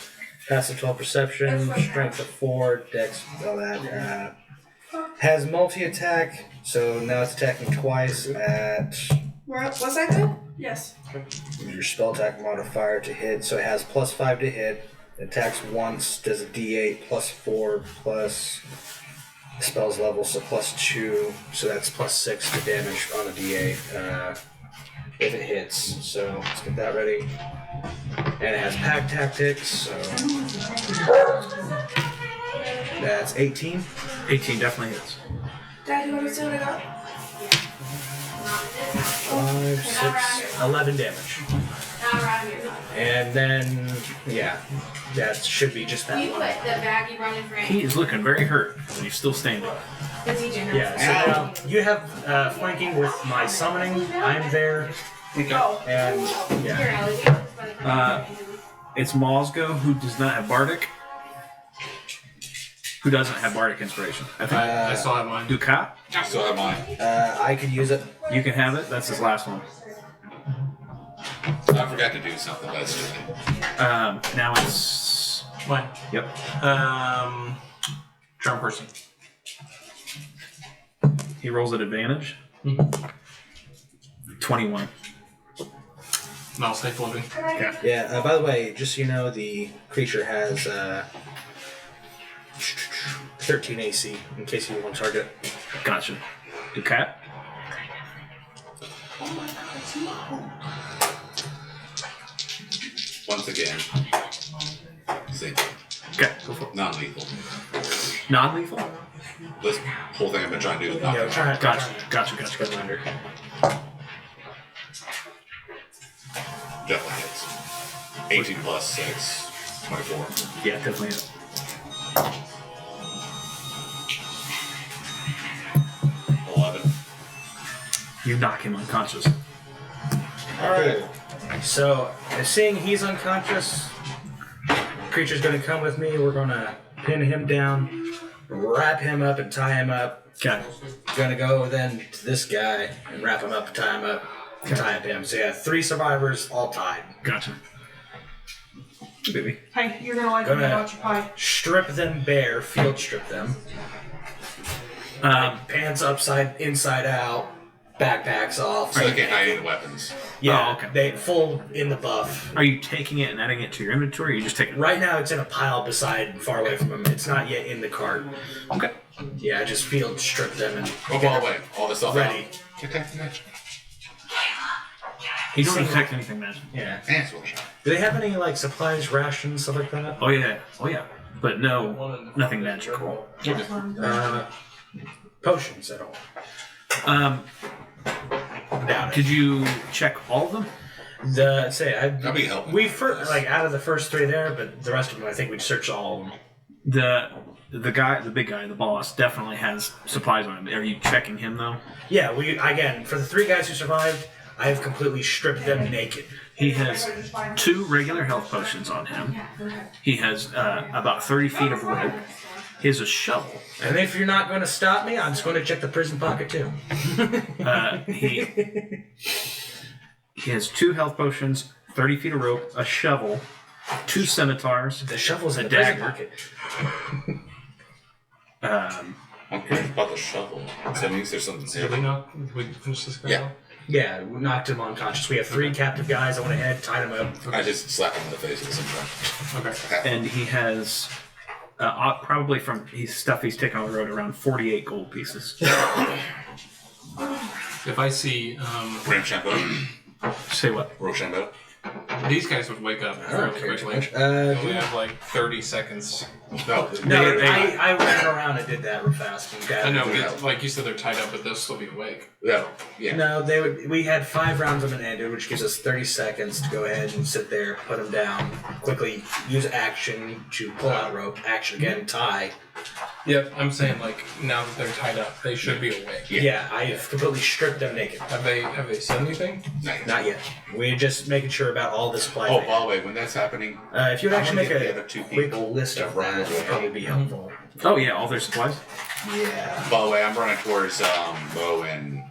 Passive 12 Perception, Strength of 4, Dex, all that. Has multi-attack, so now it's attacking twice at... Was that good? Yes. your spell attack modifier to hit, so it has +5 to hit. It attacks once, does a D8 +4 plus spell's level, so +2, so that's +6 to damage on a D8 if it hits. So let's get that ready. And it has Pack Tactics, so that's 18. 18 definitely hits. Dad, you want to see what I got? 5, 6, 11 damage. And then, yeah, that should be just that You put one. the baggy running for He is looking very hurt, but he's still standing. Yeah, so now you have flanking with my summoning. I'm there. And, yeah. It's Malsgo, who does not have Bardic. Who doesn't have Bardic Inspiration? I think. I still have mine. Ducat, I still have mine. I could use it. you can have it. That's his last one. I forgot to do something, but it's too late. Now it's Mine. yep. Charm person. He rolls at advantage. 21. No, stay floating. Yeah, by the way, just so you know, the creature has 13 AC in case you want to target. Gotcha. Do cat? Once again, same. Okay, go for it. Non-lethal. Non-lethal? This whole thing I've been trying to do is knock Yeah, him try out. Gotcha. Go under. Definitely hits. 18 plus 6, 24. Yeah, definitely. Is. 11. You knock him unconscious. Alright. So, seeing he's unconscious, creature's gonna come with me. We're gonna pin him down, wrap him up, and tie him up. Okay. Gonna go then to this guy and wrap him up, tie him up, and tie up him. So, yeah, 3 survivors, all tied. Gotcha. Baby. Hi, you're gonna like Go me ahead. about your pie. Strip them bare, field strip them. Pants inside out, backpacks off. So they can't hide any weapons. Yeah, Oh, okay. they full in the buff. Are you taking it and adding it to your inventory, or you just taking it? Right now, it's in a pile beside, far away from him. It's not yet in the cart. Okay. Yeah, I just field strip them and Oh, by the way, all this stuff ready. out. Detect the magic. You don't detect anything, man. Yeah. Ants will shot. Do they have any like supplies, rations, stuff like that? Oh yeah. But no, nothing magical. Potions at all? Doubt it. Did you check all of them? That'd be helpful. We first like out of the first 3 there, but the rest of them I think we searched all of them. The guy, the big guy, the boss, definitely has supplies on him. Are you checking him though? Yeah, we again for the 3 guys who survived, I have completely stripped them naked. He has 2 regular health potions on him. He has about 30 feet of rope. He has a shovel. And if you're not going to stop me, I'm just going to check the prison pocket too. He has 2 health potions, 30 feet of rope, a shovel, 2 scimitars, The shovel's in a the prison dagger. pocket. I'm curious about the shovel. So that means there's something Did we finish this guy Yeah. off? Yeah, we knocked him unconscious. We have 3 captive guys. I went ahead, tied him up. I just slapped him in the face with some time. Okay. and he has probably from stuff he's taken on the road around 48 gold pieces. If I see Rochambeau. Say what? Rochambeau. these guys would wake up fairly quickly. We only have like 30 seconds. No. No, I ran around and did that real fast. And I know, Yeah. but like you said, they're tied up, but they'll still be awake. No. Yeah. No, they would. We had 5 rounds of an ended, which gives us 30 seconds to go ahead and sit there, put them down, quickly use action to pull out rope, action again, tie. Yep, I'm saying like now that they're tied up, they should be awake. Yeah, I have completely stripped them naked. Have they said anything? Not yet. We're just making sure about all the supplies. Oh, by the way, when that's happening, If you would I'm actually gonna make get the a other 2 quick people list to of run that, away. would probably be helpful. Oh yeah, all their supplies. Yeah. By the way, I'm running towards Bo and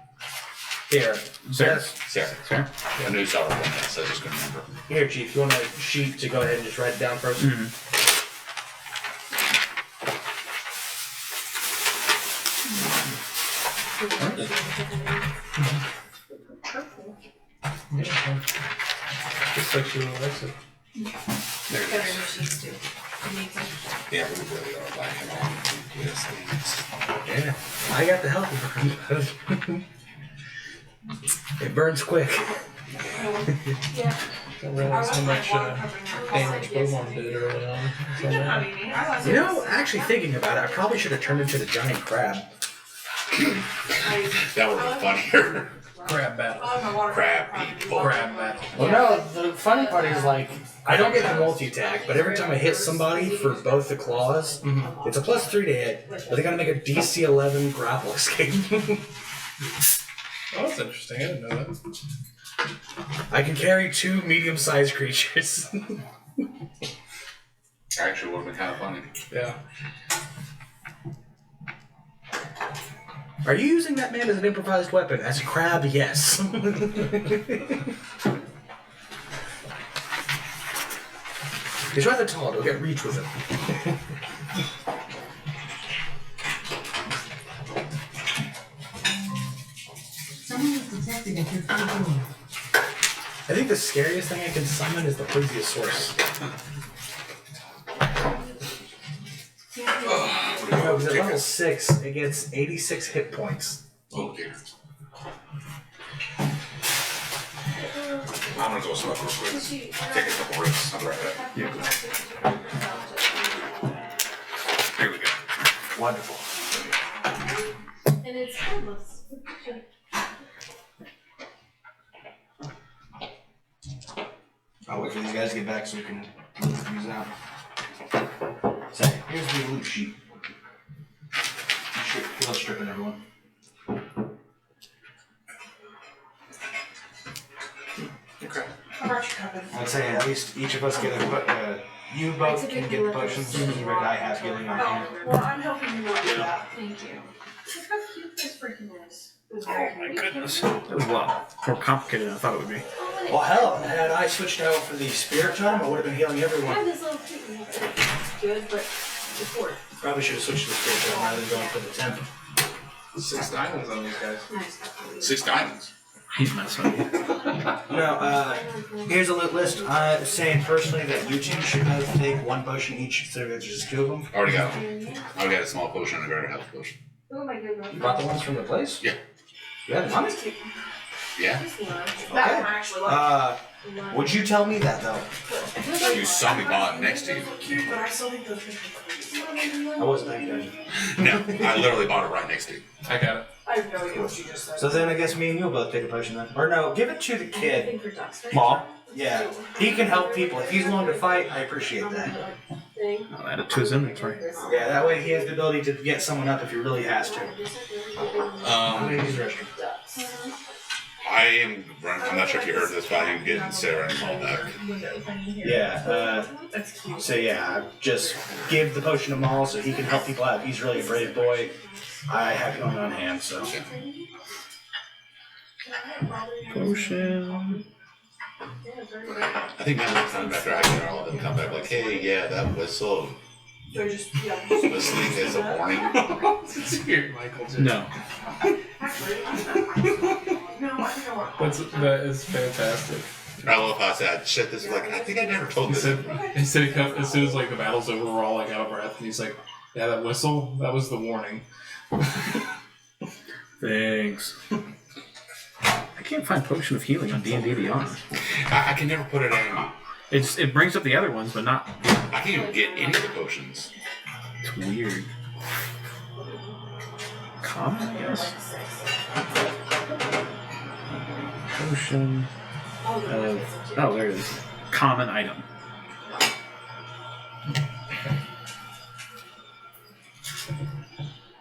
Here. Sarah. Sarah. Sarah? I knew Sarah one that, so I just couldn't remember. Here, Chief. You want a sheet to go ahead and just write it down first? Just like you and Alexa. There it is. Yeah, we really are lacking on these things. Yeah. I got the healthy burn. It burns quick. Yeah. Don't realize how much damage Bowmon did early on. So, You know, actually thinking about it, I probably should have turned into the giant crab. That would have been funnier. crab battle. Crab people. Crab battle. Well, no, the funny part is like I don't get the multi-attack, but every time I hit somebody for both the claws, it's a +3 to hit, but they gotta make a DC 11 grapple escape. Oh, that's interesting. I didn't know that. I can carry 2 medium-sized creatures. Actually, would have been kind of funny. Yeah. Are you using that man as an improvised weapon? As a crab, yes. He's rather tall. Don't get reach with him. Someone was detected at your front door. I think the scariest thing I can summon is the Plesiosaurus. No, because at level 6, it gets 86 hit points. Oh dear. I'm gonna go smoke real quick. Take a couple rips. I'll be right back. Yeah. Here we go. Wonderful. And it's harmless. I'll wait for these guys to get back so we can loot these out. So, here's the loot sheet. Good luck stripping everyone. Okay. I brought you covered. I'd say at least each of us get a you both can get potions, and you and I have healing on hand. Well, I'm helping you not do that. Thank you. Look how cute this freaking is. Oh my goodness. It was a lot more complicated than I thought it would be. Well, hell, had I switched out for the Spirit Tome, I would have been healing I everyone. have this little treatment. It's good, but it's worth. Probably should have switched to the Spirit Tome rather than going for the temp. 6 diamonds on these guys. Nice. 6 diamonds. He's messing with you. No, here's a loot list. I'm saying personally that you two should both take 1 potion each, so there's just 2 of them. Already got one. I already got a small potion and a greater health potion. Oh my goodness. You bought the ones from the place? Yeah. You had money? Yeah. That one I actually like. Would you tell me that though? You saw me bought next to you. Cute, but I still think those are I wasn't paying attention. No, I literally bought it right next to you. I got it. I have no idea what you just said. So then I guess me and you'll both take a potion then. Or no, give it to the kid. Anything for ducks, right? Mom? Yeah. He can help people. If he's willing to fight, I appreciate that. Thing. I'll add it to his inventory. Yeah, that way he has the ability to get someone up if he really has to. I'm gonna use the restroom. I'm not sure if you heard this, but I'm getting Sarah and Paul back. Yeah, so yeah, just give the potion to Maul so he can help people out. He's really a brave boy. I have him on hand, so. Potion. I think next time after I get all of them come back like, hey, yeah, that whistle So just, yeah. whistling is a warning. It's weird, Michael. Too. No. Actually, no, I think I want. That is fantastic. I love how I said, shit, this is like, I think I never told He this. said, as soon as like the battle's over, we're all like out of breath, and he's like, "Yeah, that whistle, that was the warning." Thanks. I can't find Potion of Healing on D&D Beyond. I can never put it in. It brings up the other ones, but not. I can't even get any of the potions. It's weird. Common, I guess. Potion of. Oh, there it is. Common item.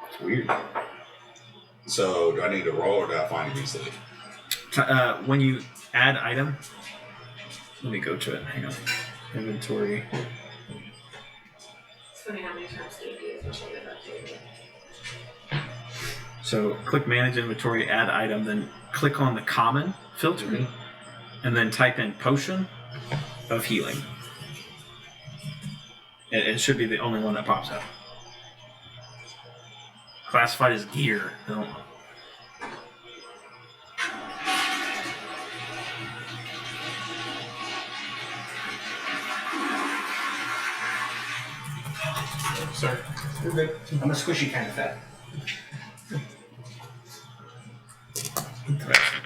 It's weird. So, do I need to roll or do I find it easily? When you add item, let me go to it. Hang on. Inventory. It's funny how many times do you do it? So click Manage Inventory, add item, then click on the Common filter, and then type in Potion of Healing. It should be the only one that pops up. Classified as gear. No. Sorry. You're good. I'm a squishy kind of fat.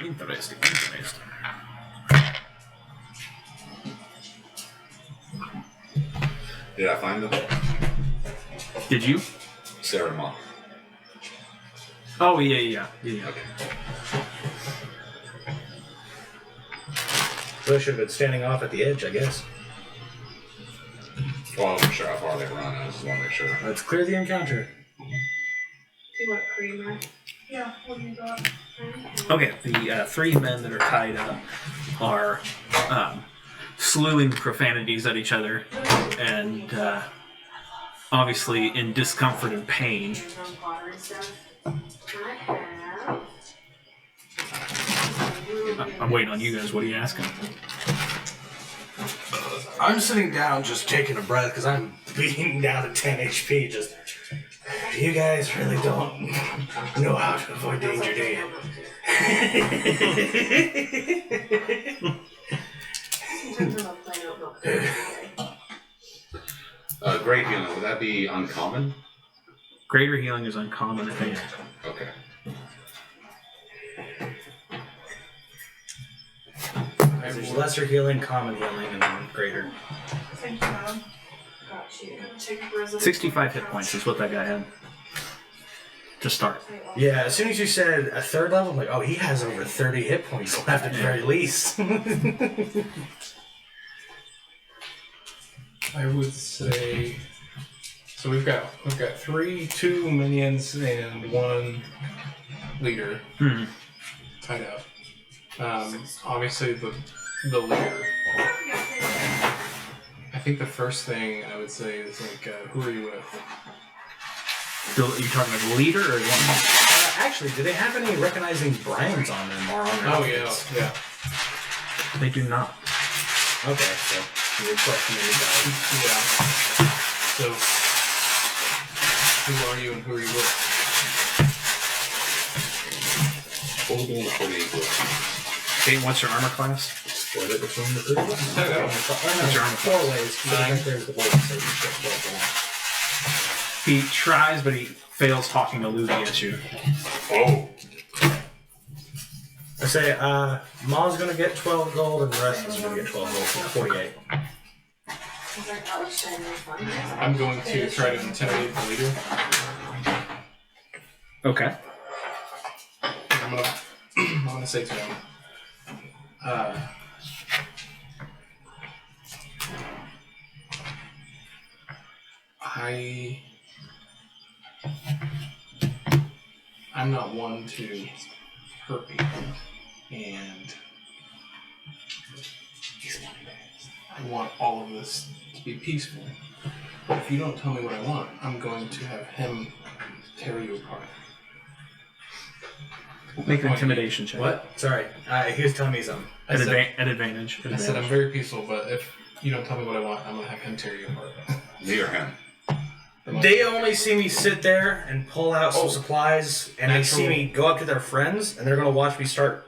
Interesting. Did I find them? Did you? Sarah and Mom. Oh, yeah. Okay. So I should have been standing off at the edge, I guess. Well, I wasn't sure how far they run. I just want to make sure. Let's clear the encounter. Do you want creamer? Yeah, what do you got? Okay, the 3 men that are tied up are slewing profanities at each other and obviously in discomfort and pain. I'm waiting on you guys. What are you asking? I'm sitting down, just taking a breath because I'm beaten down to 10 HP. Just, you guys really don't know how to avoid danger, do you? Great healing, would that be uncommon? Greater healing is uncommon, I think. Okay. There's lesser healing, common healing, and then greater. Thank you, Mom. Got you. Take a resident. 65 hit points is what that guy had. To start. Yeah, as soon as you said a third level, I'm like, oh, he has over 30 hit points left at the very least. I would say. So we've got 2 minions and 1 leader tied up. Obviously the leader. I think the first thing I would say is like, who are you with? Are you talking about the leader or one? Actually, do they have any recognizing brands on them or on their outfits? yeah. They do not. Okay, so you're questioning the guy. Yeah. So, who are you and who are you with? Hey, what's your armor class? Split it between the group. What's your armor class? 4 ways. 9. There's the way to say He tries, but he fails talking to Lucy at you. Oh. I say, Ma's gonna get 12 gold and the rest of us are gonna get 12 gold, so 48. I'm going to try to intimidate the leader. Okay. I'm gonna say to him, I'm not one to hurt people, and I want all of this to be peaceful. But if you don't tell me what I want, I'm going to have him tear you apart. Make an intimidation check. What? Sorry, he was telling me something. At advantage. I said I'm very peaceful, but if you don't tell me what I want, I'm going to have him tear you apart. Me or him? They only see me sit there and pull out some supplies, and they see me go up to their friends, and they're going to watch me start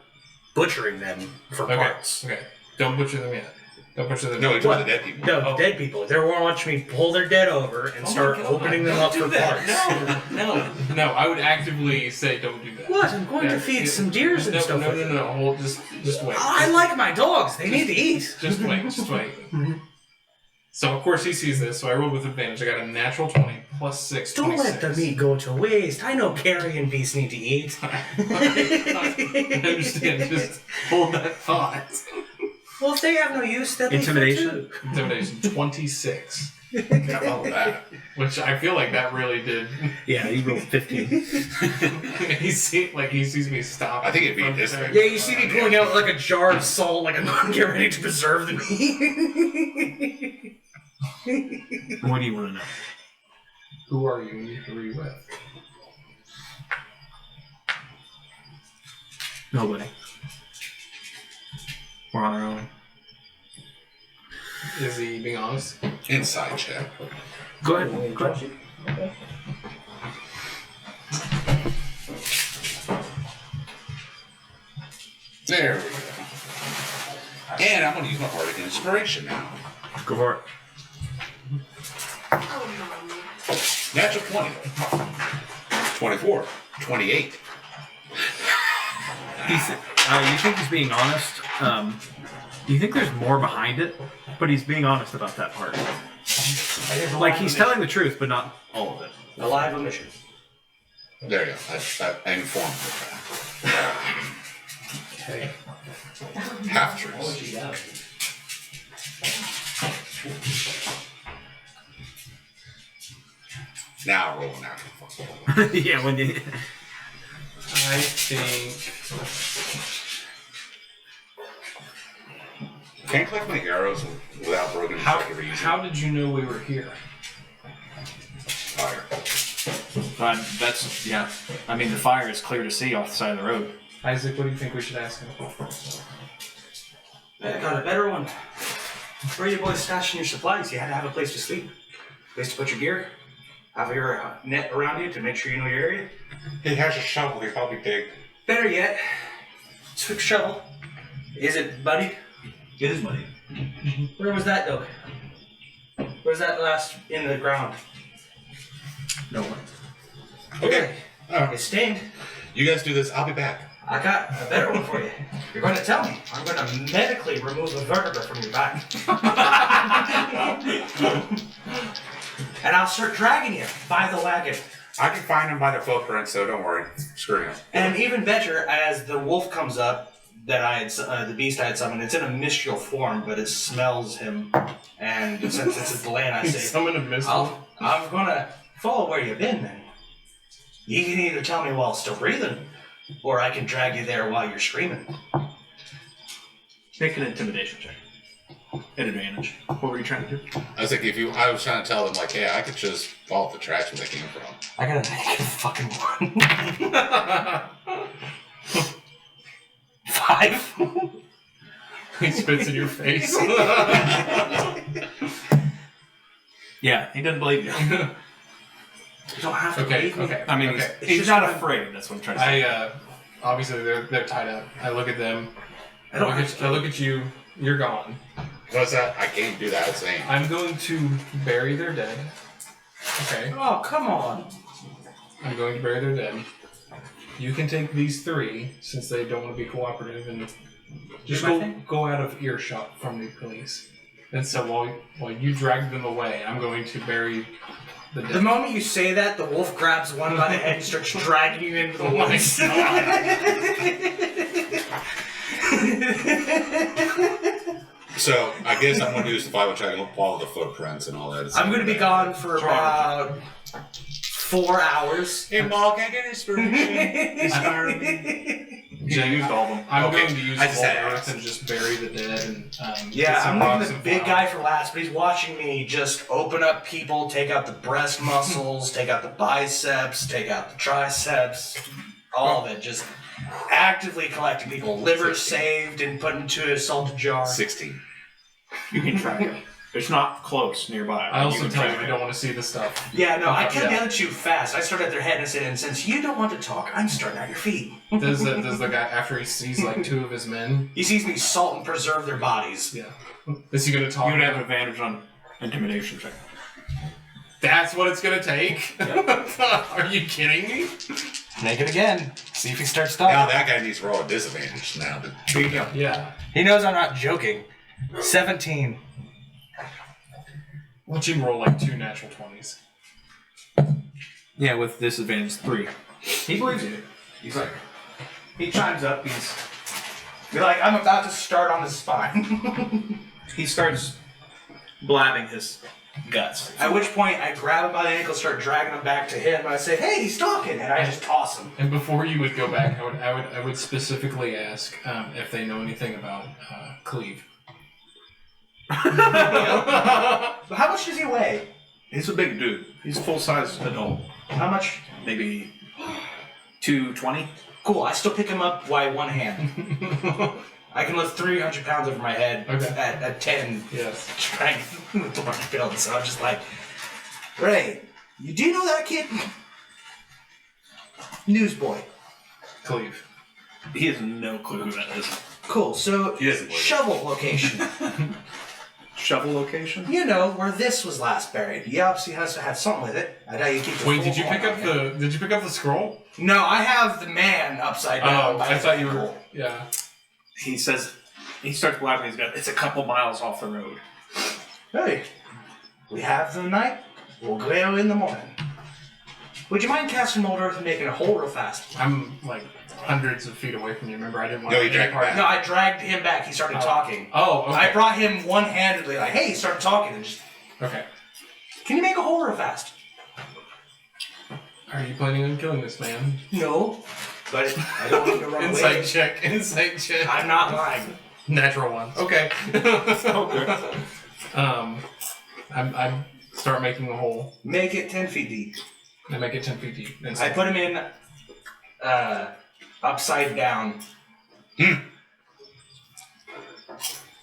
butchering them for parts. Okay, don't butcher them yet. Don't butcher them. No, yet. it's the dead people. No, dead people. They're going to watch me pull their dead over and start opening them up for parts. No, I would actively say don't do that. What? I'm going to feed some deers and stuff like that. No, hold, just wait. I like my dogs. They need to eat. Just wait. So, of course, he sees this, so I rolled with advantage. I got a natural 20 plus 6, Don't 26. let the meat go to waste. I know carrion beasts need to eat. I understand. Just hold that thought. Well, if they have no use, they'll Intimidation? be Intimidation 26. How about that? Which I feel like that really did. Yeah, you rolled 15. He sees me stop. I think it'd be this way. Yeah, you see me pulling out like a jar of salt, like I'm going to get ready to preserve the meat. What do you want to know? Who are you and who are you with? Nobody. We're on our own. Is he being honest? Inside check. Go ahead. Okay. There we go. And I'm going to use my Bardic Inspiration now. Go for it. Natural 20. 24. 28. You think he's being honest? You think there's more behind it, but he's being honest about that part. Like he's telling the truth, but not all of it. A live omission. There you go. I informed with that. Okay. Half truths. Now roll an actual. Yeah, when you. I think. Can't collect my arrows without broken secondary. How did you know we were here? Fire. That's, yeah. I mean, the fire is clear to see off the side of the road. Isaac, what do you think we should ask him? I got a better one. Where are you boys stashing your supplies? You had to have a place to sleep, place to put your gear, have your net around you to make sure you know your area. He has a shovel. He'll probably dig. Better yet, switch shovel. Is it muddy? It is money. Where was that though? Where's that last in the ground? No one. Okay. It's stained. You guys do this. I'll be back. I got a better one for you. You're going to tell me. I'm going to medically remove a vertebra from your back. And I'll start dragging you by the wagon. I can find him by the footprint, so don't worry. Screw him. And even better, as the wolf comes up, that I had, the beast I had summoned, it's in a mystical form, but it smells him. And since it's the land, I say, Summon a missile. I'm going to follow where you've been then. You can either tell me while still breathing, or I can drag you there while you're screaming. Make an intimidation check. At advantage. What were you trying to do? I was like, I was trying to tell them, like, hey, I could just follow the tracks where they came from. I got a negative fucking 1. 5. He spits in your face. Yeah, he doesn't believe you. You don't have to believe me. I mean, he's not afraid. That's what I'm trying to say. Obviously they're tied up. I look at them. I look at you. You're gone. What's that? I can't do that. I was saying. I'm going to bury their dead. Okay. Oh, come on. I'm going to bury their dead. You can take these 3 since they don't want to be cooperative and just go out of earshot from the police. And so while you drag them away, I'm going to bury the dead. The moment you say that, the wolf grabs one by the head and starts dragging you into the woods. So I guess I'm going to do survival check and follow the footprints and all that. I'm going to be gone for about 4 hours. Hey, Maul, can I get inspiration? I used all of them. I'm Okay, going to use I just Vault had to Earth ask. and just bury the dead and Yeah, get some I'm rocks leaving the and big flour. guy for last, but he's watching me just open up people, take out the breast muscles, take out the biceps, take out the triceps, all of it. Just actively collecting people. Liver saved and put into a salted jar. 16. You can track it. It's not close nearby. I also can tell track you I it. don't want to see the stuff. Yeah, no, I killed Yeah. the other 2 fast. I started at their head and I said, and since you don't want to talk, I'm starting at your feet. Does the guy after he sees like 2 of his men? He sees me salt and preserve their bodies. Yeah. Is he going to talk? You would have advantage on intimidation check. That's what it's going to take? Are you kidding me? Make it again. See if he starts Now talking. that guy needs to roll a disadvantage now. Yeah. He knows I'm not joking. 17. Watch him roll like 2 natural 20s. Yeah, with disadvantage 3. He believes you. He's like, he chimes up. You're like, I'm about to start on his spine. He starts blabbing his guts. At which point, I grab him by the ankle, start dragging him back to him, and I say, "Hey, he's talking," and I just toss him. And before you would go back, I would specifically ask if they know anything about Cleve. But how much does he weigh? He's a big dude. He's a full-size adult. How much? Maybe 220. Cool. I still pick him up by one hand. I can lift 300 pounds over my head at 10 Yes. strength with 200 pounds. So I'm just like, Ray, you do know that kid? Newsboy. Cleve. He has no clue who that is. Cool. So He doesn't believe it. shovel location. Shovel location? You know where this was last buried. He obviously has to have something with it. I know you keep the Wait, full did you pick horn up on him. Did you pick up the scroll? No, I have the man upside down. Oh, by I his thought you ankle. were. Yeah. He says, he starts blabbing his gut. It's a couple miles off the road. Hey, we have the night. We'll go in the morning. Would you mind casting Mold Earth and making a hole real fast? I'm like hundreds of feet away from you. Remember, I didn't want No, to you be any dragged part him of No, I dragged him back. He started talking. Oh, okay. I brought him one-handedly, like, hey, he started talking, and just, Okay. can you make a hole real fast? Are you planning on killing this man? No, but I don't want him to run Insight away. check. Insight check. I'm not lying. Natural one. Okay. I'm start making a hole. Make it 10 feet deep. I make it 10 feet deep. I put him in upside down.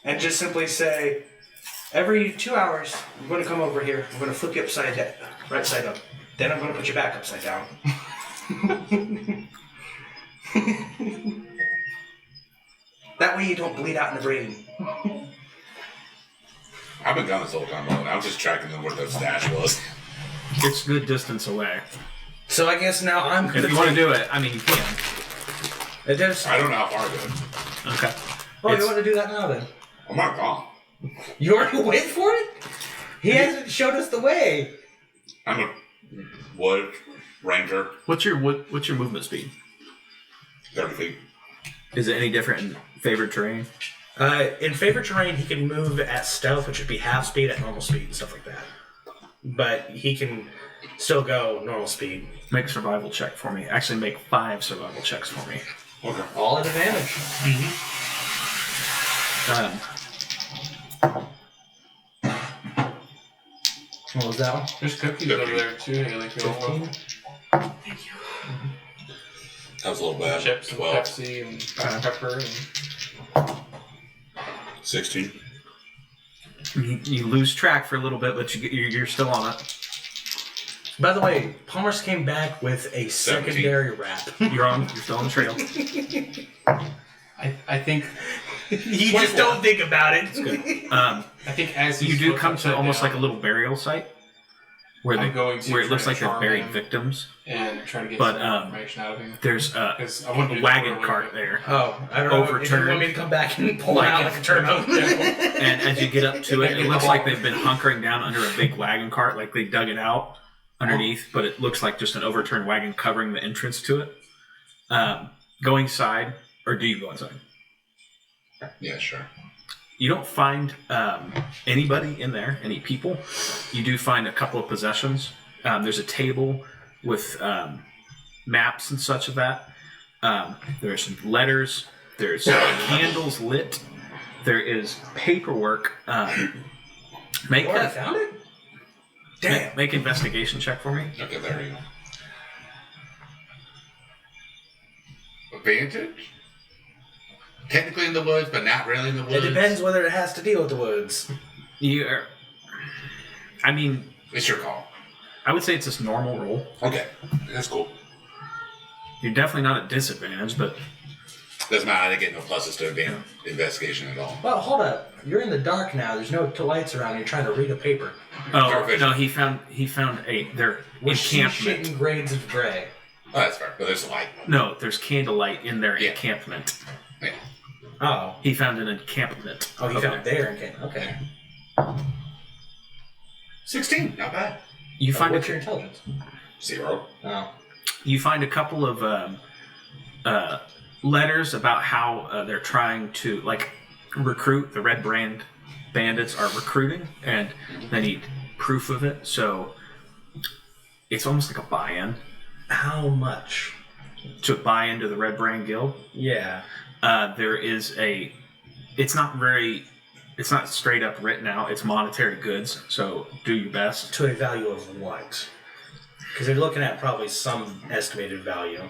And just simply say, Every 2 hours, I'm going to come over here. I'm going to flip you upside down, right side up. Then I'm going to put you back upside down. That way you don't bleed out in the brain. I've been gone this whole time, and I was just tracking them where the stash was. It's a good distance away. So I guess now I'm going If you want to do it, I mean, you can. I don't know how far I go. Okay. Oh, you want to do that now then? I'm not gone. You already wait for it? He hasn't showed us the way. I'm a wood ranger. What's your movement speed? 30 feet. Is it any different in favored terrain? In favorite terrain, he can move at stealth, which would be half speed at normal speed and stuff like that. But he can still go normal speed. Make a survival check for me. Actually, make 5 survival checks for me. Okay. All at advantage. What was that one? There's cookies over there too. Hey, like you all want That was a little bad. chips and 12. Pepsi and pepper and 16. You lose track for a little bit, but you're still on it. By the way, Palmer's came back with a secondary wrap. You're still on the trail. I think You just don't think about it. It's good. I think as You he's do flipped come to upside almost down, like a little burial site where I'm going to where it try looks to like they've charm buried him. victims. and try to get But, some information out of him. There's a 'Cause I want to do the wagon doorway, cart but- there. Oh, I don't know. If you Overturned. want me to come back and pull it out like a turnip. And as you get up to it, it looks like they've been hunkering down under a big wagon cart, like they dug it out underneath, but it looks like just an overturned wagon covering the entrance to it. Go inside, or do you go inside? Yeah, sure. You don't find anybody in there, any people. You do find a couple of possessions. There's a table with maps and such of that. There's some letters. There's candles lit. There is paperwork. Make I found it? Damn. Make investigation check for me. Okay, there you go. Advantage? Technically in the woods, but not really in the woods. It depends whether it has to deal with the woods. I mean, It's your call. I would say it's just normal roll. Okay, that's cool. You're definitely not at disadvantage, but Doesn't matter. I didn't get no pluses to investigation at all. Well, hold up. You're in the dark now. There's no lights around. You're trying to read a paper. no, he found their With shit encampment. in grades of gray. Oh, that's fair. But there's a light. No, there's candlelight in their Yeah. encampment. Yeah. Oh. He found an encampment. Oh, he Okay. found there. Okay. 16, not bad. You find What's your intelligence? 0. Oh. You find a couple of letters about how they're trying to recruit. The Red Brand bandits are recruiting, and they need proof of it. So it's almost like a buy-in How much? to buy into the Red Brand Guild. Yeah. There is it's not straight up written out. It's monetary goods. So do your best. To a value of what? Because they're looking at probably some estimated value.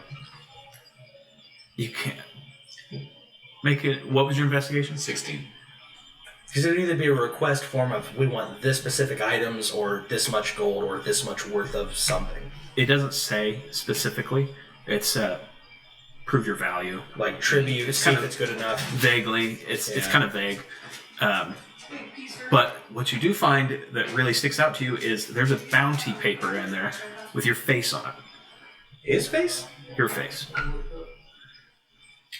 You can't make it. What was your investigation? 16. Because it would either be a request form of we want this specific items or this much gold or this much worth of something. It doesn't say specifically. It's prove your value. Like tribute, It's see kind if of- it's good enough. Vaguely, it's Yeah. kind of vague. But what you do find that really sticks out to you is there's a bounty paper in there with your face on it. His face? Your face.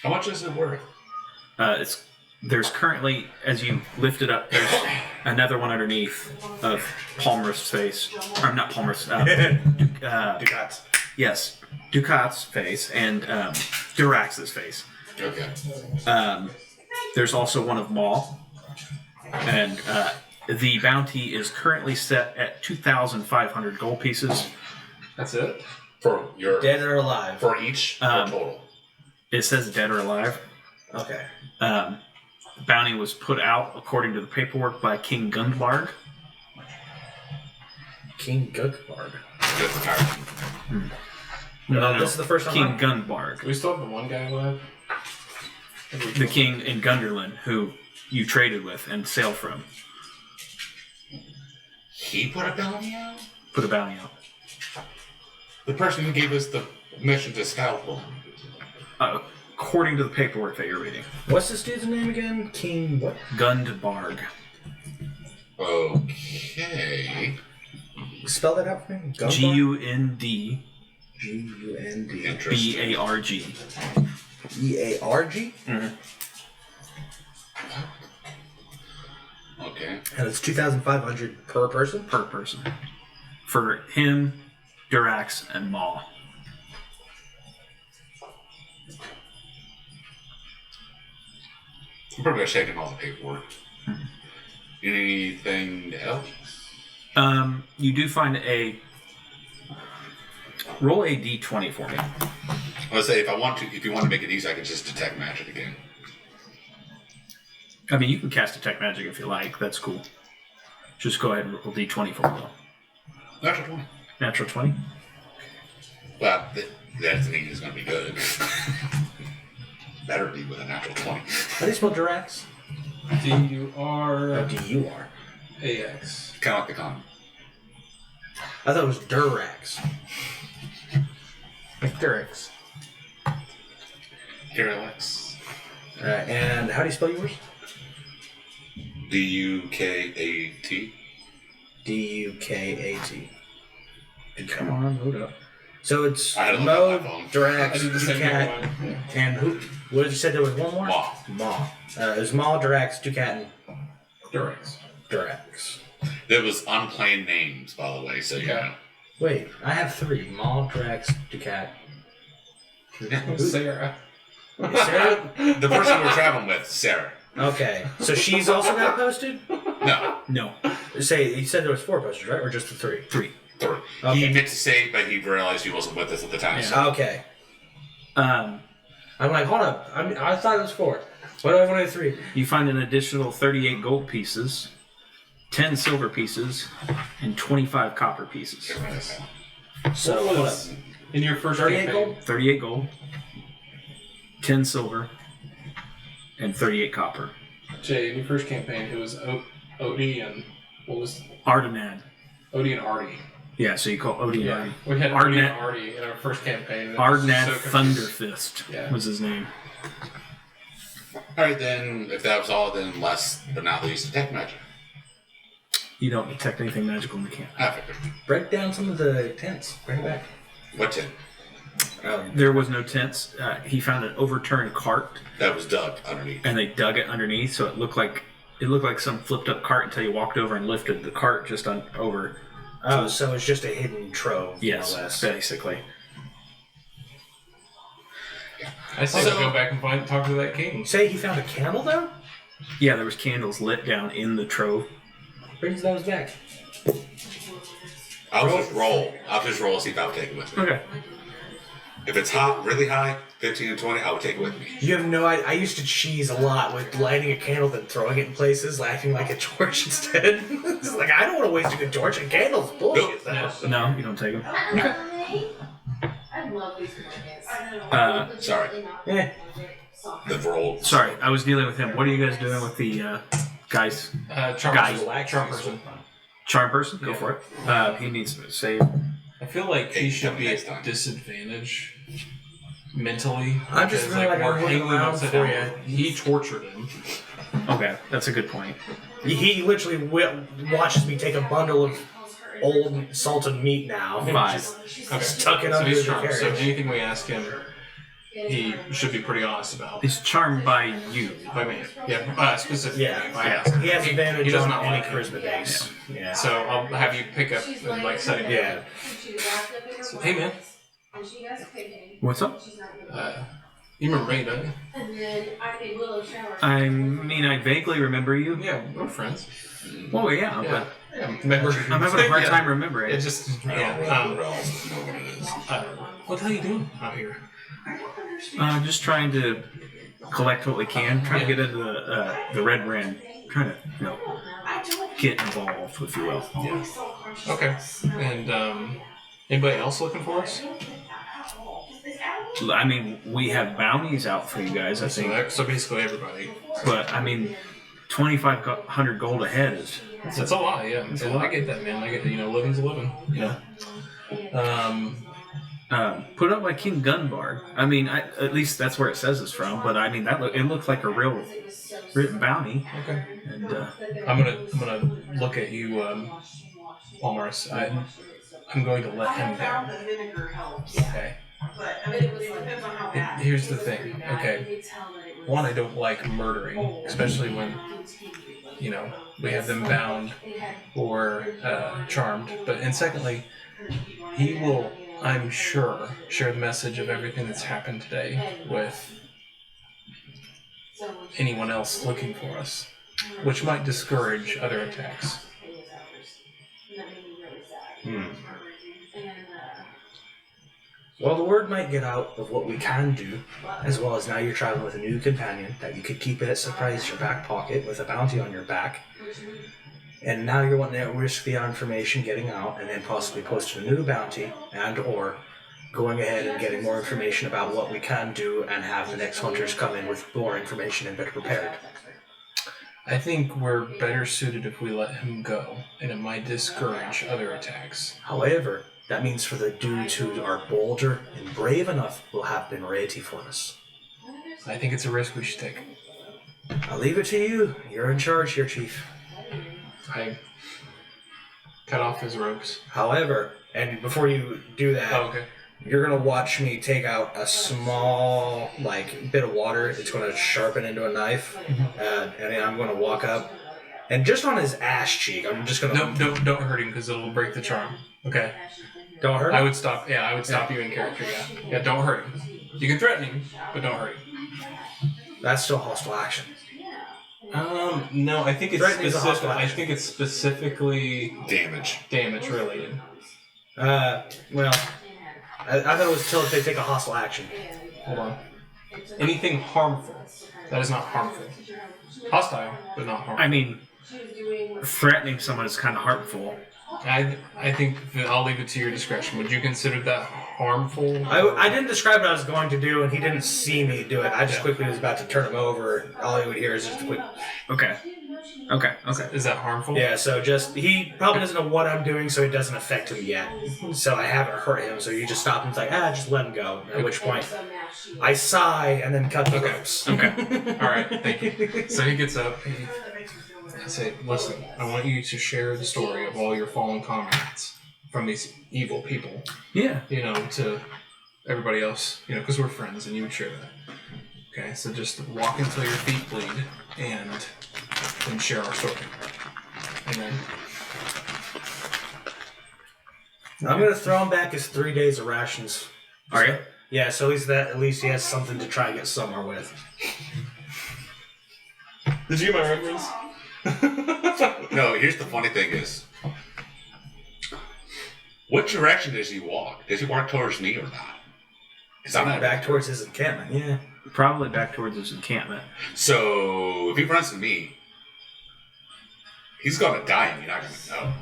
How much is it worth? There's currently, as you lift it up, there's another one underneath of Palmer's face. Or not Palmer's. Ducats. Yes, Ducat's face and Durax's face. Okay. There's also one of Maul. And the bounty is currently set at 2,500 gold pieces. That's it? For your Dead or alive? for each or total. It says dead or alive. Okay. The bounty was put out, according to the paperwork, by King Gundbard. King Gugbarg. That's the tire. No. This is the first time. King Gundbard. Do we still have the one guy alive? The king in Gunderland, who you traded with and sailed from. he put a bounty out? Put a bounty out. The person who gave us the mission to Scalpel. According to the paperwork that you're reading. What's this dude's name again? King what? Gundbarg. Okay. Spell that out for me. G-U-N-D. G-U-N-D. Interesting. B-A-R-G. E-A-R-G? Mm-hmm. Okay. And it's 2,500 per person? Per person. For him, Durax, and Maul. I'm pretty much taking all the paperwork. Anything else? You do find a... Roll a d20 for me. I would say if you want to make it easy, I could just detect magic again. I mean, you can cast Detect Magic if you like. That's cool. Just go ahead and roll d20 for me, though. Natural 20. Natural 20? Well, that's mean it's going to be good. Better be with a natural 20. How do you spell Durax? D-U-R... D-U-R-A-X. Kind of like the common. I thought it was Durax. Like Durex. Durax. Alright, and how do you spell yours? D-U-K-A-T. D-U-K-A-T. Come on, load up. So it's I had to look Mo, up my phone. Durax, I did the same Ducat, thing. and who? What did you say there was one more? Maw. Maw. It was Maw, Durax, Ducat, and Durex. Durax. There was unplanned names, by the way, so you know. Wait, I have three. Maw, Durax, Ducat. Sarah. Sarah? The person we're traveling with, Sarah. Okay, so she's also got posted? No, No. Say, you said there was 4 posters, right? Or just the 3? 3. 3. Okay. He meant to say, but he realized he wasn't with us at the time. Yeah. So. Okay. Um, I'm like, hold up. I thought it was 4. What do I want to 3? you find an additional 38 gold pieces, 10 silver pieces, and 25 copper pieces. So, What hold up. was in your first 38 campaign? gold? 38 gold, 10 silver, and 38 copper. Jay, in your first campaign, it was Odie and what was Ardenad. Odie and Artie. Yeah, so you call Odie and Artie. We had Odie Ardenad- and Artie in our first campaign. and it was Ardenad so confusing. Thunderfist Yeah. was his name. Alright, then, if that was all, then last but not least, detect magic. You don't detect anything magical in the camp. I figured. Break down some of the tents. Bring it back. What's it? There was no tents. He found an overturned cart, That was dug underneath. and they dug it underneath, so it looked like some flipped up cart until you walked over and lifted the cart just over. Oh, so it's just a hidden trove, Yes, more or less. basically. I say we go back and talk to that king. Say he found a candle, though? Yeah, there was candles lit down in the trove. Brings those back. I'll just roll. I'll just roll and see if I'll take it with me. Okay. If it's hot, really high, 15 and 20, I would take it with me. You have no idea. I used to cheese a lot with lighting a candle then throwing it in places, acting like a torch instead. It's like, I don't want to waste a good torch. A candle's bullshit, though. No, you don't take them. I love these markets. Sorry. Eh. The roll. Sorry, I was dealing with him. What are you guys doing with the guys? Charm Guys. Charm person. Charm person? Go Yeah. for it. He needs to save. I feel like he should be next at time. disadvantage mentally. I'm just because, really like, we're I'm looking hanging around upside for down. He tortured him. Okay, that's a good point. He literally watches me take a bundle of old salted meat now. 5. Okay. Stuck it so under he's the charmed. So carriage. anything we ask him, he should be pretty honest about. He's charmed by you. By me. Yeah, specifically. Yeah. If I ask him. He has advantage He does on not any like it. charisma base. Yeah. So I'll have you pick up and like set him Yeah. So, hey man, What's up? you remember me, don't you? And then I did Willow shower. I mean, I vaguely remember you. Yeah, we're friends. Well, yeah, Yeah. but Yeah, remember. I'm having a hard Yeah. time remembering. It just what the hell are you doing out here? Just trying to collect what we can. Trying to get into the Red Ram. Trying to, get involved, if you will. Yeah. Okay. And anybody else looking for us? I mean, we have bounties out for you guys, I think. So basically everybody. But I mean, 2,500 gold ahead is. That's a lot, yeah. It's a lot. I get that, man. I get that, living's a living. Put up by King Gunbar. I mean, at least that's where it says it's from. But I mean, it looks like a real written bounty. Okay. And I'm gonna look at you, Walmars. I'm going to let him down. Okay. Here's the thing. Okay. One, I don't like murdering, especially when we have them bound or charmed. And secondly, he will, I'm sure, share the message of everything that's happened today with anyone else looking for us, which might discourage other attacks. Well, the word might get out of what we can do, as well as now you're traveling with a new companion that you could keep it as surprise in your back pocket with a bounty on your back. And now you're wanting to risk the information getting out and then possibly posting a new bounty and or going ahead and getting more information about what we can do and have the next hunters come in with more information and better prepared. I think we're better suited if we let him go, and it might discourage other attacks. However, that means for the dudes who are bolder and brave enough will have been ready for us. I think it's a risk we should take. I'll leave it to you. You're in charge here, Chief. I cut off his ropes. However, and before you do that, you're going to watch me take out a small, bit of water. It's going to sharpen into a knife. And then I'm going to walk up. And just on his ass cheek, I'm just going to... Don't hurt him because it'll break the charm. Okay? Don't hurt him? I would stop you in character, yeah. Yeah, don't hurt him. You can threaten him, but don't hurt him. That's still hostile action. No, I think it's specifically damage related. Well, I thought it was until they take a hostile action. Hold on. Anything harmful that is not harmful. Hostile, but not harmful. I mean, threatening someone is kind of harmful. I think I'll leave it to your discretion. Would you consider that harmful? I didn't describe what I was going to do, and he didn't see me do it. I just quickly was about to turn him over. All he would hear is just a quick... Okay. Is that harmful? Yeah, so he probably doesn't know what I'm doing, so it doesn't affect him yet. So I haven't hurt him, so you just stop and it's like, just let him go. At which point, I sigh and then cut the ropes. Okay. All right, thank you. So he gets up. I say, listen, I want you to share the story of all your fallen comrades from these evil people. Yeah. To everybody else, because we're friends and you would share that. Okay, so just walk until your feet bleed and then share our story. And then... I'm going to throw him back his 3 days of rations. Are you? Yeah, so at least he has something to try and get somewhere with. Did you get my reference? No, here's the funny thing is, what direction does he walk? Does he walk towards me or not? Because I'm not back towards his encampment. Yeah, probably back towards his encampment. So if he runs to me, he's gonna die, and you're not gonna know.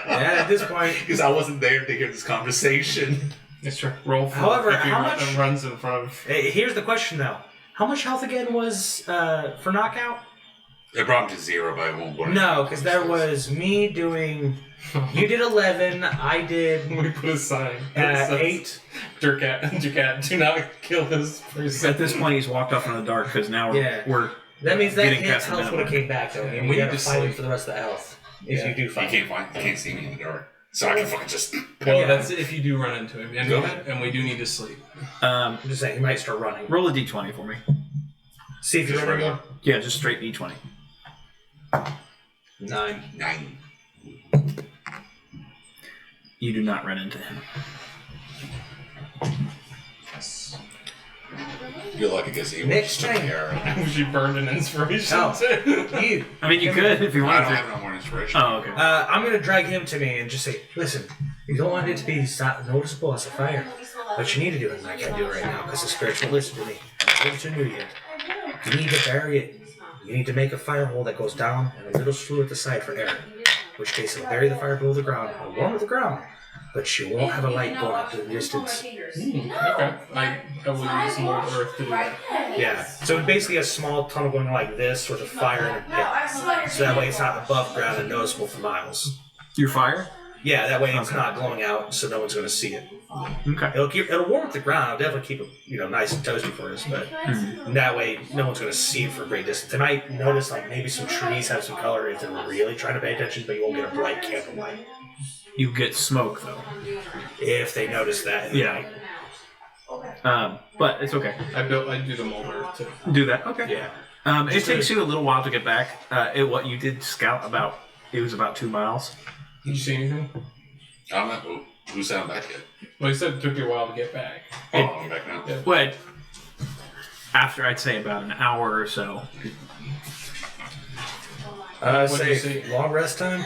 Yeah, at this point, because I wasn't there to hear this conversation. That's true. Roll. However, how much runs in front of? Here's the question though. How much health again was for knockout? It brought him to 0 by 1 point. No, because there was me doing... You did 11, I did... We put a sign. 8. Durkat, do not kill this person. At this point, he's walked off in the dark because now we're that means that his health would have came back though. And we have to fight him for the rest of the health. If you do fight him. You can't see me in the dark. So I can fucking just... Well, that's if you do run into him. And we do need to sleep. I'm just saying, he might start running. Roll a d20 for me. See if you run more. Yeah, just straight d20. 9. You do not run into him. Yes. You're lucky because he Next was time. She burned an inspiration too. You. I mean, you could if you wanted I to. don't have no more inspiration. Oh, okay. I'm going to drag him to me and just say, listen, you don't want it to be noticeable as a fire. What you need to do, and I can't do it right now because the spirits won't listen to me. I haven't knew yet. You need to bury it. You need to make a fire hole that goes down and a little screw at the side for air. in which case it'll bury the fire below the ground or warm the ground, but you won't have a light going out to the distance. Okay. I will use more earth to do that. Yeah. So basically a small tunnel going like this with a fire in a pit. So that way it's not above ground and noticeable for miles. Your fire? Yeah, that way it's not glowing out, so no one's going to see it. Okay. It'll warm up the ground. It'll definitely keep it nice and toasty for us, but that way no one's going to see it for a great distance. They might notice like maybe some trees have some color if they're really trying to pay attention, but you won't get a bright candlelight. You get smoke though. If they notice that. Yeah. But it's okay. I do the molder to Do that. Okay. Yeah. It takes you a little while to get back. What you did scout about? It was about 2 miles. Did you see anything? I'm not. Who's sound back yet? Well, you said it took you a while to get back. Oh, I'm back now. Yeah. But after I'd say about an hour or so. What'd you Say see? long rest time?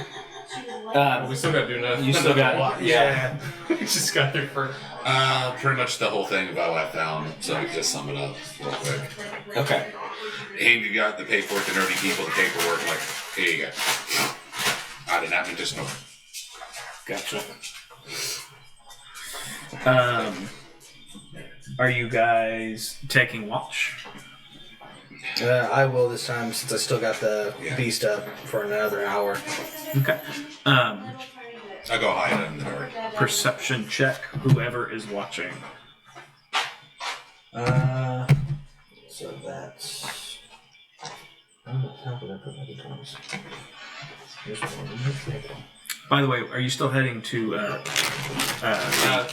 We still got to do nothing. You still got Yeah. We just got there first. Pretty much the whole thing about what I found. So just sum it up real quick. Okay. And you got the paperwork, the nerdy people, the paperwork. Like, here you go. I did not mean just know. Gotcha. Are you guys taking watch? I will this time since I still got the beast up for another hour. Okay. I go hide in the dark. Perception check. Whoever is watching. So that's. How did I put my details? Here's one. By the way, are you still heading to?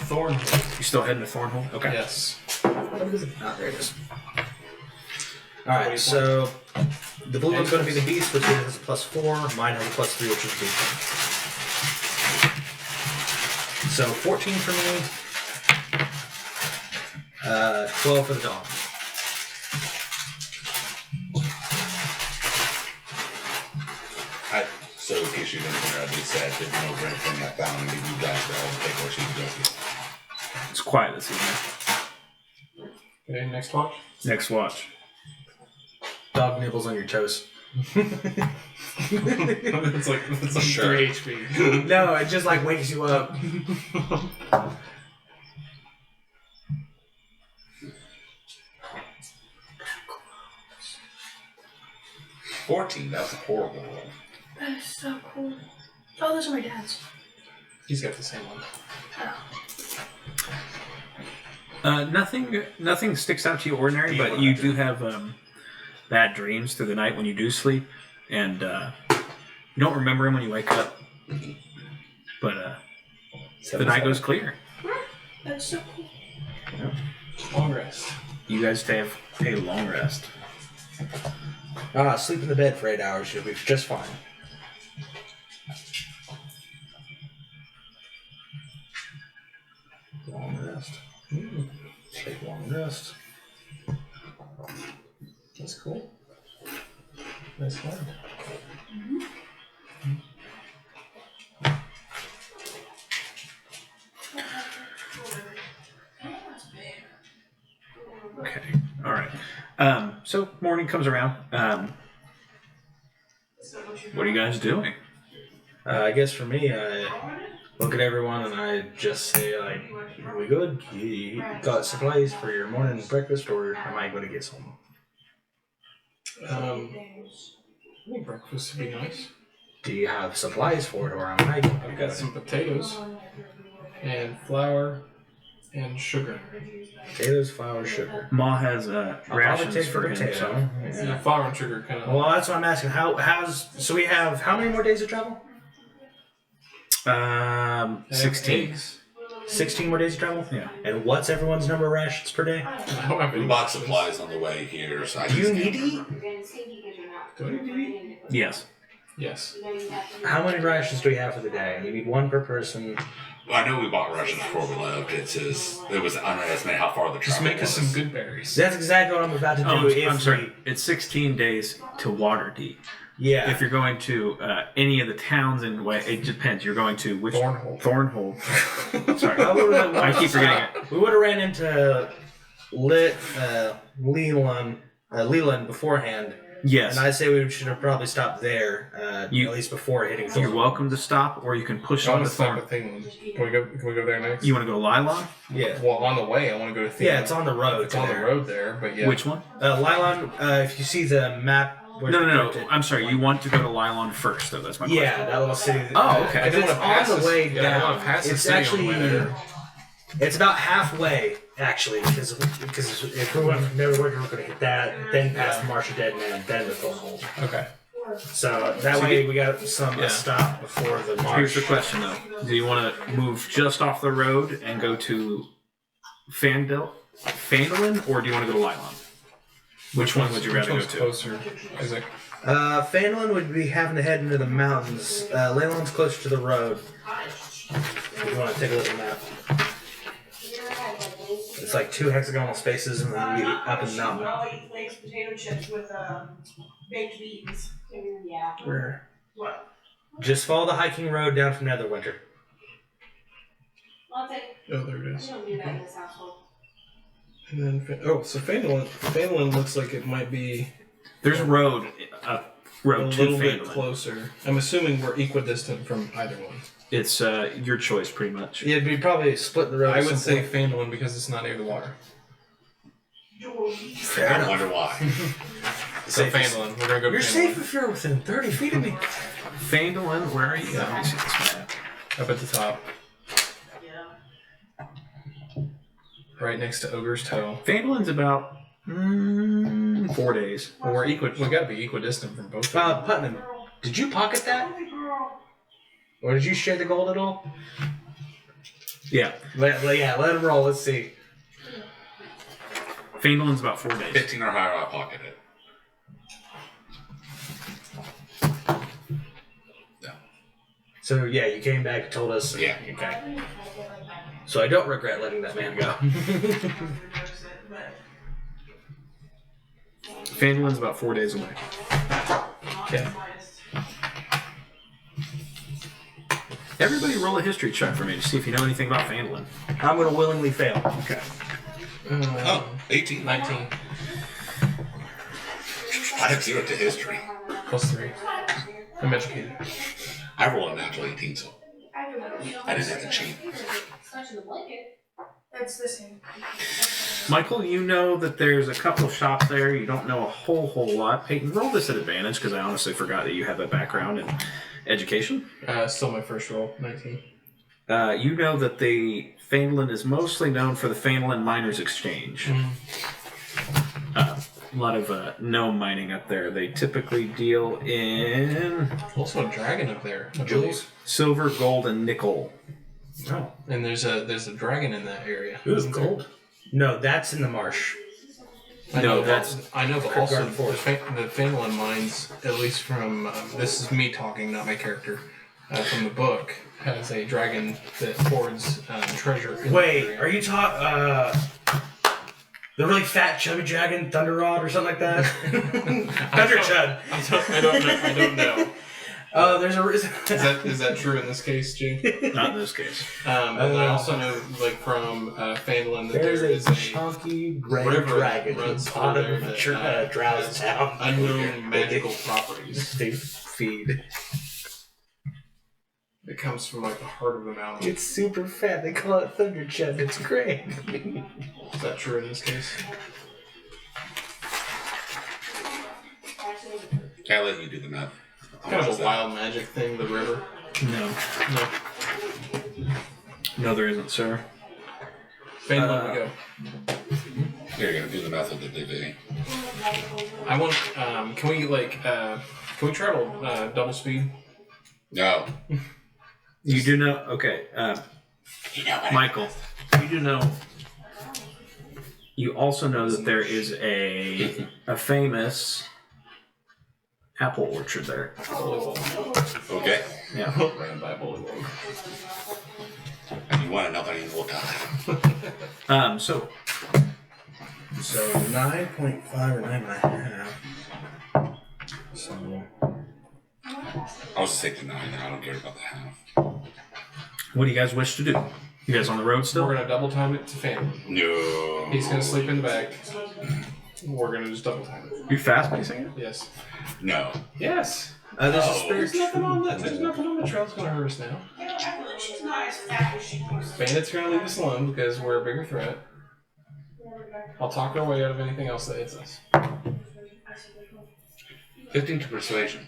Thorn. You still heading to Thornhole? Okay. Yes. Ah, there it is. Alright, so the blue one's going to be the beast, which has a +4. Mine has a +3, which is beast. So 14 for me. 12 for the dog. So in case you didn't hear, I just said didn't know everything I found and give you guys the whole paperwork sheet to go through. It's quiet this evening. Okay, next watch. Next watch. Dog nibbles on your toes. It's like Sure. 3 HP. No, it just like wakes you up. 14, that was a horrible roll. That is so cool. Oh, those are my dad's. He's got the same one. Nothing sticks out to you ordinary, but you do have bad dreams through the night when you do sleep, and you don't remember them when you wake up. But the night goes clear. That's so cool. Long rest. You guys take a long rest. Sleep in the bed for 8 hours, you'll be just fine. Long rest. Take long rest. That's cool. Nice one. Okay. All right. So morning comes around. What are you guys doing? I guess for me, I look at everyone and I just say, like, are we good? You got supplies for your morning breakfast, or am I going to get some? I think breakfast would be nice. Do you have supplies for it, or am I going to I've got some potatoes and flour and sugar. Potatoes, flour, sugar. Ma has rations take for the him. potato. So. Yeah, flour and sugar kind of. Well, that's what I'm asking. So we have how many more days of travel? 16. Eggs. 16 more days of travel? Yeah. And what's everyone's number of rations per day? I don't have We any bought rations. supplies on the way here, so I Do you just need to eat? Do I need to eat? Yes. Yes. How many rations do we have for the day? You need one per person. Well, I know we bought Russians before we left. It was underestimated how far the Just travel make us was. some good berries. That's exactly what I'm about to do. I'm sorry. It's 16 days to Waterdeep. Yeah. If you're going to any of the towns in way, it depends. You're going to which Thornhold. Thornhold. Sorry, I I keep forgetting it. We would have ran into Leland beforehand, Yes. And I say we should have probably stopped there, at least before hitting Thorn. You're welcome to stop, or you can push I on want the to stop Thorn. at Thingland. Can we go there next? You want to go to Lylon? Yeah. Well, on the way, I want to go to Thingland. Yeah, it's on the road. It's on the road there, but yeah. Which one? Lylon, if you see the map... No. I'm sorry. You want to go to Lylon first, though. That's my question. Yeah, that little city. Oh, okay. I don't It's want to pass on the way this, yeah, I don't want to down. pass the It's city actually... on the way there. It's about halfway, actually, because if we went from Neverwinter, we're going to hit that, then past the Marsh of Dead Man, then the Thornhold. Okay. So that way we got some stop before the Marsh. Here's the question, though. Do you want to move just off the road and go to Phandalin, or do you want to go to Lylon? Which one would you rather go to? Closer, Isaac? Phandalin would be having to head into the mountains. Leylon's closer to the road. If you want to take a look at the map. It's like 2 hexagonal spaces and then you up in the mountain. I'll eat Lay's potato chips with baked beans. Yeah. Where? What? Just follow the hiking road down from Netherwinter. I'll take. Oh, there it is. We don't do that in this household. And then, so Phandalin looks like it might be There's a road a to little bit Phandalin. closer. I'm assuming we're equidistant from either one. It's your choice, pretty much. Yeah, it'd be probably split the road. I would say Phandalin because it's not near the water. Fair I enough. wonder why. So Phandalin, we're gonna go. You're to safe Phandalin. if you're within 30 feet of me. Phandalin, where are you? Let me see this map. Up at the top. Right next to Ogre's Toe. Phandalin's about 4 days. Well, we gotta be equidistant from both. of them. Putnam, did you pocket that? Or did you share the gold at all? Yeah. Let him roll. Let's see. Phandalin's about 4 days. 15 or higher, I pocket it. So yeah, you came back and told us. Yeah. Okay. So I don't regret letting that man go. Phandalin's about 4 days away. Okay. Everybody roll a history check for me to see if you know anything about Phandalin. I'm going to willingly fail. Okay. Oh, 18. 19 I have 0 to history. plus 3. I'm educated. I rolled a natural 18, so I didn't have to cheat. That's the same. Michael, you know that there's a couple of shops there. You don't know a whole lot. Peyton, roll this at advantage because I honestly forgot that you have a background in education. Still my first roll, 19. You know that the Phandalin is mostly known for the Phandalin Miners Exchange. A lot of gnome mining up there. They typically deal in Also a dragon up there. Jules? silver, gold, and nickel. Oh, and there's a dragon in that area. Ooh, gold. No, that's in the marsh. I No, know, that's- I know, but also Garden the, Forest. the Phandalin mines, at least from this is me talking, not my character, from the book, has a dragon that hoards treasure. In Wait, the area. are you talking the really fat chubby dragon Thunder Rod or something like that? Thunder Chud. I don't know. Oh, there's a reason. Is that true in this case, Jay? Not in this case. And I also know, like from Phandalin, that There's there is a chunky gray river dragon that runs at the through bottom there of the that, Drowse Town. unknown magical properties. They feed. It comes from like the heart of the mountain. It's super fat. They call it Thunder Chud. It's great. Is that true in this case? I'll let you do the math. Kind of a wild magic thing, the river. No. No. No, there isn't, sir. Phandalin we go. You're going to do the math with the DV. I want. Can we like? Can we travel double speed? No. You do know. Okay. You know what? Michael, you do know. You also know that there is a famous apple orchard there. Okay. Yeah. Ran by Bullywog. And you want to know that in will die. So So 9.5 or 9.5. So I was 69. I don't care about the half. what do you guys wish to do? You guys on the road still? We're gonna double time it to Phandalin. No. He's gonna sleep in the back. we're gonna just double time it. You fast pacing it? Yes. No. Yes. There's a Oh. spare There's nothing on that. There's nothing on the trail that's gonna hurt us now. I feel like she's not as fat as she used to be. Bandits are gonna leave us alone because we're a bigger threat. I'll talk our way out of anything else that hits us. 15 to persuasion.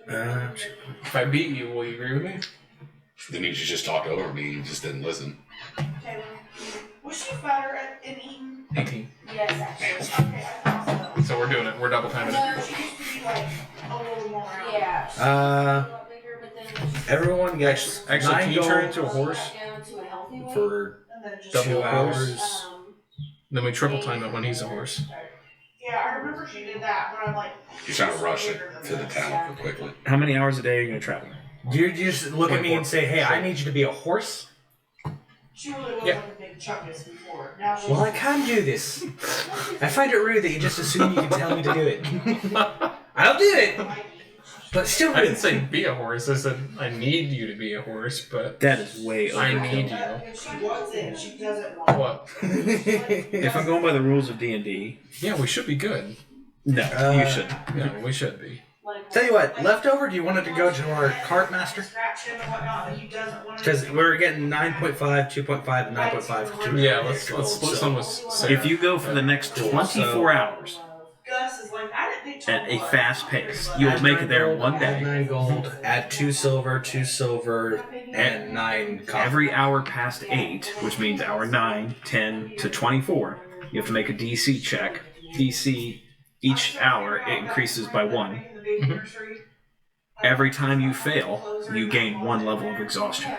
If I beat you, will you agree with me? Then you just talked over me. You just didn't listen. Okay, was she better in eating? 18. Yes, actually. Okay, I thought so. So we're doing it. We're double timing No, it. she used to be like a little more. Yeah. Everyone gets Actually, 9 can you gold turn into a horse? for And then just 2 hours. Then we triple time it when he's a horse. Yeah, I remember she did that when I'm like. You're trying to rush it to the town real quickly. How many hours a day are you going to travel? You just look at me and say, "Hey, I need you to be a horse." She really was Yeah. like a big chunkus before. Now she's Well, I can do this. I find it rude that you just assume you can tell me to do it. I'll do it, but still I didn't rude. say be a horse. I said I need you to be a horse, but That is way I overkill. need you. if she wants it, she doesn't want What? If I'm going by the rules of D&D, Yeah, we should be good. no, you should. Yeah, we should be. Tell you what, leftover. Do you want it to go to our cart master? scratch him and whatnot, but he doesn't want to. Because we're getting 9.5, 2.5, and 9.5. Yeah, let's split some with Sarah. If you go for the next 24 hours Gus is like, I didn't think at a fast pace, you will make it there in one Add day. 9 gold. Add 2 silver, 2 silver, and 9 copper. Every hour past 8, which means hour 9, 10 to 24, you have to make a DC check. DC, each hour, it increases by 1. Every time you fail, you gain 1 level of exhaustion.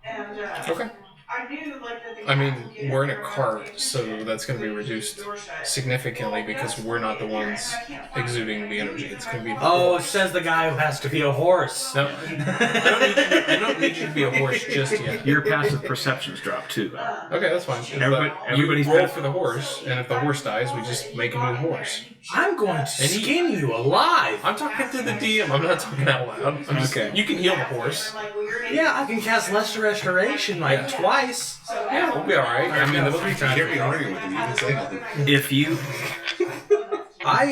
And, Okay. I knew like that. I mean, we're in a cart, so that's going to be reduced significantly because we're not the ones exuding the energy. It's going to be. Oh, says the guy who has to be a horse. No, I don't need you to be a horse just yet. Your passive perceptions drop too. Okay, that's fine. Everybody's you roll passive. for the horse, and if the horse dies, we just make a new horse. I'm going to skin you alive. I'm talking to the DM. I'm not talking out loud. I'm just, Okay. You can heal the horse. Yeah, I can cast Lesser Restoration like twice. Yeah, we'll be all right. I mean, the 3 You times. hear me arguing with him. You didn't say nothing. If you I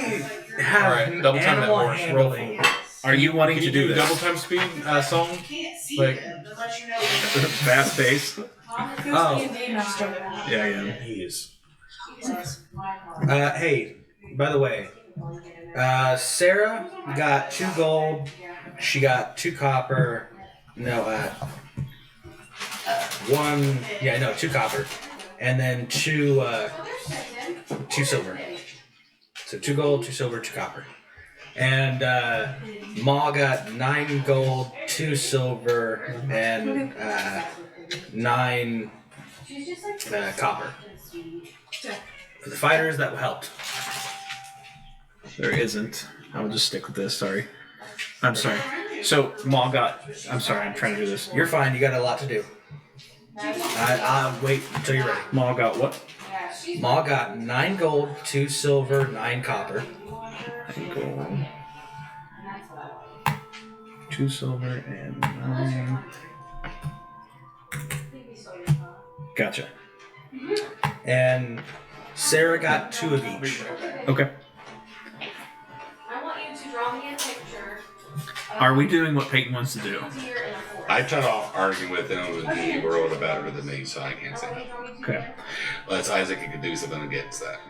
have Alright, double time that animal horse. Roll handling. are you wanting Can to you do double this time speed song? Can't see Like- him unless you know. fast pace? Oh, Yeah, yeah. he is. Hey, by the way, Sarah got 2 gold. She got 2 copper. No, 2 copper, and then 2 silver. So 2 gold, 2 silver, 2 copper. And Ma got 9 gold, 2 silver, and 9 copper. For the fighters, that helped. There isn't. I will just stick with this. Sorry. I'm sorry. So Maul got. I'm sorry. I'm trying to do this. You're fine. You got a lot to do. I'll wait until you're ready. Maul got what? Ma got 9 gold, 2 silver, 9 copper. 9 gold, 2 silver, and 9. Gotcha. And Sarah got 2 of each. Okay. I want you to draw me a picture. Are we doing what Peyton wants to do? I tried to argue with him, and he rolled it better than me, so I can't say nothing. Okay. Unless Isaac could do something against that.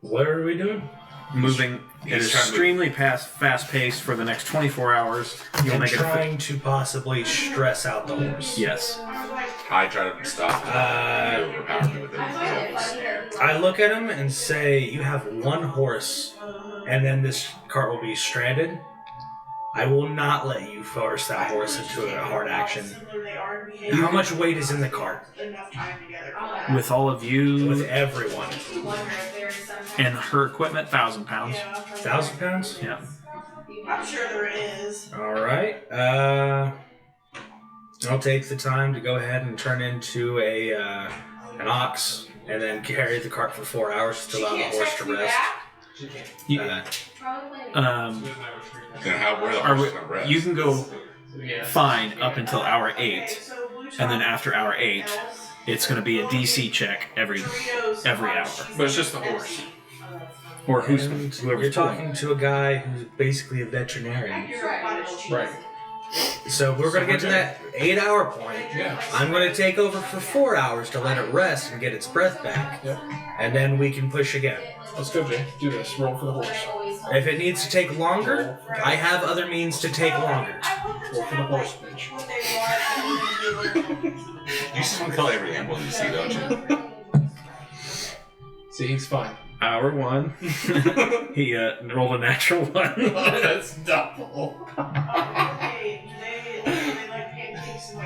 What are we doing? Moving at He's trying to- extremely fast pace for the next 24 hours. You'll And make it. trying to possibly stress out the horse. Yes. I tried to stop him. He overpowered me with it. I look at him and say, "You have 1 horse, and then this cart will be stranded. I will not let you force that horse into a hard action. How much weight is in the cart? With all of you With everyone. and her equipment, 1,000 pounds. 1,000 pounds? Yeah. I'm sure there is. Alright. I'll take the time to go ahead and turn into an ox, and then carry the cart for 4 hours to allow the horse to rest. You, Then where the are horse we, is gonna rest? you can go fine up until hour 8, and then after hour 8, it's going to be a DC check every hour. But it's just the horse. Or who's And whoever's you're pulling. talking to a guy who's basically a veterinarian. Right. So we're going to get to that 8-hour point. Yeah. I'm going to take over for 4 hours to let it rest and get its breath back. Yep. And then we can push again. Let's go, Jay. Do this. Roll for the horse. If it needs to take longer, I have other means to take longer. Roll for the horse, bitch. You just want to kill every animal you see, don't you? See, he's fine. Hour 1. He rolled a natural 1. That's double.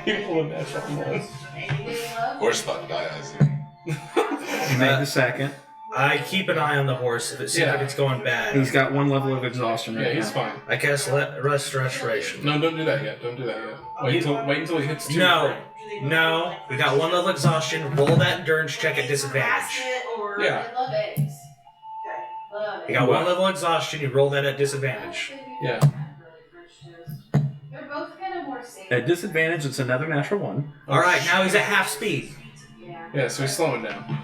People in that one. Horse about to die, I see. He made the second. I keep an eye on the horse if it seems like it's going bad. He's got 1 level of exhaustion right Yeah, he's now. fine. I cast restoration. No, don't do that yet. Don't do that yet. Wait until he hits 2. No. No. We got 1 level exhaustion. Roll that endurance check at disadvantage. Yeah. I love eggs. Love You got 1 level exhaustion. You roll that at disadvantage. Yeah. They're both kind of more safe. At disadvantage, it's another natural 1. All right. Now he's at half speed. Yeah, so he's slowing down.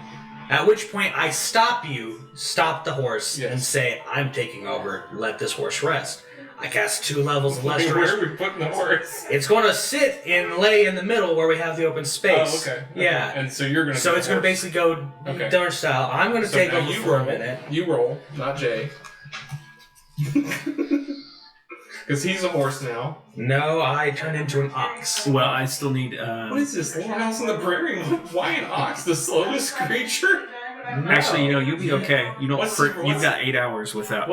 At which point I stop the horse, Yes. and say, I'm taking over. Let this horse rest. I cast 2 levels of Where restoration. are we putting the horse? It's going to sit and lay in the middle where we have the open space. Oh, okay. Yeah. And so you're going to. So it's going to basically go Okay. Darn style. I'm going to take now over you for a roll. minute. You roll, not Jay. Because he's a horse now. No, I turn into an ox. Well, I still need. What is this? Little House on the Prairie? Why an ox? The slowest creature? Actually, you'll be okay. You don't. What's You've got 8 hours without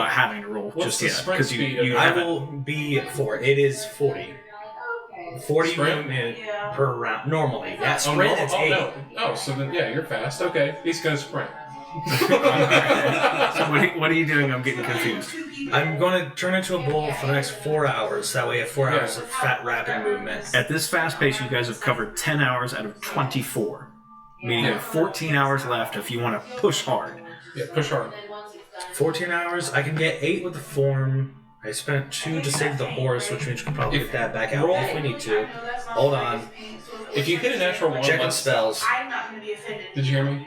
having to roll what's just the yet sprint because speed you of I haven't. will be at 4. It is 40. 40 Sprint? movement per round. Normally. That Oh, sprint no. is Oh, 8. no. Oh, so then, yeah, you're fast. Okay. He's going to sprint. So what are you doing? I'm getting confused. I'm going to turn into a bull for the next 4 hours. That way I have 4 hours of fat rapid movement. At this fast pace, you guys have covered 10 hours out of 24. Meaning you have 14 hours left if you want to push hard. Yeah, push hard. 14 hours. I can get 8 with the form. I spent 2 to save the horse, which means we can probably get that back out if we need to. Hold on. If you hit a natural 1, Checking let's spells. I'm not going to be offended. Did you hear me?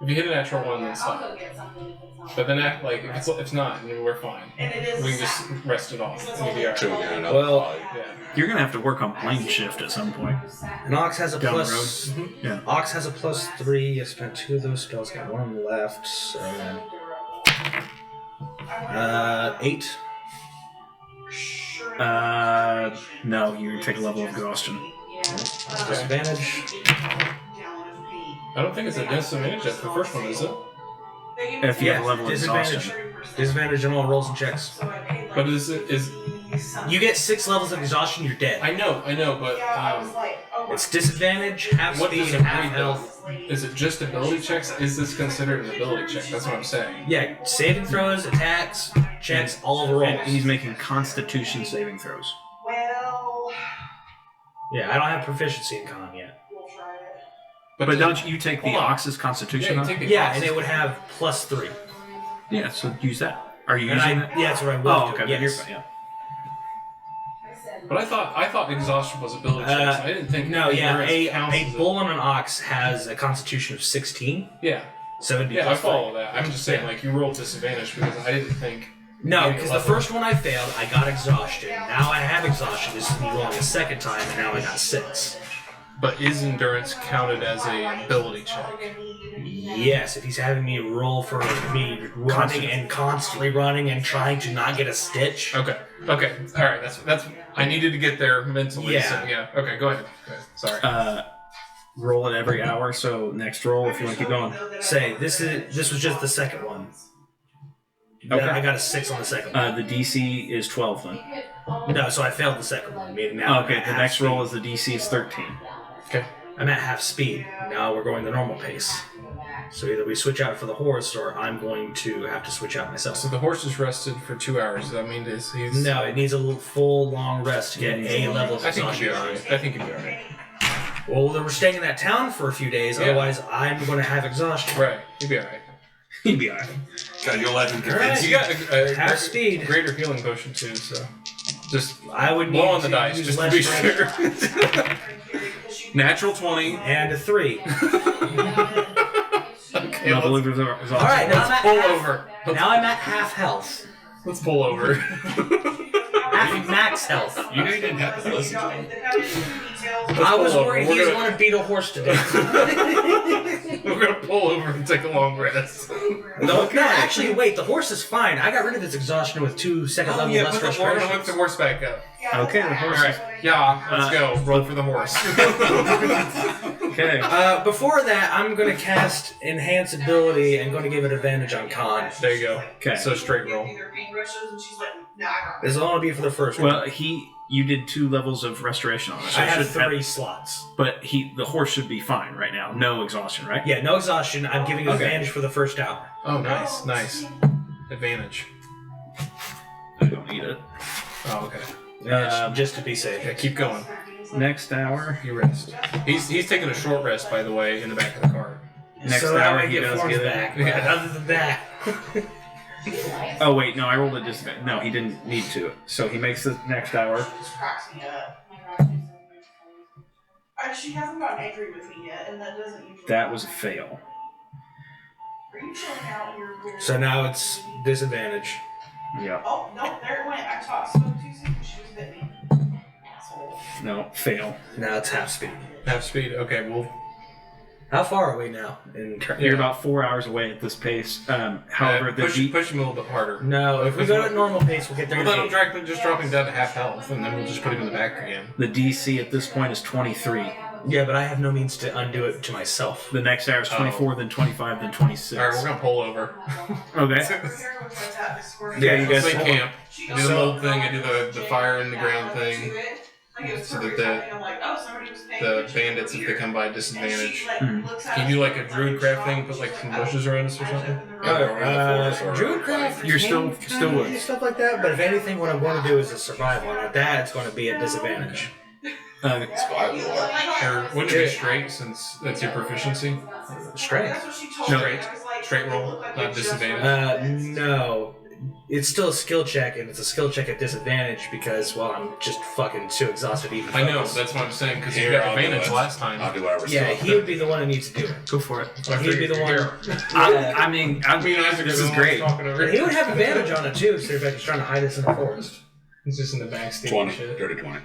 If you hit a natural 1, then I'll stop. go get something if it's not. But then, if it's not, then we're fine. And it is We can just rest it off. It'll be True, alright. yeah, Well, Yeah. You're gonna have to work on plane shift at some point. an ox has a Down the plus. road. Yeah. Ox has a +3. I spent 2 of those spells. Got 1 left. So 8. No, you take a level of exhaustion. Disadvantage. I don't think it's a disadvantage at the first one, is it? If you have a level of disadvantage. exhaustion. Disadvantage on all rolls and checks. But is You get 6 levels of exhaustion, you're dead. I know, but It's disadvantage, half what speed, does it and half read health. though? Is it just ability checks? Is this considered an ability check? That's what I'm saying. Yeah, saving throws, attacks, checks, all of the rolls. And he's making Constitution saving throws. Well, Yeah, I don't have proficiency in con yet. we'll try it. But don't you take the Hold on. Ox's Constitution Yeah, off? you take the Yeah, boxes. and it would have +3. Yeah, so use that. Are you And using I, that? yeah, that's what I will Oh, do. okay. Then you're Yes. fine. Yeah. But I thought exhaustion was ability checks. I didn't think No, yeah, endurance counts a as bull on an ox has a constitution of 16, Yeah, so it'd be yeah, I plus 3. follow that. I'm just saying, like, you rolled disadvantage because I didn't think. No, Yeah, because the level. first one I failed, I got exhaustion. Now I have exhaustion. This is me rolling a second time, and now I got 6. But is endurance counted as a ability check? Yes, if he's having me roll for me running and constantly running and trying to not get a stitch. Okay. All right. That's. I needed to get there mentally. Yeah. So, yeah. Okay. Go ahead. Sorry. Roll it every hour, so next roll if you want to keep going. Say this was just the second one. Okay. I got a 6 on the second one. The DC is 12 then. No, so I failed the second one. Meaning now Okay, I'm at the half next speed. roll is the DC is 13. Okay. I'm at half speed. Now we're going the normal pace. So either we switch out for the horse, or I'm going to have to switch out myself. So the horse is rested for 2 hours. Does that mean he's? No, it needs a little full long rest to get Yeah, a level of I think exhaustion. you'll be alright. I think you'll be alright. Well, then we're staying in that town for a few days. Yeah. Otherwise, I'm going to have exhaustion. Right. You'll be alright. You'd be alright. God, you'll let him Alright. convince You you. got Half speed. greater healing potion too. So just I would need blow on the to dice use just to less be damage. sure. Natural 20. And a 3. Okay. Level of exhaustion. All right, now I'm at Pull half, over. Now I'm at half health. Let's pull over. Half max health. You know you didn't have to listen to him. I was pull over. worried We're he was gonna- going to beat a horse to death. We're gonna pull over and take a long rest. No, actually, wait. The horse is fine. I got rid of its exhaustion with 2 second level less we're gonna frustration. whip the horse back up. Okay, the horse. All right, yeah, let's go. Roll for the horse. Okay. Before that, I'm going to cast Enhance Ability and going to give it advantage on con. There you go. Okay. So straight roll. This will only be for the first one. Well, you did 2 levels of restoration on it. So I it have should 3 slots. But the horse should be fine right now. No exhaustion, right? Yeah, no exhaustion. I'm giving you Okay. advantage for the first hour. Oh, nice. Advantage. I don't need it. Oh, okay. Just to be safe. Yeah, keep going. Next hour. You rest. He's taking a short rest, by the way, in the back of the car. Next so hour I he get does forms get it. back. But other than that, Oh wait, no, I rolled a disadvantage. No, he didn't need to. So he makes the next hour. She hasn't gotten angry with me yet, and that doesn't usually. That was a fail. Are you chilling out here? so now it's disadvantage. Yeah. Oh, no, there it went. I spoke too soon. She was bit me. Asshole. No, fail. Now it's half speed. Half speed. Okay, well, How far are we now? You're about 4 hours away at this pace. However, the push him a little bit harder. No, if we go at normal pace, we'll get there. Well, then in I'm just dropping down to half health, and then we'll just put him in the back again. the DC at this point is 23. Yeah, but I have no means to undo it to myself. The next hour is 24, then 25, then 26. All right, we're gonna pull over. Okay. Yeah, you guys. Play camp. I do the little thing. I do the fire in the ground thing, so that the bandits, if they come by, disadvantage. Can you do like a druidcraft thing? Put like some bushes around us or something? Druidcraft. You're still would. Stuff like that. But if anything, what I'm going to do is a survival. And at that, it's going to be a disadvantage. Or wouldn't it be straight since that's your proficiency? Strength. Straight roll, not disadvantage. No. It's still a skill check, and it's a skill check at disadvantage because, well, I'm just fucking too exhausted to even I know, focus. that's what I'm saying, because you Here, got I'll do advantage it. last time. I'll do whatever. Yeah, he would be the one who needs to do it. Go for it. He'd be the one. I mean, this is great. And he would have advantage on it too, so if he's trying to hide us in the forest. He's just in the back stealing 20, shit. dirty 20.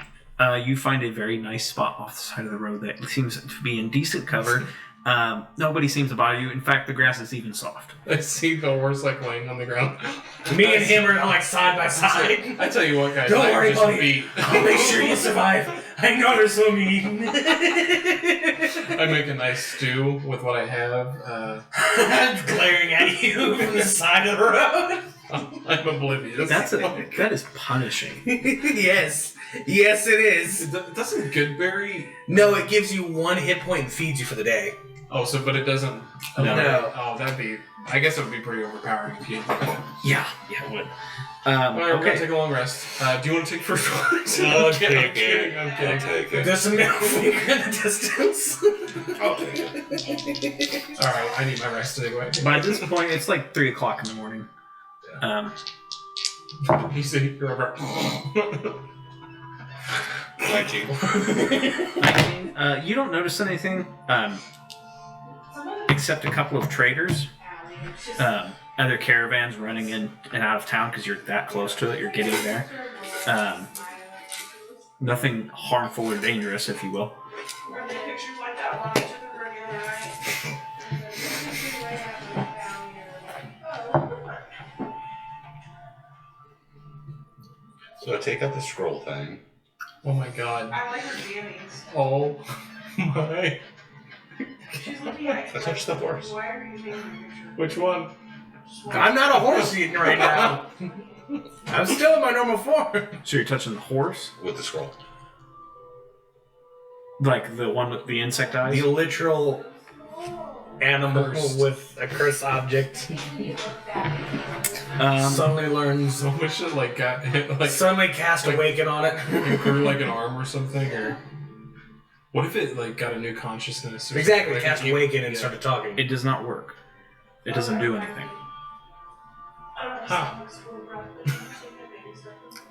You find a very nice spot off the side of the road that seems to be in decent cover. Nobody seems to bother you. In fact, the grass is even soft. I see the horse like laying on the ground. Me and him are like side by side. I tell you what, guys. Don't I worry, just buddy. beat. I'll make sure you survive. I know they're so mean. I make a nice stew with what I have. I'm glaring at you from the side of the road. I'm oblivious. That is punishing. Yes. Yes, it is. Doesn't Goodberry? No, it gives you 1 hit point and feeds you for the day. Oh, but it doesn't. No. Oh, that'd be. I guess it would be pretty overpowering if you did that. Yeah, it would. Alright, we're gonna Okay. take a long rest. Do you want to take first one? I'll I'm take kidding. I'm kidding. I'll take it. There's some middle finger in the distance. I'll take it. Alright, I need my rest anyway. By this point, it's like 3 o'clock in the morning. You see, you're over. 19. 19. You don't notice anything except a couple of traders. Other caravans running in and out of town because you're that close to it. You're getting there. Nothing harmful or dangerous, if you will. Are there pictures like that one I took of her the other night? So I take out the scroll thing. Oh my god. I like her jammies. Oh my. She's looking at I touched the horse. Why are you taking a picture? Which one? I'm not a horse eating right now. I'm still in my normal form. So you're touching the horse? With the scroll. Like the one with the insect eyes? The literal animal Cursed. with a cursed object suddenly learns. So much it like got hit like Suddenly cast Awaken on it. it grew like an arm or something, or what if it like got a new consciousness? Or Exactly, something? cast Like, Awaken and yeah. started talking. It does not work. It doesn't do anything. Huh.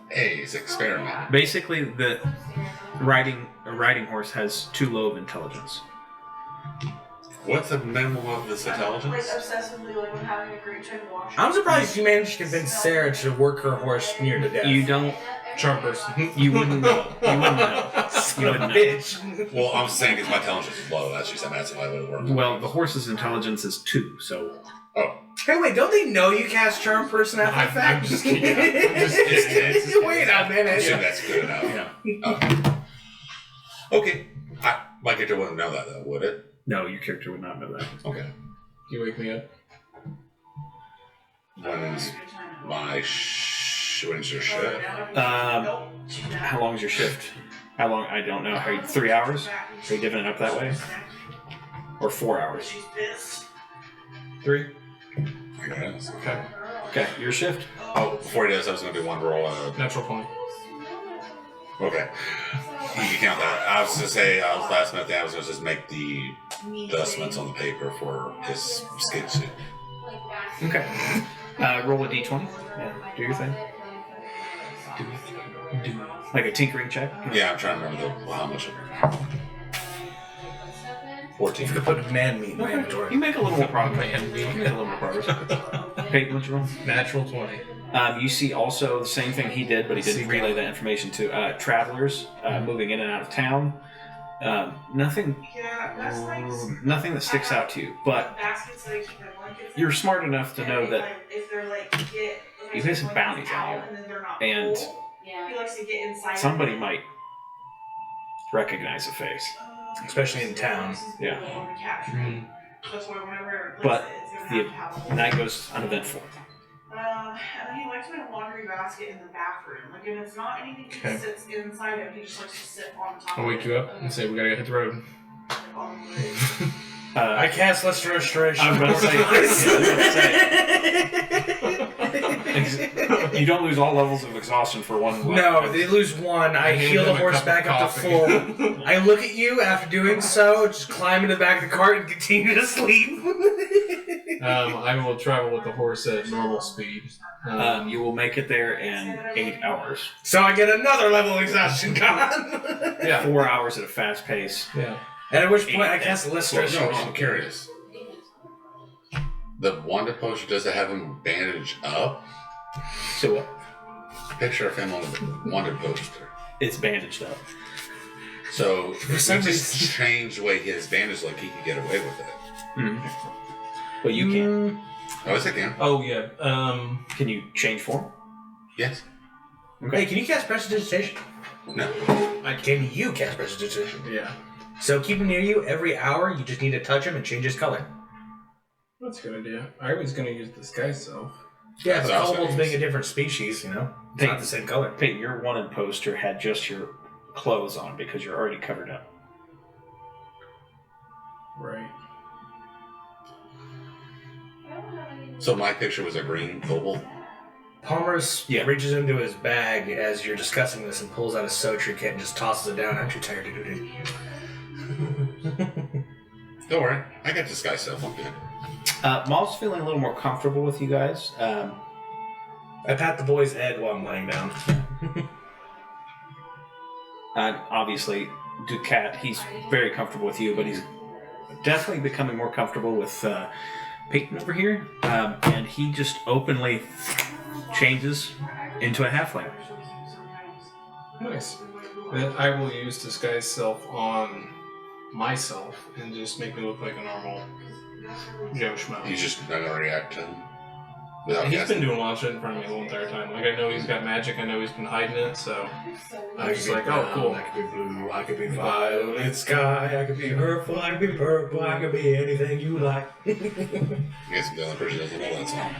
Hey, it's experiment. Basically, a riding horse has too low of intelligence. What's the minimum of this intelligence? Like obsessively, like when having a great time watching. I'm surprised you managed to convince Sarah to work her horse near to death. You don't. Charm person. You wouldn't know. You wouldn't know. You wouldn't know. Bitch. Well, I'm saying because my intelligence is low. That's just that's why it would work. Well, the horse's intelligence is 2, so. Oh. Hey, wait, don't they know you cast Charm Person after the fact? I'm just kidding. Wait a minute. I assume that's good enough. Yeah. Okay. My character wouldn't know that, though, would it? No, your character would not know that. Okay. You wake me up. When's my when's your shift? How long is your shift? How long? I don't know. Are you 3 hours? Are you divvying it up that way? Or 4 hours? 3. I guess. Okay. Okay, your shift? Oh, before he does, I was going to do one roll. Natural 20. Okay. You can count that. I was going to say, last minute thing, I was going to just make the adjustments on the paper for his skin suit. Okay. Roll a d20. Yeah, do your thing. Do like a tinkering check. Yeah, I'm trying to remember how much of it. 14. You could put man meat in my inventory. You make a little more progress. You make a little more progress. Peyton, what's your roll? Natural 20. You see also the same thing he did, but he didn't relay that information to travelers moving in and out of town. Nothing that sticks out to you, but you're smart enough to know that you have some bounties on you, and somebody might recognize a face. Especially in town. Yeah. But the night goes uneventful. And then he likes my laundry basket in the bathroom. Like, if it's not anything that sits inside it, he just likes to sit on top I'll wake you up and say, we gotta hit the road. I cast Lesser Restoration. I'm going to say, you don't lose all levels of exhaustion for one. No, they lose 1. I heal the horse back up to full. I look at you after doing so, just climb into the back of the cart and continue to sleep. I will travel with the horse at normal speed. You will make it there in 8 hours. So I get another level of exhaustion gone. Yeah. 4 hours at a fast pace. Yeah. And at which point I cast Lesser No, Restoration. I'm curious. The Wanda potion, does it have him bandaged up? So what? Picture of him on the Wanda poster. It's bandaged up. So if we just change the way his bandage, like he could get away with it. Mm-hmm. But you can't. Oh, yes, I can. Oh, yeah. Can you change form? Yes. Okay. Hey, can you cast Prestidigitation? No. Can you cast Prestidigitation? Yeah. So keep him near you every hour. You just need to touch him and change his color. That's a good idea. I was gonna use disguise self. Yeah, That's but also kobolds nice. being a different species, you know? It's not the same color. Peyton, your wanted poster had just your clothes on because you're already covered up. Right. So my picture was a green kobold. Palmer's reaches into his bag as you're discussing this and pulls out a sewing kit and just tosses it down. Aren't you tired to do it? Don't worry, I got disguise self. I'm good. Maul's feeling a little more comfortable with you guys. I pat the boy's head while I'm laying down. Obviously, Ducat, he's very comfortable with you, but he's definitely becoming more comfortable with Peyton over here. And he just openly changes into a halfling. Nice. Then I will use disguise self on myself and just make me look like a normal Joe Schmo. He's just not gonna react to him. He's been doing wild shit in front of me the whole entire time. Like, I know he's got magic, I know he's been hiding it, so I'm just like, oh, cool. I could be blue, I could be violet sky, I could be purple, I could be purple, I could be anything you like. I guess the other person doesn't know that song.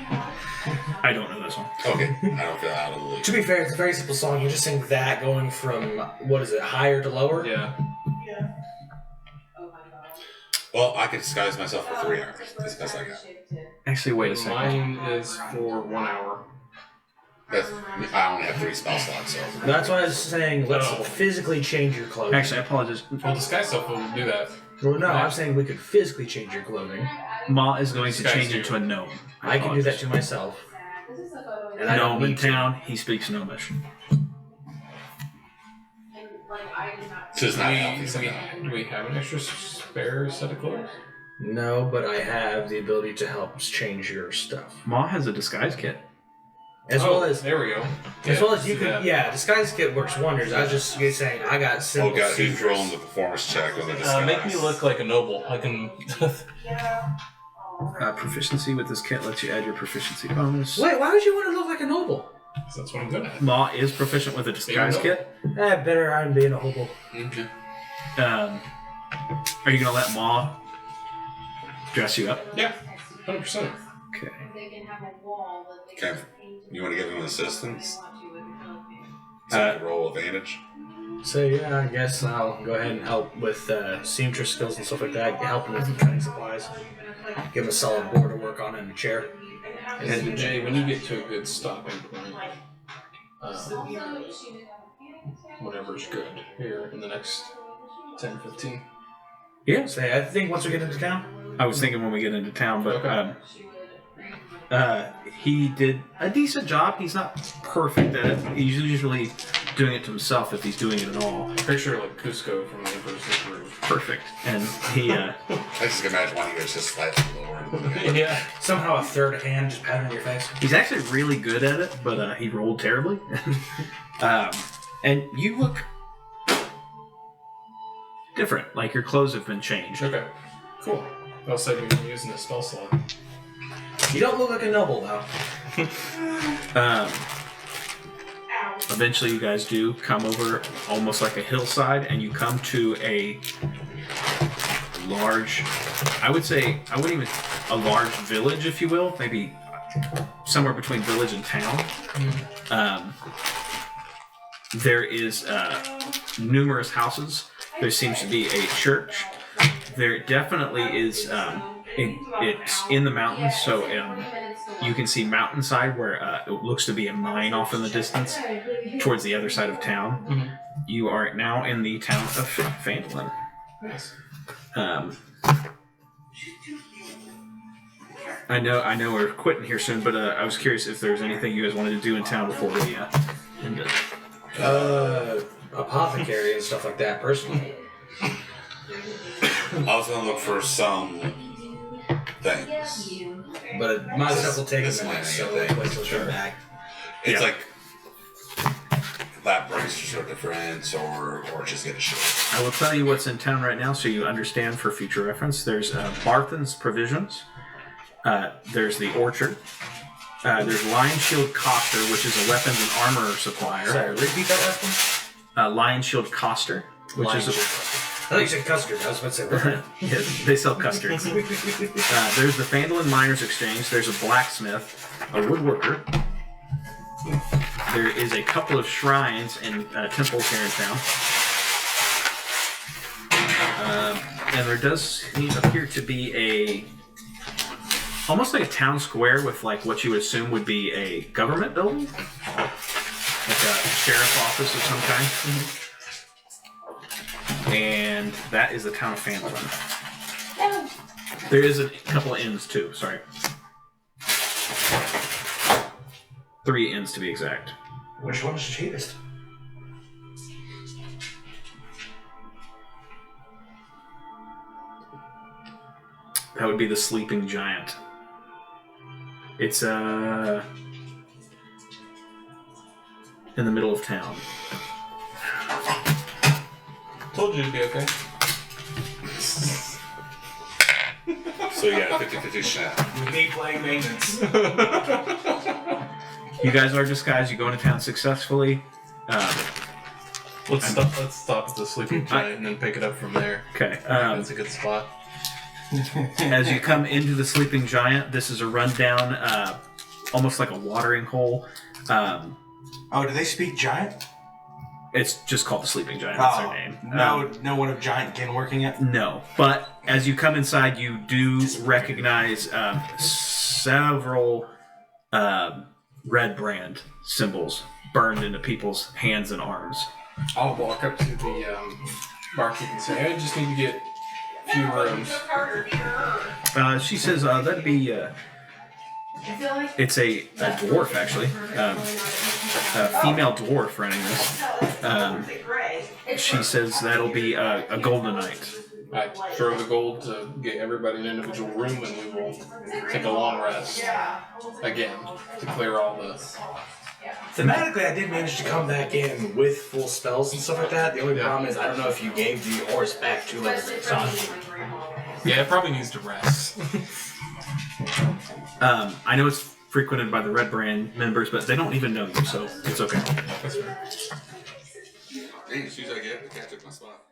I don't know that song. Okay, I don't feel out of the league. To be fair, it's a very simple song. You just sing that going from, what is it, higher to lower? Yeah. Well, I could disguise myself for 3 hours. That's the best I got. Actually, wait a second. Mine is for 1 hour. I only have 3 spell slots, so. That's why I was saying, let's physically change your clothing. Actually, I apologize. Well, disguise self will do that. Well, no, I'm saying we could physically change your clothing. Ma is going to Disguise change you. into a gnome. I can do that to myself. And I don't Gnome in need to. town, he speaks Gnomish. So it's not healthy, so no. Do we have an extra spare set of clothes? No, but I have the ability to help change your stuff. Ma has a disguise kit. As well as there we go. As well as you can, disguise kit works wonders. I was just saying, I got simple. Oh god, who's rolling the performance check on the disguise? Make me look like a noble. I can. Proficiency with this kit lets you add your proficiency bonus. Wait, why would you want to look like a noble? That's what I'm good at. Ma is proficient with a disguise kit. Better I'm being a hobo. Okay. Are you gonna let Ma dress you up? Yeah, 100%. Okay. Okay. You want to give him assistance? Roll advantage. So yeah, I guess I'll go ahead and help with seamstress skills and stuff like that. Help him with cutting supplies. Give him a solid board to work on and a chair. And Jay, when you get to a good stopping point, whatever's good here in the next 10, 15. Yeah. Say, I think once we get into town. I was thinking when we get into town, but Okay. he did a decent job. He's not perfect at it. He's usually doing it to himself if he's doing it at all. Picture like Cusco from the Emperor's New Groove. Perfect. And he, I just can imagine one of yours just slightly lower. Yeah. Somehow a third hand just patting your face. he's actually really good at it, but he rolled terribly. And you look different. Like your clothes have been changed. Okay. Cool. I'll say we've been using a spell slot. You don't look like a noble, though. Eventually, you guys do come over almost like a hillside, and you come to a large, I wouldn't even, a large village, if you will, maybe somewhere between village and town. There is numerous houses. There seems to be a church. There definitely is, it's in the mountains, so you can see mountainside where it looks to be a mine off in the distance towards the other side of town. Mm-hmm. You are now in the town of Phandalin. Nice. I know we're quitting here soon, but I was curious if there's anything you guys wanted to do in town before we end it. Apothecary and stuff like that, personally. I was gonna look for some things. But my stuff will take a minute, so wait till you're back. It's like lab braces or different, or just get a shirt. I will tell you what's in town right now so you understand for future reference. There's Barthen's Provisions. There's the Orchard. There's Lion Shield Coster, which is a weapons and armor supplier. Sorry, repeat that last one? Lion Shield Coster, which is a... I thought you said custard. I was about to say, yeah, they sell custards. There's the Phandalin Miners Exchange. There's a blacksmith, a woodworker. There is a couple of shrines and temples here in town. And there does appear to be almost like a town square with like what you would assume would be a government building, like a sheriff's office of some kind. Mm-hmm. And that is the town of Phandalin. There is a couple of inns too. Sorry, 3 inns to be exact. which one is the cheapest? That would be the Sleeping Giant. It's in the middle of town. Told you it'd be okay. So you got a 50-50 shot. With me playing maintenance. You guys are disguised. You go into town successfully. Let's stop at the Sleeping Giant and then pick it up from there. Okay. That's a good spot. As you come into the Sleeping Giant, this is a rundown, almost like a watering hole. Oh, do they speak giant? It's just called the Sleeping Giant. That's their name. No one of giant kin working it? No, but as you come inside, you do recognize several red brand symbols burned into people's hands and arms. I'll walk up to the barkeep and say, I just need to get a few rooms. She says that'd be... it's a dwarf, actually. A female dwarf running this. She says that'll be a golden night. I throw the gold to get everybody an individual room, and we will take a long rest again to clear all this. Thematically, I did manage to come back in with full spells and stuff like that. The only problem is I don't know if you gave the horse back 2 levels of exhaustion. Yeah, it probably needs to rest. I know it's frequented by the Red Brand members, but they don't even know you, so it's okay. Dang, as soon as I get it, the cat took my spot.